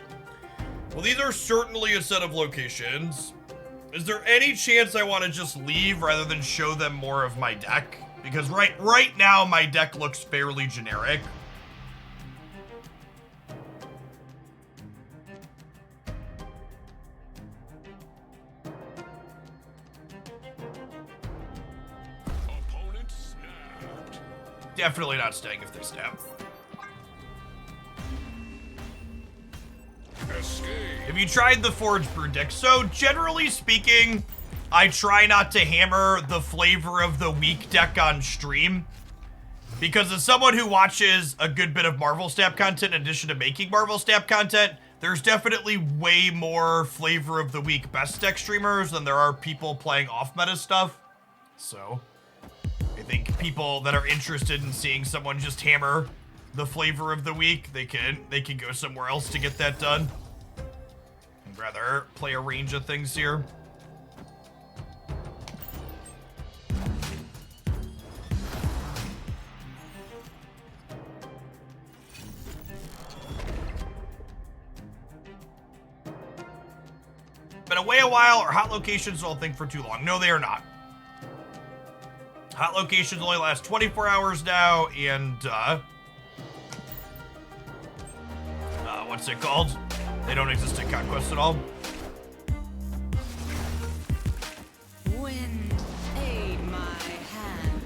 Well, these are certainly a set of locations. Is there any chance I want to just leave rather than show them more of my deck? Because right now my deck looks fairly generic.
Opponent snapped.
Definitely not staying if they snap.
Escape.
Have you tried the Forge Brew deck? So generally speaking, I try not to hammer the flavor of the week deck on stream. Because as someone who watches a good bit of Marvel Snap content in addition to making Marvel Snap content, there's definitely way more flavor of the week best deck streamers than there are people playing off-meta stuff. So I think people that are interested in seeing someone just hammer the flavor of the week, they can go somewhere else to get that done. I'd rather play a range of things here. Been away a while. Are hot locations don't think for too long? No, they are not. Hot locations only last 24 hours now, and what's it called? They don't exist in Conquest at all.
Wind, aid my hand.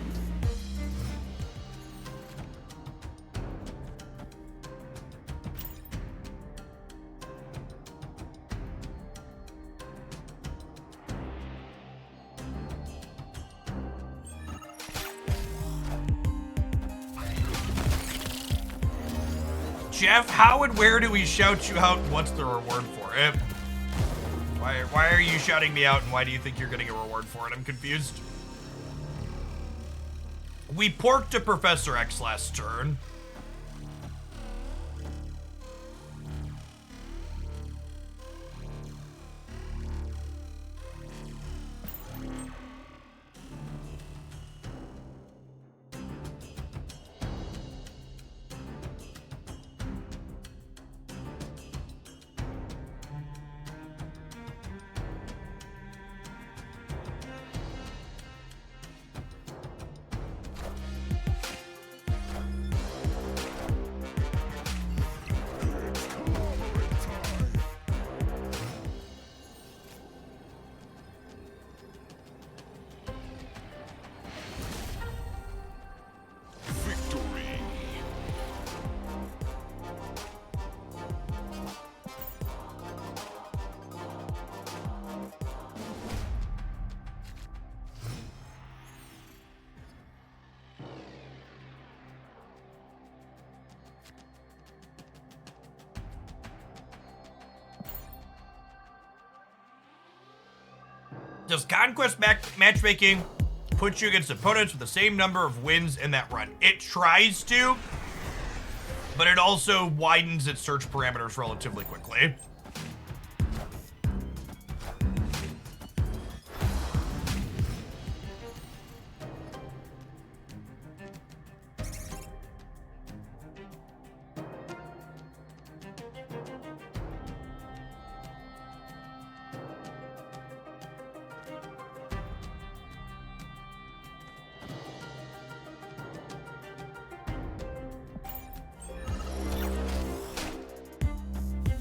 Jeff, how and where do we shout you out? What's the reward for it? Why are you shouting me out, and why do you think you're getting a reward for it? I'm confused. We porked a Professor X last turn. Does Conquest matchmaking put you against opponents with the same number of wins in that run? It tries to, but it also widens its search parameters relatively quickly.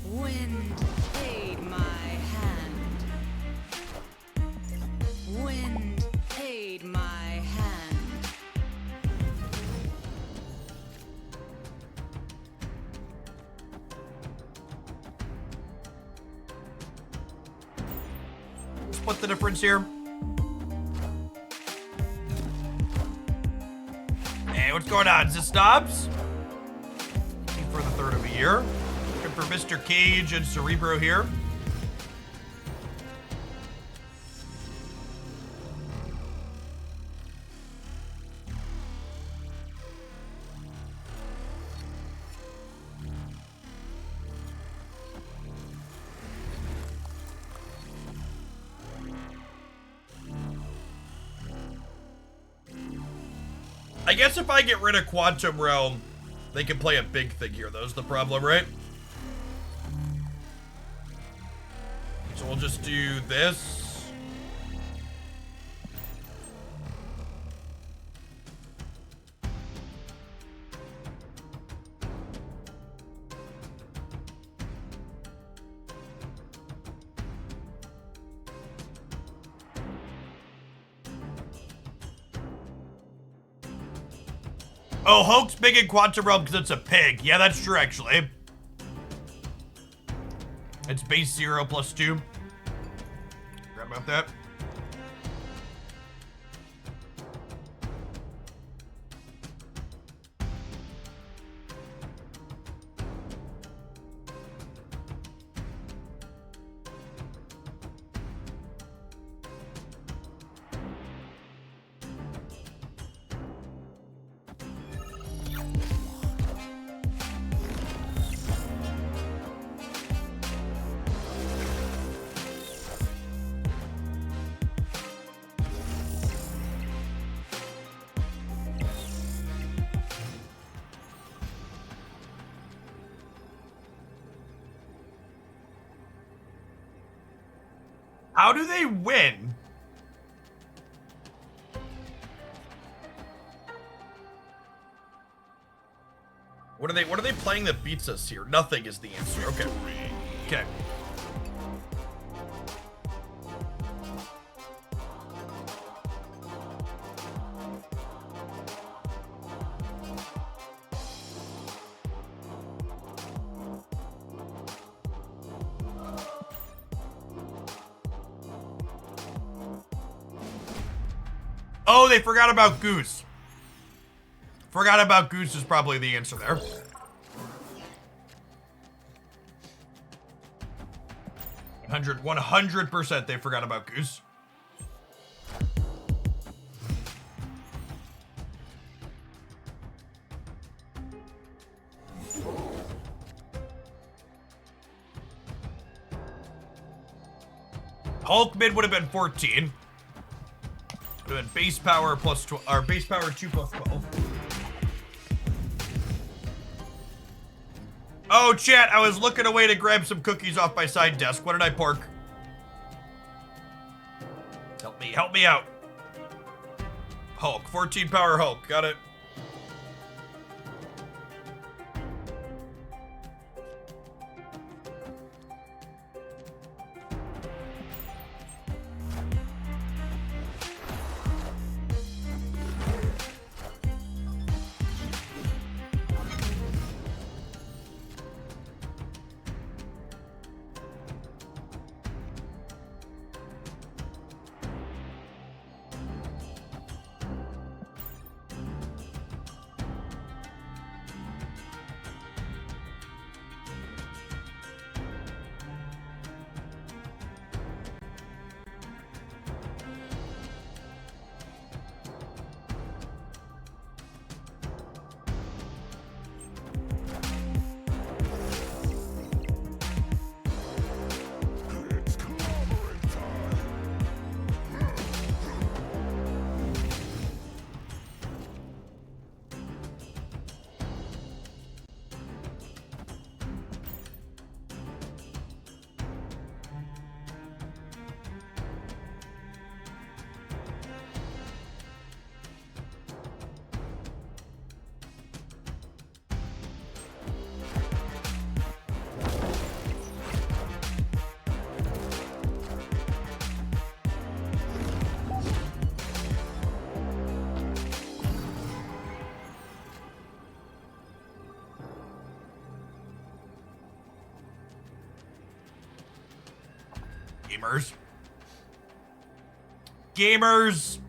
Wind aid my hand. Wind aid my hand.
Split the difference here. Hey, what's going on? Is this Snobs? For the third of a year. Looking for Mr. Cage and Cerebro here. I guess if I get rid of Quantum Realm, they can play a big thing here. That's the problem, right? So we'll just do this. Oh, Hulk's big in Quantum Realm because it's a pig. Yeah, that's true, actually. It's base 0 plus 2. Forgot about that. How do they win? What are they playing that beats us here? Nothing is the answer. Okay. Okay. Oh, they forgot about Goose. Forgot about Goose is probably the answer there. Hundred, 100% they forgot about Goose. Hulk mid would have been 14. Would have been base power plus 12, or base power 2 plus 12. Oh, chat, I was looking away to grab some cookies off my side desk. What did I park? Help me out. Hulk, 14 power Hulk, got it. gamers. Gamers.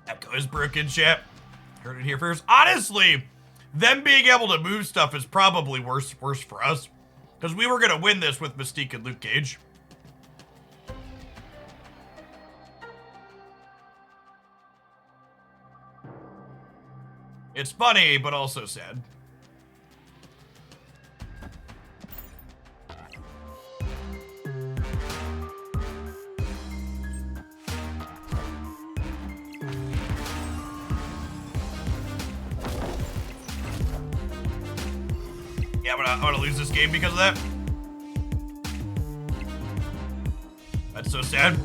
Echo is broken, chat. Heard it here first. Honestly, them being able to move stuff is probably worse for us. Because we were going to win this with Mystique and Luke Cage. It's funny, but also sad. Yeah, I'm gonna lose this game because of that. That's so sad.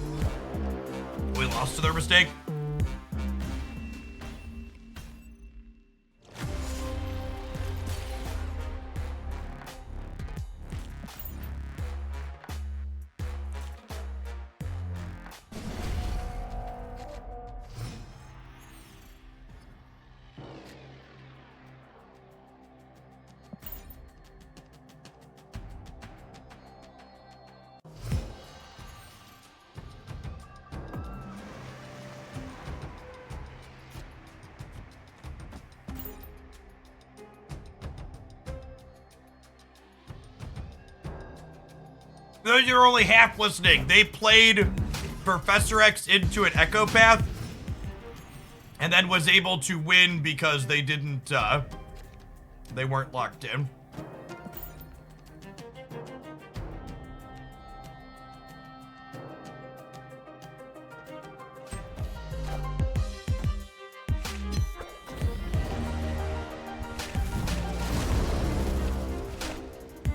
We lost to their mistake. Those you're only half listening. They played Professor X into an Echo Path and then was able to win because they didn't, they weren't locked in.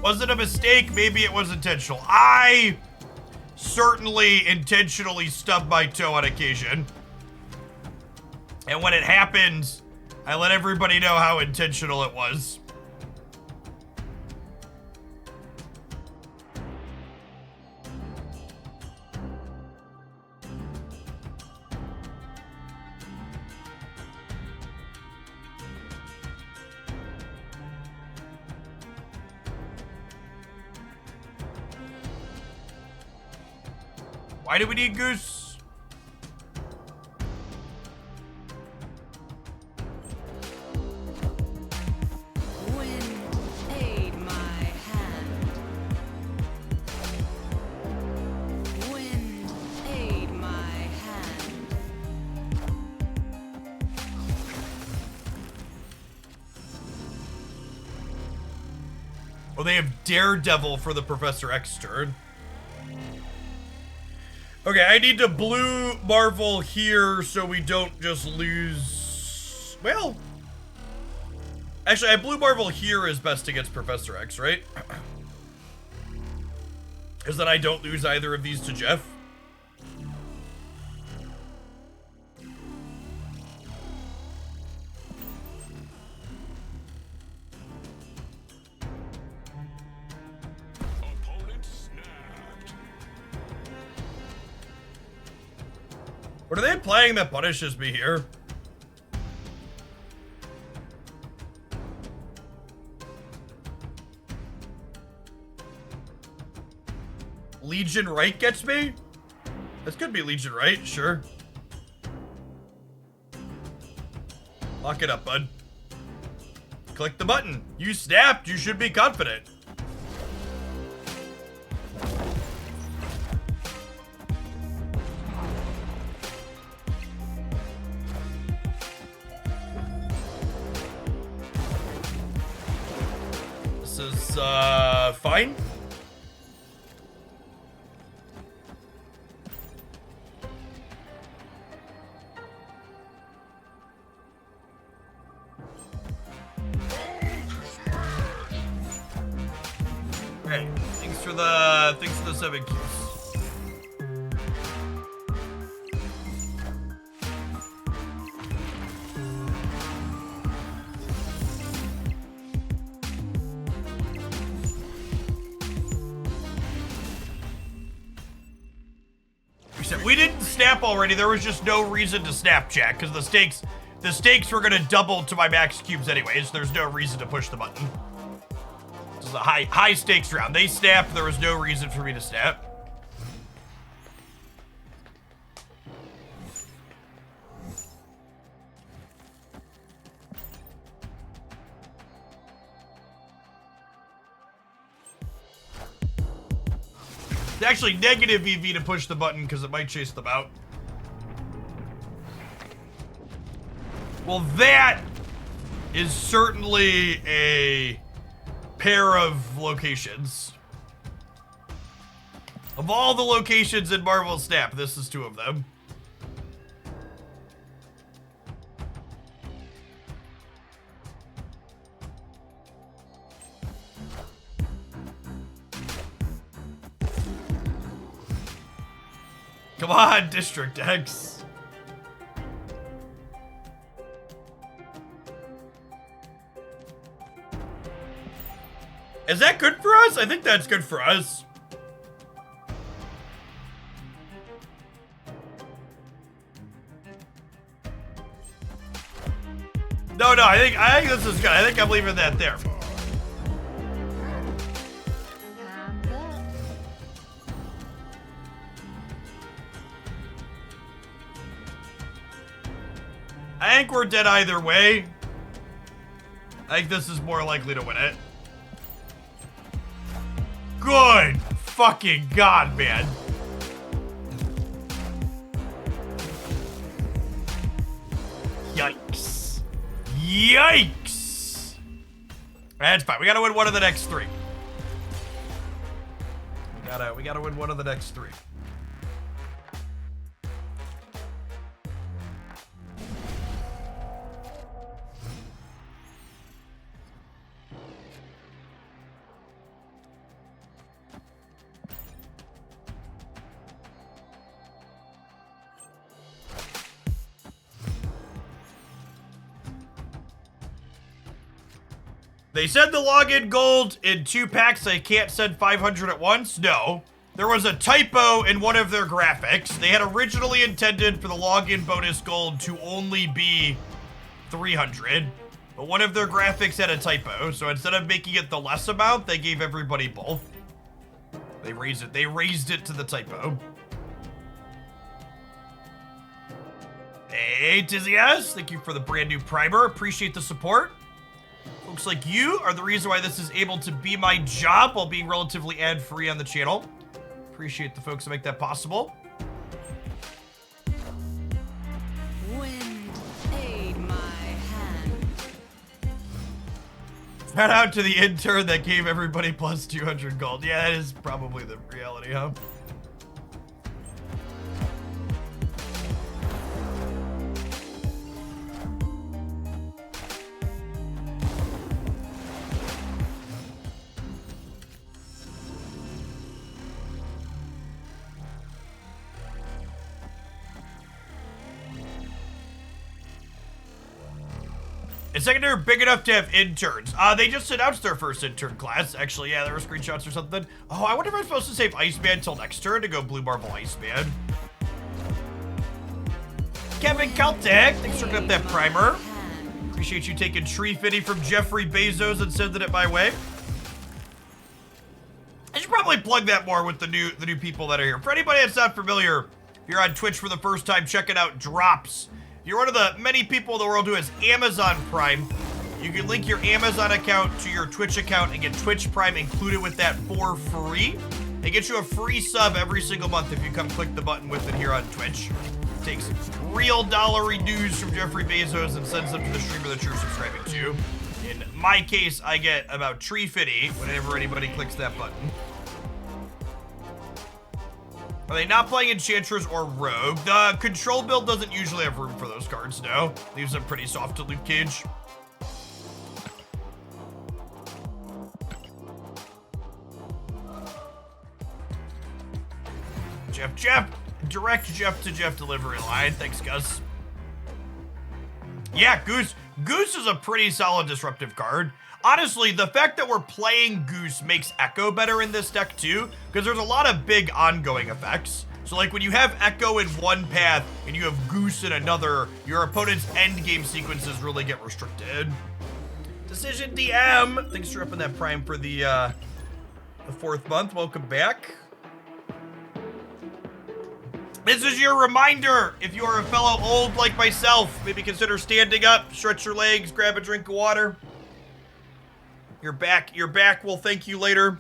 Was it a mistake? Maybe it was intentional. I certainly intentionally stubbed my toe on occasion. And when it happens, I let everybody know how intentional it was. Why do we need Goose?
Wind, aid my hand. Wind, aid my hand.
Oh, they have Daredevil for the Professor X turn. Okay, I need to blue Marvel here so we don't just lose... Well... Actually, I blue Marvel here is best against Professor X, right? Is that I don't lose either of these to Jeff? What are they playing that punishes me here? Legion Right gets me? This could be Legion Right, sure. Lock it up, bud. Click the button. You snapped, you should be confident. This is, fine. Okay, thanks for the 7 cubes. We didn't snap already. There was just no reason to snap, chat, because the stakes were gonna double to my max cubes anyways. There's no reason to push the button. This is a high stakes round. They snapped. There was no reason for me to snap. It's actually negative EV to push the button because it might chase them out. Well, that is certainly a pair of locations. Of all the locations in Marvel Snap, this is two of them. Come on, District X. Is that good for us? I think that's good for us. No, I think this is good. I think I'm leaving that there. I think we're dead either way. I think this is more likely to win it. Good fucking God, man. Yikes. Yikes. That's fine. We gotta win one of the next three. We gotta win one of the next three. They said the login gold in 2 packs. I can't send 500 at once. No. There was a typo in one of their graphics. They had originally intended for the login bonus gold to only be 300. But one of their graphics had a typo. So instead of making it the less amount, they gave everybody both. They raised it. They raised it to the typo. Hey, Tizzias. Thank you for the brand new primer. Appreciate the support. Folks like you are the reason why this is able to be my job while being relatively ad-free on the channel. Appreciate the folks that make that possible.
Wind, aid my hand.
Shout out to the intern that gave everybody plus 200 gold. Yeah, that is probably the reality, huh? Is secondary big enough to have interns? They just announced their first intern class. Actually, yeah, there were screenshots or something. Oh, I wonder if I'm supposed to save Iceman till next turn to go Blue Marvel Iceman. Kevin Celtic, thanks for picking up that primer. Appreciate you taking Shuri Kitty from Jeffrey Bezos and sending it my way. I should probably plug that more with the new people that are here. For anybody that's not familiar, if you're on Twitch for the first time, checking out Drops. You're one of the many people in the world who has Amazon Prime. You can link your Amazon account to your Twitch account and get Twitch Prime included with that for free. They get you a free sub every single month if you come click the button with it here on Twitch. Takes real dollary dues from Jeffrey Bezos and sends them to the streamer that you're subscribing to. In my case, I get about Tree Fitty whenever anybody clicks that button. Are they not playing Enchantress or Rogue? The control build doesn't usually have room for those cards, no. Leaves them pretty soft to loot cage. Jeff. Direct Jeff to Jeff delivery line. Thanks, Gus. Yeah, Goose. Goose is a pretty solid disruptive card. Honestly, the fact that we're playing Goose makes Echo better in this deck too, because there's a lot of big ongoing effects. So like when you have Echo in one path and you have Goose in another, your opponent's endgame sequences really get restricted. Decision DM. Thanks for upping that prime for the 4th month. Welcome back. This is your reminder. If you are a fellow old like myself, maybe consider standing up, stretch your legs, grab a drink of water. Your back will thank you later.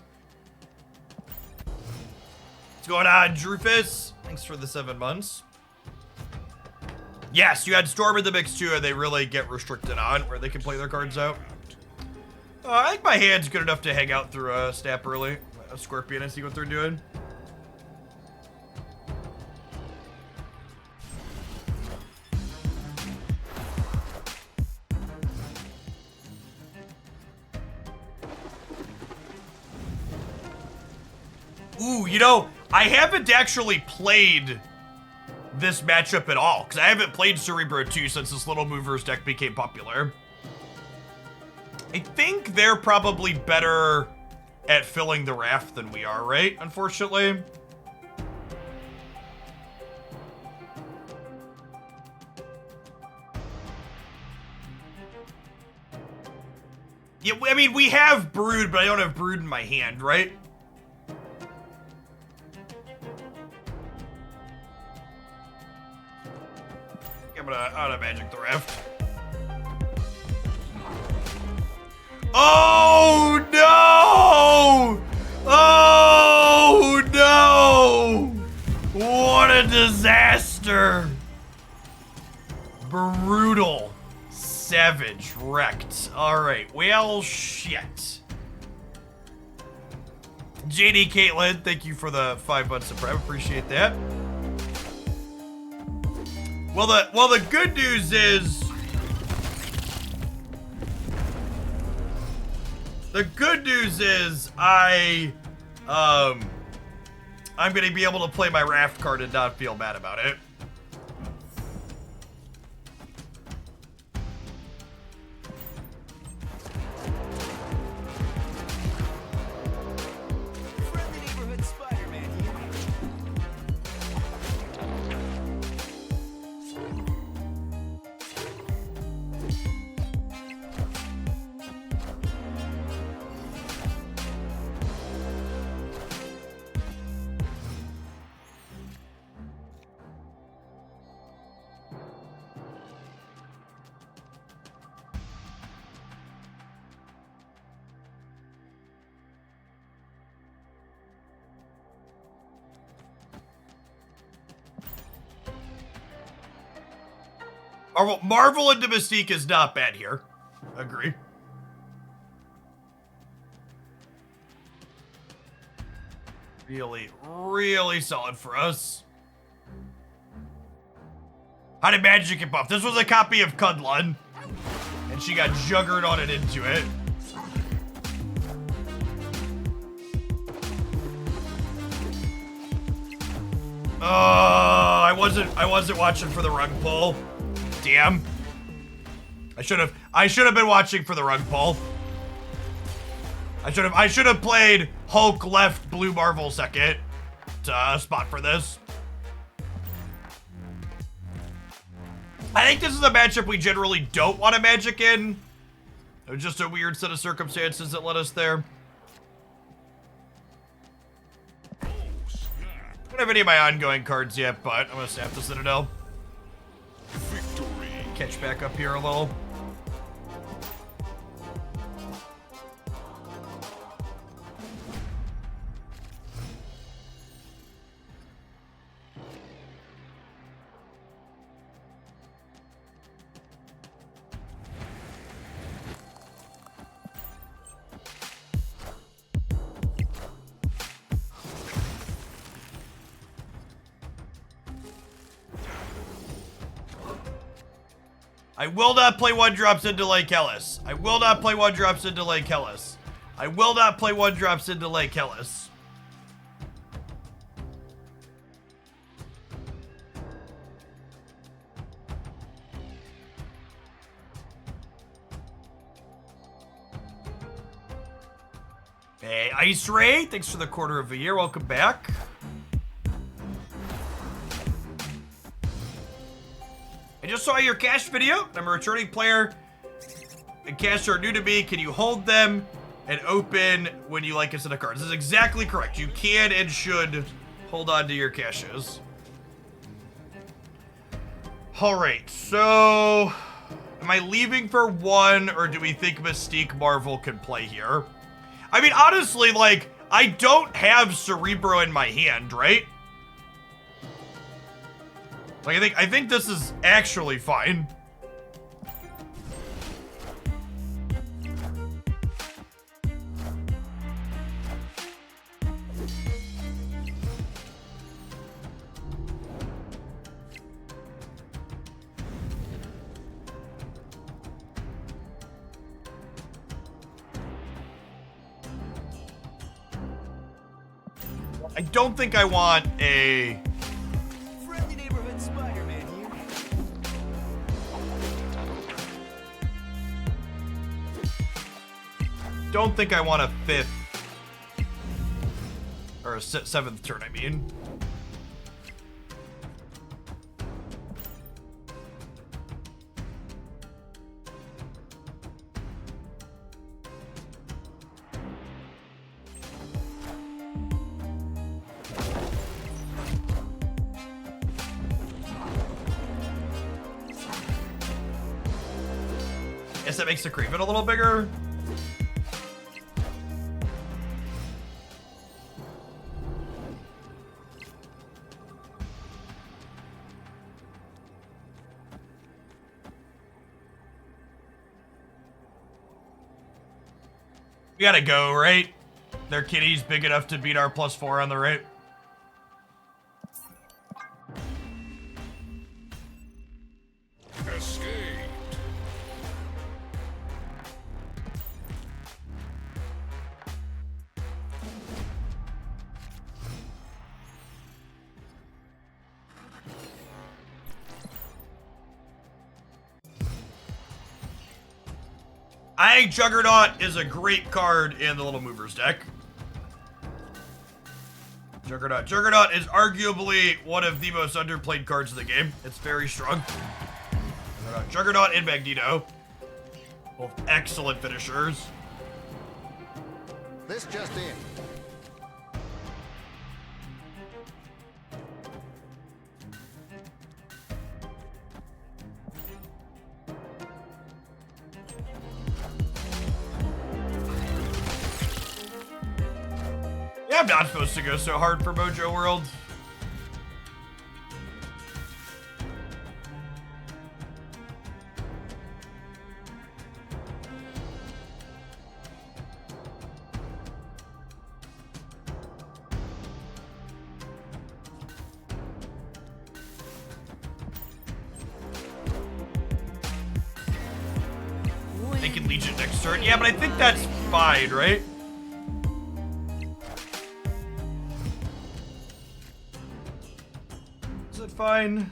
What's going on, Drufus? Thanks for the 7 months. Yes, you had Storm in the mix too, and they really get restricted on where they can play their cards out. I think my hand's good enough to hang out through a snap early. A Scorpion and see what they're doing. Ooh, you know, I haven't actually played this matchup at all, because I haven't played Cerebro 2 since this Little Movers deck became popular. I think they're probably better at filling the raft than we are, right? Unfortunately. Yeah, I mean, we have Brood, but I don't have Brood in my hand, right? I'm gonna magic the raft. Oh no! Oh no! What a disaster! Brutal. Savage. Wrecked. Alright, well, shit. JD Caitlin, thank you for the 5 months of prep. Appreciate that. Well, the good news is... I'm gonna be able to play my raft card and not feel bad about it.
Friendly neighborhood Spider-Man here.
Marvel into Mystique is not bad here. Agree. Really, really solid for us. How did Magic get buffed? This was a copy of Cudlun, and she got Juggernauted into it. I wasn't watching for the rug pull. Damn. I should have been watching for the rug pull. I should have played Hulk left, Blue Marvel second to spot for this. I think this is a matchup we generally don't want to magic in. It was just a weird set of circumstances that led us there. I don't have any of my ongoing cards yet, but I'm gonna snap the Citadel.
Victory.
Catch back up here a little. I will not play 1-drops into Lake Hellas. I will not play 1-drops into Lake Hellas. I will not play 1-drops into Lake Hellas. Hey, Ice Ray, thanks for the quarter of a year. Welcome back. I just saw your cash video. I'm a returning player. cash are new to me. Can you hold them and open when you like a set of cards? This is exactly correct. You can and should hold on to your caches. Alright, so am I leaving for one, or do we think Mystique Marvel can play here? I mean, honestly, like, I don't have Cerebro in my hand, right? Like, I think this is actually fine. I don't think I want a...
Friendly neighborhood Spider-Man here.
Don't think I want a 5th. Or a 7th turn, I mean. Guess that makes the Craven a little bigger. We gotta go, right? Their kitty's big enough to beat our +4 on the right.
Escaped.
I think Juggernaut is a great card in the Little Movers deck. Juggernaut is arguably one of the most underplayed cards in the game. It's very strong. Juggernaut and Magneto. Both excellent finishers.
This just in.
Yeah, I'm not supposed to go so hard for Mojo World. They can Legion next turn. Yeah, but I think that's fine, right? Is it fine?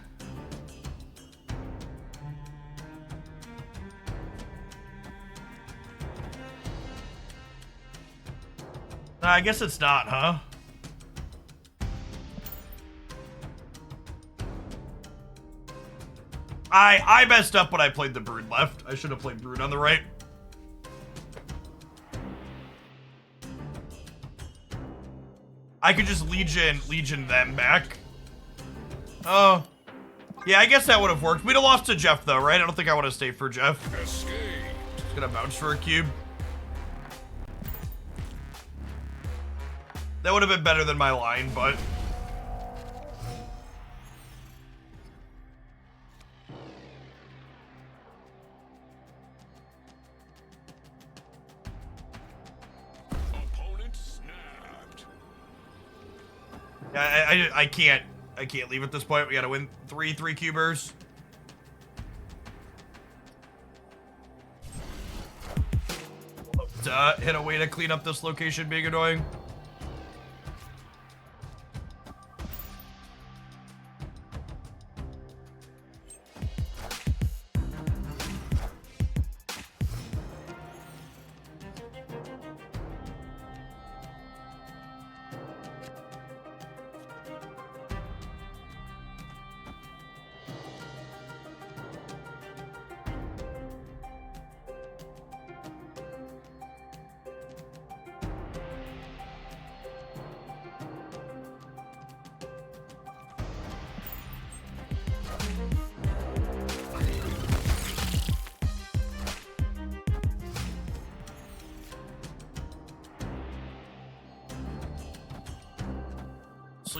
I guess it's not, huh? I messed up when I played the Brood left. I should have played Brood on the right. I could just Legion them back. Oh. Yeah, I guess that would have worked. We'd have lost to Jeff though, right? I don't think I want to stay for Jeff.
Escape.
Just gonna bounce for a cube. That would have been better than my line, but...
Opponent snapped.
Yeah, I can't leave at this point. We gotta win three cubers. Hit a way to clean up this location being annoying.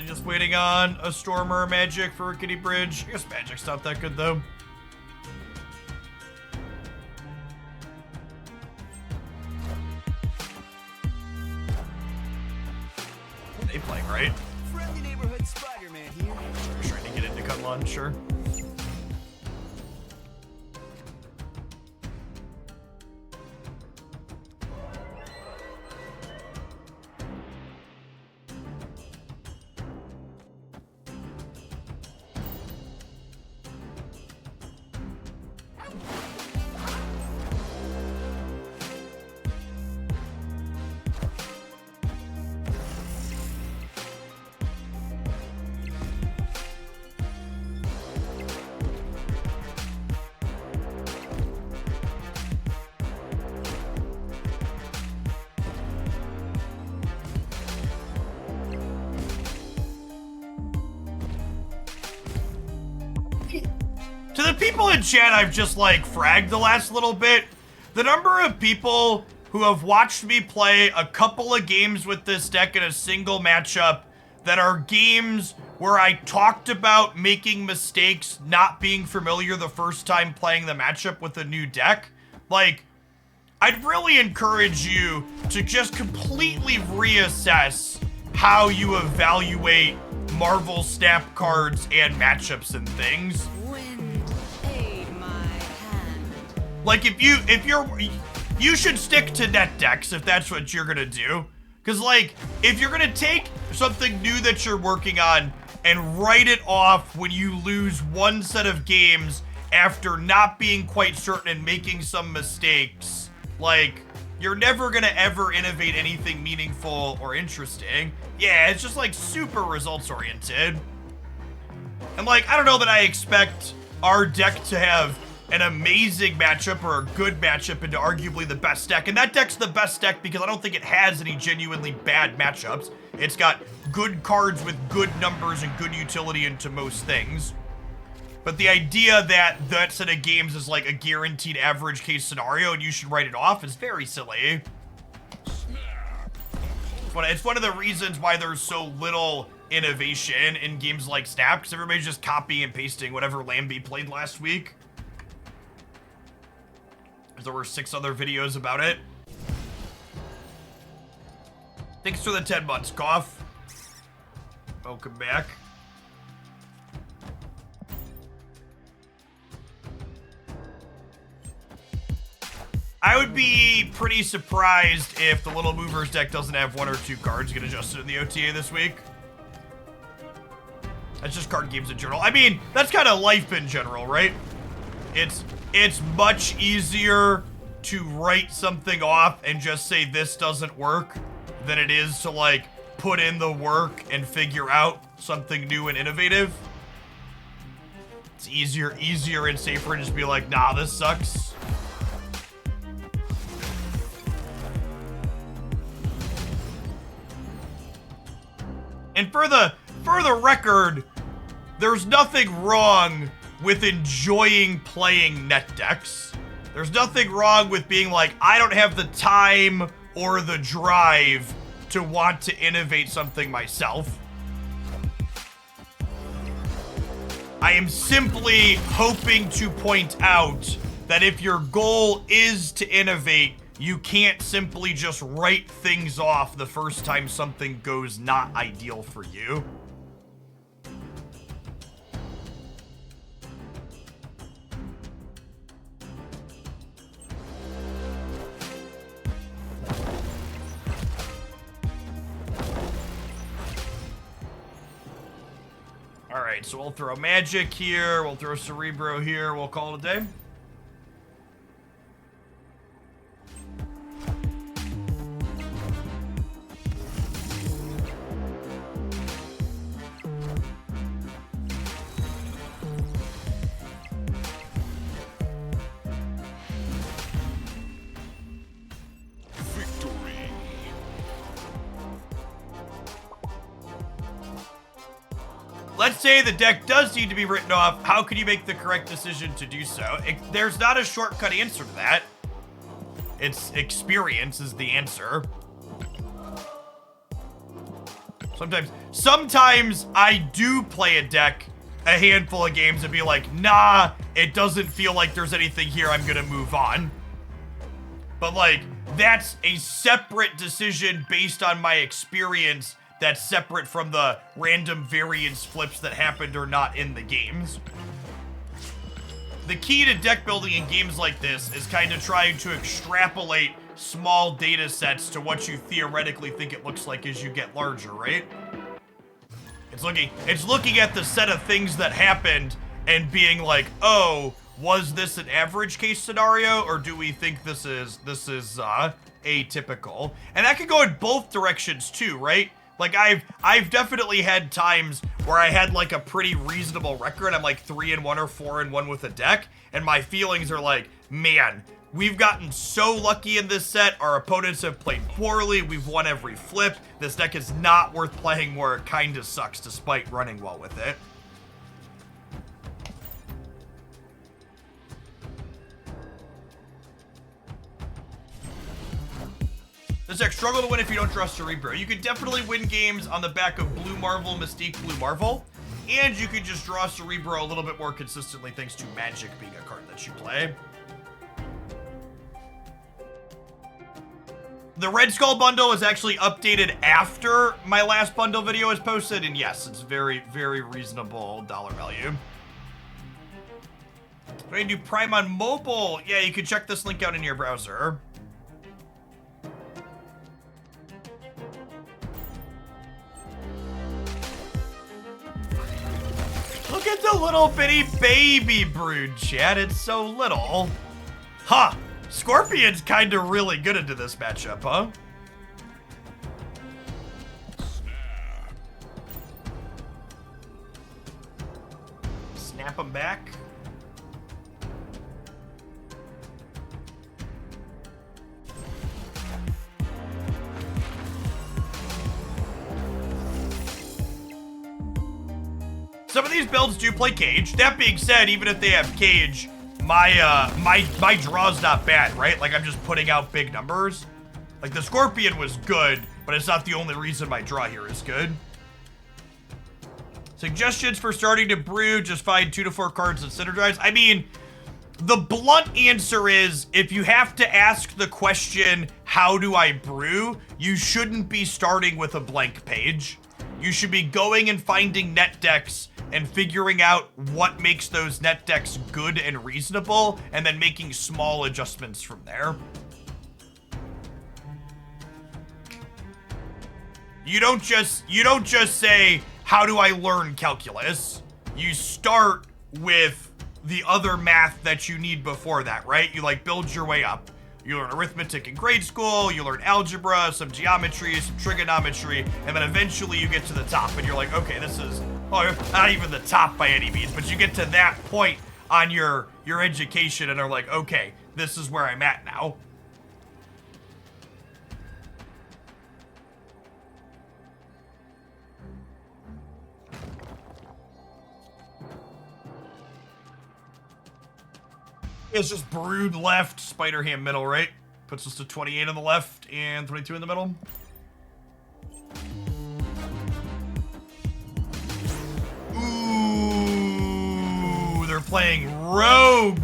Really just waiting on a Storm or a Magic for a Kitty Bridge. I guess Magic's not that good, though. They playing, right?
Friendly neighborhood Spider-Man here.
Trying to get into Cutlawn, sure. To the people in chat I've just like fragged the last little bit, the number of people who have watched me play a couple of games with this deck in a single matchup that are games where I talked about making mistakes, not being familiar the first time playing the matchup with a new deck, like, I'd really encourage you to just completely reassess how you evaluate Marvel Snap cards and matchups and things. Like, you should stick to net decks if that's what you're gonna do. Because, like, if you're gonna take something new that you're working on and write it off when you lose one set of games after not being quite certain and making some mistakes, like, you're never gonna ever innovate anything meaningful or interesting. Yeah, it's just, like, super results-oriented. And, like, I don't know that I expect our deck to have an amazing matchup or a good matchup into arguably the best deck. And that deck's the best deck because I don't think it has any genuinely bad matchups. It's got good cards with good numbers and good utility into most things. But the idea that that set of games is like a guaranteed average case scenario and you should write it off is very silly. It's one of the reasons why there's so little innovation in games like Snap, because everybody's just copying and pasting whatever Lambie played last week. There were 6 other videos about it. Thanks for the 10 months, Cough. Welcome back. I would be pretty surprised if the Little Movers deck doesn't have 1 or 2 cards get adjusted in the OTA this week. That's just card games in general. I mean, that's kind of life in general, right? It's much easier to write something off and just say this doesn't work than it is to, like, put in the work and figure out something new and innovative. It's easier and safer to just be like, nah, this sucks. And for the record, there's nothing wrong with enjoying playing net decks. There's nothing wrong with being like, I don't have the time or the drive to want to innovate something myself. I am simply hoping to point out that if your goal is to innovate, you can't simply just write things off the first time something goes not ideal for you. Alright, so we'll throw Magic here, we'll throw Cerebro here, we'll call it a day. Let's say the deck does need to be written off. How can you make the correct decision to do so? There's not a shortcut answer to that. It's experience is the answer. So Sometimes I do play a deck a handful of games and be like, nah, it doesn't feel like there's anything here, I'm gonna move on. But like, that's a separate decision based on my experience that's separate from the random variance flips that happened or not in the games. The key to deck building in games like this is kind of trying to extrapolate small data sets to what you theoretically think it looks like as you get larger, right? It's looking at the set of things that happened and being like, oh, was this an average case scenario, or do we think this is atypical? And that could go in both directions too, right? Like I've definitely had times where I had like a pretty reasonable record. I'm like 3-1 or 4-1 with a deck, and my feelings are like, man, we've gotten so lucky in this set. Our opponents have played poorly. We've won every flip. This deck is not worth playing more. It kind of sucks despite running well with it. This deck struggle to win if you don't draw Cerebro. You could definitely win games on the back of Blue Marvel, Mystique, Blue Marvel. And you could just draw Cerebro a little bit more consistently thanks to Magic being a card that you play. The Red Skull bundle was actually updated after my last bundle video was posted, and yes, it's very, very reasonable dollar value. Trying to do Prime on mobile. Yeah, you can check this link out in your browser. Look at the little bitty baby brood, chat. It's so little. Huh. Scorpion's kind of really good into this matchup, huh? Snap him back. Some of these builds do play Cage. That being said, even if they have Cage, my draw's not bad, right? Like, I'm just putting out big numbers. Like, the Scorpion was good, but it's not the only reason my draw here is good. Suggestions for starting to brew, just find 2 to 4 cards and synergize. I mean, the blunt answer is, if you have to ask the question, how do I brew? You shouldn't be starting with a blank page. You should be going and finding net decks and figuring out what makes those net decks good and reasonable, and then making small adjustments from there. You don't just say, how do I learn calculus? You start with the other math that you need before that, right? You like build your way up. You learn arithmetic in grade school, you learn algebra, some geometry, some trigonometry, and then eventually you get to the top and you're like, okay, this is, oh, not even the top by any means, but you get to that point on your education and are like, okay, this is where I'm at now. It's just Brood left, Spider Ham middle, right? Puts us to 28 on the left and 22 in the middle. Ooh, they're playing Rogue.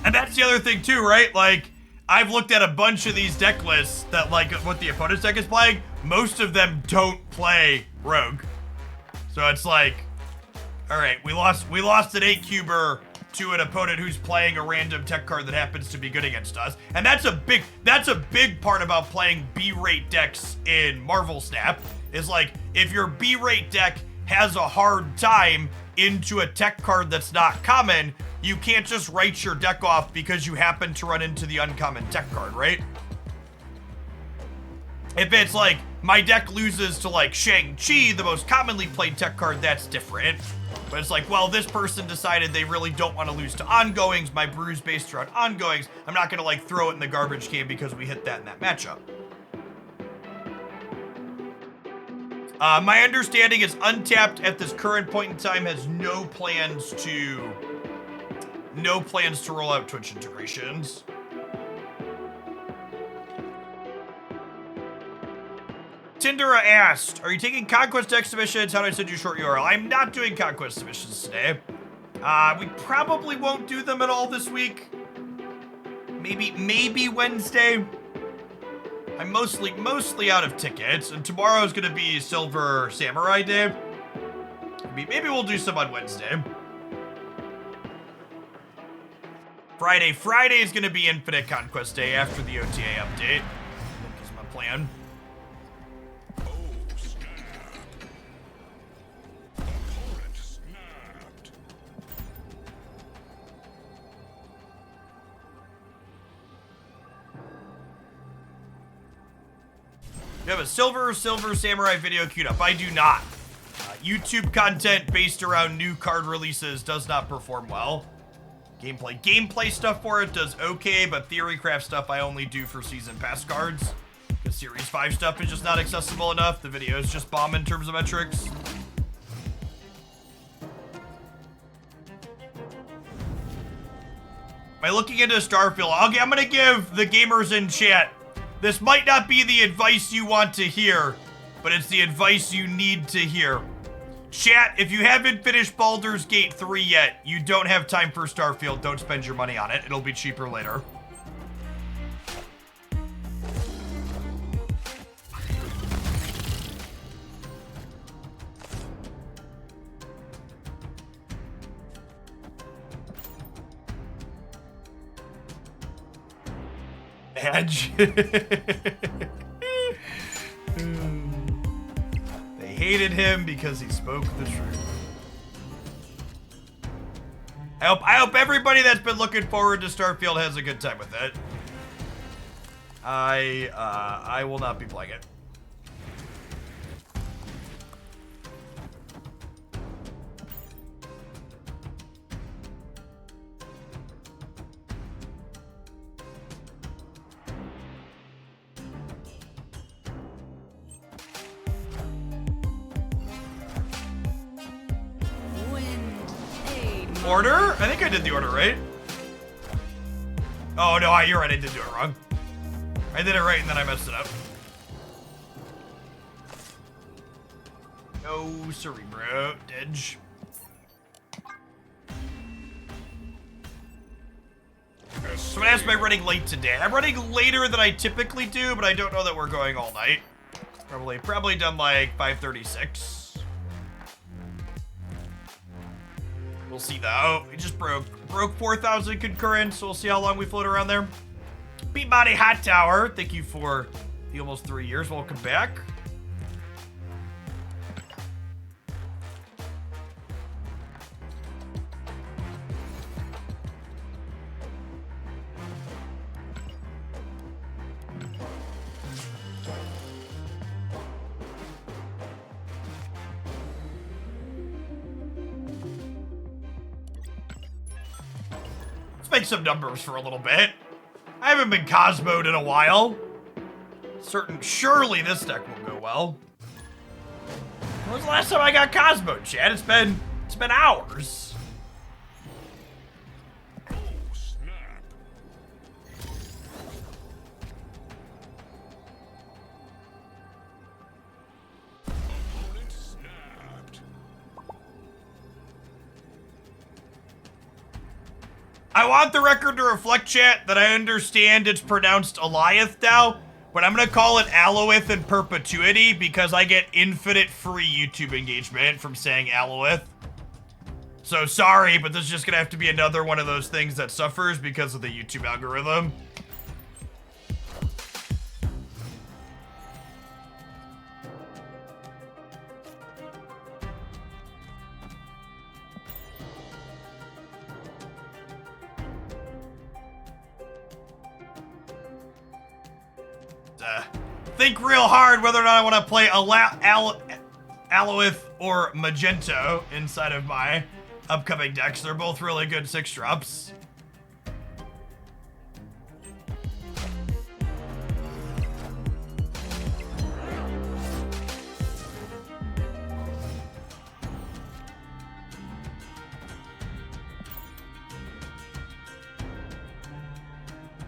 And that's the other thing too, right? Like, I've looked at a bunch of these deck lists that, like, what the opponent's deck is playing. Most of them don't play Rogue. So it's like, all right, we lost an 8-cuber to an opponent who's playing a random tech card that happens to be good against us. And that's a big part about playing B-rate decks in Marvel Snap, is like, if your B-rate deck has a hard time into a tech card that's not common, you can't just write your deck off because you happen to run into the uncommon tech card, right? If it's like, my deck loses to like Shang-Chi, the most commonly played tech card, that's different. But it's like, well, this person decided they really don't want to lose to ongoings. My brew's based around ongoings. I'm not gonna like throw it in the garbage can because we hit that in that matchup. My understanding is Untapped at this current point in time has no plans to roll out Twitch integrations. Tindera asked, are you taking Conquest exhibitions? How do I send you a short URL? I'm not doing Conquest submissions today. We probably won't do them at all this week. Maybe Wednesday. I'm mostly out of tickets, and tomorrow's gonna be Silver Samurai Day. Maybe we'll do some on Wednesday. Friday is gonna be Infinite Conquest Day after the OTA update. I think is my plan. You have a Silver Samurai video queued up. I do not. YouTube content based around new card releases does not perform well. Gameplay stuff for it does okay, but Theorycraft stuff I only do for Season Pass cards. Because Series 5 stuff is just not accessible enough. The videos just bomb in terms of metrics. Am I looking into Starfield? Okay, I'm gonna give the gamers in chat. This might not be the advice you want to hear, but it's the advice you need to hear. Chat, if you haven't finished Baldur's Gate 3 yet, you don't have time for Starfield. Don't spend your money on it. It'll be cheaper later. Edge. They hated him because he spoke the truth. I hope everybody that's been looking forward to Starfield has a good time with it. I will not be playing it. Order? I think I did the order right. Oh no, you're right, I did do it wrong. I did it right and then I messed it up. No Cerebro, Didge. Someone asked me running late today. I'm running later than I typically do, but I don't know that we're going all night. Probably done like 5:36. We'll see though. We just broke 4,000 concurrent, so we'll see how long we float around there. Beatbody Hot Tower, thank you for the almost 3 years. Welcome back. Make some numbers for a little bit. I haven't been Cosmo'd in a while. Surely this deck will go well. When was the last time I got Cosmo'd, Chad? It's been hours.
Oh, snap. Opponent snapped.
I want the record to reflect, chat, that I understand it's pronounced Eliath now, but I'm gonna call it Aloith in perpetuity because I get infinite free YouTube engagement from saying Aloith. So sorry, but this is just gonna have to be another one of those things that suffers because of the YouTube algorithm. Think real hard whether or not I want to play Aloith or Magento inside of my upcoming decks. They're both really good 6-drops.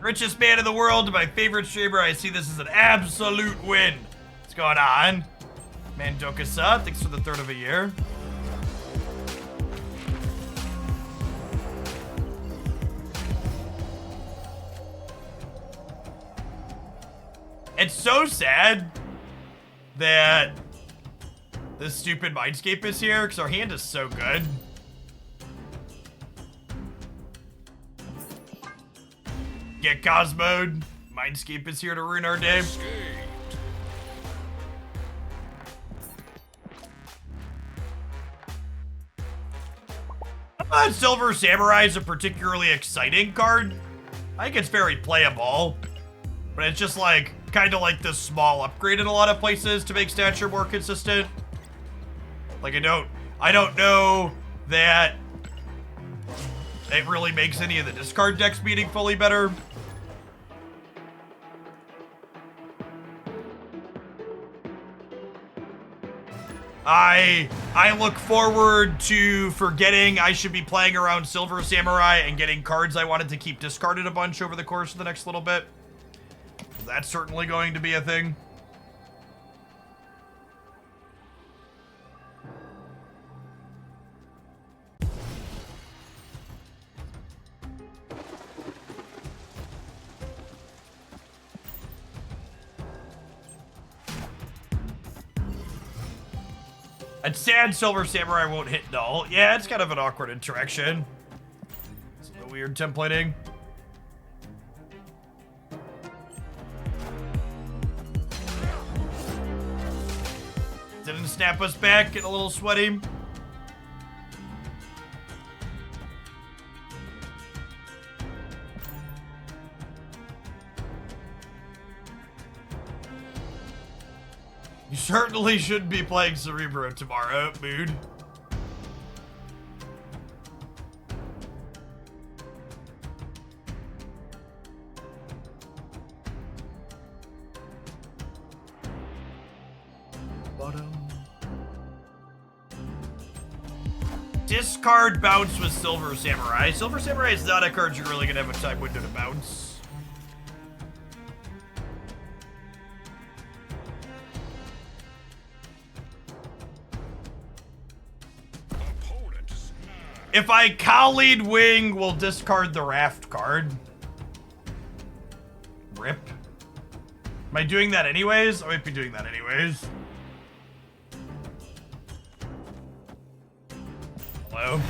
Richest man in the world, my favorite streamer. I see this as an absolute win. What's going on? Mandoka-sa, thanks for the third of a year. It's so sad that this stupid Mindscape is here, because our hand is so good. Get Cosmoed. Mindscape is here to ruin our day. Silver Samurai is a particularly exciting card. I think it's very playable, but it's just like kind of like this small upgrade in a lot of places to make stature more consistent. Like I don't know that it really makes any of the discard decks meaningfully better. I look forward to forgetting I should be playing around Silver Samurai and getting cards I wanted to keep discarded a bunch over the course of the next little bit. That's certainly going to be a thing. And sad Silver Samurai won't hit null. Yeah, it's kind of an awkward interaction. Some weird templating. Didn't snap us back, get a little sweaty. You certainly shouldn't be playing Cerebro tomorrow, mood. Discard bounce with Silver Samurai. Silver Samurai is not a card you're really gonna have a time window to bounce. If I Cowlead Wing, we'll discard the Raft card. Rip. Am I doing that anyways? I might be doing that anyways. Hello?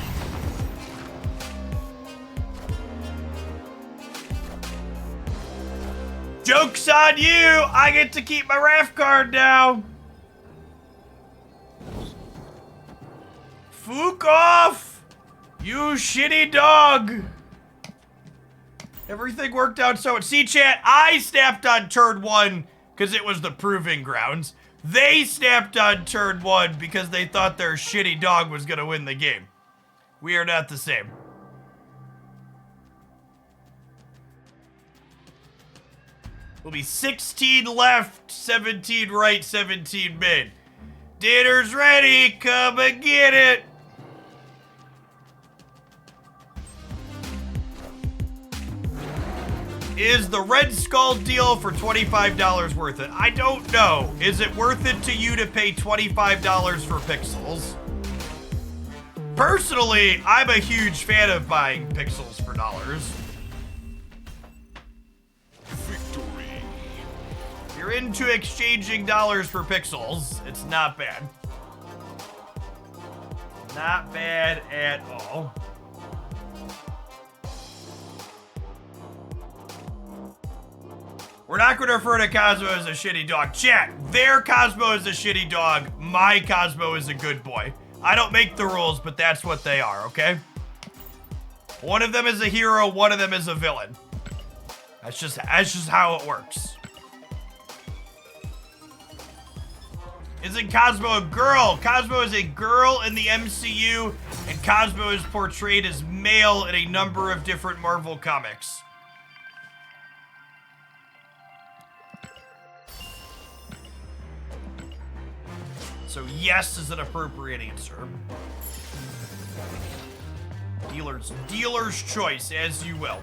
Joke's on you! I get to keep my Raft card now! Fuck off! You shitty dog! Everything worked out so... See, chat, I snapped on turn 1 because it was the proving grounds. They snapped on turn 1 because they thought their shitty dog was gonna win the game. We are not the same. Will be 16 left, 17 right, 17 mid. Dinner's ready, come and get it! Is the Red Skull deal for $25 worth it? I don't know. Is it worth it to you to pay $25 for pixels? Personally, I'm a huge fan of buying pixels for dollars.
Victory.
If you're into exchanging dollars for pixels, it's not bad. Not bad at all. We're not going to refer to Cosmo as a shitty dog. Chat, their Cosmo is a shitty dog. My Cosmo is a good boy. I don't make the rules, but that's what they are, okay? One of them is a hero, one of them is a villain. That's just how it works. Isn't Cosmo a girl? Cosmo is a girl in the MCU, and Cosmo is portrayed as male in a number of different Marvel comics. So yes is an appropriate answer. Dealer's choice, as you will.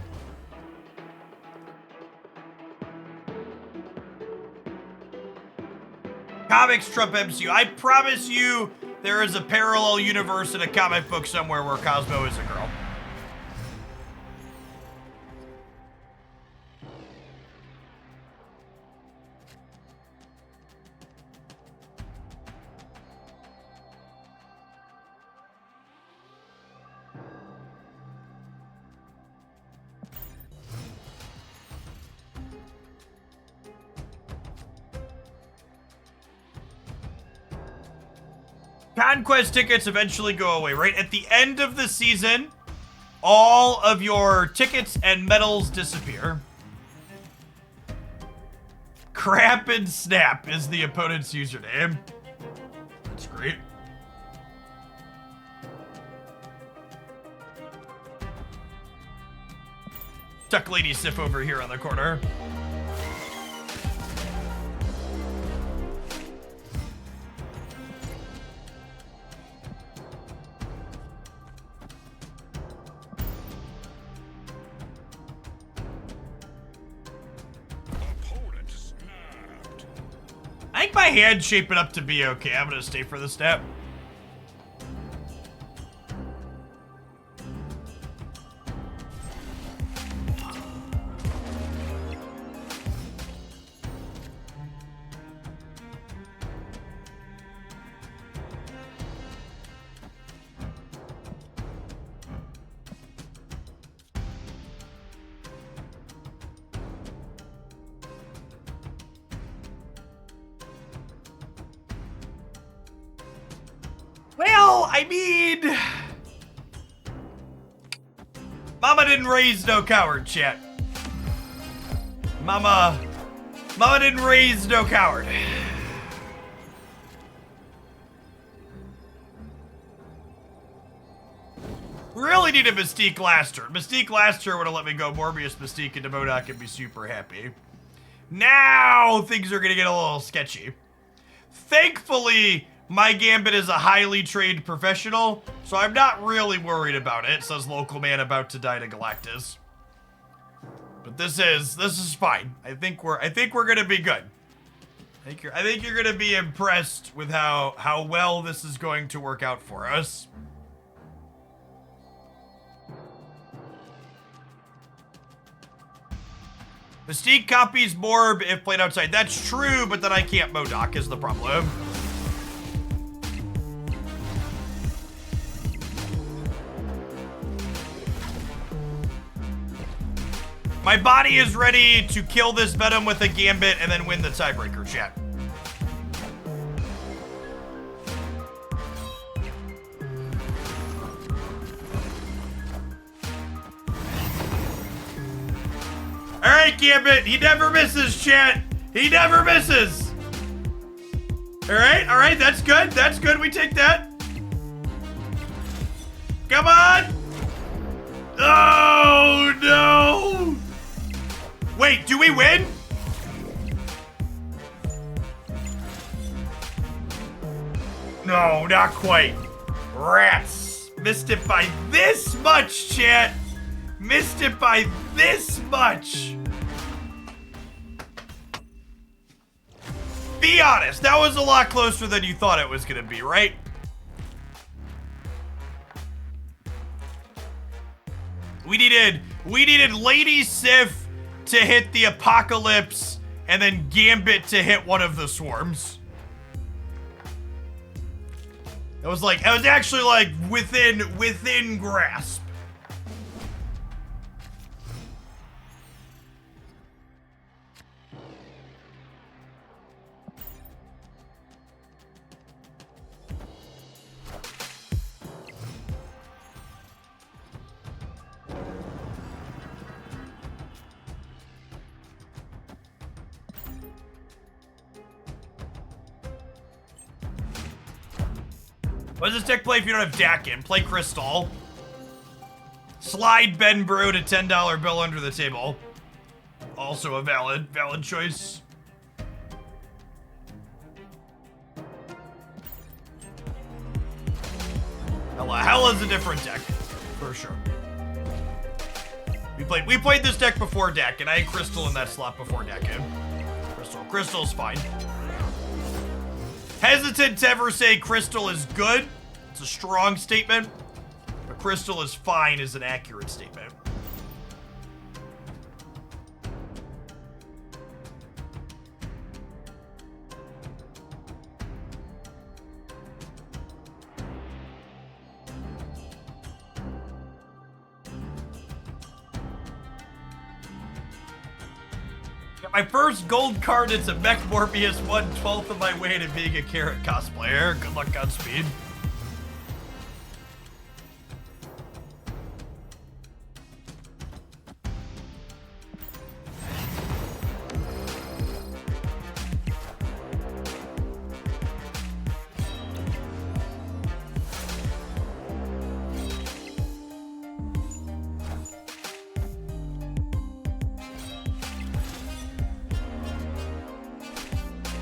Comics trump MCU. I promise you there is a parallel universe in a comic book somewhere where Cosmo is a girl. Conquest tickets eventually go away, right? At the end of the season, all of your tickets and medals disappear. Crap and Snap is the opponent's username. That's great. Duck Lady Sif over here on the corner. I think my hand's shaping up to be okay. I'm gonna stay for the snap. Well, I mean, Mama didn't raise no coward, chat. Mama didn't raise no coward. Really need a Mystique last turn. Mystique last turn would have let me go Morbius, Mystique into MODOK and be super happy. Now things are gonna get a little sketchy. Thankfully, my Gambit is a highly trained professional, so I'm not really worried about it, says local man about to die to Galactus. But this is fine. I think we're gonna be good. I think you're gonna be impressed with how well this is going to work out for us. Mystique copies Morb if played outside. That's true, but then I can't MODOK is the problem. My body is ready to kill this Venom with a Gambit and then win the tiebreaker, chat. All right, Gambit. He never misses, chat. He never misses. All right. That's good. That's good. We take that. Come on. Oh, no. Wait, do we win? No, not quite. Rats. Missed it by this much, chat. Missed it by this much. Be honest, that was a lot closer than you thought it was gonna be, right? We needed Lady Sif to hit the Apocalypse and then Gambit to hit one of the swarms. It was actually like within grasp. What does this deck play if you don't have Dak in? Play Crystal. Slide Ben Brew to $10 bill under the table. Also a valid choice. Hella's a different deck, for sure. We played this deck before Dak, and I had Crystal in that slot before Dak in. Crystal's fine. Hesitant to ever say Crystal is good. It's a strong statement. But Crystal is fine is an accurate statement. My first gold card is a Mech Morbius 1/12 of my way to being a Carrot cosplayer. Good luck, Godspeed.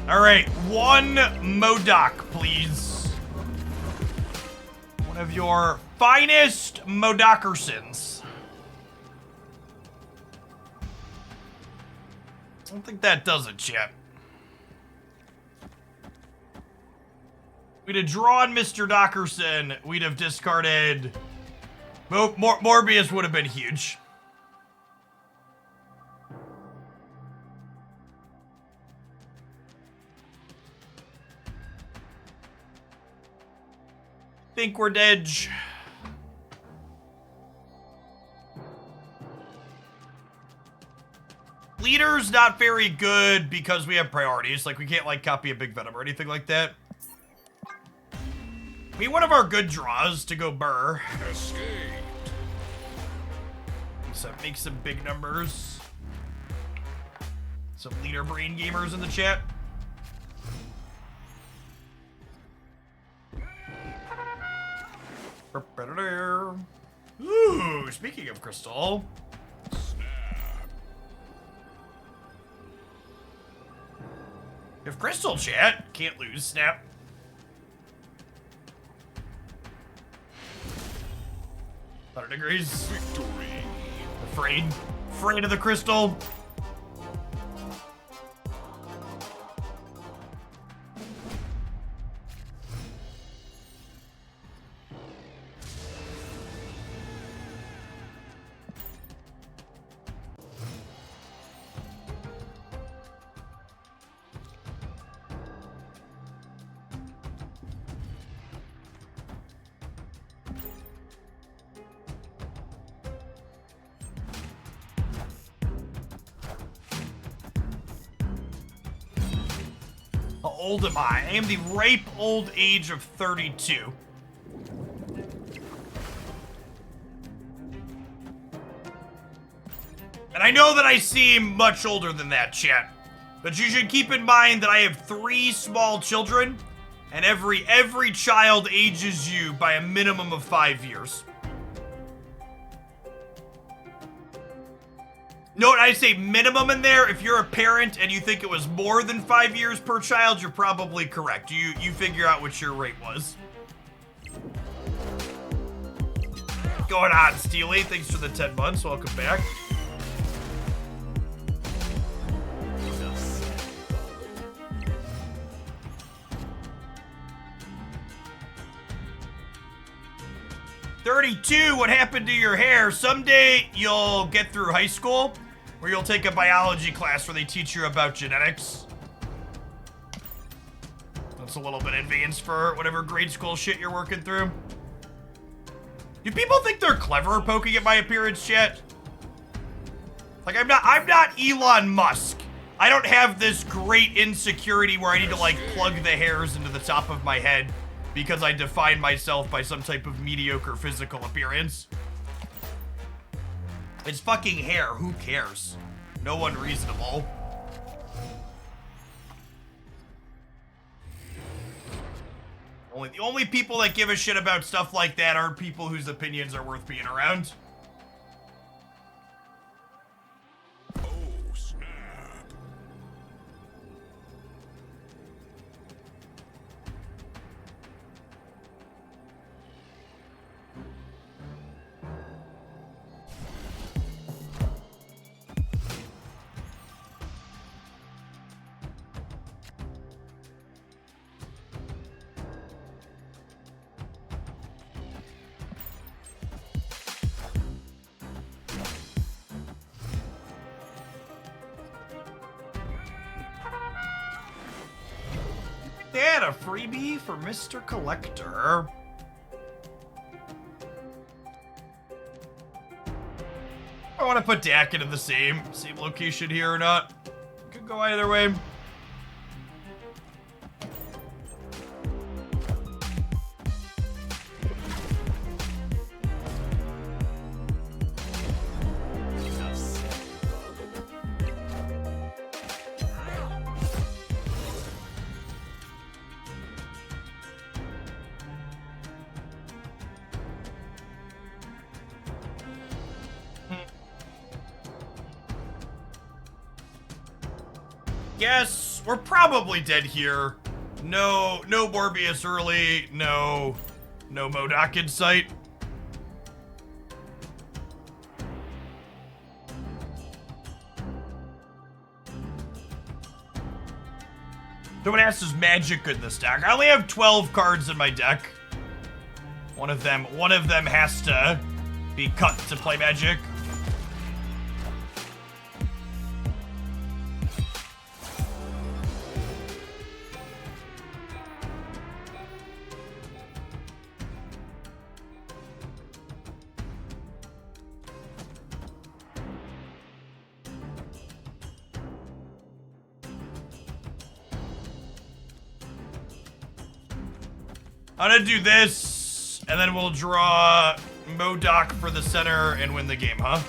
All right, one Modoc, please. One of your finest Modocersons. I don't think that does it yet. We'd have drawn Mr. Dockerson. We'd have discarded... Morbius would have been huge. Think we're dead. Leader's not very good because we have priorities. Like, we can't, like, copy a Big Venom or anything like that. I mean, one of our good draws to go Burr.
Escaped.
So make some big numbers. Some leader brain gamers in the chat. Ooh, speaking of Crystal. If Crystal chat, can't lose, snap. 100 degrees.
Victory.
Afraid of the Crystal. How old am I? I am the ripe old age of 32. And I know that I seem much older than that, chat. But you should keep in mind that I have 3 small children, and every child ages you by a minimum of 5 years. Note, I say minimum in there. If you're a parent and you think it was more than 5 years per child, you're probably correct. You figure out what your rate was. Going on, Steely. Thanks for the 10 months. Welcome back. "32, what happened to your hair? Someday you'll get through high school, where you'll take a biology class where they teach you about genetics." That's a little bit advanced for whatever grade school shit you're working through. Do people think they're clever poking at my appearance yet? Like, I'm not Elon Musk. I don't have this great insecurity where I need to, like, plug the hairs into the top of my head because I define myself by some type of mediocre physical appearance. It's fucking hair. Who cares? No one reasonable. The only people that give a shit about stuff like that aren't people whose opinions are worth being around.
Oh, snap.
that, a freebie for Mr. Collector. I want to put Dak into the same location here or not. Could go either way. Yes, we're probably dead here. No Morbius early, no MODOK in sight. Someone asks, is Magic good in this deck? I only have 12 cards in my deck. One of them has to be cut to play Magic. I'm gonna do this, and then we'll draw MODOK for the center and win the game, huh?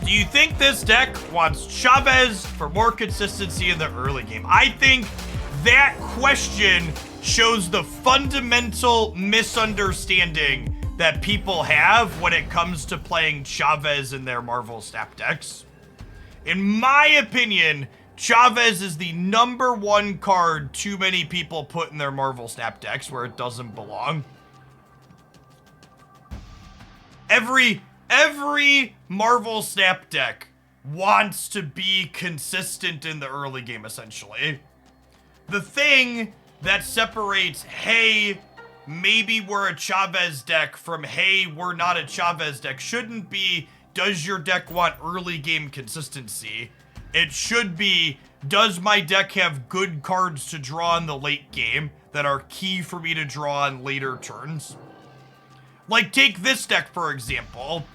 Do you think this deck wants Chavez for more consistency in the early game? I think that question shows the fundamental misunderstanding that people have when it comes to playing Chavez in their Marvel Snap decks. In my opinion, Chavez is the #1 card too many people put in their Marvel Snap decks where it doesn't belong. Every Marvel Snap deck wants to be consistent in the early game, essentially. The thing that separates, hey, maybe we're a Chavez deck from, hey, we're not a Chavez deck, shouldn't be, does your deck want early game consistency? It should be, does my deck have good cards to draw in the late game that are key for me to draw on later turns? Like, take this deck, for example.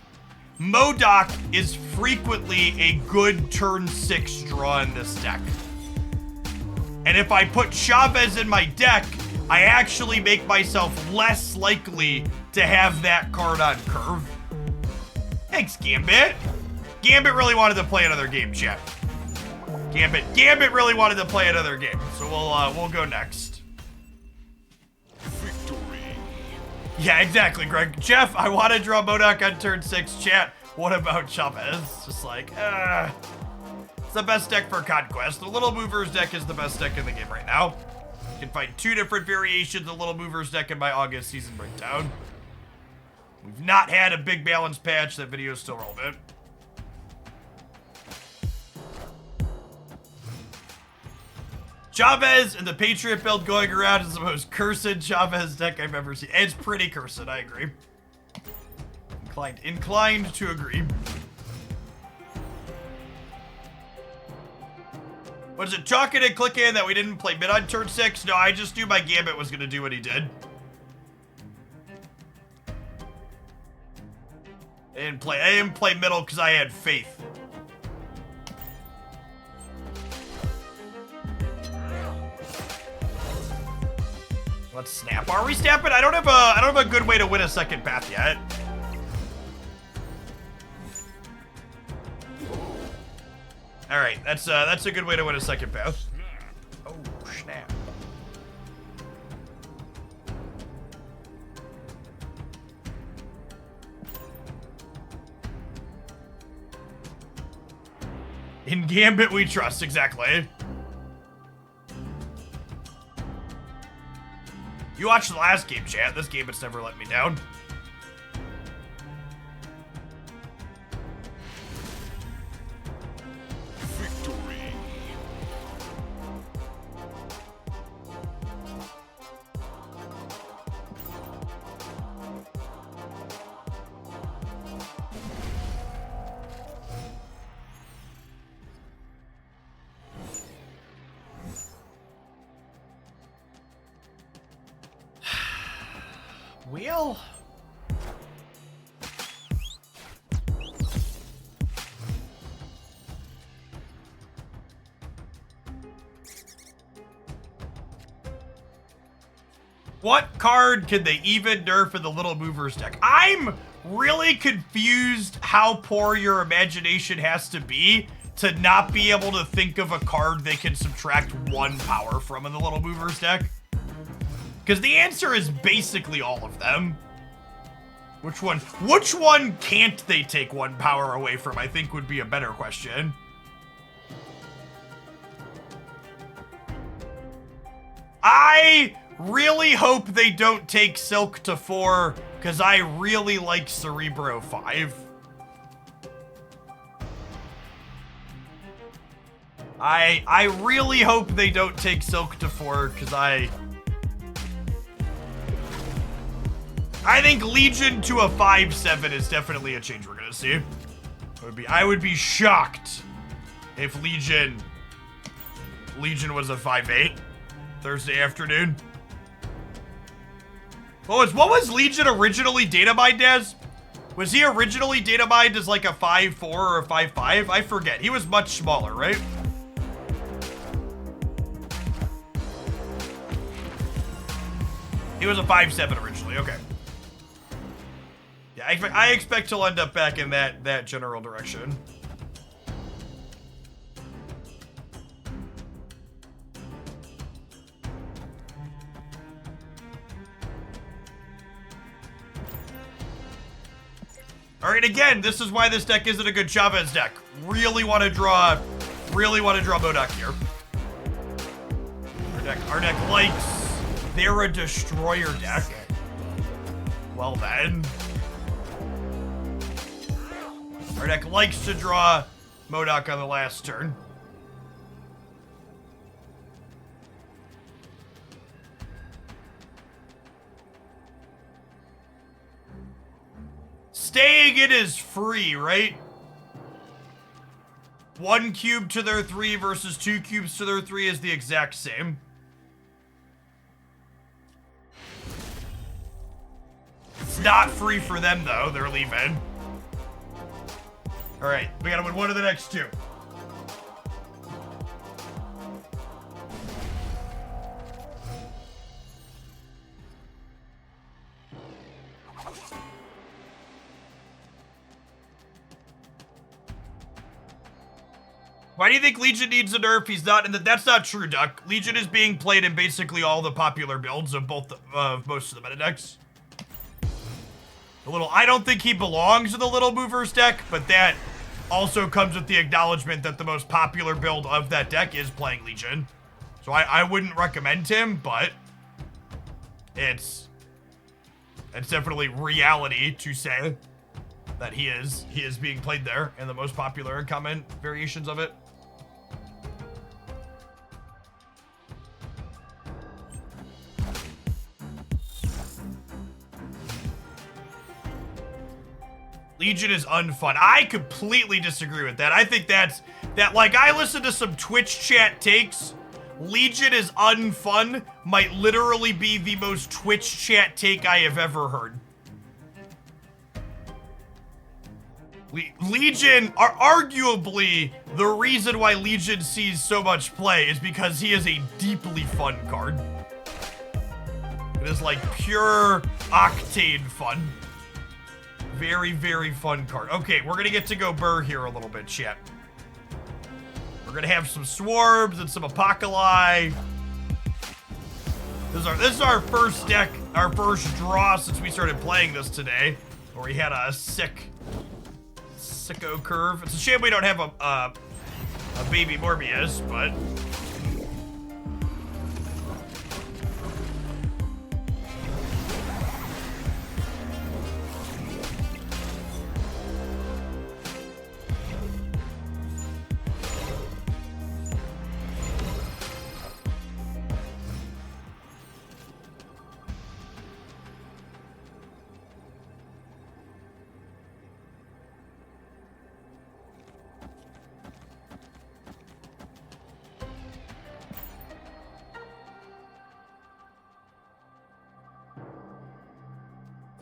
MODOK is frequently a good turn 6 draw in this deck. And if I put Chavez in my deck, I actually make myself less likely to have that card on curve. Thanks, Gambit. Gambit really wanted to play another game, chat. Gambit really wanted to play another game, so we'll go next.
Victory.
Yeah, exactly, Greg. Jeff, I want to draw MODOK on turn 6. Chat, what about Chavez? Just like, it's the best deck for Conquest. The Little Movers deck is the best deck in the game right now. You can find 2 different variations of Little Movers deck in my August season breakdown. We've not had a big balance patch. That video is still relevant. Chavez and the Patriot build going around is the most cursed Chavez deck I've ever seen. It's pretty cursed, I agree. Inclined to agree. Was it chalking and clicking that we didn't play mid on turn 6? No, I just knew my Gambit was going to do what he did. I didn't play middle because I had faith. Let's snap. Are we snapping? I don't have a good way to win a second path yet. All right, that's a good way to win a second path. Oh, snap. In Gambit we trust, exactly. You watched the last game, chat. This game, it's never let me down.
Victory.
Wheel? What card can they even nerf in the Little Movers deck? I'm really confused how poor your imagination has to be to not be able to think of a card they can subtract 1 power from in the Little Movers deck. Because the answer is basically all of them. Which one can't they take 1 power away from, I think would be a better question. I really hope they don't take Silk to 4, because I really like Cerebro 5. I really hope they don't take Silk to 4, because I think Legion to a 5/7 is definitely a change we're gonna see. I would be shocked if Legion was a 5/8 Thursday afternoon. What was Legion originally data mined as? Was he originally data mined as like a 5/4 or a 5/5? I forget. He was much smaller, right? He was a 5/7 originally. Okay. Yeah, I expect he'll end up back in that general direction. All right, again, this is why this deck isn't a good Chavez deck. Really want to draw MODOK here. Our deck likes. They're a destroyer deck. Well then. Our deck likes to draw MODOK on the last turn. Staying in is free, right? 1 cube to their 3 versus 2 cubes to their 3 is the exact same. It's not free for them, though. They're leaving. All right, we gotta win one of the next 2. Why do you think Legion needs a nerf? He's not in the. That's not true, Duck. Legion is being played in basically all the popular builds of most of the meta decks. I don't think he belongs in the Little Movers deck, but that also comes with the acknowledgement that the most popular build of that deck is playing Legion. So I wouldn't recommend him, but it's definitely reality to say that he is being played there in the most popular and common variations of it. Legion is unfun. I completely disagree with that. I think that like I listened to some Twitch chat takes. Legion is unfun might literally be the most Twitch chat take I have ever heard. Legion are arguably the reason why Legion sees so much play is because he is a deeply fun card. It is like pure octane fun. Very, very fun card. Okay, we're gonna get to go burr here a little bit, chat. We're gonna have some swarms and some apocalypse. This is our first deck, our first draw since we started playing this today, where we had a sicko curve. It's a shame we don't have a baby Morbius, but.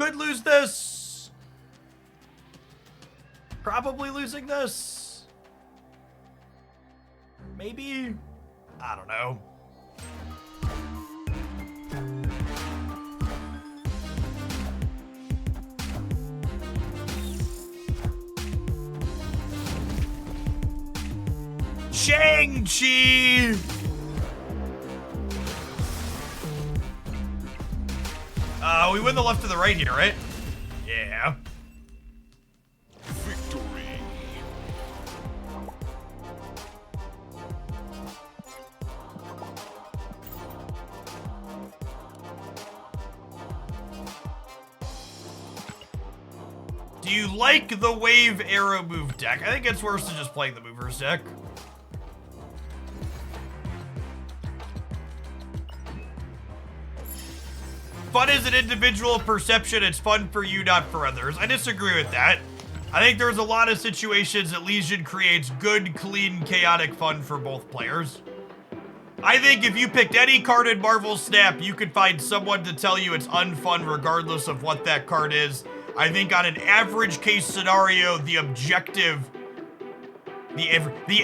Could lose this. Probably losing this. Maybe. I don't know. Shang-Chi! We win the left to the right here, right? Yeah.
Victory.
Do you like the wave arrow move deck? I think it's worse than just playing the movers deck. Fun is an individual perception. It's fun for you, not for others. I disagree with that. I think there's a lot of situations that Legion creates good, clean, chaotic fun for both players. I think if you picked any card in Marvel Snap, you could find someone to tell you it's unfun regardless of what that card is. I think on an average case scenario, the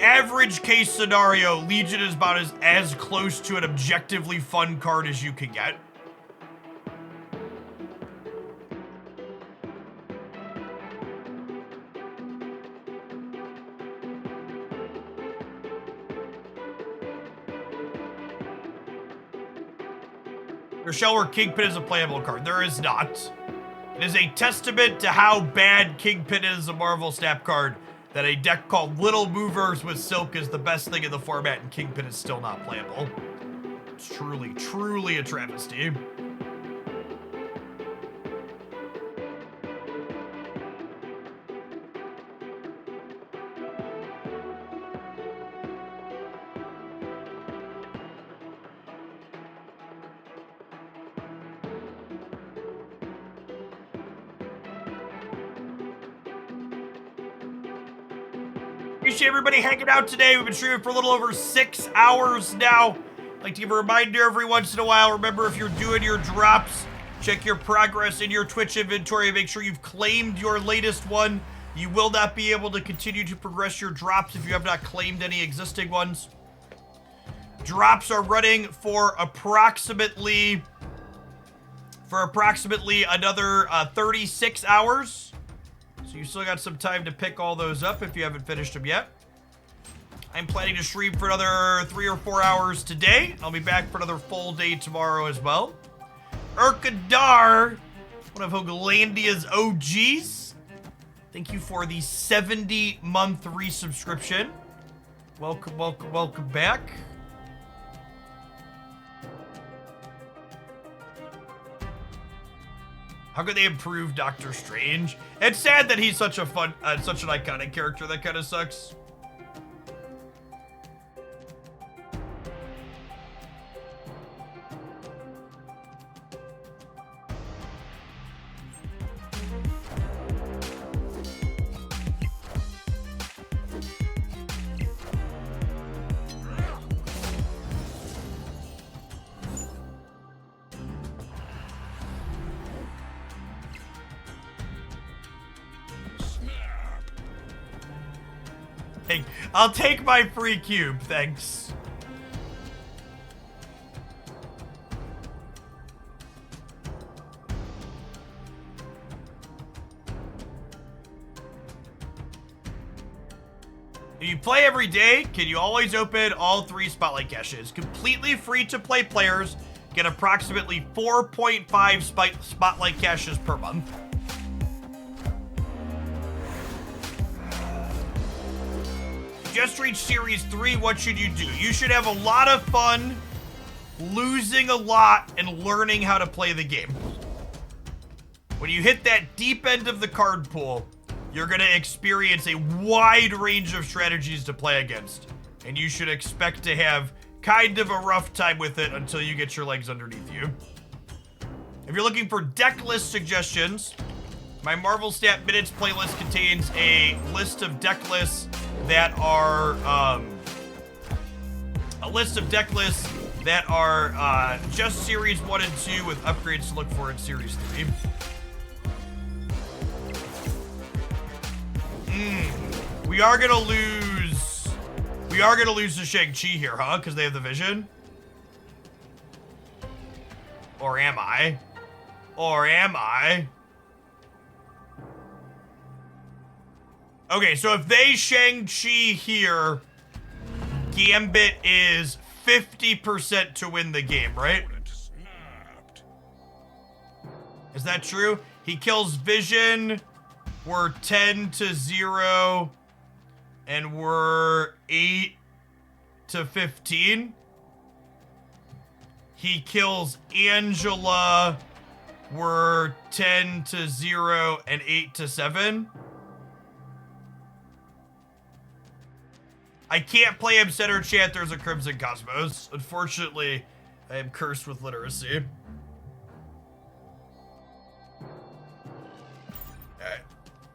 average case scenario, Legion is about as close to an objectively fun card as you can get. Rochelle, where Kingpin is a playable card. There is not. It is a testament to how bad Kingpin is a Marvel Snap card that a deck called Little Movers with Silk is the best thing in the format and Kingpin is still not playable. It's truly, truly a travesty. Appreciate everybody hanging out today. We've been streaming for a little over 6 hours now. I'd like to give a reminder every once in a while. Remember, if you're doing your drops, check your progress in your Twitch inventory. Make sure you've claimed your latest one. You will not be able to continue to progress your drops if you have not claimed any existing ones. Drops are running for approximately another 36 hours. So you still got some time to pick all those up if you haven't finished them yet. I'm planning to stream for another 3 or 4 hours today. I'll be back for another full day tomorrow as well. Urkadar, one of Hooglandia's OGs. Thank you for the 70-month resubscription. Welcome, welcome, welcome back. How could they improve Doctor Strange? It's sad that he's such a fun, such an iconic character. That kind of sucks. I'll take my free cube, thanks. If you play every day, can you always open all 3 spotlight caches? Completely free to play players get approximately 4.5 spotlight caches per month. Just reached Series 3, what should you do? You should have a lot of fun, losing a lot, and learning how to play the game. When you hit that deep end of the card pool, you're going to experience a wide range of strategies to play against. And you should expect to have kind of a rough time with it until you get your legs underneath you. If you're looking for deck list suggestions, my Marvel Snap Minutes playlist contains a list of deck lists that are just Series 1 and 2 with upgrades to look for in Series 3. We are gonna lose. We are gonna lose to Shang-Chi here, huh? Because they have the vision. Or am I? Or am I? Okay, so if they Shang-Chi here, Gambit is 50% to win the game, right? Is that true? He kills Vision. We're 10-0. And we're 8-15. He kills Angela. We're 10-0 and 8-7. I can't play him center chant. There's a Crimson Cosmos. Unfortunately, I am cursed with literacy. Alright.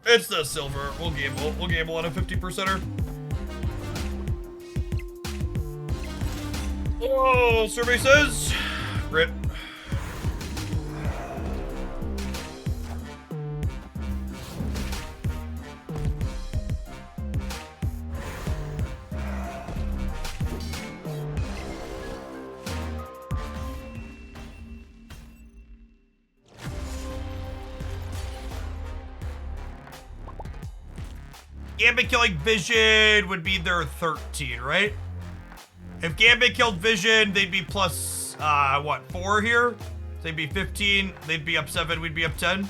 It's the silver. We'll gamble. We'll gamble on a 50%er. Oh, survey says. Rip. Gambit killing Vision would be their 13, right? If Gambit killed Vision, they'd be plus, what, 4 here? So they'd be 15, they'd be up 7, we'd be up 10.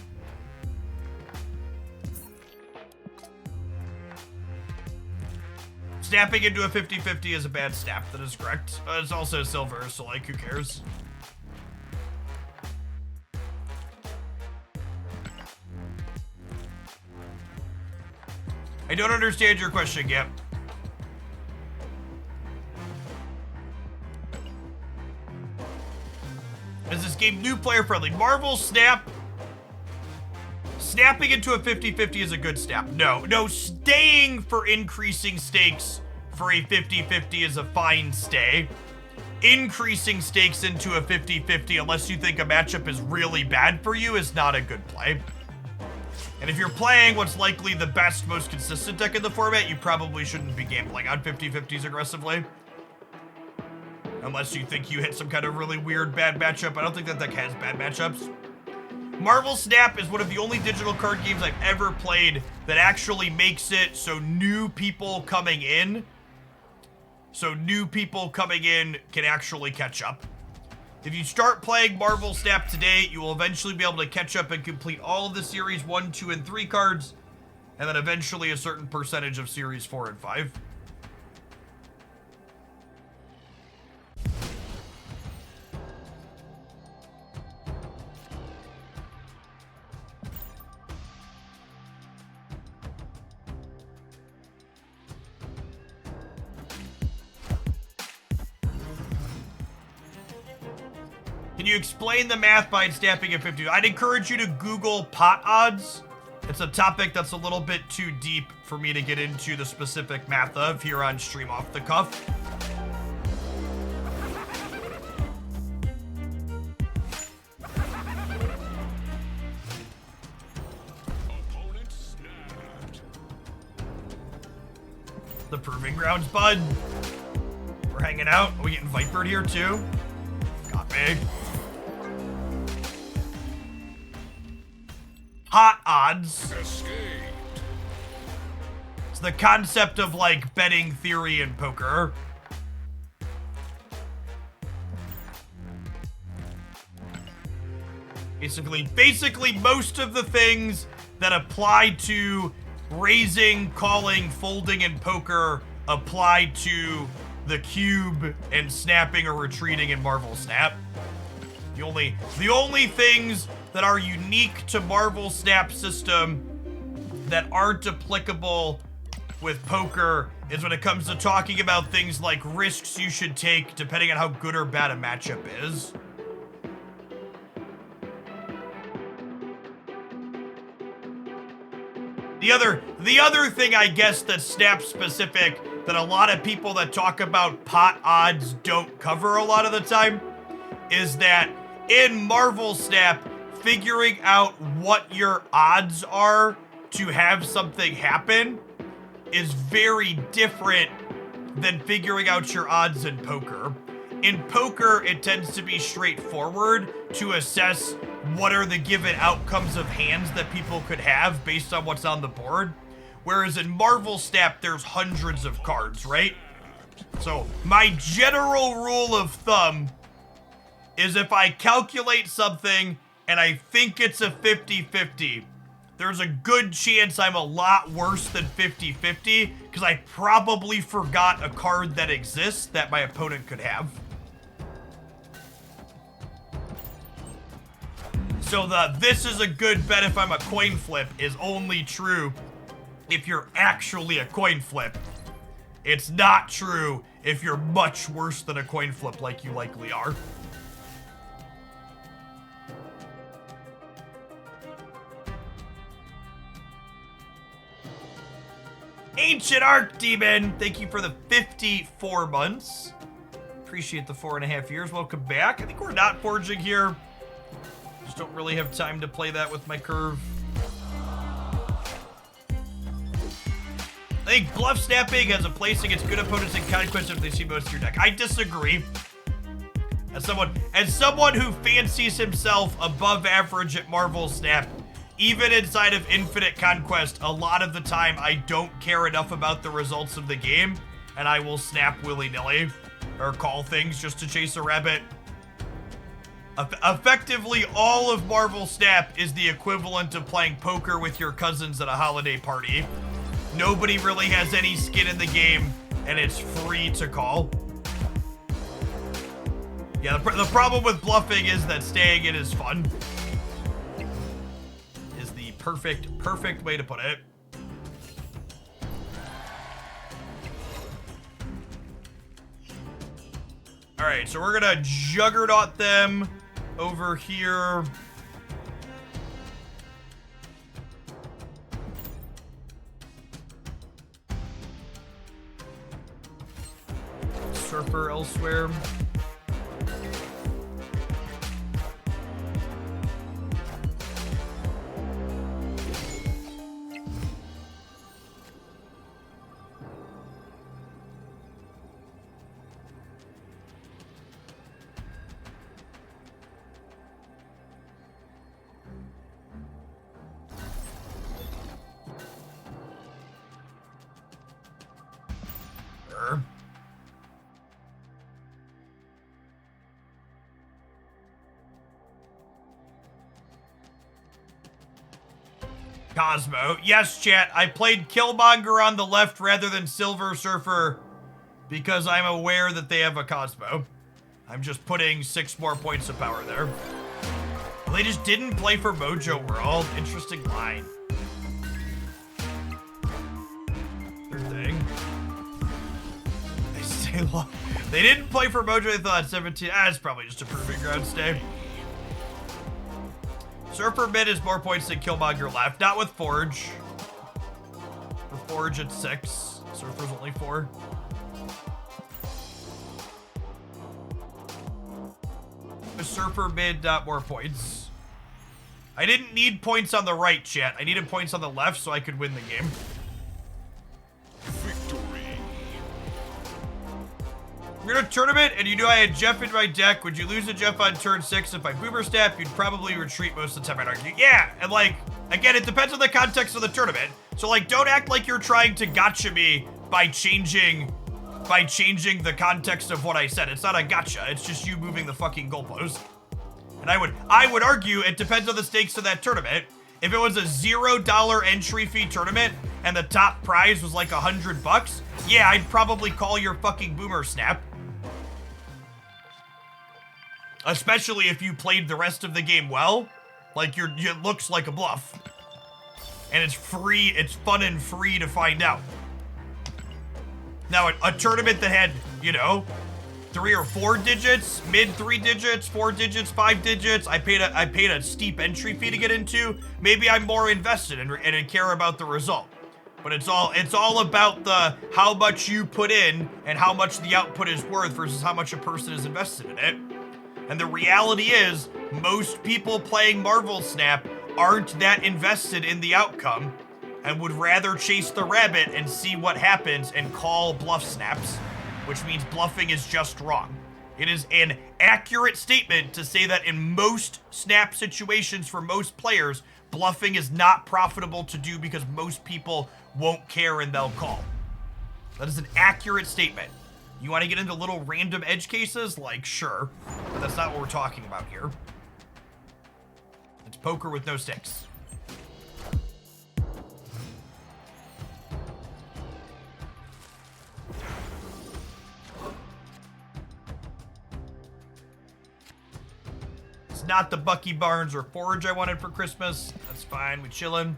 Snapping into a 50-50 is a bad snap, that is correct. It's also silver, so like, who cares? I don't understand your question, Gap. Is this game new player friendly? Marvel Snap. Snapping into a 50-50 is a good snap. No, staying for increasing stakes for a 50-50 is a fine stay. Increasing stakes into a 50-50 unless you think a matchup is really bad for you is not a good play. And if you're playing what's likely the best, most consistent deck in the format, you probably shouldn't be gambling on 50-50s aggressively. Unless you think you hit some kind of really weird bad matchup. I don't think that deck has bad matchups. Marvel Snap is one of the only digital card games I've ever played that actually makes it so new people coming in can actually catch up. If you start playing Marvel Snap today, you will eventually be able to catch up and complete all of the Series 1, 2, and 3 cards, and then eventually a certain percentage of Series 4 and 5. Can you explain the math behind snapping at 50? I'd encourage you to Google pot odds. It's a topic that's a little bit too deep for me to get into the specific math of here on Stream Off the Cuff. The Proving Grounds, bud. We're hanging out. Are we getting Vipered here too? Got me. Hot odds. It's the concept of like betting theory in poker. Basically most of the things that apply to raising, calling, folding in poker apply to the cube and snapping or retreating in Marvel Snap. The only things that are unique to Marvel Snap system that aren't applicable with poker is when it comes to talking about things like risks you should take depending on how good or bad a matchup is. The other thing I guess that's Snap specific that a lot of people that talk about pot odds don't cover a lot of the time is that in Marvel Snap, figuring out what your odds are to have something happen is very different than figuring out your odds in poker. In poker, it tends to be straightforward to assess what are the given outcomes of hands that people could have based on what's on the board. Whereas in Marvel Snap, there's hundreds of cards, right? So my general rule of thumb is if I calculate something and I think it's a 50-50, there's a good chance I'm a lot worse than 50-50 because I probably forgot a card that exists that my opponent could have. So the "this is a good bet if I'm a coin flip" is only true if you're actually a coin flip. It's not true if you're much worse than a coin flip like you likely are. Ancient Archdemon, thank you for the 54 months. Appreciate the 4.5 years. Welcome back. I think we're not forging here. Just don't really have time to play that with my curve. I think bluff snapping has a place against good opponents in Conquest if they see most of your deck. I disagree. As someone who fancies himself above average at Marvel Snap, even inside of Infinite Conquest, a lot of the time I don't care enough about the results of the game, and I will snap willy-nilly or call things just to chase a rabbit. Effectively, all of Marvel Snap is the equivalent of playing poker with your cousins at a holiday party. Nobody really has any skin in the game, and it's free to call. Yeah, the problem with bluffing is that staying in is fun. Is the perfect way to put it. All right, so we're gonna juggernaut them over here. Surfer elsewhere. Cosmo. Yes, chat. I played Killmonger on the left rather than Silver Surfer because I'm aware that they have a Cosmo. I'm just putting 6 more points of power there. Well, they just didn't play for Mojo World. Interesting line. Third thing. They stay long. They didn't play for Mojo. They thought 17. It's probably just a proving ground stay. Surfer mid is more points than Killmonger left. Not with Forge. For Forge, it's 6. Surfer's only 4. With Surfer mid, not more points. I didn't need points on the right, chat. I needed points on the left so I could win the game.
Victory.
We're in a tournament, and you knew I had Jeff in my deck. Would you lose to Jeff on turn 6? If I boomer snap, you'd probably retreat most of the time, I'd argue. Yeah, and like, again, it depends on the context of the tournament. So like, don't act like you're trying to gotcha me by changing the context of what I said. It's not a gotcha, it's just you moving the fucking goalpost. And I would argue it depends on the stakes of that tournament. If it was a $0 entry fee tournament and the top prize was like $100, yeah, I'd probably call your fucking boomer snap. Especially if you played the rest of the game well, like it looks like a bluff. And it's free, it's fun and free to find out. Now, a tournament that had, you know, 3 or 4 digits, mid 3 digits, 4 digits, 5 digits, I paid a steep entry fee to get into, maybe I'm more invested and care about the result. But it's all about the how much you put in and how much the output is worth versus how much a person is invested in it. And the reality is, most people playing Marvel Snap aren't that invested in the outcome. and would rather chase the rabbit and see what happens and call bluff snaps, which means bluffing is just wrong. It is an accurate statement to say that in most snap situations for most players, bluffing is not profitable to do because most people won't care and they'll call. That is an accurate statement. You want to get into little random edge cases? Like, sure, but that's not what we're talking about here. It's poker with no sticks. It's not the Bucky Barnes or Forge I wanted for Christmas. That's fine, we chillin'.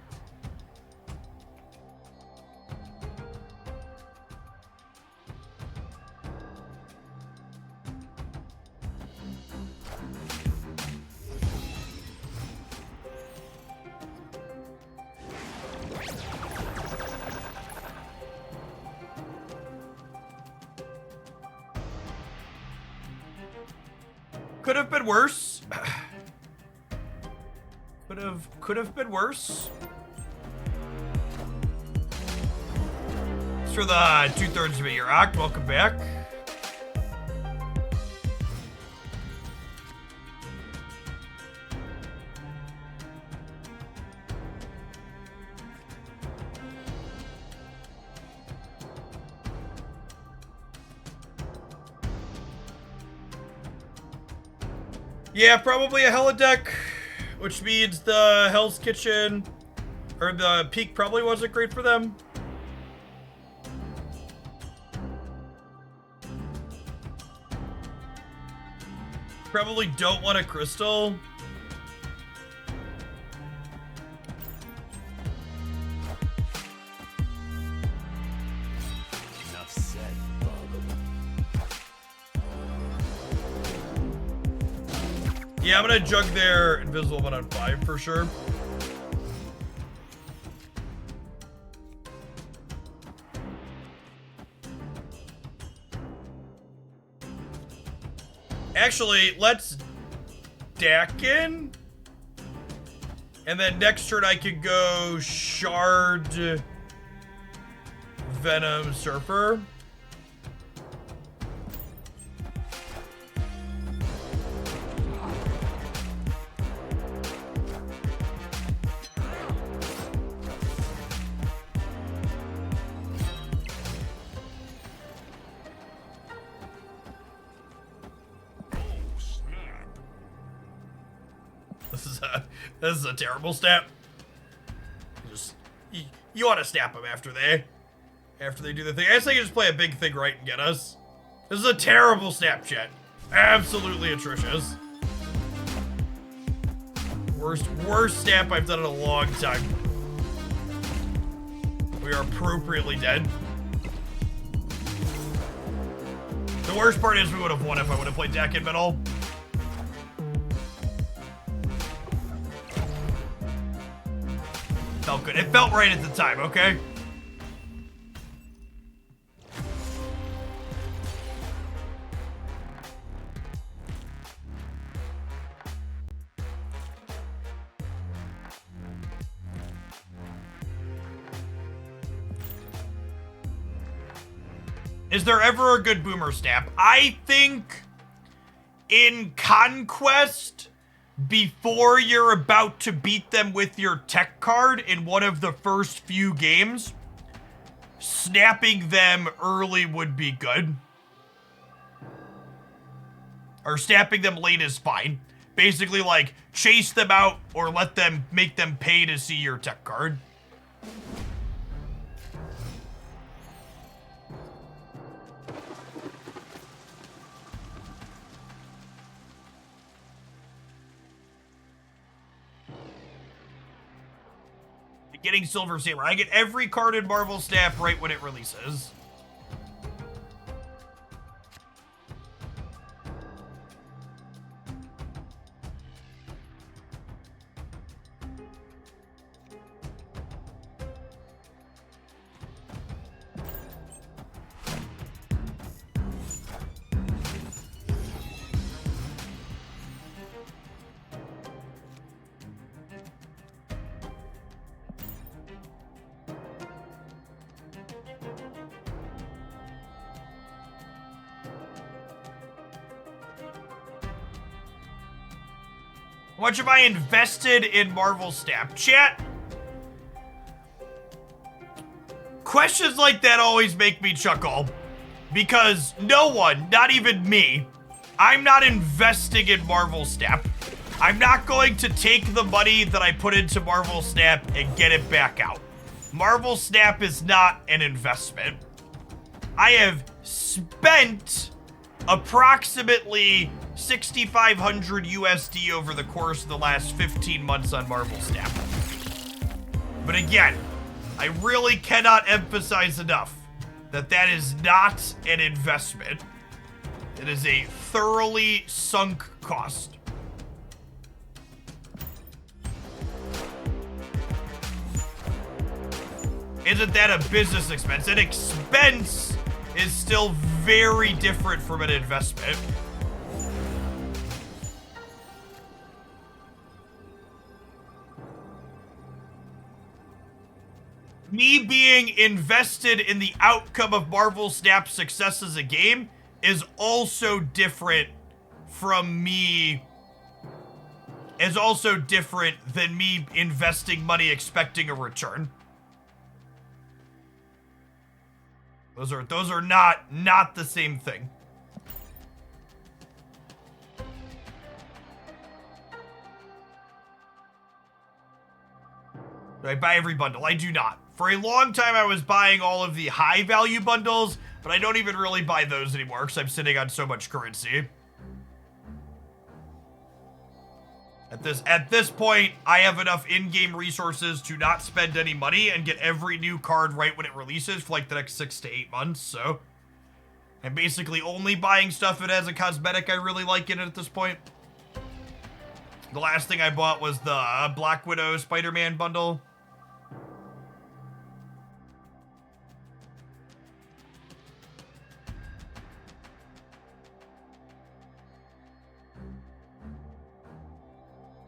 Could have been worse. Could have been worse. Thanks for the 2/3 of it, Rock. Welcome back. Yeah, probably a Hella deck, which means the Hell's Kitchen or the Peak probably wasn't great for them. Probably don't want a Crystal.
Enough said, Bubba.
Yeah, I'm gonna jug their Invisible one on 5 for sure. Actually, let's Dakin. And then next turn I could go Shard Venom Surfer. This is a terrible snap. Just you want to snap them after they do the thing. I guess they can just play a big thing right and get us. This is a terrible snap, chat. Absolutely atrocious. Worst snap I've done in a long time. We are appropriately dead. The worst part is we would have won if I would have played Deck in middle. Felt good. It felt right at the time, okay? Is there ever a good boomer snap? I think in Conquest, before you're about to beat them with your tech card in one of the first few games, snapping them early would be good. Or snapping them late is fine. Basically, like, chase them out or make them pay to see your tech card. Getting Silver Samurai. I get every card in Marvel Snap right when it releases. How much have I invested in Marvel Snap? Chat. Questions like that always make me chuckle. Because no one, not even me, I'm not investing in Marvel Snap. I'm not going to take the money that I put into Marvel Snap and get it back out. Marvel Snap is not an investment. I have spent approximately 6,500 USD over the course of the last 15 months on Marvel Snap. But again, I really cannot emphasize enough that that is not an investment. It is a thoroughly sunk cost. Isn't that a business expense? An expense is still very different from an investment. Me being invested in the outcome of Marvel Snap's success as a game is also different from me. Is also different than me investing money expecting a return. Those are not the same thing. Do I buy every bundle? I do not. For a long time, I was buying all of the high value bundles, but I don't even really buy those anymore because I'm sitting on so much currency. At this point, I have enough in-game resources to not spend any money and get every new card right when it releases for like the next 6 to 8 months, so I'm basically only buying stuff that has a cosmetic I really like in it at this point. The last thing I bought was the Black Widow Spider-Man bundle.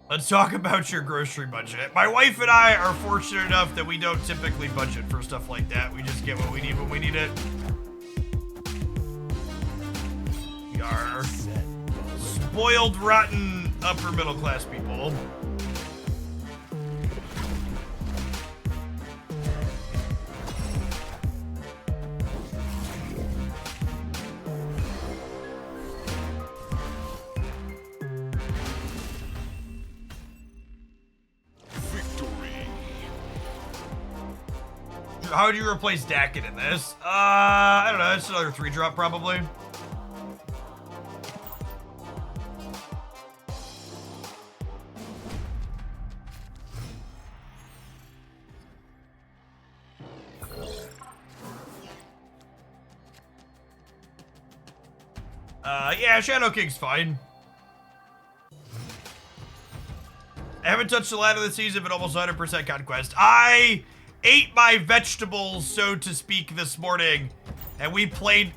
Let's talk about your grocery budget. My wife and I are fortunate enough that we don't typically budget for stuff like that. We just get what we need when we need it. We are spoiled, rotten, upper middle class people. How would you replace Dakin in this? I don't know. It's another 3-drop probably. Yeah, Shadow King's fine. I haven't touched the ladder this season, but almost 100% Conquest. I ate my vegetables, so to speak, this morning, and we played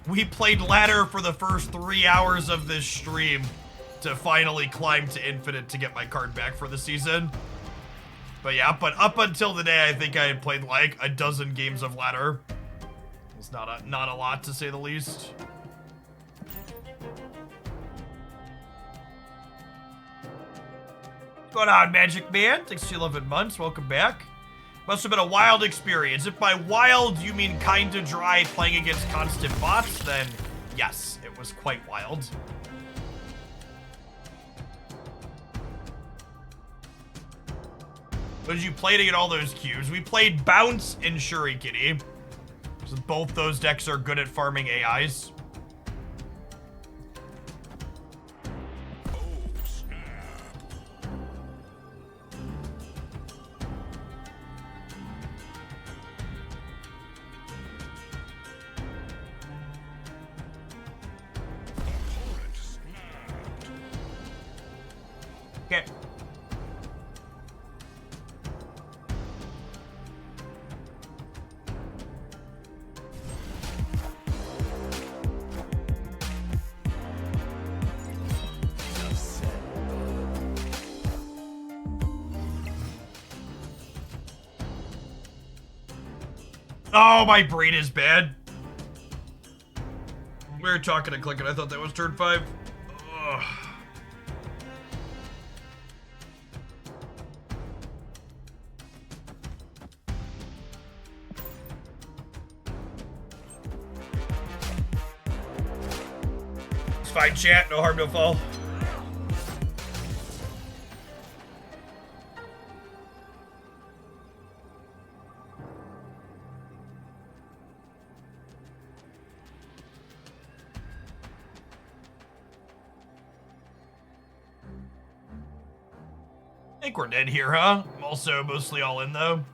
ladder for the first 3 hours of this stream to finally climb to infinite to get my card back for the season. But yeah, up until today, I think I had played like a dozen games of ladder. It's not a lot to say the least. What's going on, Magic Man? Thanks to 11 months. Welcome back. Must have been a wild experience. If by wild you mean kinda dry playing against constant bots, then yes, it was quite wild. What did you play to get all those cubes? We played Bounce and Shuri Kitty. So both those decks are good at farming AIs. Okay. Oh, my brain is bad. We were talking and clicking. I thought that was turn 5. Ugh. fine, chat. No harm, no foul. I think we're dead here, huh? I'm also mostly all in, though.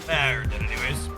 We're dead anyways.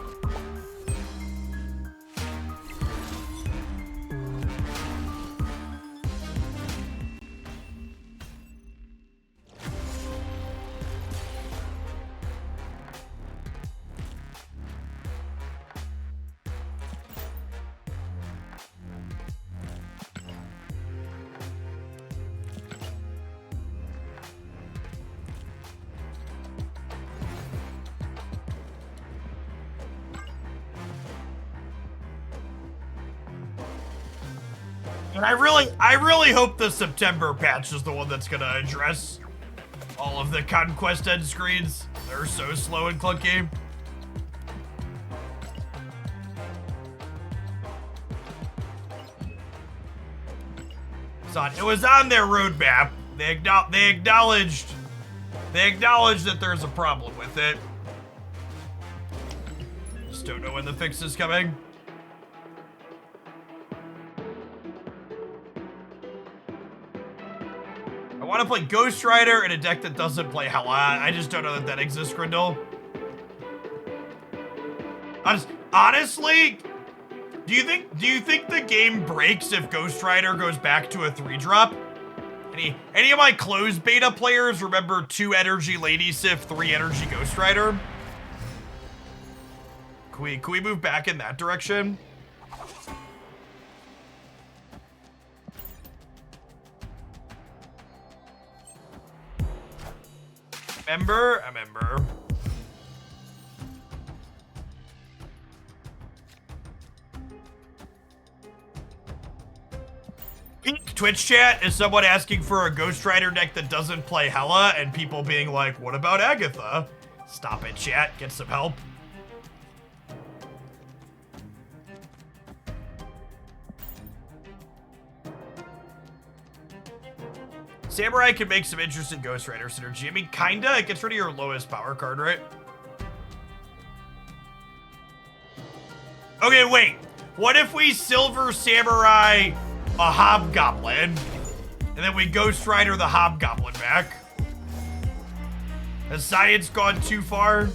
And I really hope the September patch is the one that's gonna address all of the Conquest end screens. They're so slow and clunky. It was on their roadmap. They acknowledged that there's a problem with it. Just don't know when the fix is coming. I want to play Ghost Rider in a deck that doesn't play Hella. I just don't know that exists, Grindel. Honestly, do you think the game breaks if Ghost Rider goes back to a 3-drop? Any of my closed beta players remember 2 energy Lady Sif, 3 energy Ghost Rider? Can we move back in that direction? Remember. Twitch chat is someone asking for a Ghost Rider deck that doesn't play Hella, and people being like, what about Agatha? Stop it, chat. Get some help. Samurai can make some interesting Ghost Rider synergy. I mean, kinda. It gets rid of your lowest power card, right? Okay, wait. What if we Silver Samurai a Hobgoblin, and then we Ghost Rider the Hobgoblin back? Has science gone too far?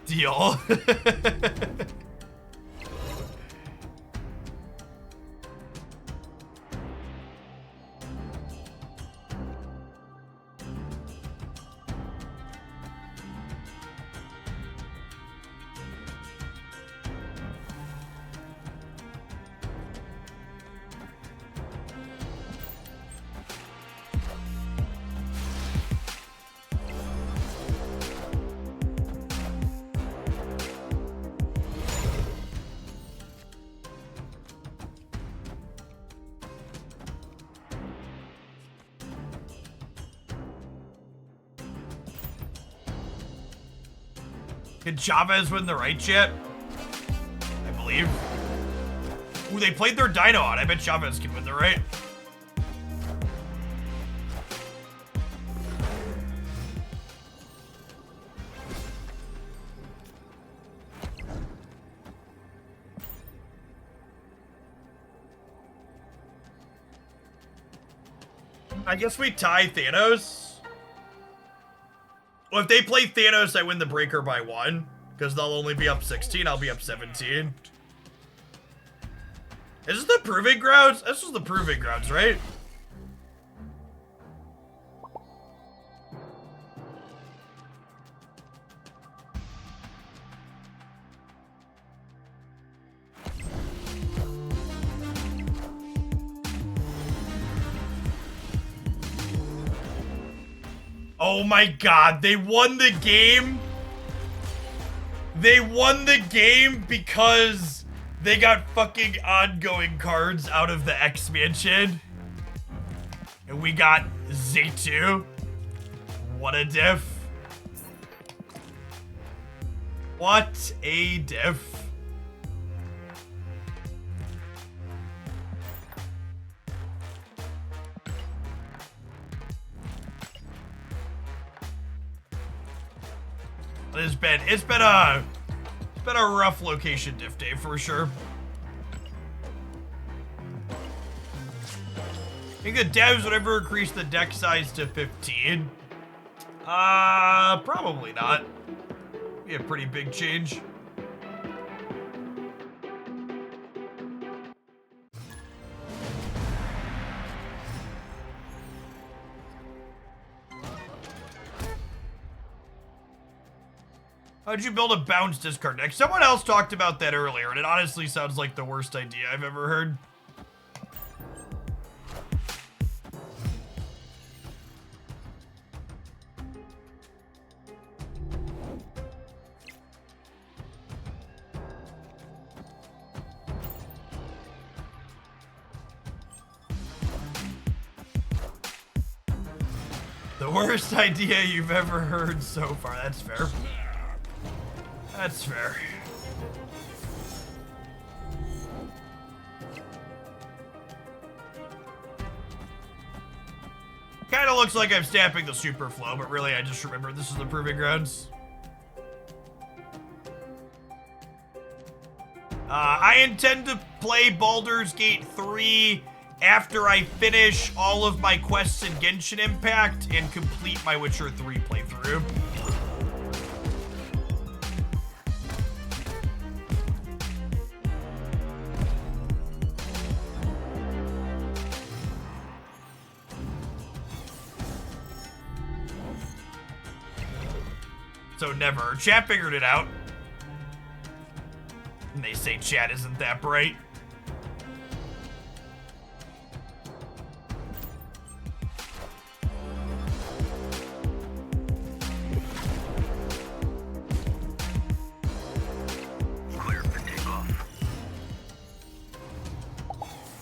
Deal. Can Chavez win the right yet? I believe. Ooh, they played their Dino on. I bet Chavez can win the right. I guess we tie Thanos. Well, if they play Thanos, I win the breaker by 1. Because they'll only be up 16, I'll be up 17. Is this the Proving Grounds? This was the Proving Grounds, right? Oh my god, they won the game? They won the game because they got fucking ongoing cards out of the expansion. And we got Z2. What a diff. What a diff. It's been a rough location diff day for sure. I think the devs would ever increase the deck size to 15. Probably not. Be a pretty big change. How'd you build a bounce discard deck? Someone else talked about that earlier, and it honestly sounds like the worst idea I've ever heard. The worst idea you've ever heard so far. That's fair. That's fair. Kinda looks like I'm stamping the super flow, but really I just remembered this is the Proving Grounds. I intend to play Baldur's Gate 3 after I finish all of my quests in Genshin Impact and complete my Witcher 3 playthrough. So never. Chat figured it out. And they say chat isn't that bright.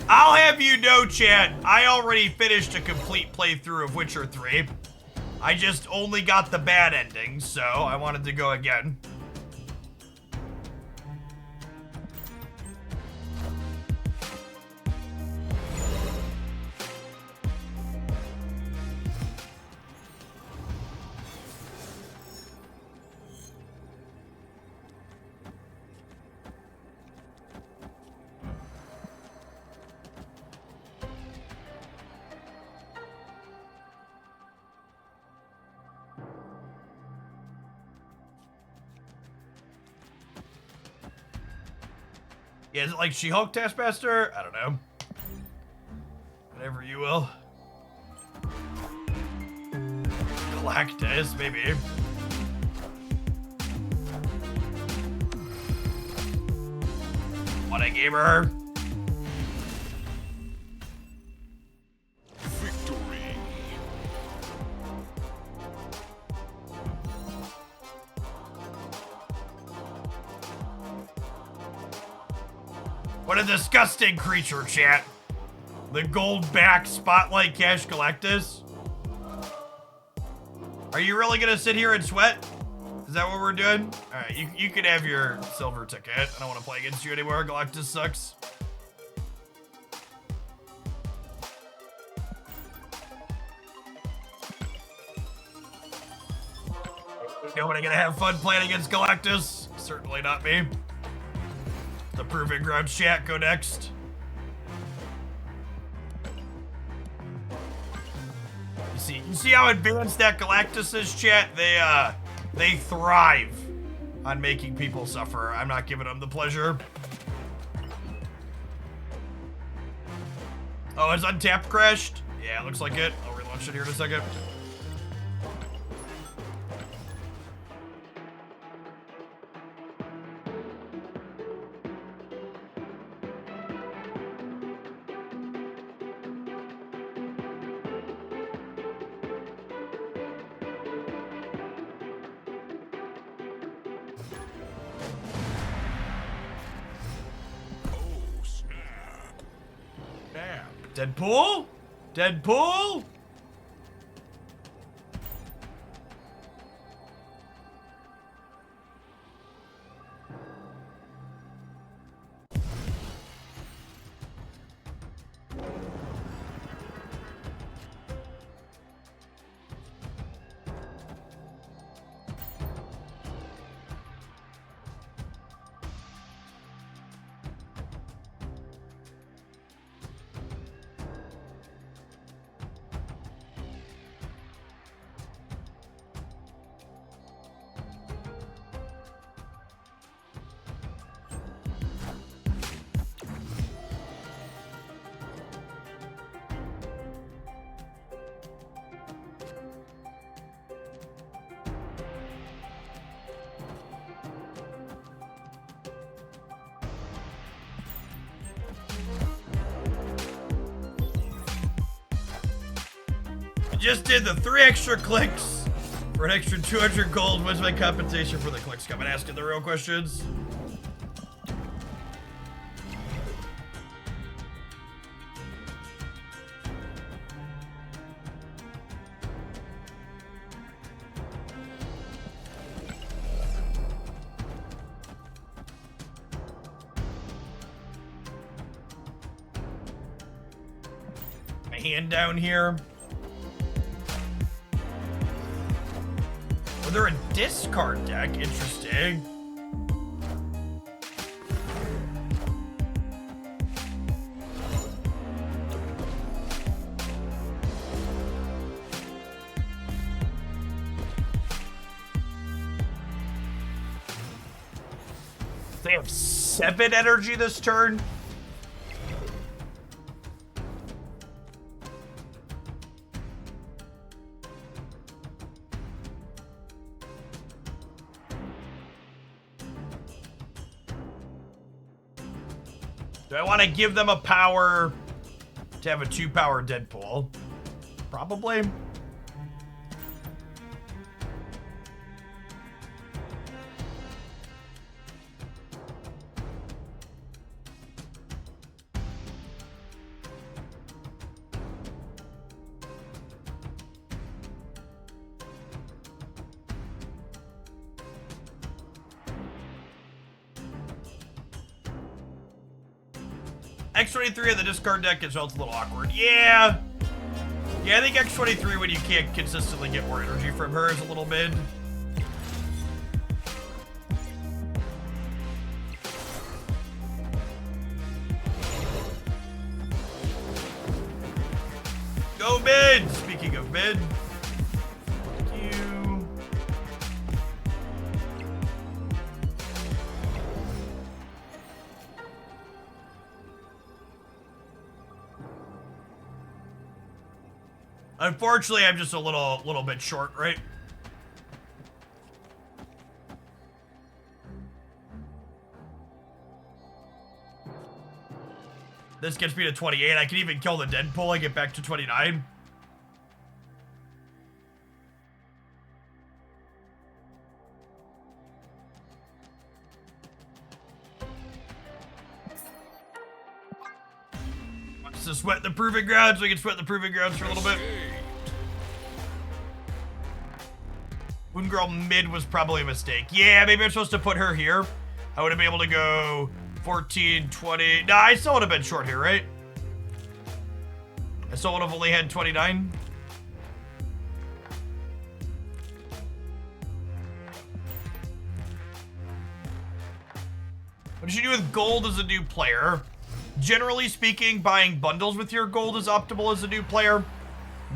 I'll have you know, chat, I already finished a complete playthrough of Witcher 3. I just only got the bad ending, so I wanted to go again. Yeah, is it like She-Hulk Taskmaster? I don't know. Whatever you will. Galactus, maybe. What a gamer.
Victory.
What a disgusting creature, chat. The gold back Spotlight Cash Galactus. Are you really gonna sit here and sweat? Is that what we're doing? Alright, you can have your silver ticket. I don't want to play against you anymore. Galactus sucks. Nobody gonna have fun playing against Galactus? Certainly not me. The Proving Grounds chat, go next. see. You see how advanced that Galactus is, chat? They thrive on making people suffer. I'm not giving them the pleasure. Oh, is Untapped crashed? Yeah, looks like it. I'll relaunch it here in a second. Deadpool? Deadpool? Just did the 3 extra clicks for an extra 200 gold. What's my compensation for the clicks? Come and asking the real questions. My hand down here. They're a discard deck. Interesting. They have 7 energy this turn. Do I want to give them a power to have a 2-power Deadpool? Probably. X23 of the discard deck is a little awkward. Yeah. Yeah, I think X23 when you can't consistently get more energy from her is a little mid. Go mid! Speaking of mid. Thank you. Unfortunately, I'm just a little bit short, right? This gets me to 28. I can even kill the Deadpool and get back to 29. Wants to sweat the proving grounds, so we can sweat the proving grounds for a little bit. Moon Girl mid was probably a mistake. Yeah, maybe I'm supposed to put her here. I would have been able to go 14, 20. Nah, I still would have been short here, right? I still would have only had 29. What did you do with gold as a new player? Generally speaking, buying bundles with your gold is optimal as a new player.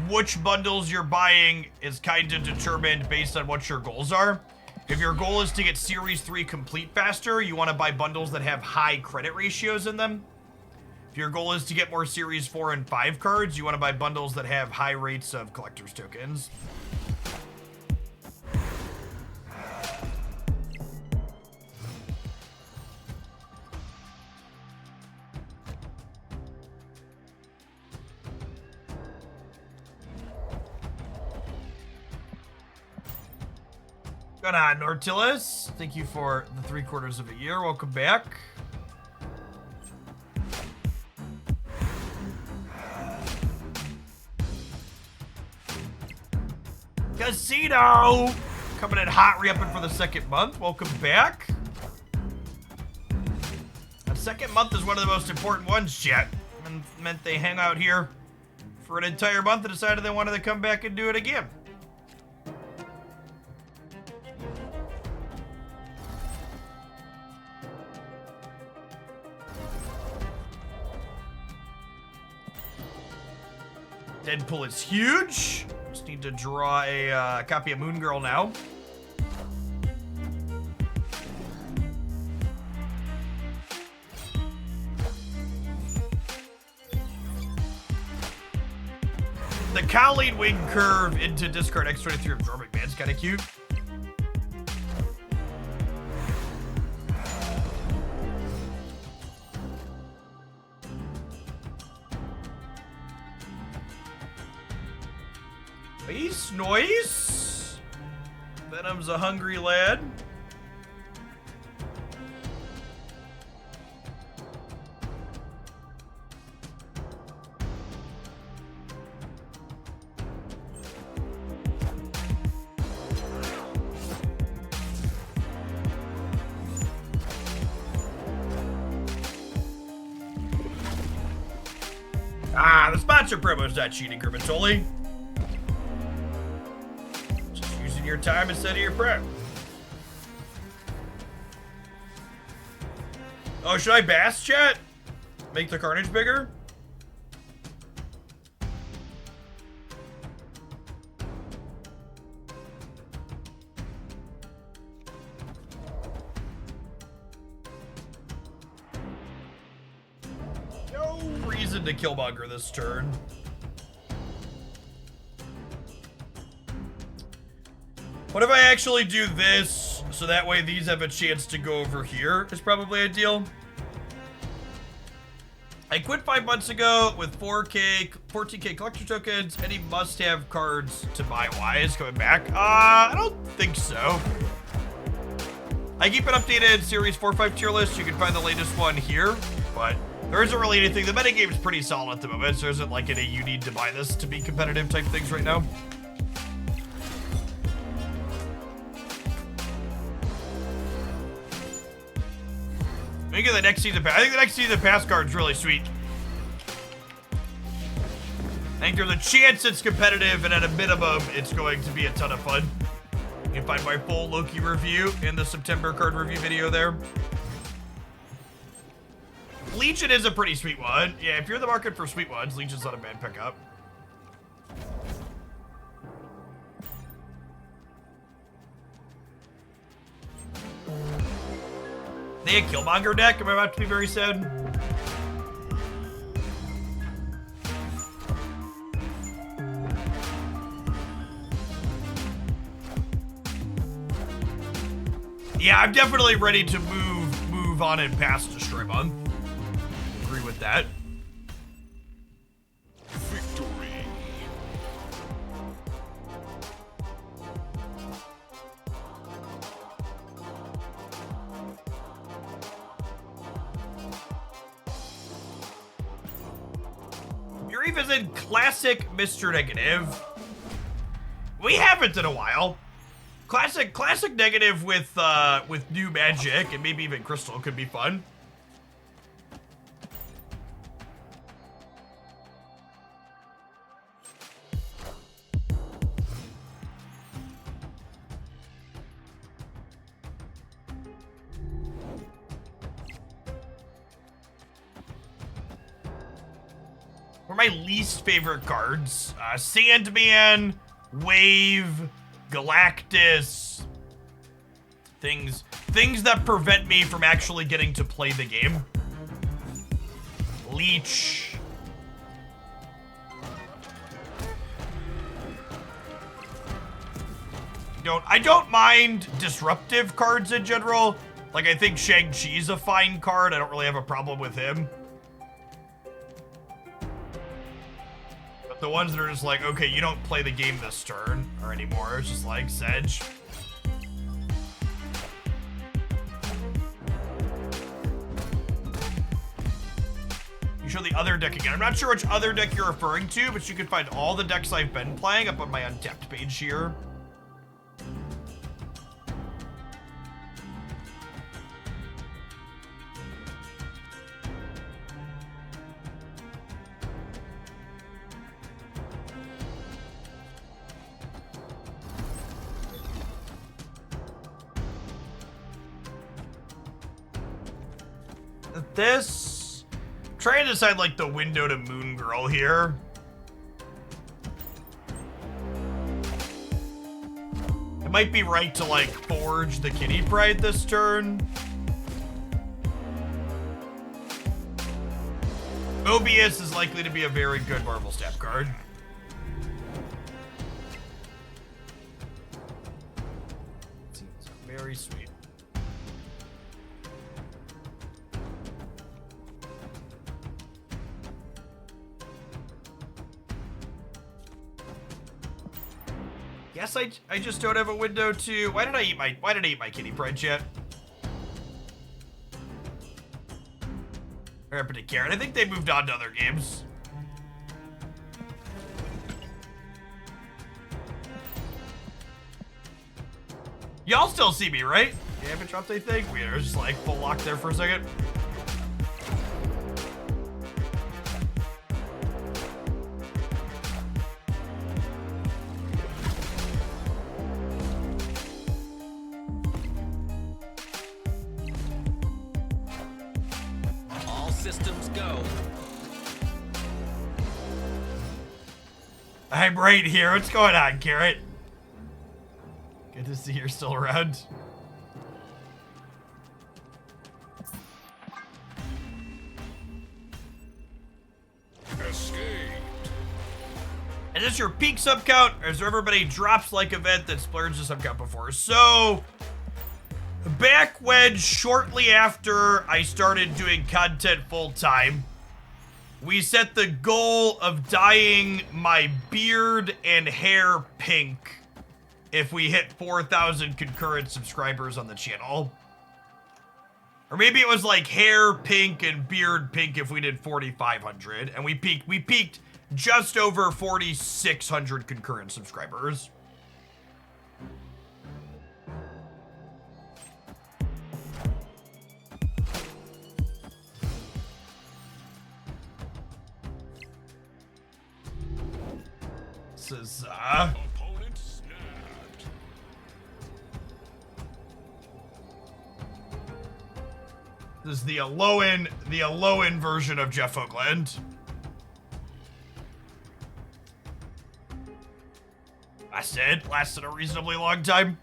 which bundles you're buying is kind of determined based on what your goals are. If your goal is to get Series 3 complete faster, you want to buy bundles that have high credit ratios in them. If your goal is to get more Series 4 and 5 cards, you want to buy bundles that have high rates of collector's tokens. Going on, Nortillis. Thank you for the 3/4 of a year. Welcome back. Casino! Coming in hot, re-upping for the 2nd month. Welcome back. The 2nd month is one of the most important ones, chat. And meant they hang out here for an entire month and decided they wanted to come back and do it again. Deadpool is huge. Just need to draw a copy of Moon Girl now. The Colleen wing curve into discard X23 of Dormant Man's kind of cute. Nice, noise. Venom's a hungry lad. Ah, the sponsor promo's not cheating, Grimantoli. Your time instead of your prep. Oh, should I bass chat? Make the carnage bigger? No reason to Killmonger this turn. What if I actually do this, so that way these have a chance to go over here, is probably ideal. I quit 5 months ago with 14K collector tokens. Any must-have cards to buy wise coming back? I don't think so. I keep an updated Series 4-5 tier list. You can find the latest one here, but there isn't really anything. The metagame is pretty solid at the moment, so there isn't like any you need to buy this to be competitive type things right now. I think the next season pass. I think the next season pass card is really sweet. I think there's a chance it's competitive, and at a minimum, it's going to be a ton of fun. You can find my full Loki review in the September card review video there. Legion is a pretty sweet one. Yeah, if you're in the market for sweet ones, Legion's not a bad pickup. They a Killmonger deck? Am I about to be very sad? Yeah, I'm definitely ready to move on and past Destroy Month. Agree with that. Revisit classic Mr. Negative. We haven't in a while. Classic Negative with new magic and maybe even Crystal could be fun. were my least favorite cards. Sandman, Wave, Galactus. Things that prevent me from actually getting to play the game. Leech. I don't mind disruptive cards in general. Like, I think Shang-Chi's a fine card. I don't really have a problem with him. But the ones that are just like, okay, you don't play the game this turn or anymore. It's just like, Sedge. You show the other deck again. I'm not sure which other deck you're referring to, but you can find all the decks I've been playing up on my Untapped page here. This, trying to decide like the window to Moon Girl here. It might be right to like forge the Kitty Pride this turn. Mobius is likely to be a very good Marvel Staff card. Seems very sweet. Guess I just don't have a window to. Why did I eat my Kitty Pride yet? I happen to care. I think they moved on to other games. Y'all still see me, right? Yeah, haven't dropped anything? Weird. I was just like full lock there for a second.
Systems go.
I'm right here. What's going on, Carrot? Good to see you're still around.
Escaped.
Is this your peak sub count, or is there everybody drops like event that splurged the sub count before? So, back when shortly after I started doing content full time, we set the goal of dyeing my beard and hair pink if we hit 4,000 concurrent subscribers on the channel. Or maybe it was like hair pink and beard pink if we did 4,500, and we peaked just over 4,600 concurrent subscribers. This is,
Opponent snapped.
this is the Alolan version of Jeff Hoagland. Lasted a reasonably long time.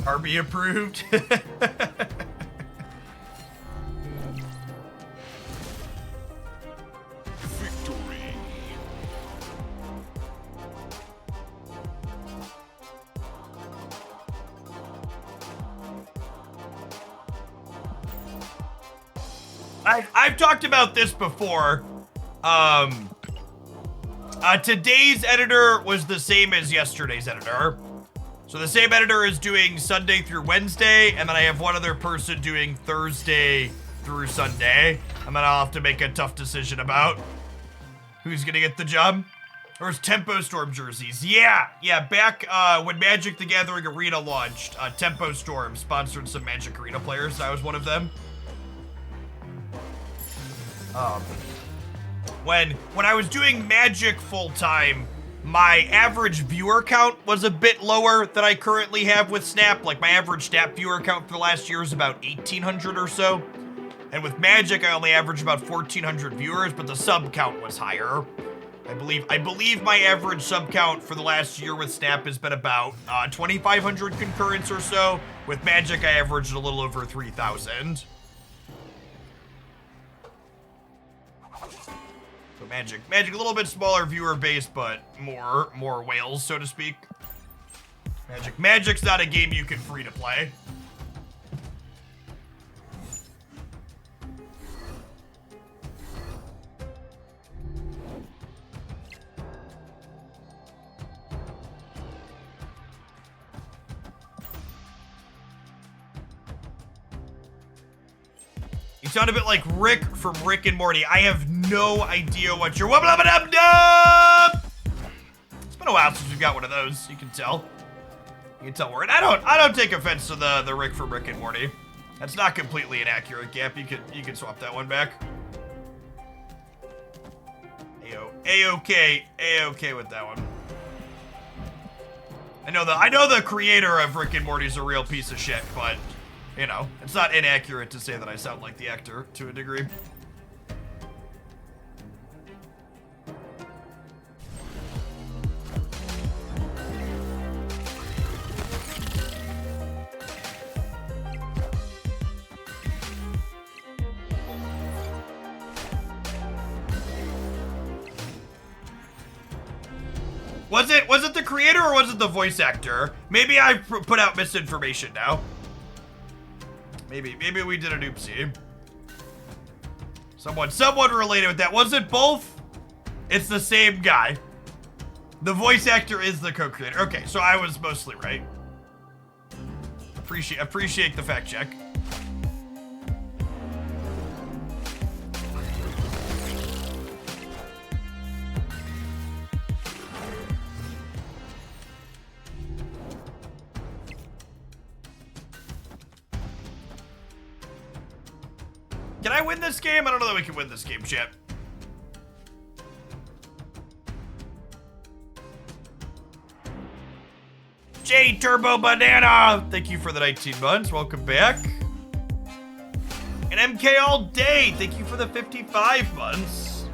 RB approved.
Victory.
I've talked about this before. Today's editor was the same as yesterday's editor. So the same editor is doing Sunday through Wednesday, and then I have one other person doing Thursday through Sunday. And then I'll have to make a tough decision about who's gonna get the job. Or is Tempo Storm jerseys? Yeah, back when Magic the Gathering Arena launched, Tempo Storm sponsored some Magic Arena players, and I was one of them. When I was doing Magic full-time, my average viewer count was a bit lower than I currently have with Snap. Like, my average Snap viewer count for the last year is about 1,800 or so. And with Magic, I only averaged about 1,400 viewers, but the sub count was higher. I believe my average sub count for the last year with Snap has been about 2,500 concurrents or so. With Magic, I averaged a little over 3,000. So Magic, a little bit smaller viewer base, but more whales, so to speak. Magic's not a game you can free to play. You sound a bit like Rick from Rick and Morty. I have no idea what you're... It's been a while since we've got one of those. You can tell. You can tell we're in. I don't take offense to the Rick from Rick and Morty. That's not completely inaccurate, Gap. You can swap that one back. A-okay with that one. I know the creator of Rick and Morty's a real piece of shit, but you know, it's not inaccurate to say that I sound like the actor to a degree. Was it the creator or was it the voice actor? Maybe I put out misinformation now. Maybe we did an oopsie. Someone related with that. Was it both? It's the same guy. The voice actor is the co-creator. Okay, so I was mostly right. Appreciate the fact check. Can I win this game? I don't know that we can win this game, chat. J Turbo Banana, thank you for the 19 months. Welcome back. And MK All Day, thank you for the 55 months.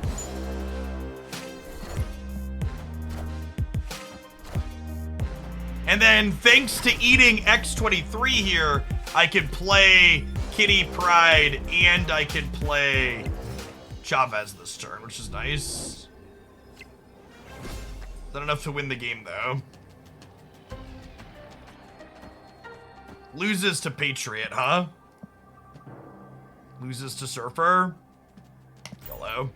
And then thanks to eating X23 here, I can play Kitty Pride, and I can play Chavez this turn, which is nice. Not enough to win the game, though. Loses to Patriot, huh? Loses to Surfer. Hello.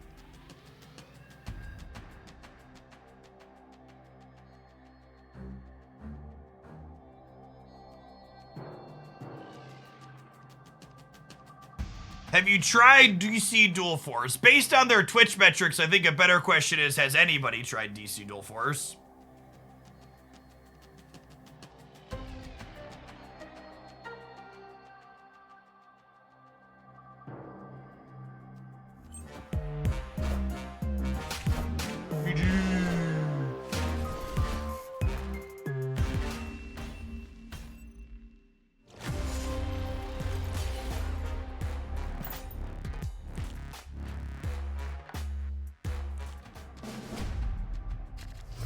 Have you tried DC Dual Force? Based on their Twitch metrics, I think a better question is, has anybody tried DC Dual Force?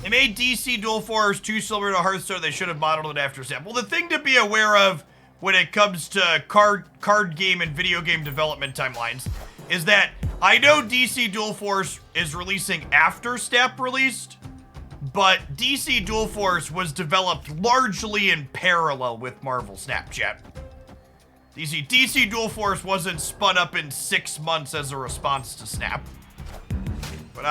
They made DC Dual Force too similar to Hearthstone. They should have modeled it after Snap. Well, the thing to be aware of when it comes to card game and video game development timelines is that I know DC Dual Force is releasing after Snap released, but DC Dual Force was developed largely in parallel with Marvel Snapchat. DC Dual Force wasn't spun up in 6 months as a response to Snap. But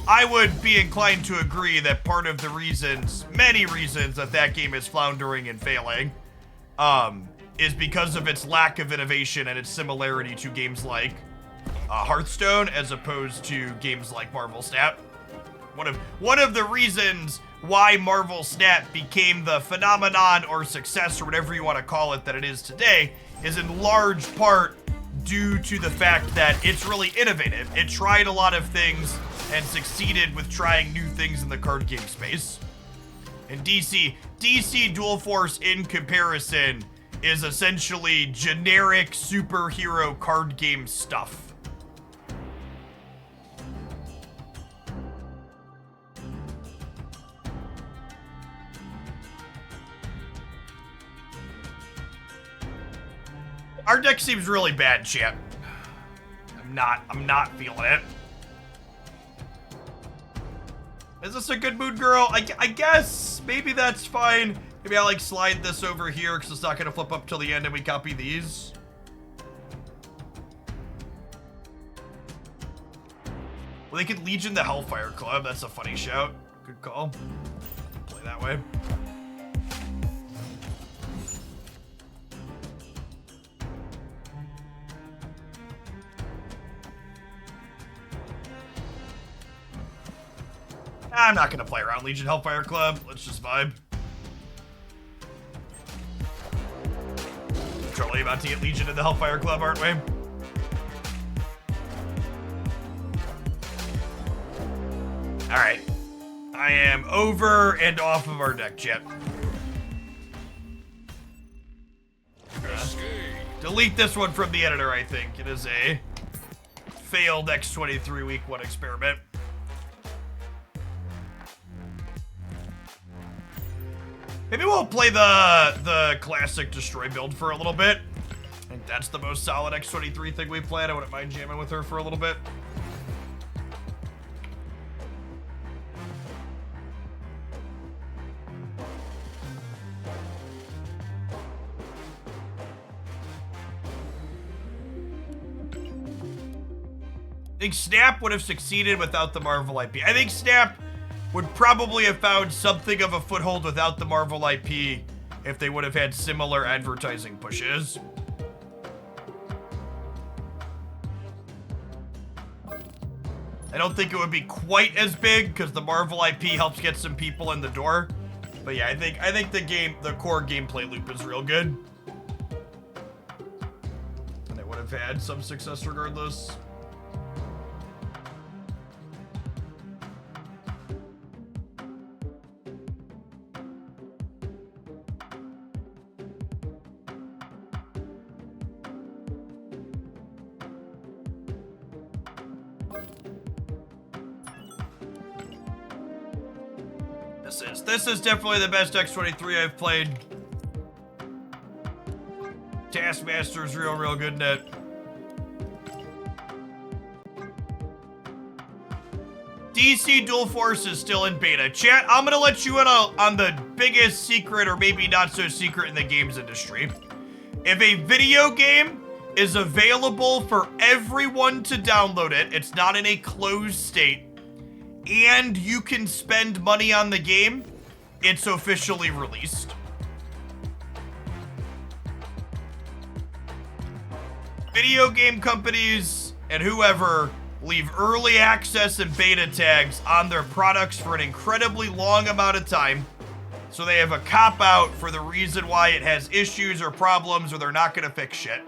I would be inclined to agree that part of the reasons, many reasons, that game is floundering and failing, is because of its lack of innovation and its similarity to games like Hearthstone, as opposed to games like Marvel Snap. One of the reasons why Marvel Snap became the phenomenon or success or whatever you want to call it that it is today is in large part due to the fact that it's really innovative. It tried a lot of things and succeeded with trying new things in the card game space. And DC Dual Force in comparison is essentially generic superhero card game stuff. Our deck seems really bad, chat. I'm not feeling it. Is this a good mood, girl? I guess maybe that's fine. Maybe I like slide this over here because it's not gonna flip up till the end and we copy these. Well, they could Legion the Hellfire Club. That's a funny shout. Good call. Play that way. I'm not gonna play around Legion Hellfire Club. Let's just vibe. Totally about to get Legion in the Hellfire Club, aren't we? Alright. I am over and off of our deck, chat. Delete this one from the editor, I think. It is a failed X23 week 1 experiment. Maybe we'll play the classic Destroy build for a little bit. I think that's the most solid X23 thing we've played. I wouldn't mind jamming with her for a little bit. I think Snap would have succeeded without the Marvel IP. I think Snap would probably have found something of a foothold without the Marvel IP if they would have had similar advertising pushes. I don't think it would be quite as big because the Marvel IP helps get some people in the door. But yeah, I think the core gameplay loop is real good. And it would have had some success regardless. This is definitely the best X23 I've played. Taskmaster's real good in it. DC Dual Force is still in beta. Chat, I'm gonna let you in on the biggest secret, or maybe not so secret, in the games industry. If a video game is available for everyone to download it, it's not in a closed state, and you can spend money on the game, it's officially released. Video game companies and whoever leave early access and beta tags on their products for an incredibly long amount of time, so they have a cop-out for the reason why it has issues or problems or they're not gonna fix shit.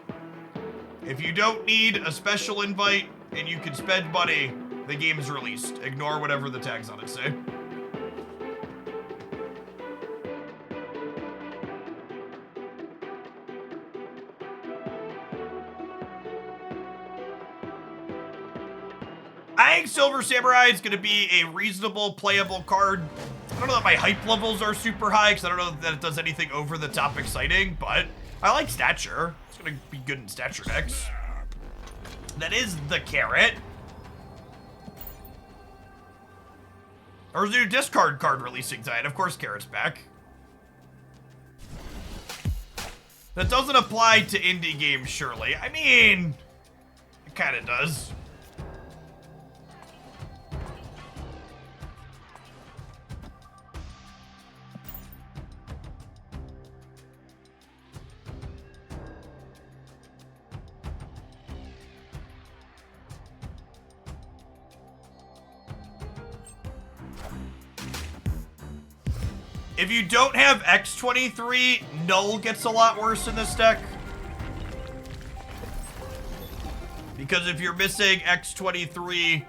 If you don't need a special invite and you can spend money, the game is released. Ignore whatever the tags on it say. I think Silver Samurai is going to be a reasonable playable card. I don't know that my hype levels are super high because I don't know that it does anything over the top exciting, but I like Stature. It's going to be good in Stature decks. That is the carrot. Or is there a discard card releasing tonight? Of course, Carrot's back. That doesn't apply to indie games, surely. I mean, it kind of does. If you don't have X23, Null gets a lot worse in this deck. Because if you're missing X23,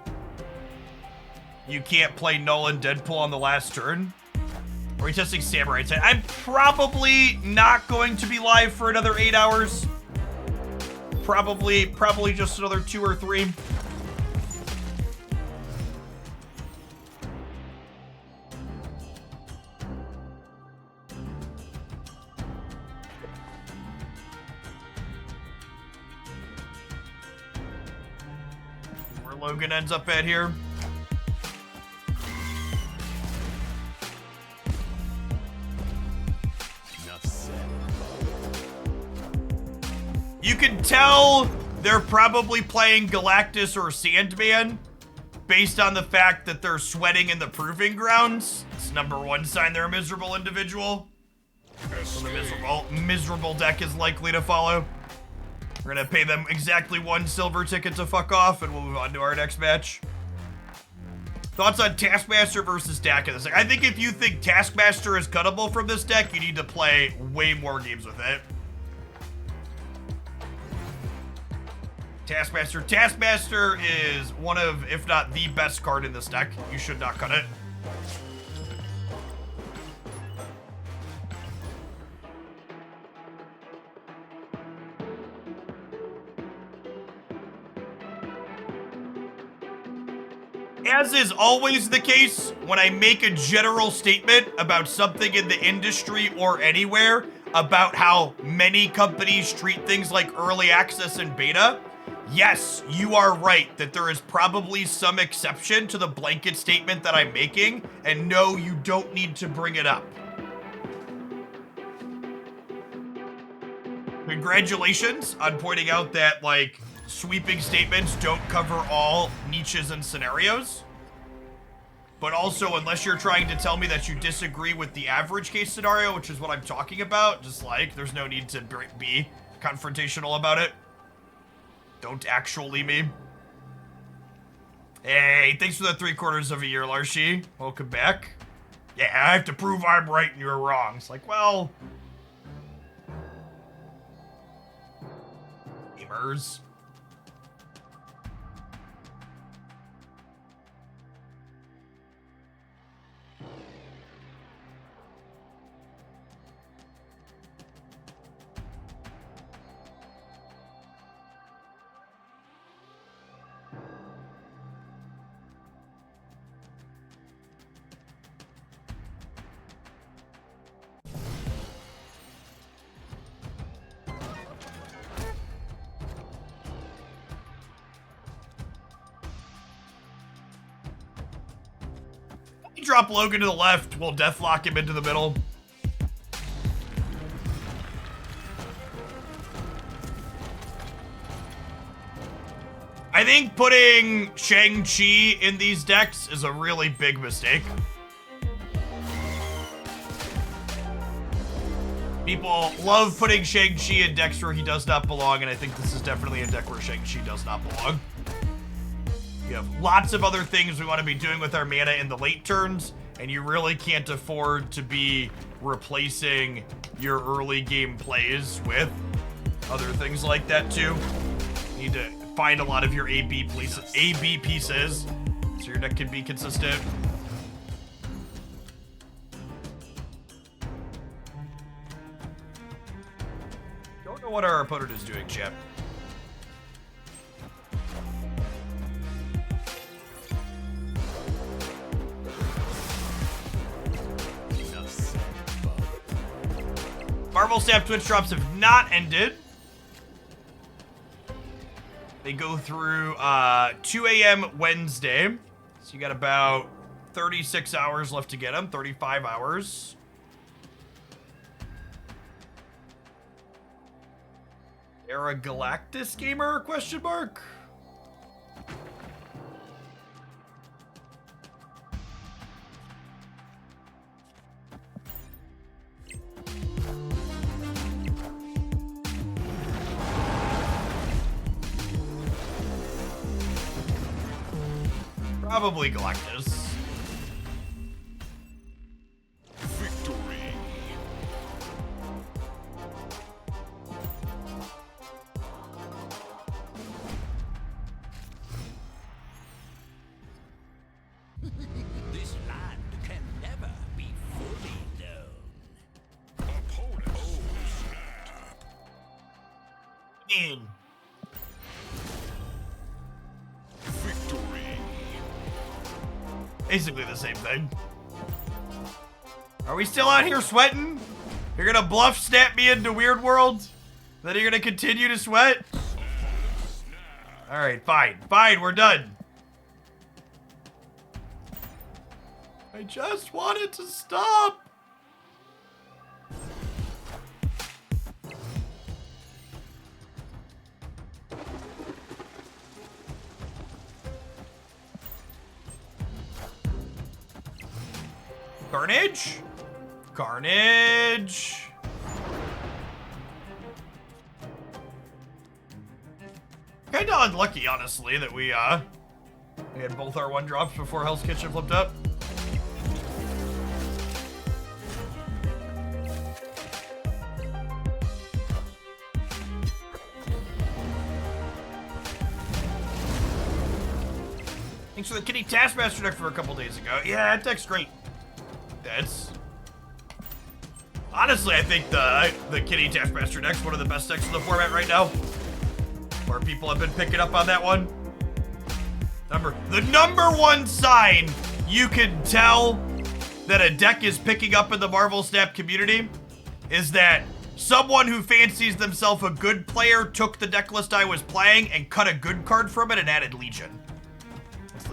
you can't play Null and Deadpool on the last turn. Are we testing Samurai tonight? I'm probably not going to be live for another 8 hours. Probably just another 2 or 3. Where Logan ends up at here. You can tell they're probably playing Galactus or Sandman based on the fact that they're sweating in the proving grounds. It's #1 sign they're a miserable individual. So the miserable deck is likely to follow. We're gonna pay them exactly 1 silver ticket to fuck off, and we'll move on to our next match. Thoughts on Taskmaster versus Dak in this deck? I think if you think Taskmaster is cuttable from this deck, you need to play way more games with it. Taskmaster is one of, if not the best card in this deck. You should not cut it. As is always the case, when I make a general statement about something in the industry or anywhere about how many companies treat things like early access and beta, yes, you are right that there is probably some exception to the blanket statement that I'm making, and no, you don't need to bring it up. Congratulations on pointing out that, like, sweeping statements don't cover all niches and scenarios. But also, unless you're trying to tell me that you disagree with the average case scenario, which is what I'm talking about, just like, there's no need to be confrontational about it. Don't actually meme. Hey, thanks for the 3/4 of a year, Larshi. Welcome back. Yeah, I have to prove I'm right and you're wrong. It's like, well... Gamers. Drop Logan to the left, we'll deathlock him into the middle. I think putting Shang-Chi in these decks is a really big mistake. People love putting Shang-Chi in decks where he does not belong, and I think this is definitely a deck where Shang-Chi does not belong. We have lots of other things we want to be doing with our mana in the late turns, and you really can't afford to be replacing your early game plays with other things like that too. You need to find a lot of your AB pieces so your deck can be consistent. Don't know what our opponent is doing, chat. Marvel Snap Twitch drops have not ended. They go through 2 a.m. Wednesday. So you got about 36 hours left to get them. 35 hours. Era Galactus gamer? Question mark. Probably Galactus.
Victory.
in.
Victory.
Basically the same thing. Are we still out here sweating? You're gonna bluff snap me into Weird World? Then you're gonna continue to sweat? Alright, fine. Fine, we're done. I just want it to stop. Carnage? Carnage. Kinda unlucky, honestly, that we had both our 1-drops before Hell's Kitchen flipped up. Thanks for the Kitty Taskmaster deck for a couple days ago. Yeah, that deck's great. That's... Honestly, I think the Kitty Taskmaster deck's one of the best decks in the format right now. More people have been picking up on that one. The number one sign you can tell that a deck is picking up in the Marvel Snap community is that someone who fancies themselves a good player took the deck list I was playing and cut a good card from it and added Legion.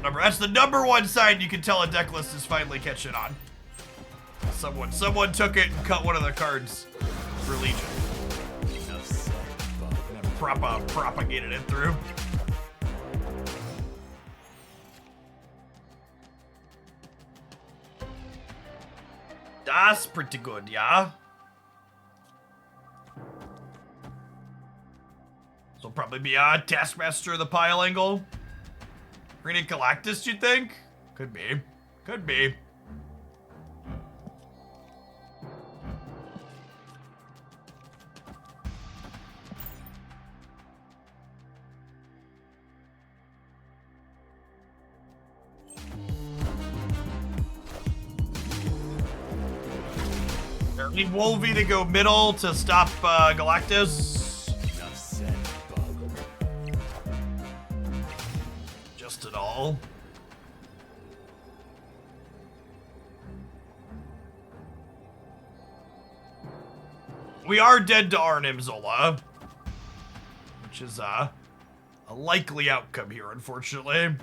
That's the number one sign you can tell a deck list is finally catching on. Someone took it and cut one of the cards for Legion. And propagated it through. That's pretty good, yeah? This will probably be a Taskmaster of the pile angle. Green Galactus, you think? Could be. Could be. Need Wolvie to go middle to stop Galactus.
Enough said, Boggle.
Just at all. We are dead to Arnim Zola, which is a likely outcome here, unfortunately.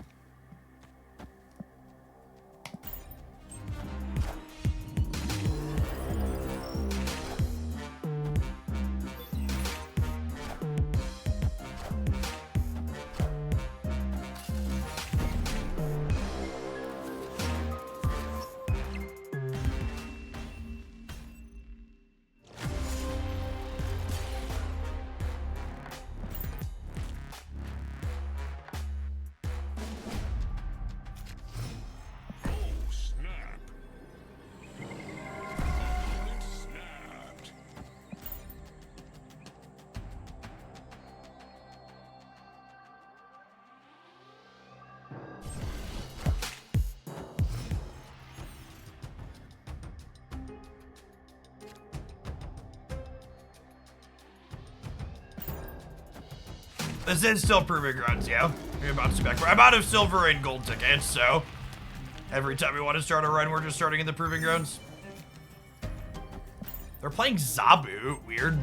This is still Proving Grounds, yeah. We're about to back. I'm out of silver and gold tickets, so every time we want to start a run, we're just starting in the Proving Grounds. They're playing Zabu. Weird.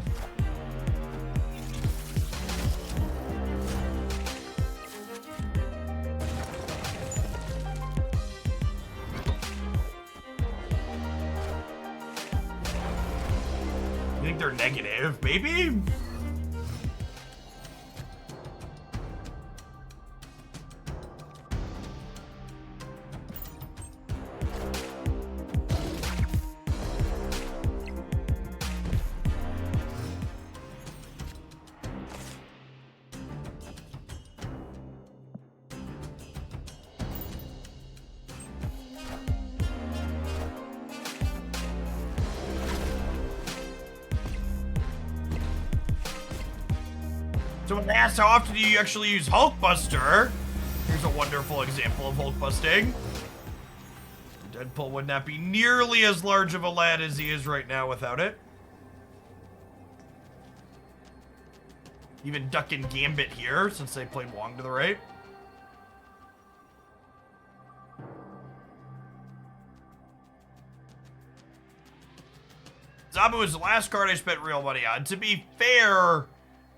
You think they're negative? Maybe? So when asked how often do you actually use Hulkbuster, here's a wonderful example of Hulk busting. Deadpool would not be nearly as large of a lad as he is right now without it. Even Duck and Gambit here, since they played Wong to the right. Zabu is the last card I spent real money on. To be fair,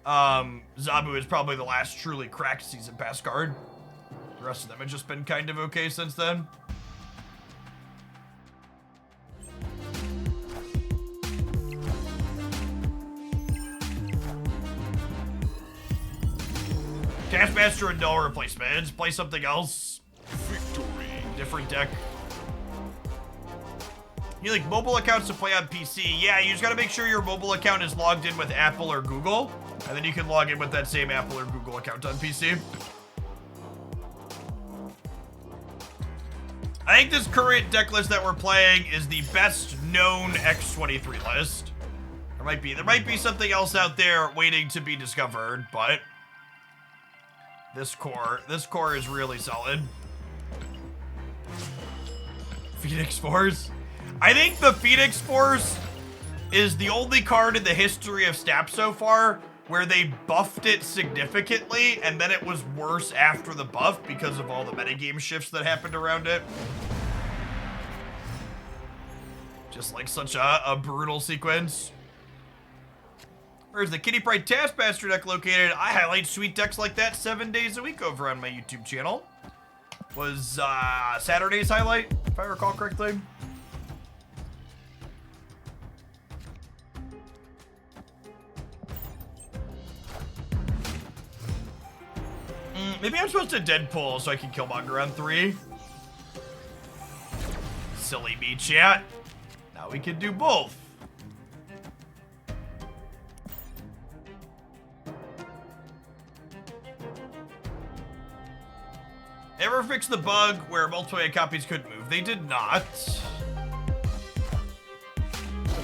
Zabu is probably the last truly cracked Season Pass card. The rest of them have just been kind of okay since then. Taskmaster and no replacements. Play something else.
Victory.
Different deck. You like mobile accounts to play on PC? Yeah, you just gotta make sure your mobile account is logged in with Apple or Google, and then you can log in with that same Apple or Google account on PC. I think this current deck list that we're playing is the best known X23 list. There might be something else out there waiting to be discovered, but this core is really solid. Phoenix Force. I think the Phoenix Force is the only card in the history of Snap so far where they buffed it significantly and then it was worse after the buff because of all the metagame shifts that happened around it. Just like such a brutal sequence. Where's the Kitty Pride Taskmaster deck located? I highlight sweet decks like that 7 days a week over on my YouTube channel. Was Saturday's highlight, if I recall correctly. Maybe I'm supposed to Deadpool so I can Killmonger on 3. Silly me, chat. Now we can do both. Ever fix the bug where multiplayer copies couldn't move? They did not.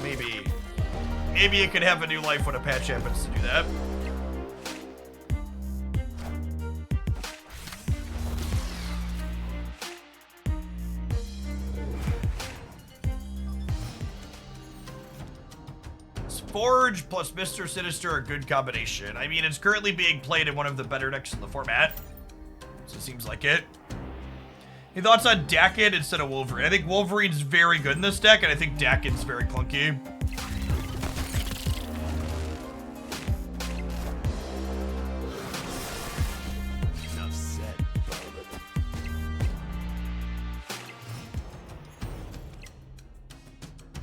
Maybe it could have a new life when a patch happens to do that. Forge plus Mr. Sinister, a good combination. I mean, it's currently being played in one of the better decks in the format. So it seems like it. Any thoughts on Dakin instead of Wolverine? I think Wolverine's very good in this deck, and I think Dakin's very clunky.
Enough said, bub.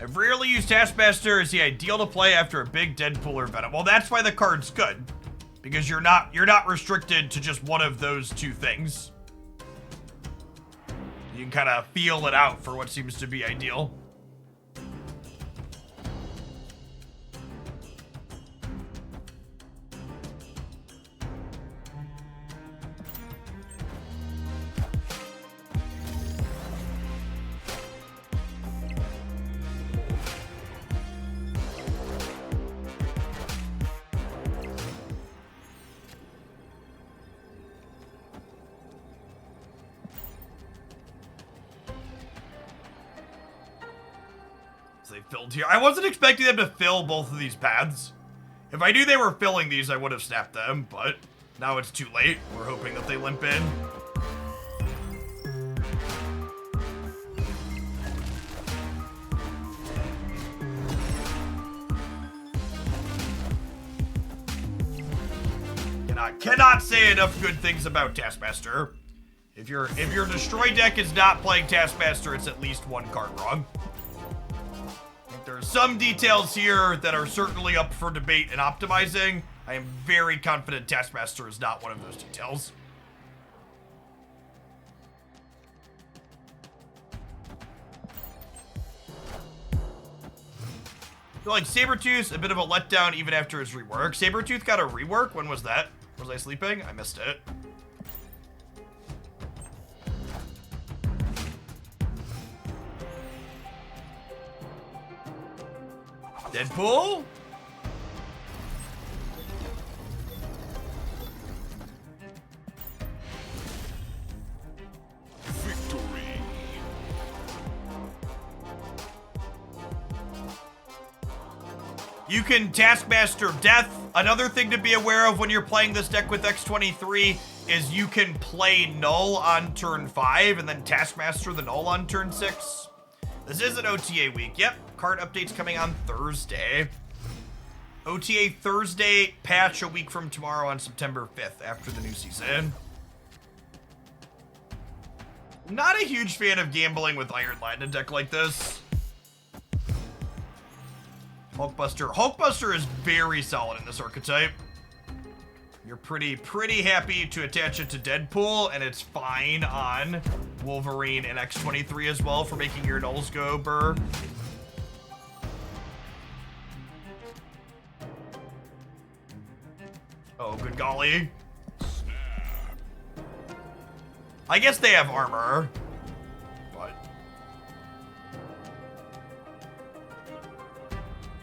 I've rarely used Taskmaster as the ideal to play after a big Deadpool or Venom. Well, that's why the card's good. Because you're not restricted to just one of those two things. You can kind of feel it out for what seems to be ideal. They filled here. I wasn't expecting them to fill both of these paths. If I knew they were filling these, I would have snapped them, but now it's too late. We're hoping that they limp in. Cannot say enough good things about Taskmaster. If your destroy deck is not playing Taskmaster, it's at least one card wrong. There are some details here that are certainly up for debate and optimizing. I am very confident Taskmaster is not one of those details. I feel like Sabretooth, a bit of a letdown even after his rework. Sabretooth got a rework? When was that? Was I sleeping? I missed it. Deadpool?
Victory.
You can Taskmaster Death. Another thing to be aware of when you're playing this deck with X23 is you can play Null on turn 5 and then Taskmaster the Null on turn 6. This is an OTA week. Yep, card updates coming on Thursday. OTA Thursday, patch a week from tomorrow on September 5th after the new season. Not a huge fan of gambling with Iron Lad in a deck like this. Hulkbuster. Hulkbuster is very solid in this archetype. You're pretty happy to attach it to Deadpool, and it's fine on Wolverine and X23 as well for making your nulls go burr. Oh, good golly. I guess they have armor, but...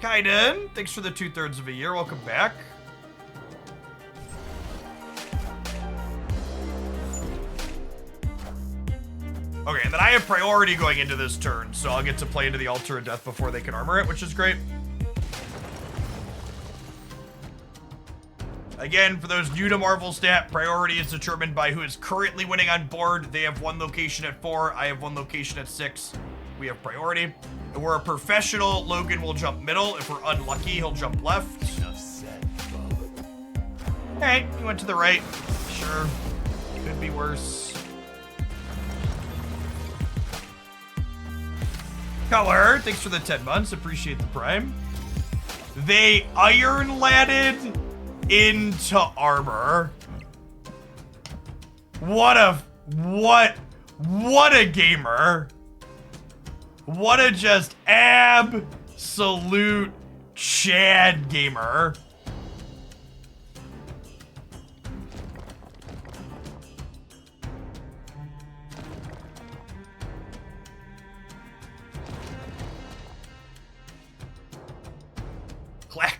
Kaiden, thanks for the 2/3 of a year. Welcome back. Okay, and then I have priority going into this turn, so I'll get to play into the Altar of Death before they can armor it, which is great. Again, for those new to Marvel stat, priority is determined by who is currently winning on board. They have one location at 4, I have one location at 6. We have priority. If we're a professional, Logan will jump middle. If we're unlucky, he'll jump left.
Enough said, bub.
Alright, he went to the right. Sure. Could be worse. Color, thanks for the 10 months. Appreciate the prime. They Iron Ladded into armor. What a gamer. What a just absolute Chad gamer.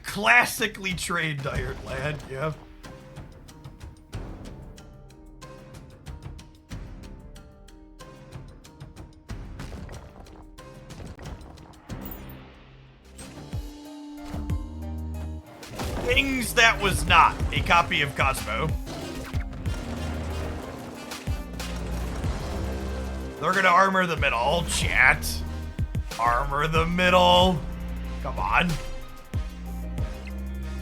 Classically trained Iron Lad, yeah. Things that was not a copy of Cosmo. They're gonna armor the middle, chat. Armor the middle. Come on.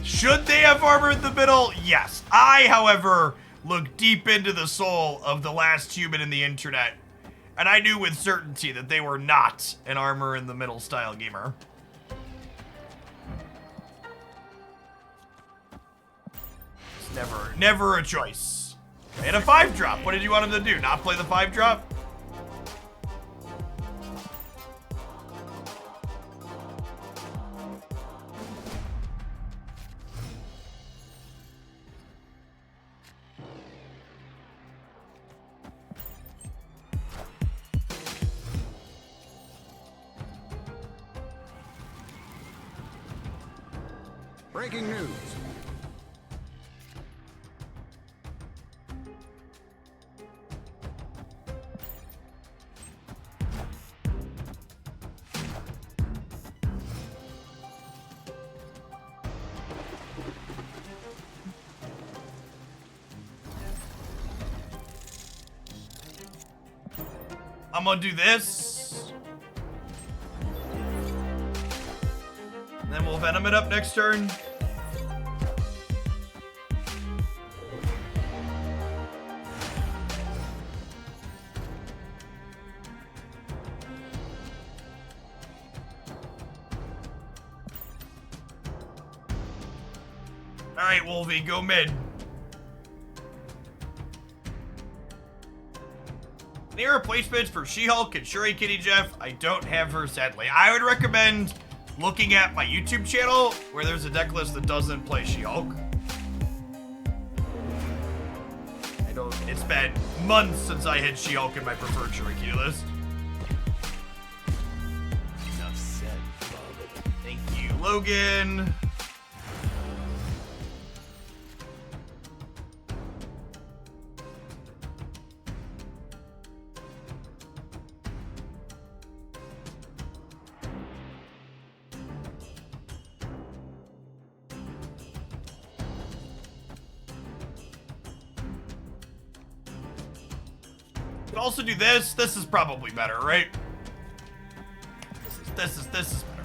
Should they have armored the middle? Yes. I, however, look deep into the soul of the last human in the internet, and I knew with certainty that they were not an armor in the middle style gamer. It's never a choice. And a 5-drop. What did you want him to do? Not play the 5-drop?
Breaking news.
I'm gonna do this. And then we'll Venom it up next turn. Alright, Wolvie, go mid. Any replacements for She-Hulk and Shuri Kitty, Jeff? I don't have her, sadly. I would recommend looking at my YouTube channel where there's a deck list that doesn't play She-Hulk. It's been months since I had She-Hulk in my preferred Shuri Kitty list.
Enough said, bub.
Thank you, Logan. Can also do this. This is probably better, right? This is better.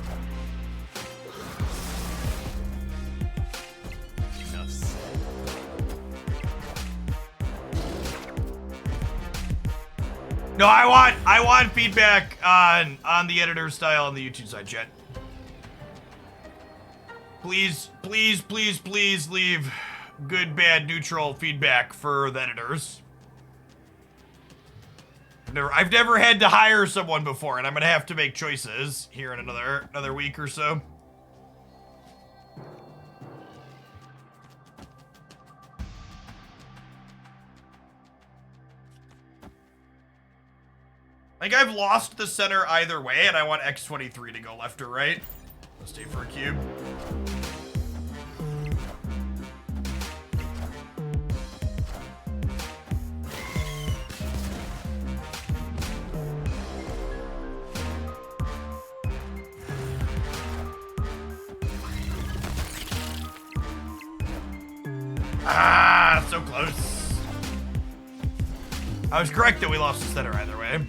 Enough said.
No, I want feedback on the editor style on the YouTube side, chat. Please, please, please, please leave good, bad, neutral feedback for the editors. I've never had to hire someone before, and I'm gonna have to make choices here in another week or so. Like, I've lost the center either way, and I want X23 to go left or right. Let's stay for a cube. Ah, so close. I was correct that we lost the center either way.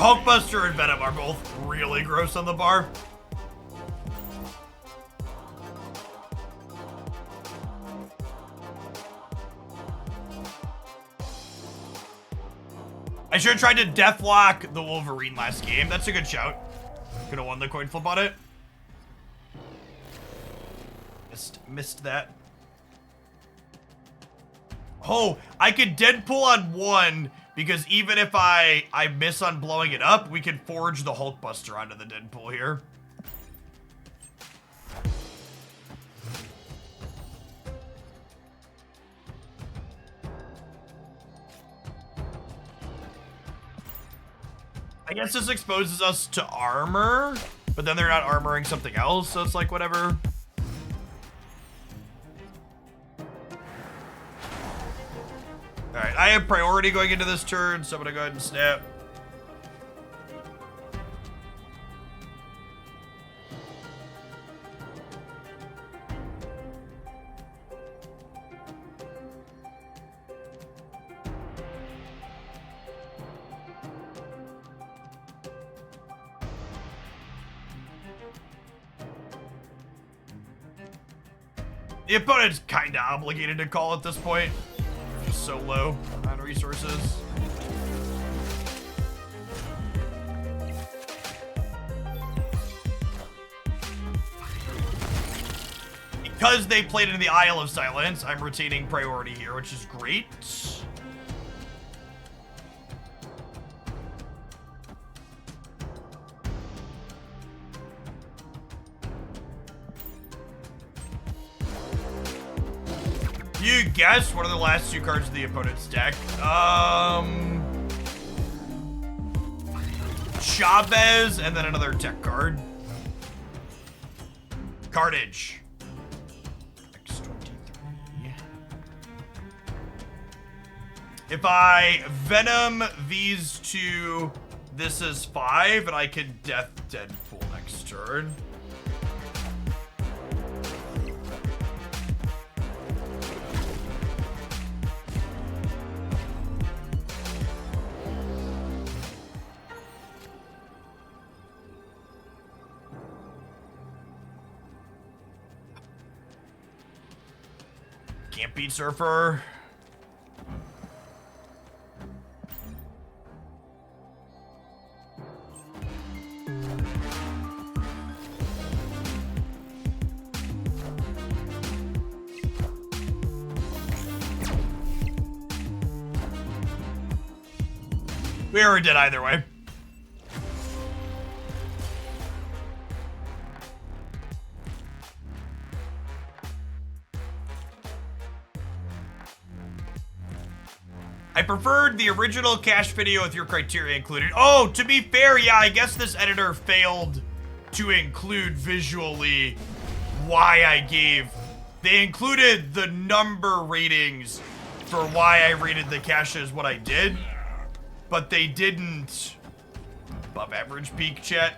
Hulkbuster and Venom are both really gross on the bar. I should have tried to deathlock the Wolverine last game. That's a good shout. Could have won the coin flip on it. Missed that. Oh, I could Deadpool on one, because even if I miss on blowing it up, we can forge the Hulkbuster onto the Deadpool here. I guess this exposes us to armor, but then they're not armoring something else, so it's like whatever. Alright, I have priority going into this turn, so I'm gonna go ahead and snap. The opponent's kinda obligated to call at this point. They're just so low on resources. Because they played into the Isle of Silence, I'm retaining priority here, which is great. You guess what are the last two cards of the opponent's deck? Chavez and then another tech card. Carnage. X23. If I Venom these two, this is 5, and I can Death Deadpool next turn. can't beat Surfer. We already did either way. I preferred the original cache video with your criteria included. Oh, to be fair, yeah, I guess this editor failed to include visually why I gave. They included the number ratings for why I rated the caches what I did, but they didn't, above average peak chat,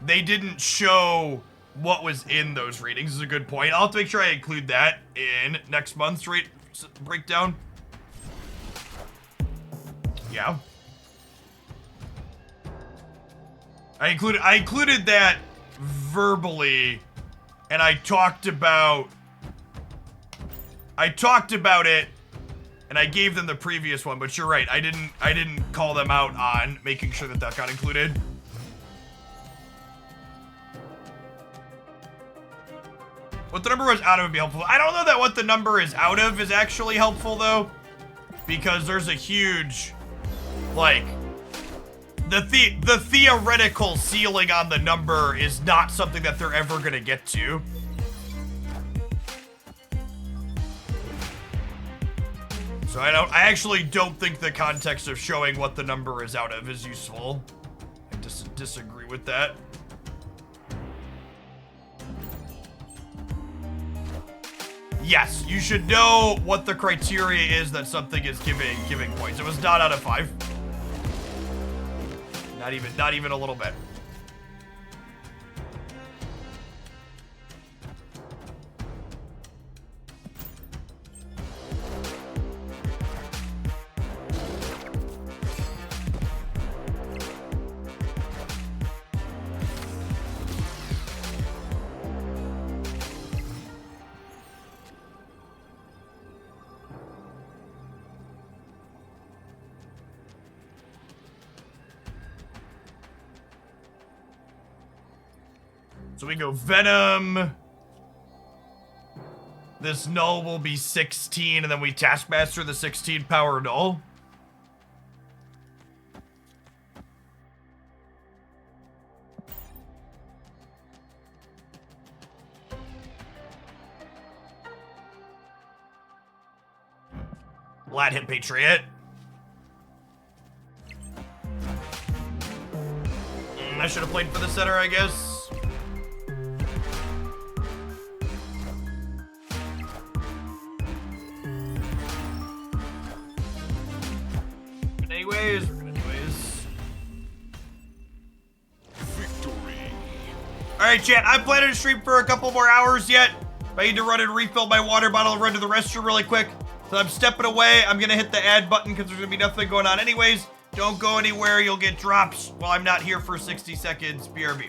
they didn't show what was in those ratings. Is a good point. I'll have to make sure I include that in next month's rate breakdown. Yeah. I included that verbally, and I talked about it, and I gave them the previous one, but you're right. I didn't call them out on making sure that that got included. What the number was out of would be helpful. I don't know that what the number is out of is actually helpful though, because there's a huge, like, the theoretical ceiling on the number is not something that they're ever gonna get to. So I actually don't think the context of showing what the number is out of is useful. I disagree with that. Yes, you should know what the criteria is that something is giving points. It was not out of 5. Not even a little bit. So we go Venom. This null will be 16, and then we Taskmaster the 16 power null. Let him Patriot. I should have played for the center, I guess. We're gonna anyways.
Victory.
Alright, chat, I'm planning to stream for a couple more hours yet. I need to run and refill my water bottle and run to the restroom really quick. So I'm stepping away. I'm gonna hit the add button because there's gonna be nothing going on anyways. Don't go anywhere, you'll get drops while I'm not here for 60 seconds. BRB.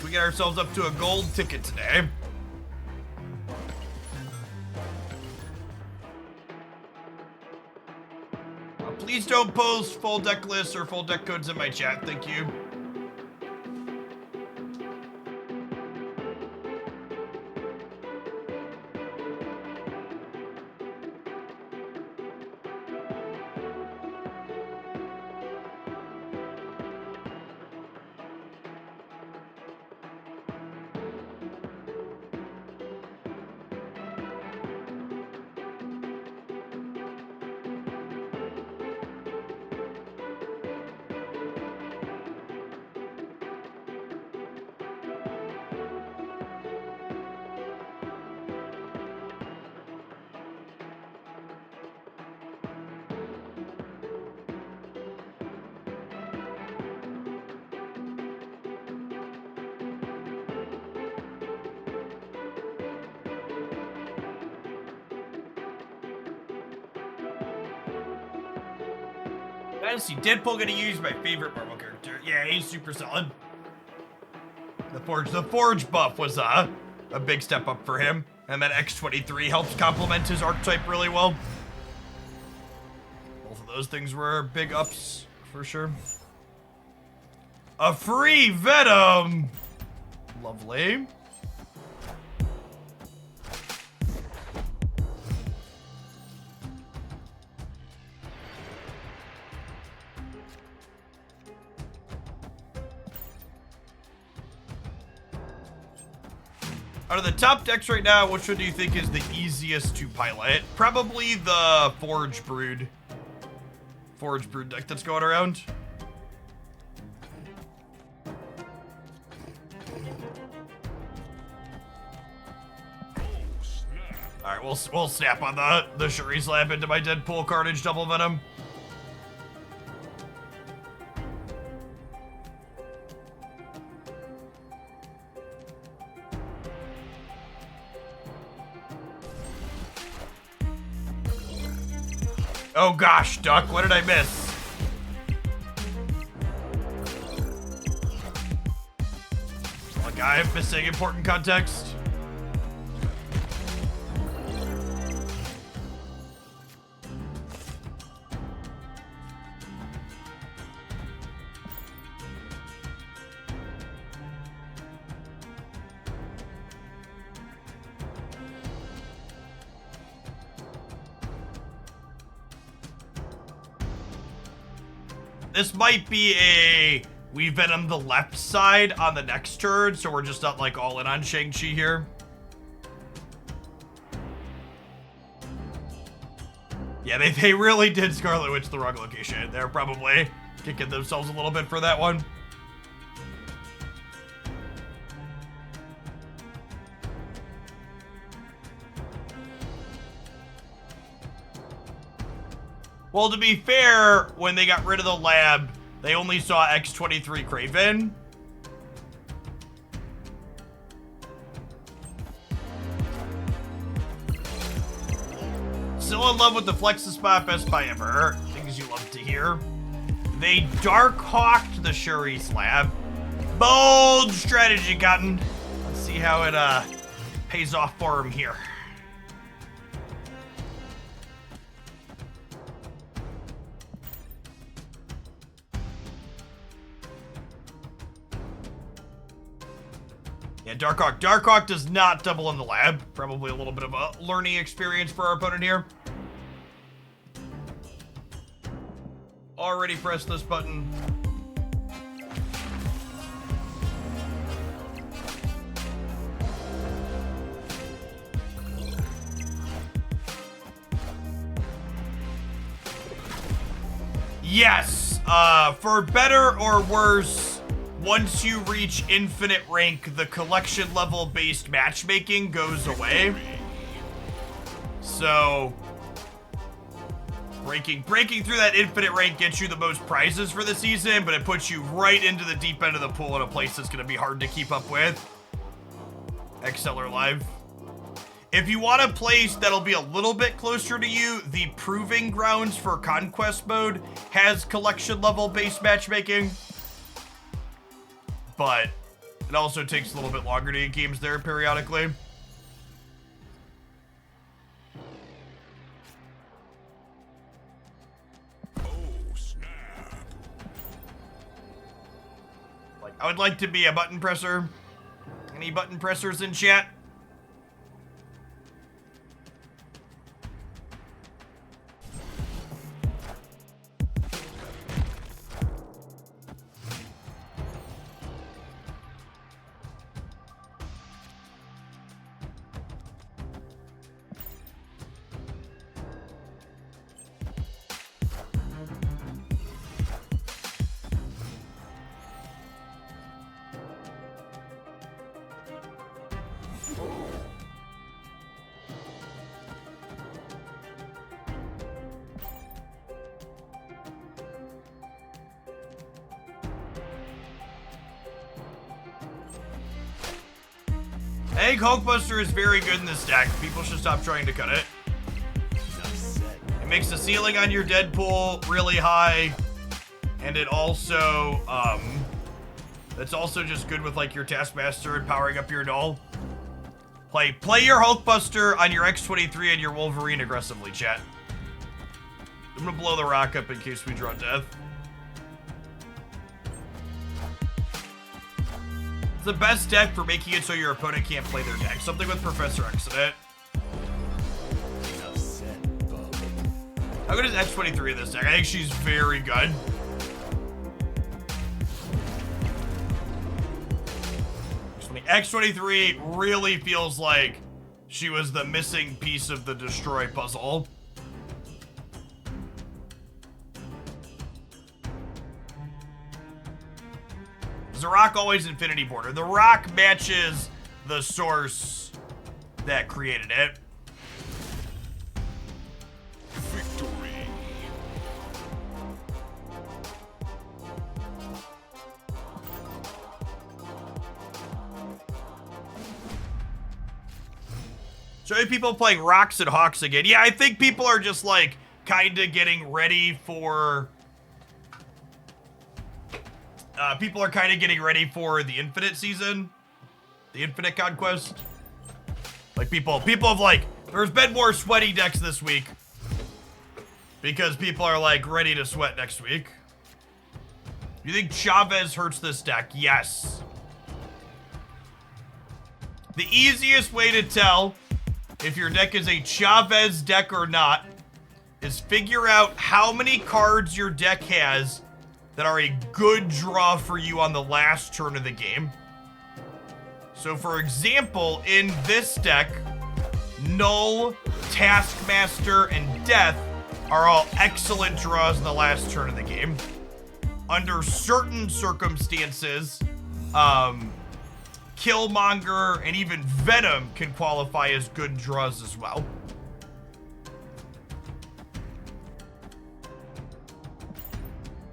We get ourselves up to a gold ticket today. Please don't post full deck lists or full deck codes in my chat. Thank you. Honestly, Deadpool gonna use my favorite Marvel character. Yeah, he's super solid. The Forge buff was a big step up for him, and that X-23 helps complement his archetype really well. Both of those things were big ups for sure. A free Venom, lovely. Out of the top decks right now, which one do you think is the easiest to pilot? Probably the Forge Brood deck that's going around. All right, we'll snap on the Shuri Slap into my Deadpool Carnage Double Venom. Oh gosh, Duck, what did I miss? Like, I'm missing important context. This might be a we Venom the left side on the next turn, so we're just not like all in on Shang-Chi here. Yeah, they really did Scarlet Witch the wrong location. They're probably kicking themselves a little bit for that one. Well, to be fair, when they got rid of the lab, they only saw X-23 Kraven. Still in love with the Flexispot, best buy ever. Things you love to hear. They Dark Hawked the Shuri Slab. Bold strategy, Cotton. Let's see how it pays off for him here. Yeah, Darkhawk does not double in the lab. Probably a little bit of a learning experience for our opponent here. Already pressed this button. Yes, for better or worse, once you reach infinite rank, the collection level based matchmaking goes away. So breaking through that infinite rank gets you the most prizes for the season, but it puts you right into the deep end of the pool in a place that's going to be hard to keep up with. XLR Live. If you want a place that'll be a little bit closer to you, the Proving Grounds for Conquest mode has collection level based matchmaking. But It also takes a little bit longer to get games there periodically. Like, I would like to be a button presser. Any button pressers in chat? I think Hulkbuster is very good in this deck. People should stop trying to cut it. It makes the ceiling on your Deadpool really high. And it also, it's also just good with like your Taskmaster and powering up your Null. Play your Hulkbuster on your X-23 and your Wolverine aggressively, chat. I'm gonna blow the rock up in case we draw death. It's the best deck for making it so your opponent can't play their deck. Something with Professor X in it. How good is X-23 in this deck? I think she's very good. X-23 really feels like she was the missing piece of the Destroy puzzle. The Rock always Infinity Border. The Rock matches the source that created it.
Victory.
So many people playing Rocks and Hawks again. Yeah, I think people are just like kind of getting ready for... people are kind of getting ready for the Infinite season. The Infinite Conquest. Like people have like, there's been more sweaty decks this week. Because people are like ready to sweat next week. You think Chavez hurts this deck? Yes. The easiest way to tell if your deck is a Chavez deck or not is figure out how many cards your deck has that are a good draw for you on the last turn of the game. So for example, in this deck, Null, Taskmaster, and Death are all excellent draws in the last turn of the game. Under certain circumstances, Killmonger and even Venom can qualify as good draws as well.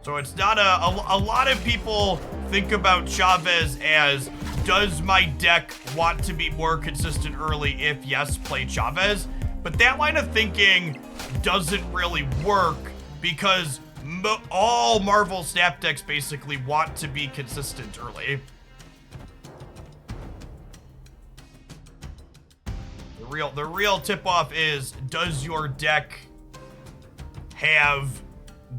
So it's not a lot of people think about Chavez as, does my deck want to be more consistent early? If yes, play Chavez. But that line of thinking doesn't really work because all Marvel Snap decks basically want to be consistent early. The real tip-off is, does your deck have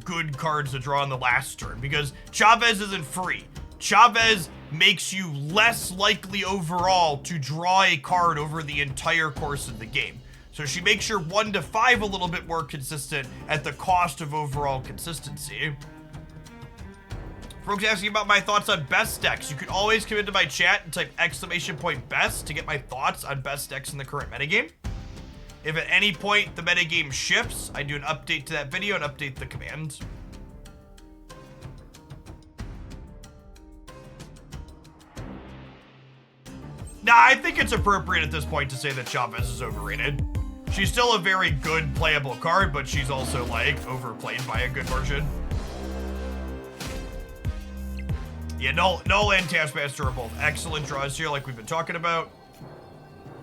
good cards to draw on the last turn? Because Chavez isn't free. Chavez makes you less likely overall to draw a card over the entire course of the game. So she makes your 1 to 5 a little bit more consistent at the cost of overall consistency. Folks asking about my thoughts on best decks. You can always come into my chat and type !best to get my thoughts on best decks in the current metagame. If at any point the metagame shifts, I do an update to that video and update the command. Nah, I think it's appropriate at this point to say that Chavez is overrated. She's still a very good playable card, but she's also like overplayed by a good margin. Yeah, Null and Taskmaster are both excellent draws here, like we've been talking about.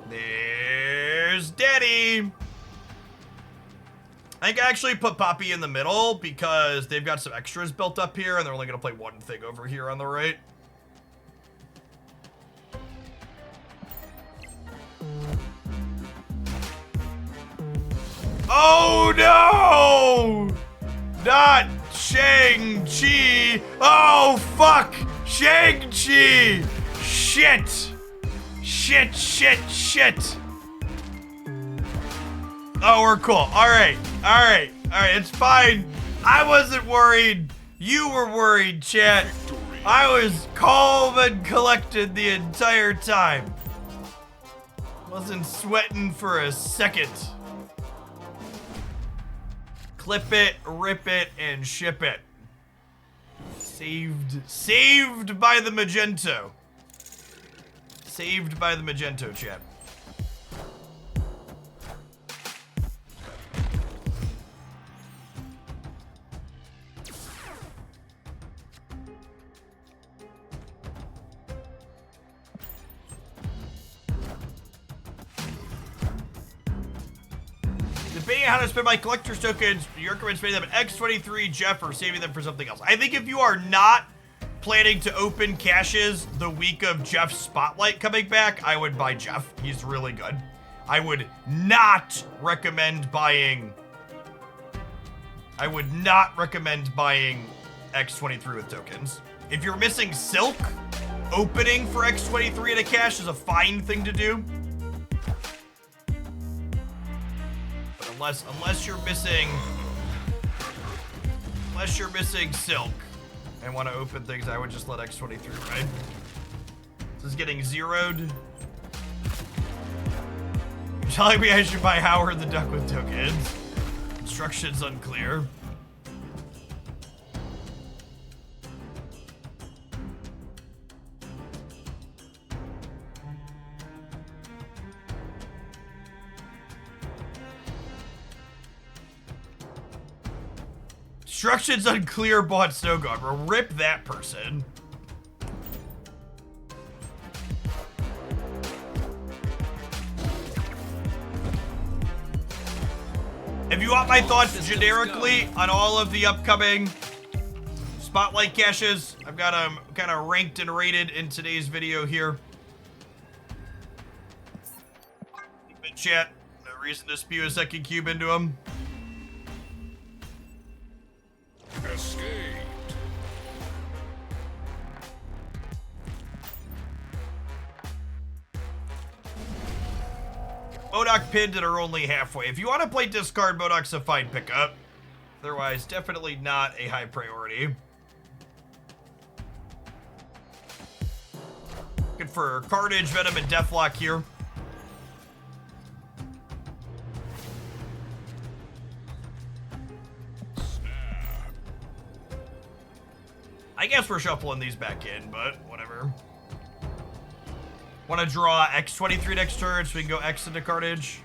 There's Daddy. I think I actually put Poppy in the middle because they've got some extras built up here and they're only going to play one thing over here on the right. Oh no! Not Shang-Chi! Oh fuck! Shang-Chi! Shit! Shit, shit, shit! Oh, we're cool. Alright, alright, alright, it's fine. I wasn't worried. You were worried, chat. I was calm and collected the entire time. Wasn't sweating for a second. Clip it, rip it, and ship it. Saved by the Magento. Saved by the Magento, chat. Debating how to spend my collector's tokens, do you recommend spending them at X23, Jeff, or saving them for something else? I think if you are not planning to open caches the week of Jeff's Spotlight coming back, I would buy Jeff. He's really good. I would not recommend buying... X23 with tokens. If you're missing Silk, opening for X23 at a cache is a fine thing to do. Unless you're missing Silk and want to open things, I would just let X23 ride. This is getting zeroed. You're telling me I should buy Howard the Duck with tokens. Instructions unclear. Instructions unclear, bought Snow Goblin. Rip that person. If you want my thoughts generically on all of the upcoming Spotlight caches, I've got them kind of ranked and rated in today's video here. Keep in chat. No reason to spew a second cube into them.
Escaped.
Modok pinned and are only halfway. If you want to play discard, Modok's a fine pickup. Otherwise, definitely not a high priority. Good for Carnage, Venom, and Deathlock here. I guess we're shuffling these back in, but whatever. Want to draw X23 next turn so we can go X into Carnage?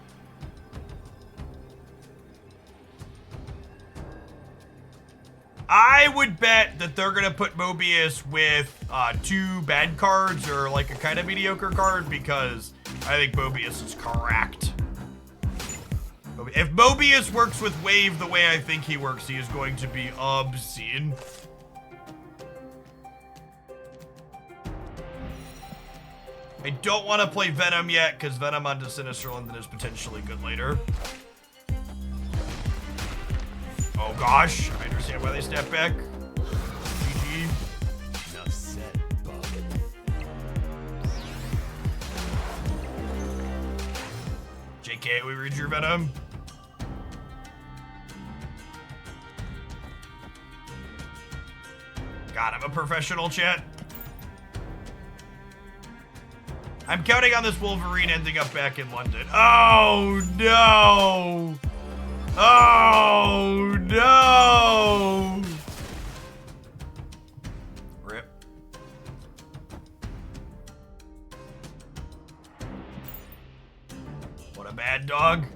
I would bet that they're going to put Mobius with 2 bad cards or like a kind of mediocre card because I think Mobius is correct. If Mobius works with Wave the way I think he works, he is going to be obscene. I don't want to play Venom yet, because Venom onto Sinister London is potentially good later. Oh gosh, I understand why they step back. GG.
Enough said, Bob.
JK, we read your Venom. God, I'm a professional, chat. I'm counting on this Wolverine ending up back in London. Oh no! Oh no! Rip. What a bad dog.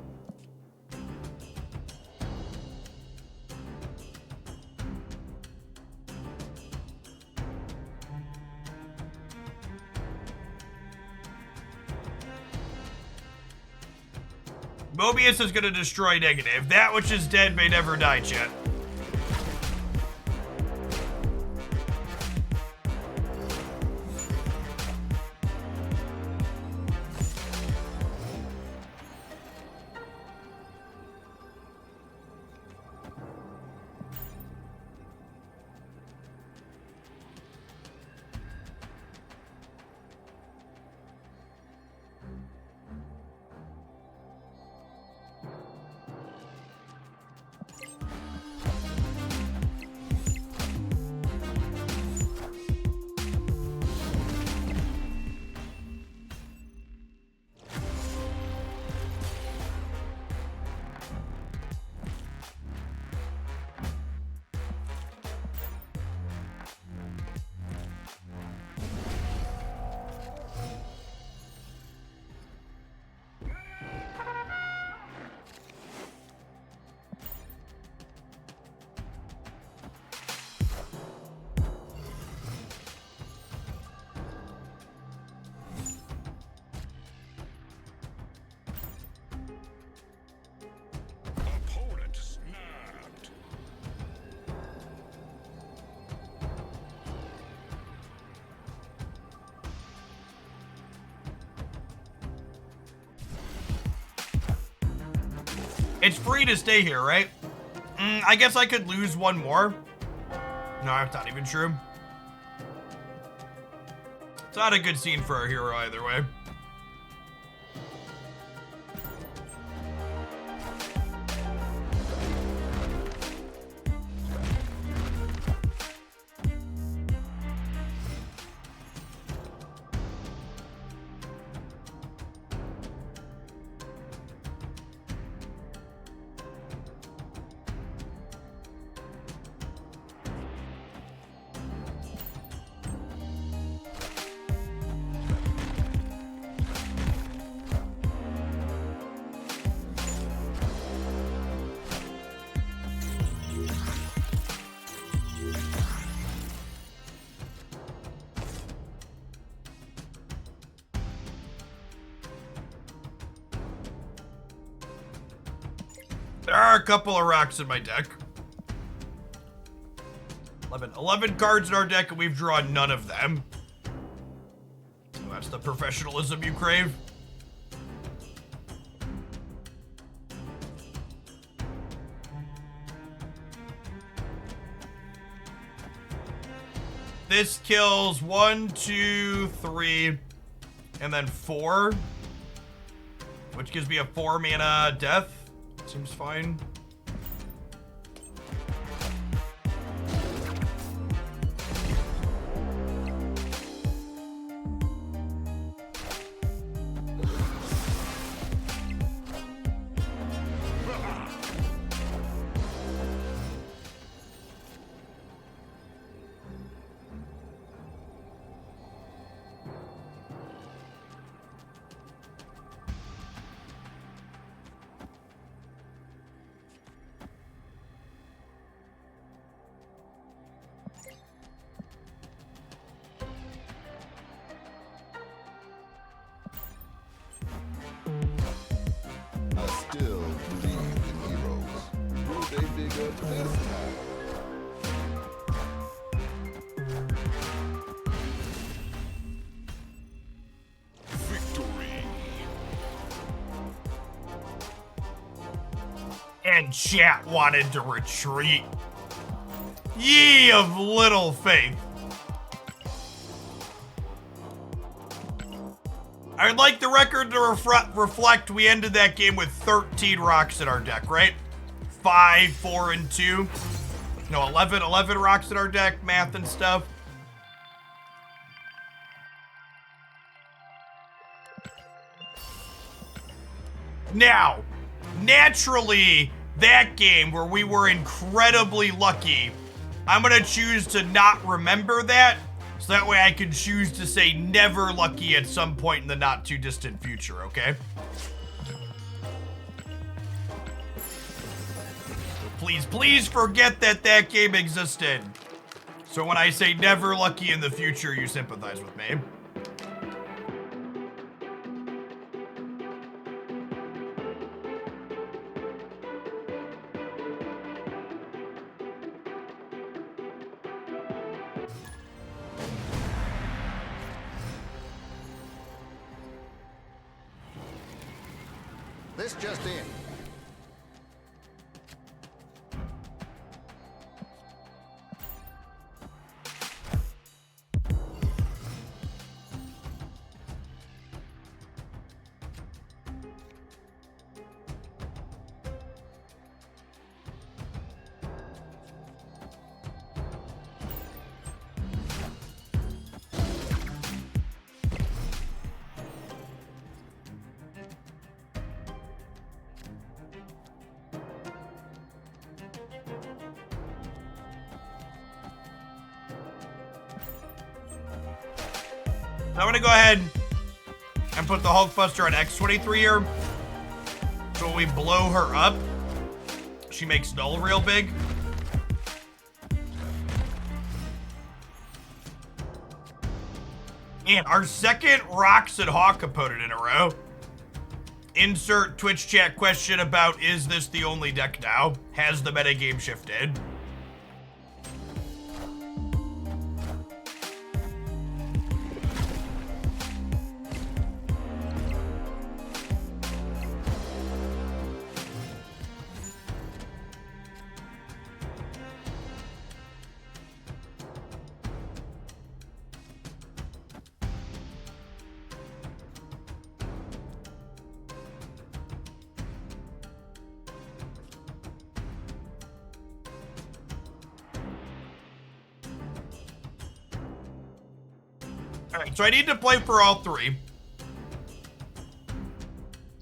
Mobius is gonna destroy negative. That which is dead may never die, chat. It's free to stay here, right? I guess I could lose one more. No, that's not even true. It's not a good scene for our hero either way. There are a couple of rocks in my deck. 11 cards in our deck, and we've drawn none of them. That's the professionalism you crave. This kills 1, 2, 3, and then 4, which gives me a 4 mana death. Seems fine.
I still believe in heroes. Will they dig up this time?
Victory.
And chat wanted to retreat. Ye of little faith. I'd like the record to reflect we ended that game with 13 rocks in our deck, right? 5, 4, and 2. No, 11 rocks in our deck, math and stuff. Now, naturally, that game where we were incredibly lucky, I'm gonna choose to not remember that, so that way I can choose to say never lucky at some point in the not too distant future, okay? Please, please forget that that game existed. So when I say never lucky in the future, you sympathize with me.
This just in.
I'm gonna go ahead and put the Hulkbuster on X23 here. So when we blow her up, she makes null real big. And our second Rocks and Hawk opponent in a row. Insert Twitch chat question about, is this the only deck now? Has the metagame shifted? Alright, so I need to play for all three.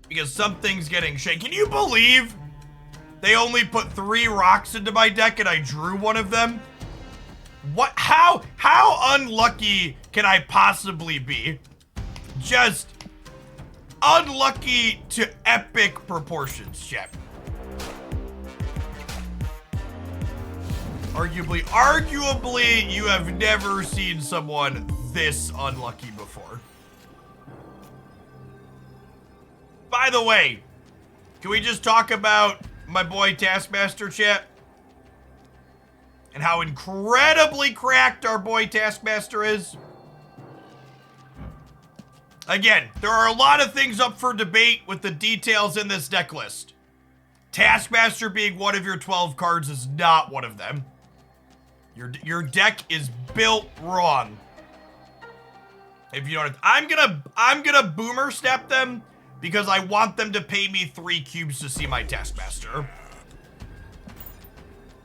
Because something's getting shaken. Can you believe they only put 3 rocks into my deck and I drew one of them? What? How unlucky can I possibly be? Just unlucky to epic proportions, chat. Arguably, you have never seen someone this unlucky before. By the way, can we just talk about my boy Taskmaster, chat? And how incredibly cracked our boy Taskmaster is? Again, there are a lot of things up for debate with the details in this deck list. Taskmaster being one of your 12 cards is not one of them. Your deck is built wrong. If you don't, I'm gonna boomer step them because I want them to pay me 3 cubes to see my Taskmaster.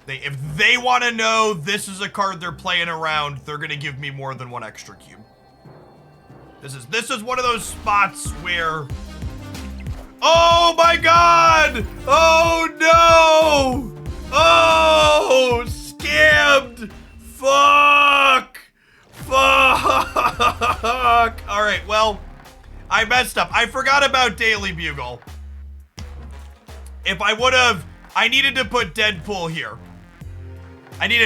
If they want to know this is a card they're playing around, they're gonna give me more than 1 extra cube. This is one of those spots where, oh my god! Oh no! Oh, scammed! Fuck! Fuck! All right, well, I messed up. I forgot about Daily Bugle. If I would have, I needed to put Deadpool here.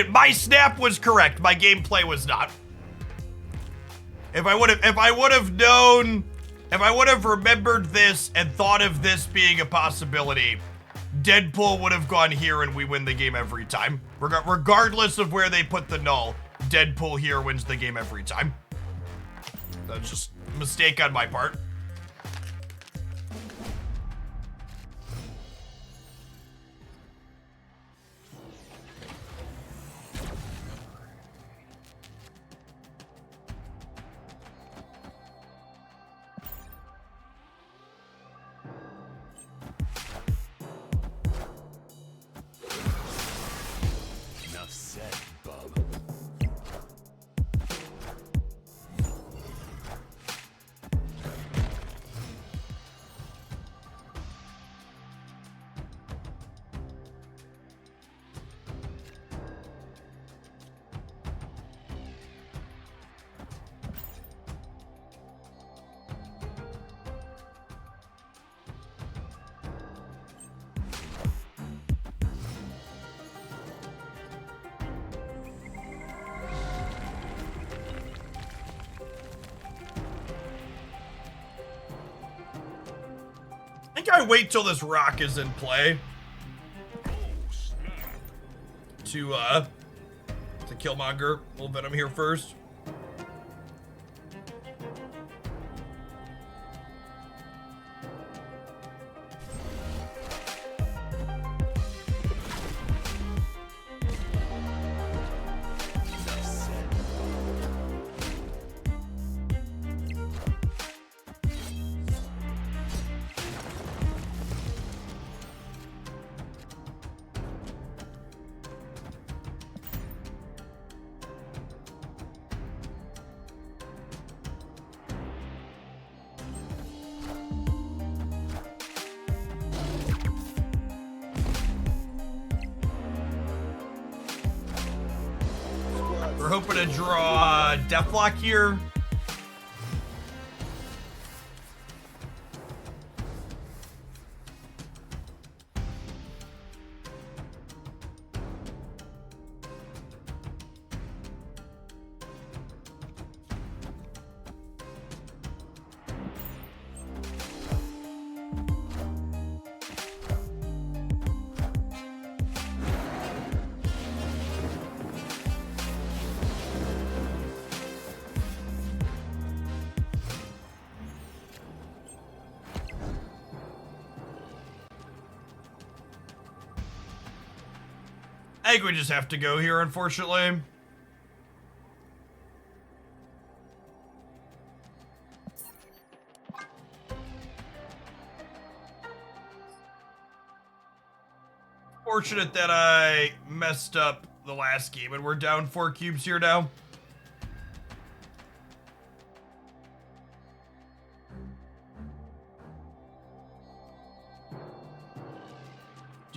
My snap was correct. My gameplay was not. If I would have remembered this and thought of this being a possibility, Deadpool would have gone here and we win the game every time. Regardless of where they put the null, Deadpool here wins the game every time. That's just a mistake on my part.
Enough said, bub.
I think I wait till this rock is in play to Killmonger. We'll Venom here first. We're hoping to draw Deathlock here. I think we just have to go here, unfortunately. Fortunate that I messed up the last game and we're down 4 cubes here now.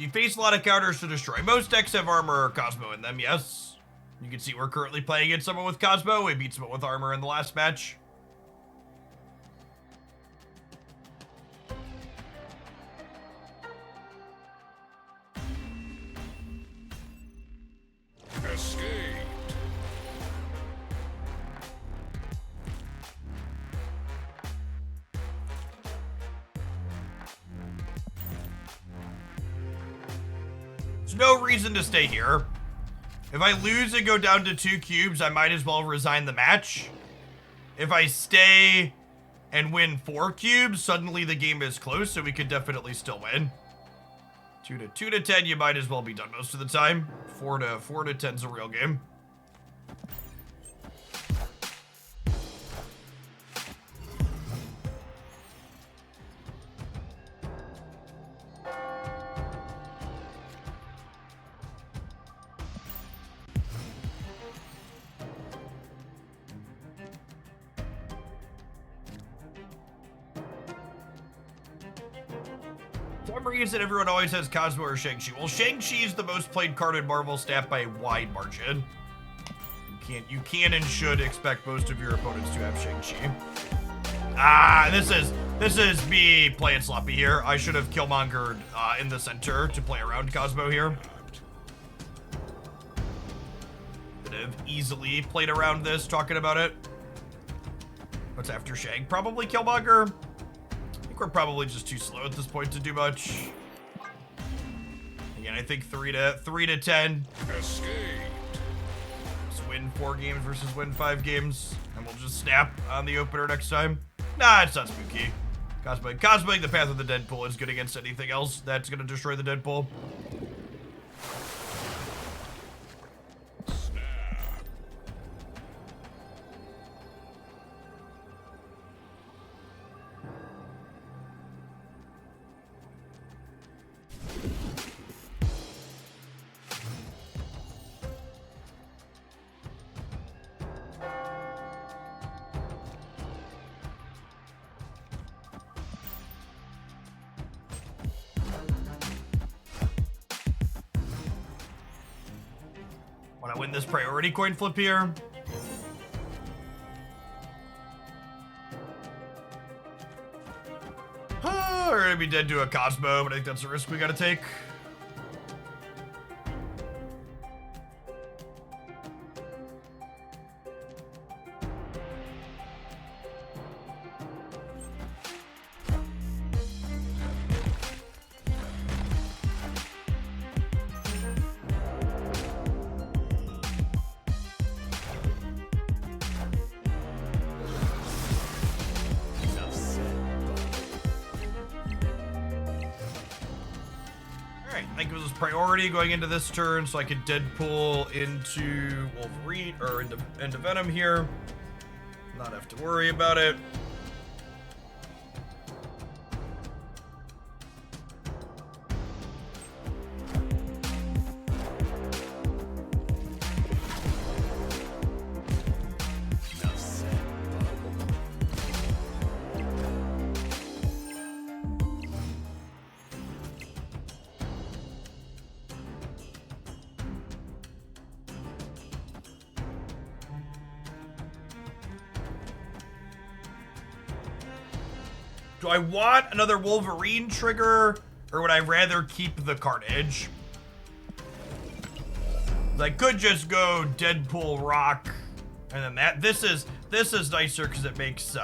You face a lot of counters to destroy. Most decks have armor or Cosmo in them, yes. You can see we're currently playing against someone with Cosmo. We beat someone with armor in the last match.
Escaped.
There's no reason to stay here. If I lose and go down to 2 cubes, I might as well resign the match. If I stay and win 4 cubes, suddenly the game is close, so we could definitely still win. 2 to 10, you might as well be done most of the time. 4 to 10's a real game. For some reason, everyone always has Cosmo or Shang-Chi. Well, Shang-Chi is the most played card in Marvel Snap by a wide margin. You can and should expect most of your opponents to have Shang-Chi. Ah, this is me playing sloppy here. I should have Killmongered in the center to play around Cosmo here. Could have easily played around this, talking about it. What's after Shang? Probably Killmonger. I think we're probably just too slow at this point to do much. Again, I think 3 to 10.
Escape.
Just win 4 games versus win 5 games, and we'll just snap on the opener next time. Nah, it's not spooky. Cosmic the Path of the Deadpool is good against anything else that's gonna destroy the Deadpool. Want to win this priority coin flip here? We're gonna be dead to a Cosmo, but I think that's a risk we gotta take. Priority going into this turn, so I could Deadpool into Wolverine or into Venom here. Not have to worry about it. Do I want another Wolverine trigger, or would I rather keep the Carnage? I could just go Deadpool Rock, and then that. This is nicer because it makes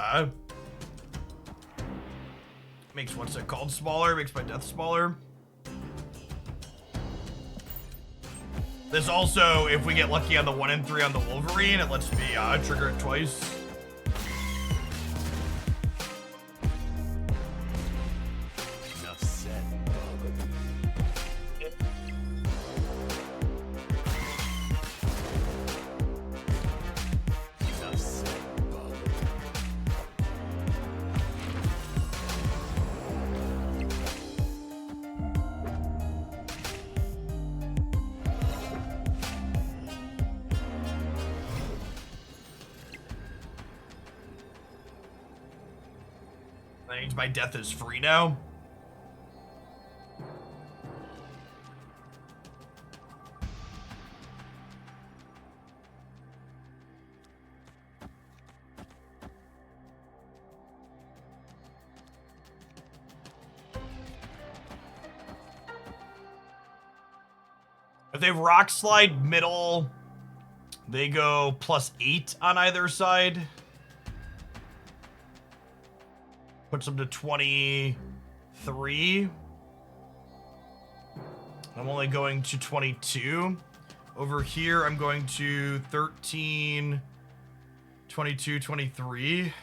what's it called, smaller. Makes my death smaller. This also, if we get lucky on the 1 and 3 on the Wolverine, it lets me trigger it twice. My death is free now. if they have Rock Slide middle, they go +8 on either side. Puts them to 23. I'm only going to 22. Over here, I'm going to 13, 22, 23.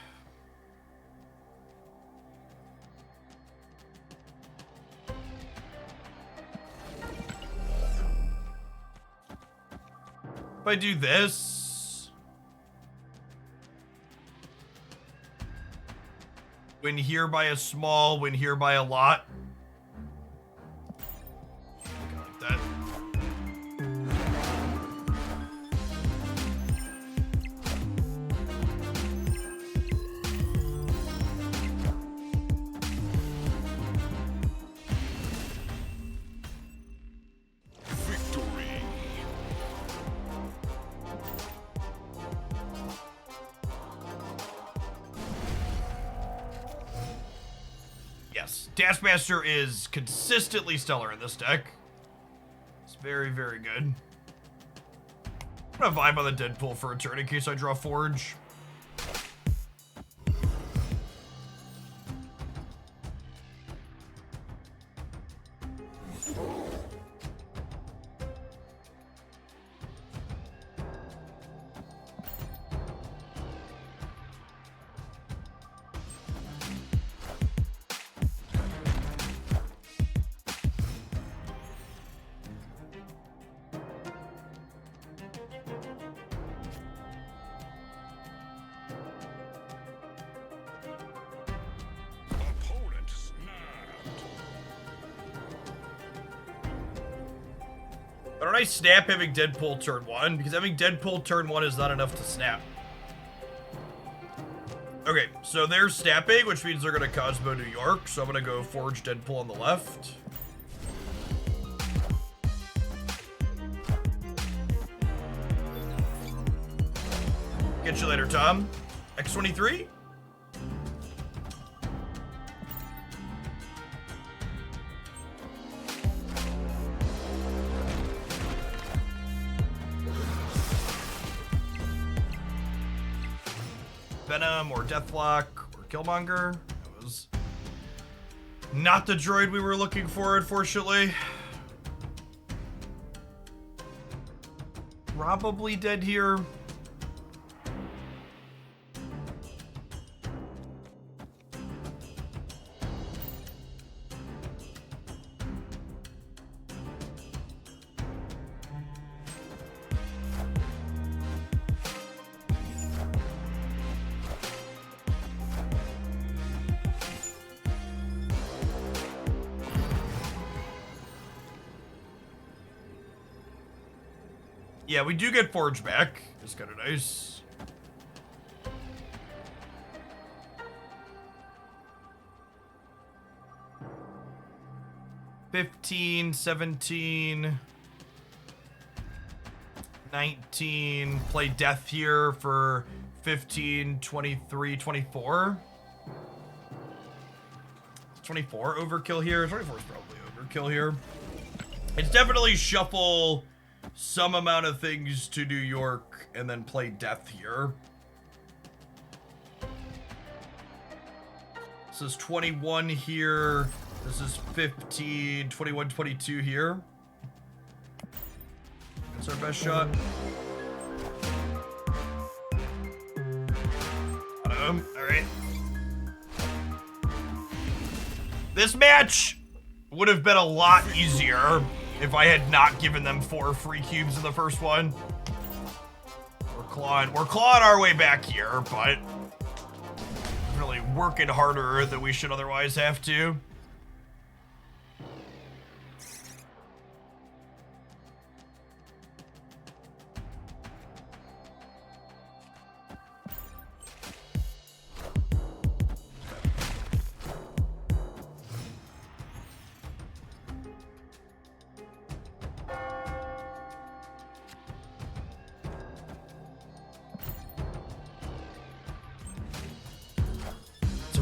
If I do this, win here by a small, win here by a lot. Like that. Yes, Taskmaster is consistently stellar in this deck. It's very, very good. I'm gonna vibe on the Deadpool for a turn in case I draw Forge. Why don't I snap having Deadpool turn 1? Because having Deadpool turn 1 is not enough to snap. Okay, so they're snapping, which means they're going to Cosmo New York. So I'm going to go Forge Deadpool on the left. Get you later, Tom. X23? Venom or Deathlock or Killmonger. That was not the droid we were looking for, unfortunately. Probably dead here. Yeah, we do get Forge back. It's kind of nice. $15, $17, $19. Play Death here for $15, $23, $24. 24 overkill here. 24 is probably overkill here. It's definitely shuffle some amount of things to New York and then play Death here. This is 21 here. This is 15, 21, 22 here. That's our best shot. All right. This match would have been a lot easier if I had not given them 4 free cubes in the first one. We're clawing our way back here, but really working harder than we should otherwise have to.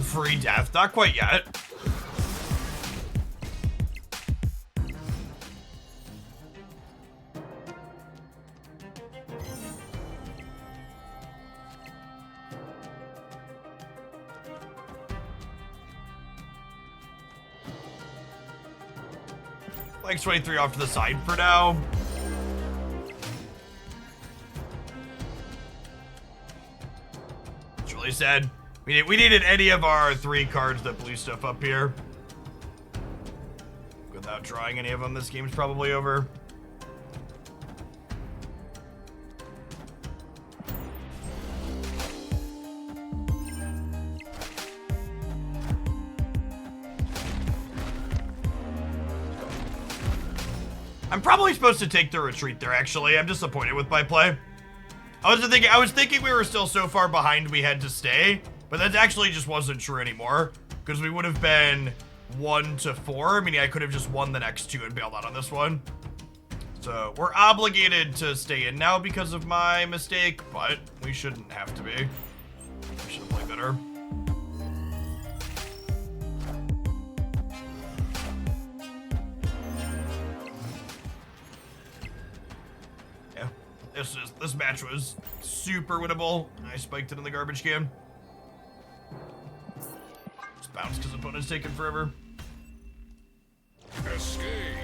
Free death, not quite yet. Flex 23 off to the side for now. It's really sad. We needed any of our 3 cards that blew stuff up here. Without drawing any of them, this game's probably over. I'm probably supposed to take the retreat there, actually. I'm disappointed with my play. I was thinking we were still so far behind we had to stay, but that actually just wasn't true anymore, because we would have been 1-4. Meaning I could have just won the next 2 and bailed out on this one. So we're obligated to stay in now because of my mistake, but we shouldn't have to be. We should have played better. Yeah, this match was super winnable. I spiked it in the garbage can. Just bounced because opponent's taking forever.
Escaped.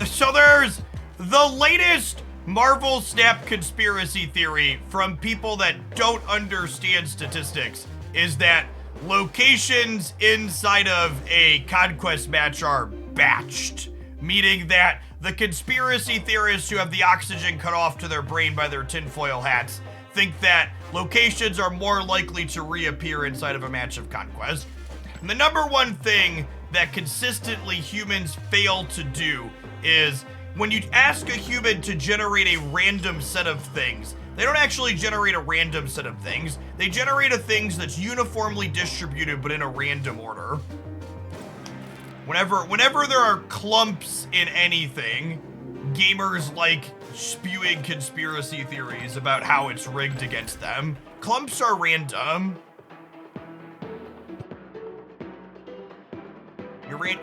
So there's the latest Marvel Snap conspiracy theory from people that don't understand statistics is that locations inside of a Conquest match are batched, meaning that the conspiracy theorists who have the oxygen cut off to their brain by their tinfoil hats think that locations are more likely to reappear inside of a match of Conquest. And the number one thing that consistently humans fail to do is when you ask a human to generate a random set of things, they don't actually generate a random set of things. They generate a things that's uniformly distributed but in a random order. Whenever there are clumps in anything, gamers like spewing conspiracy theories about how it's rigged against them. Clumps are random.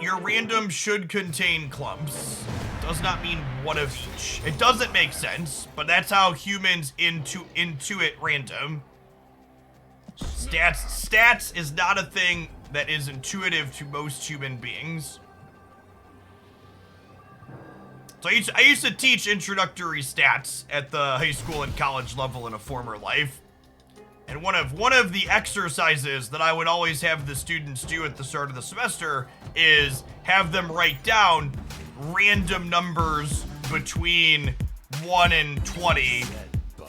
Your random should contain clumps. Does not mean one of each. It doesn't make sense, but that's how humans intuit random. Stats is not a thing that is intuitive to most human beings. So I used to teach introductory stats at the high school and college level in a former life. And one of the exercises that I would always have the students do at the start of the semester is have them write down random numbers between 1 and 20,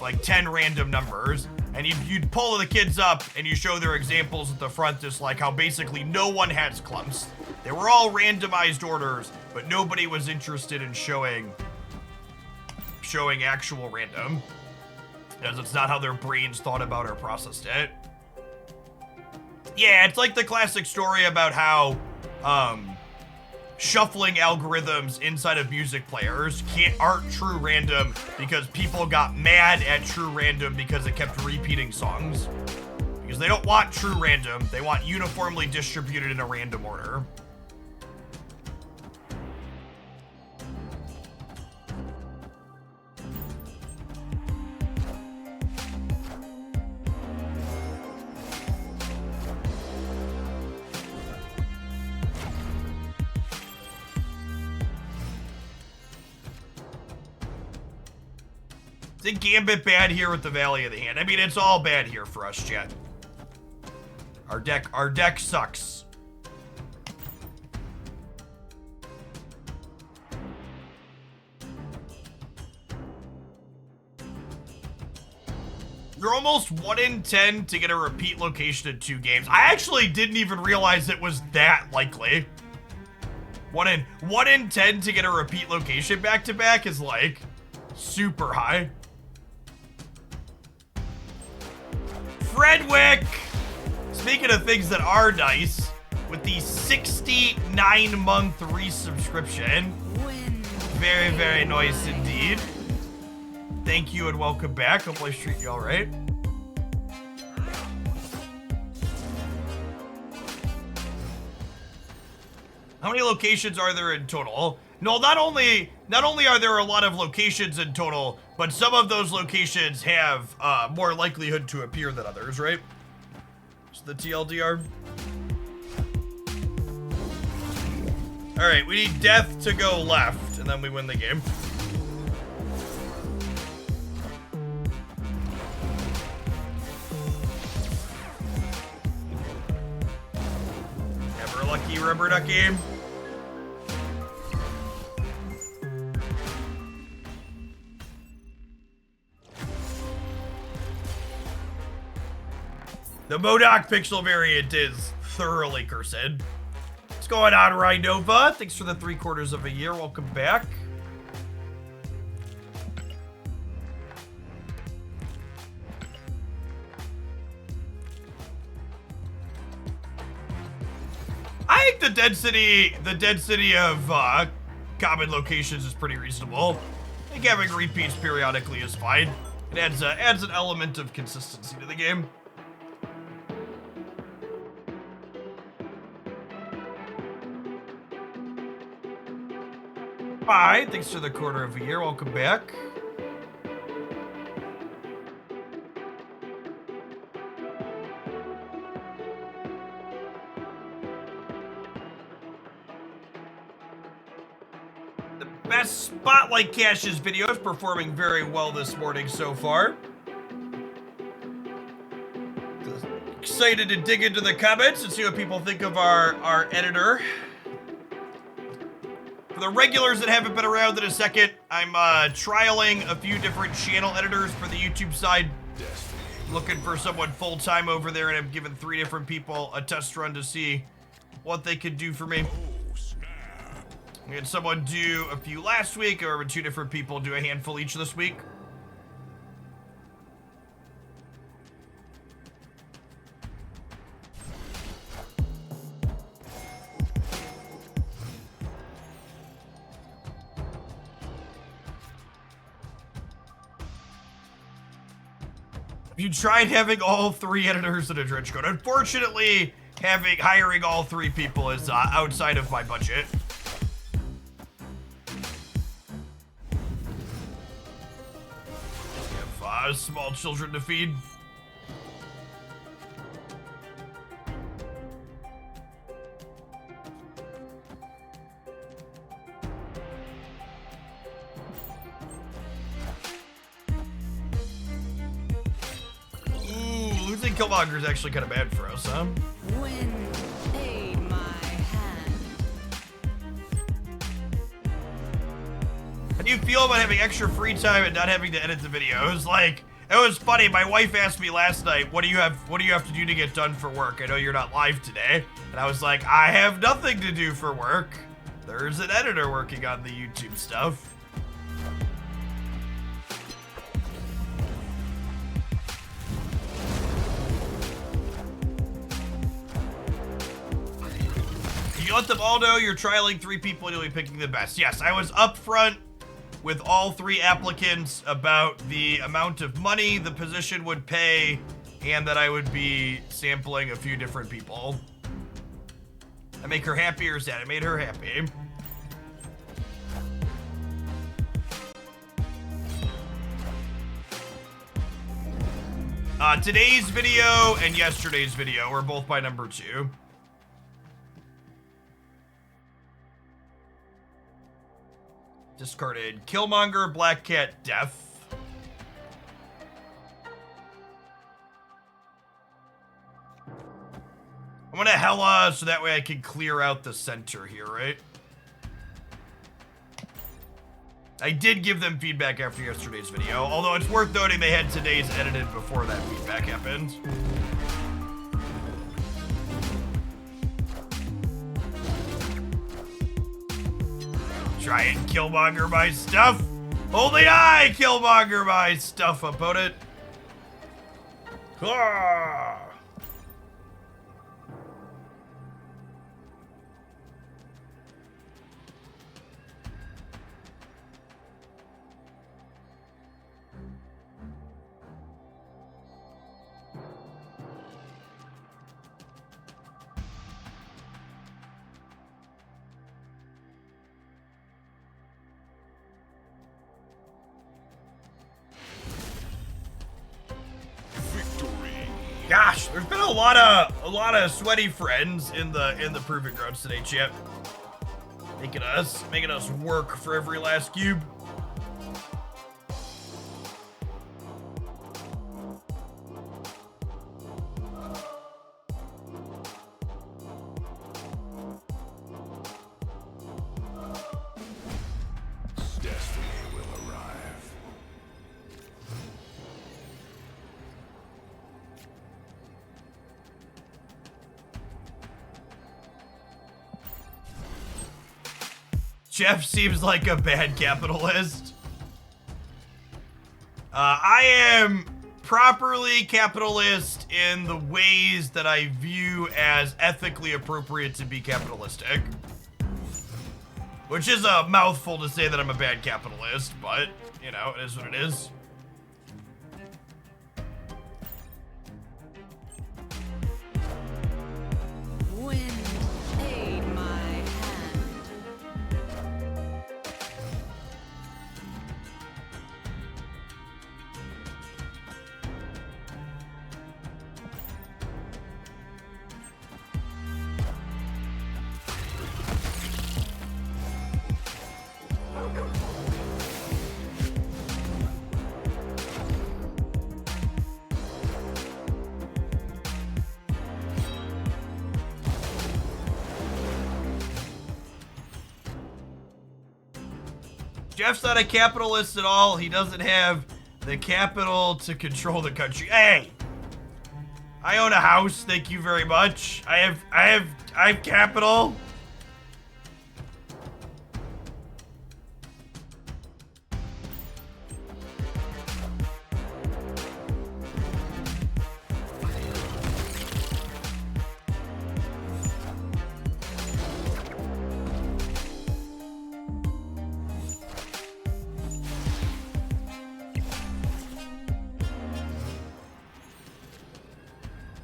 like 10 random numbers. And you'd pull the kids up and you show their examples at the front, just like how basically no one has clumps. They were all randomized orders, but nobody was interested in showing actual random. Because it's not how their brains thought about or processed it. Yeah, it's like the classic story about how shuffling algorithms inside of music players aren't true random because people got mad at true random because it kept repeating songs. Because they don't want true random, they want uniformly distributed in a random order. Is Gambit bad here with the Valley of the Hand? I mean, it's all bad here for us, chat. Our deck sucks. You're almost 1 in 10 to get a repeat location in 2 games. I actually didn't even realize it was that likely. 1 in 10 to get a repeat location back to back is like super high. Fredwick! Speaking of things that are nice, with the 69-month resubscription. Very, very nice indeed. Thank you and welcome back. Hope I treat you all right. How many locations are there in total? No, not only are there a lot of locations in total, but some of those locations have more likelihood to appear than others, right? It's the TLDR. All right, we need death to go left, and then we win the game. Never lucky rubber ducky. The Modoc pixel variant is thoroughly cursed. What's going on, Rhinova? Thanks for the 3/4 of a year. Welcome back. I think the density of common locations is pretty reasonable. I think having repeats periodically is fine. It adds an element of consistency to the game. Hi, thanks for the 1/4 of a year. Welcome back. The best Spotlight Caches video is performing very well this morning so far. Excited to dig into the comments and see what people think of our editor. For the regulars that haven't been around in a second, I'm trialing a few different channel editors for the YouTube side. Looking for someone full-time over there, and I've given 3 different people a test run to see what they could do for me. We had someone do a few last week, or 2 different people do a handful each this week. You tried having all 3 editors in a trench coat. Unfortunately, hiring all 3 people is outside of my budget. We have small children to feed. Killmonger is actually kind of bad for us, huh?
Wind aid my hand.
How do you feel about having extra free time and not having to edit the videos? Like, it was funny. My wife asked me last night, "What do you have to do to get done for work? I know you're not live today." And I was like, "I have nothing to do for work. There's an editor working on the YouTube stuff." You let them all know you're trialing 3 people and you'll be picking the best. Yes, I was upfront with all 3 applicants about the amount of money the position would pay and that I would be sampling a few different people. I make her happy or sad? I made her happy. Today's video and yesterday's video were both by number 2. Discarded Killmonger, Black Cat, Death. I'm gonna Hella so that way I can clear out the center here, right? I did give them feedback after yesterday's video, although it's worth noting they had today's edited before that feedback happened. Try and Killmonger my stuff. Only I Killmonger my stuff, opponent. Ah. Gosh, there's been a lot of sweaty friends in the proving grounds today, chat. Making us work for every last cube.
Destiny will arrive.
Jeff seems like a bad capitalist. I am properly capitalist in the ways that I view as ethically appropriate to be capitalistic. Which is a mouthful to say that I'm a bad capitalist, but, you know, it is what it is.
Wind aid my hand.
Jeff's not a capitalist at all. He doesn't have the capital to control the country. Hey! I own a house, thank you very much. I have capital.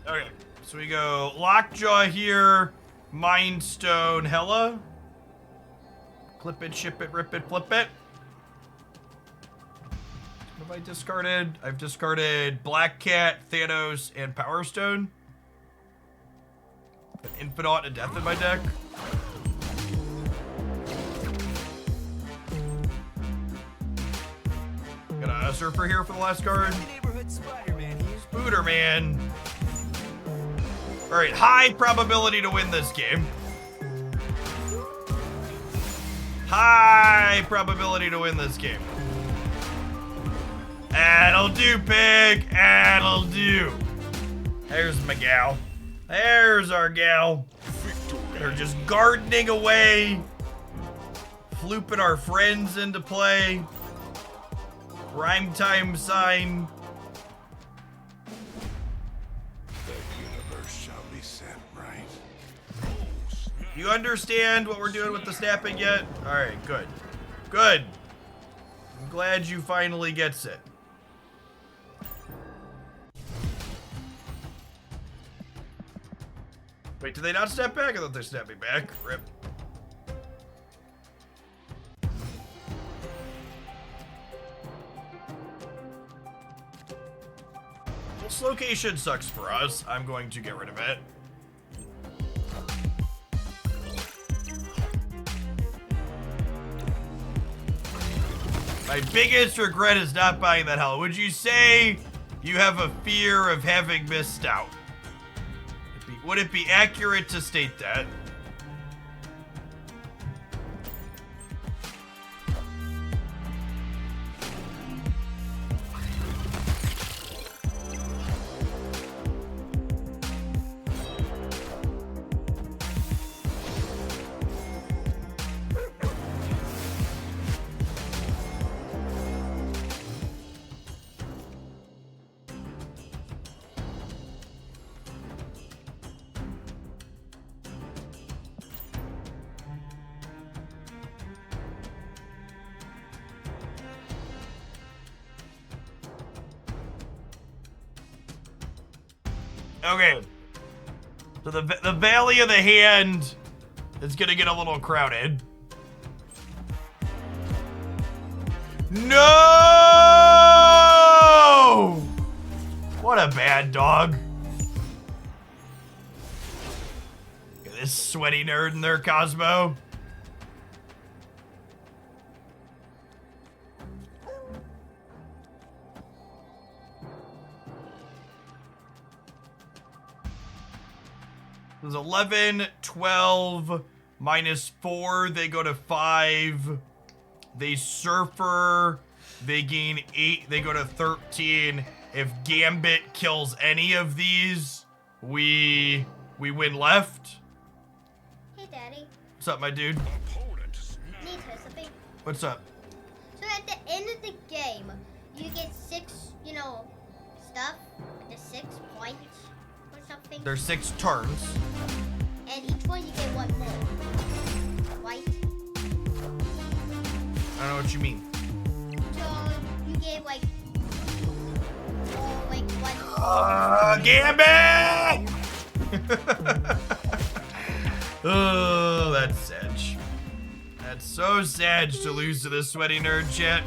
Okay, so we go Lockjaw here, Mind Stone Hella. Clip it, ship it, rip it, flip it. What have I discarded? I've discarded Black Cat, Thanos, and Power Stone. An Infinite and Death in my deck. Got a Surfer here for the last card.
Neighborhood Spider-Man here.
Spooderman. Alright, high probability to win this game. High probability to win this game. That'll do, pig. That'll do. There's my gal. There's our gal. They're just gardening away. Flooping our friends into play. Rhyme time sign. You understand what we're doing with the snapping yet? Alright, good. Good. I'm glad you finally gets it. Wait, did they not snap back? I thought they snapped me back. Rip. This location sucks for us. I'm going to get rid of it. My biggest regret is not buying that Hella. Would you say you have a fear of having missed out? Would it be accurate to state that? Okay. So the Valley of the Hand is gonna get a little crowded. No! What a bad dog. this sweaty nerd in there, Cosmo. There's 11, 12, minus 4, they go to 5. They surfer, they gain 8, they go to 13. If Gambit kills any of these, we win left.
Hey, Daddy.
What's up, my dude?
Need to something.
What's up?
So at the end of the game, you get 6, stuff. The 6 points or something.
There's 6 turns.
And each one you get 1 more. Right?
I don't know what you mean.
So you get like 1.
Gambit! Oh, that's Sedge. That's so Sedge to lose to this sweaty nerd chat.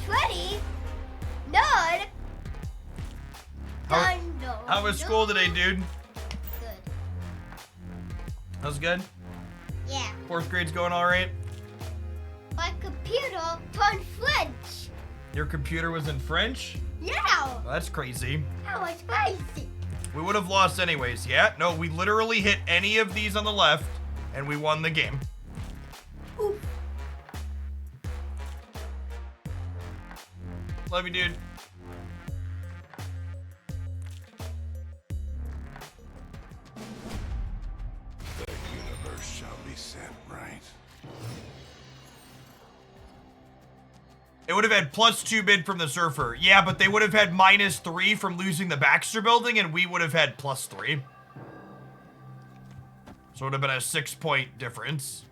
Sweaty? Nerd?
How was school today, dude?
Good.
That was good?
Yeah.
4th grade's going all right?
My computer turned French.
Your computer was in French?
Yeah.
Well, that's crazy.
That was crazy.
We would have lost anyways, yeah? No, we literally hit any of these on the left, and we won the game.
Oof.
Love you, dude.
The universe shall be set right.
It would have had +2 bid from the surfer. Yeah, but they would have had -3 from losing the Baxter building, and we would have had +3. So it would have been a 6-point difference.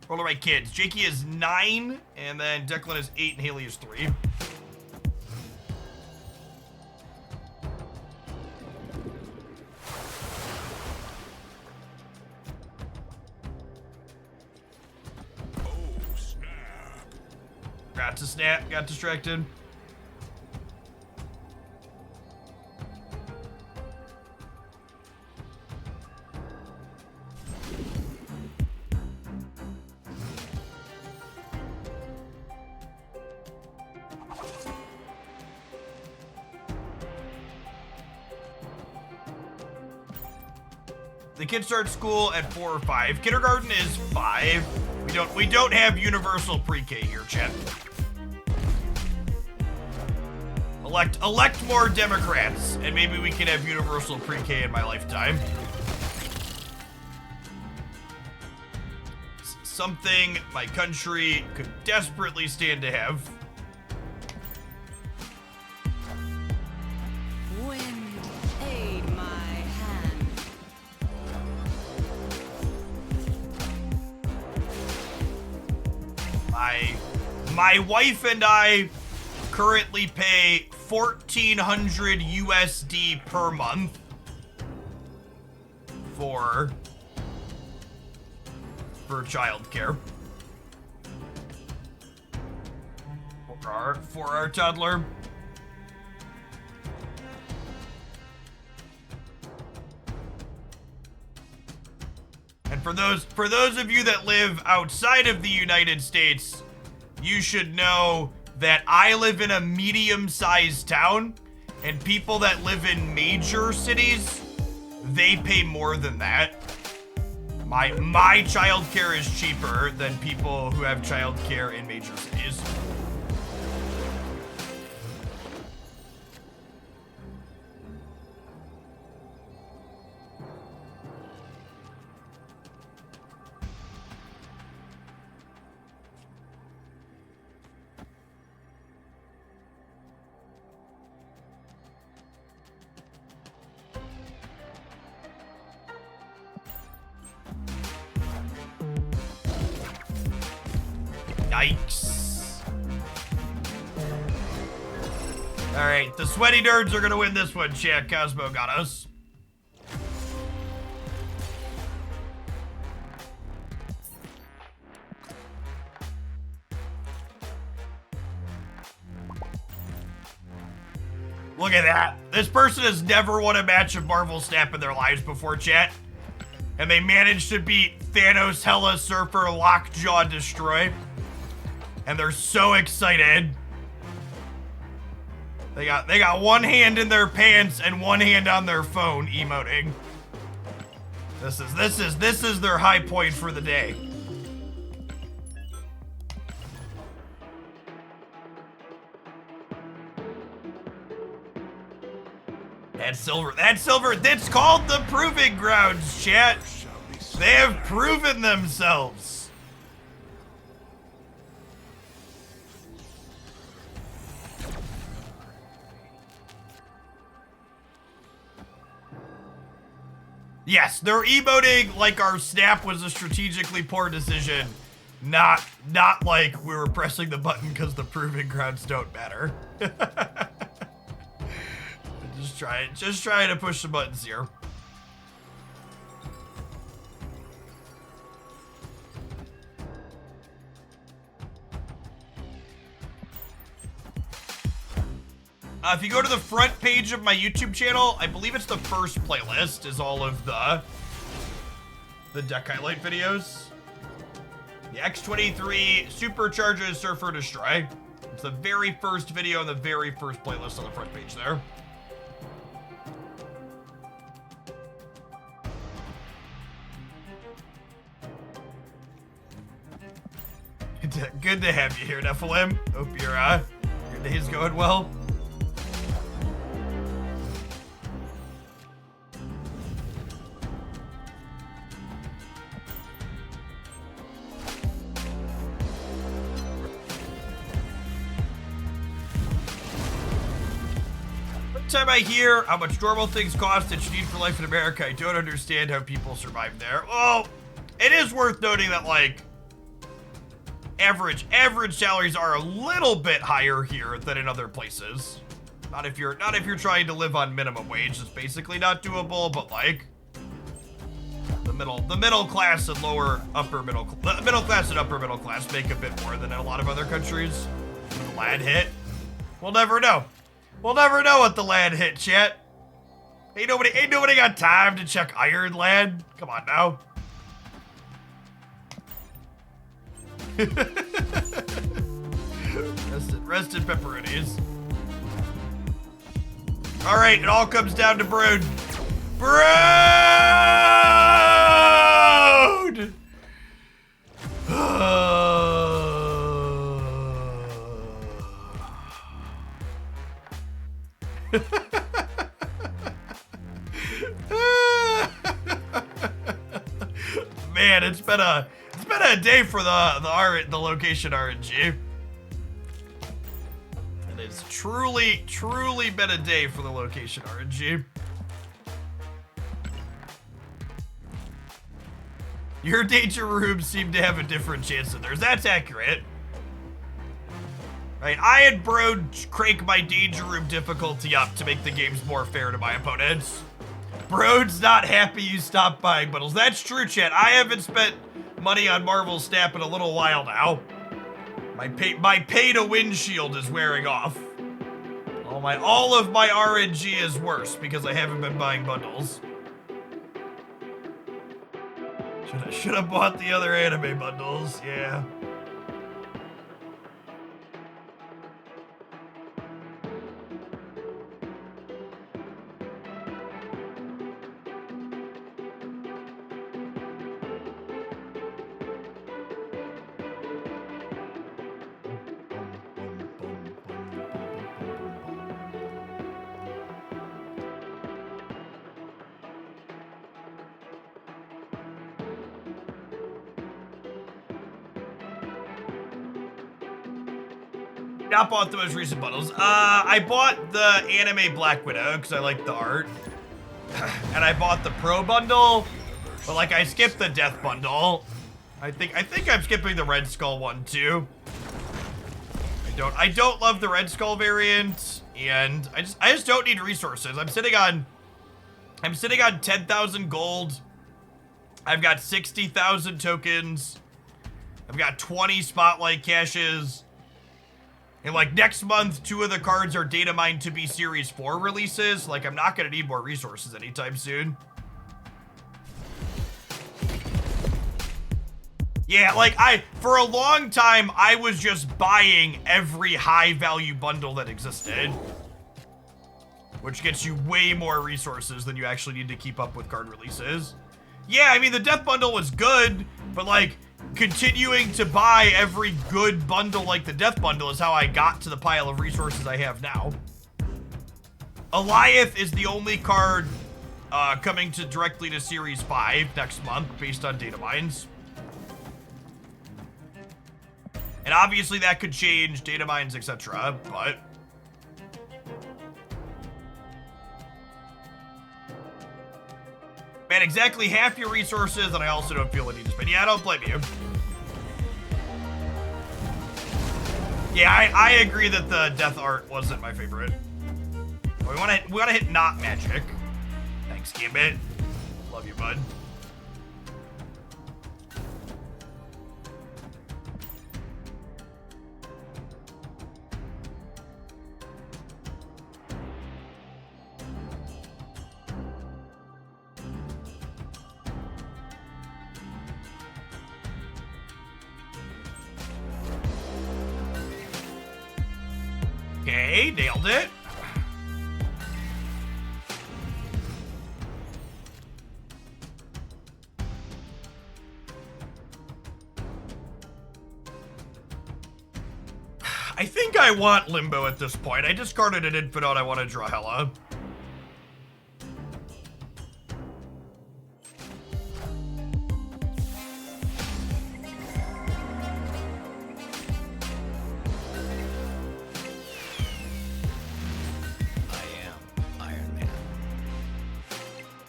Roll my kids. Jakey is 9, and then Declan is 8, and Haley is 3. Got to snap, got distracted. The kids start school at 4 or 5. Kindergarten is 5. We don't have universal pre-K here, chat. Elect more Democrats, and maybe we can have universal pre-K in my lifetime. Something my country could desperately stand to have.
Wind, aid my hand.
My wife and I currently pay $1,400 USD per month for childcare for our toddler. And for those of you that live outside of the United States, you should know that I live in a medium-sized town, and people that live in major cities, they pay more than that. My childcare is cheaper than people who have childcare in major cities. Yikes. Alright, the sweaty nerds are gonna win this one, chat. Cosmo got us. Look at that. This person has never won a match of Marvel Snap in their lives before, chat. And they managed to beat Thanos, Hella, Surfer, Lockjaw, Destroy. And they're so excited. They got one hand in their pants and one hand on their phone emoting. This is their high point for the day. That's silver. That's called the proving grounds, chat. They have proven themselves. Yes, they're emoting like our snap was a strategically poor decision. Not like we were pressing the button because the proving grounds don't matter. Just trying to push the buttons here. If you go to the front page of my YouTube channel, I believe it's the first playlist is all of the deck highlight videos. The X-23 Supercharges Surfer Destroy. It's the very first video and the very first playlist on the front page there. Good to have you here, Nephilim. Hope your day's going well. Every time I hear how much normal things cost that you need for life in America, I don't understand how people survive there. Well, it is worth noting that, like, average salaries are a little bit higher here than in other places. Not if you're trying to live on minimum wage. It's basically not doable, but like the middle class and upper middle class make a bit more than in a lot of other countries. The lad hit. We'll never know. We'll never know what the lad hit, chat. Ain't nobody got time to check Iron Lad. Come on now. Rested pepperonis. All right, it all comes down to Brood. Brood! Man, it's been a day for the location RNG. It has truly been a day for the location RNG. Your danger rooms seem to have a different chance than theirs. That's accurate. Right, I had Bro crank my danger room difficulty up to make the games more fair to my opponents. Bro's not happy you stopped buying bundles. That's true, chat. I haven't spent money on Marvel Snap in a little while now. My pay to win shield is wearing off. All of my RNG is worse because I haven't been buying bundles. Should have bought the other anime bundles, yeah. Not bought the most recent bundles. I bought the anime Black Widow because I like the art. And I bought the Pro bundle, but like I skipped the Death bundle. I think I'm skipping the Red Skull one too. I don't love the Red Skull variant, and I just don't need resources. I'm sitting on 10,000 gold. I've got 60,000 tokens. I've got 20 spotlight caches. And like next month, 2 of the cards are data mined to be Series 4 releases. Like I'm not gonna need more resources anytime soon. Yeah, like for a long time, I was just buying every high value bundle that existed, which gets you way more resources than you actually need to keep up with card releases. Yeah, I mean, the Death Bundle was good, but like continuing to buy every good bundle like the Death Bundle is how I got to the pile of resources I have now. Alioth is the only card coming directly to Series 5 next month based on data mines. And obviously that could change, data mines, etc., but... Man, exactly half your resources, and I also don't feel the need to spend. Yeah, I don't blame you. Yeah, I agree that the death art wasn't my favorite. We wanna hit not magic. Thanks, Gambit. Love you, bud. Okay, nailed it. I think I want Limbo at this point. I discarded an Infinite. I want to draw Hella.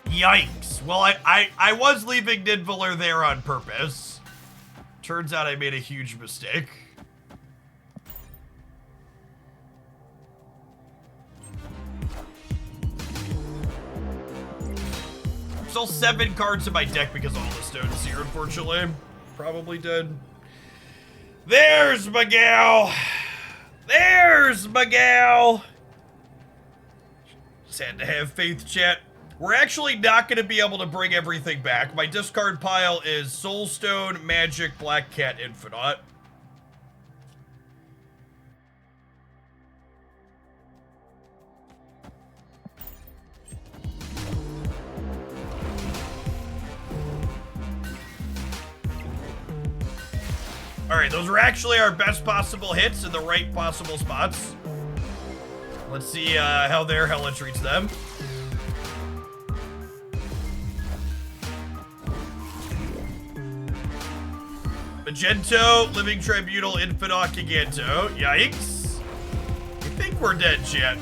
Yikes. Well, I was leaving Nidvaler there on purpose. Turns out I made a huge mistake. Still 7 cards in my deck because of all the stones here, unfortunately. Probably dead. There's Miguel. There's Miguel. Just had to have faith, chat. We're actually not going to be able to bring everything back. My discard pile is Soulstone, Magic, Black Cat, Infinite. Alright, those were actually our best possible hits in the right possible spots. Let's see how their Hella treats them. Magento, Living Tribunal, Infinite, Giganto. Yikes. I think we're dead, chat.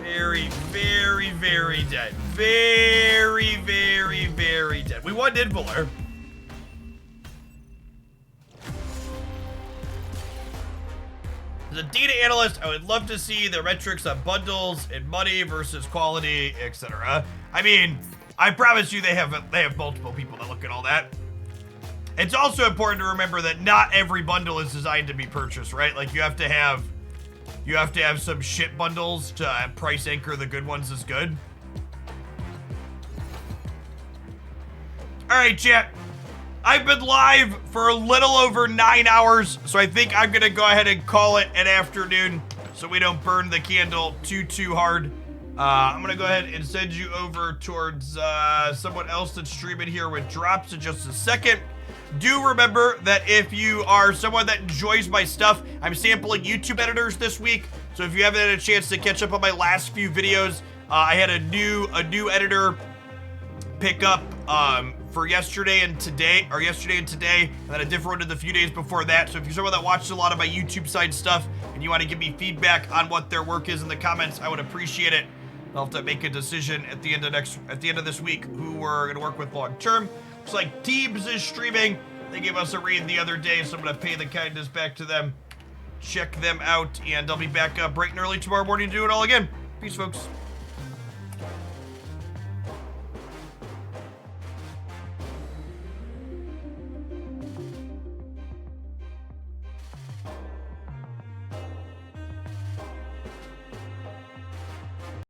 Very, very, very dead. Very, very, very dead. We won Nidvaler. As a data analyst, I would love to see the metrics on bundles and money versus quality, etc. I mean, I promise you they have multiple people that look at all that. It's also important to remember that not every bundle is designed to be purchased, right? Like you have to have some shit bundles to price anchor the good ones as good. All right, chat. I've been live for a little over 9 hours, so I think I'm gonna go ahead and call it an afternoon so we don't burn the candle too hard. I'm gonna go ahead and send you over towards someone else that's streaming here with drops in just a second. Do remember that if you are someone that enjoys my stuff, I'm sampling YouTube editors this week. So if you haven't had a chance to catch up on my last few videos, I had a new editor pick up for yesterday and today, and then a different one in the few days before that. So if you're someone that watches a lot of my YouTube side stuff and you want to give me feedback on what their work is in the comments, I would appreciate it. I'll have to make a decision at the end of this week who we're gonna work with long term. Looks like Teebs is streaming. They gave us a raid the other day, so I'm gonna pay the kindness back to them. Check them out, and I'll be back bright and early tomorrow morning to do it all again. Peace, folks.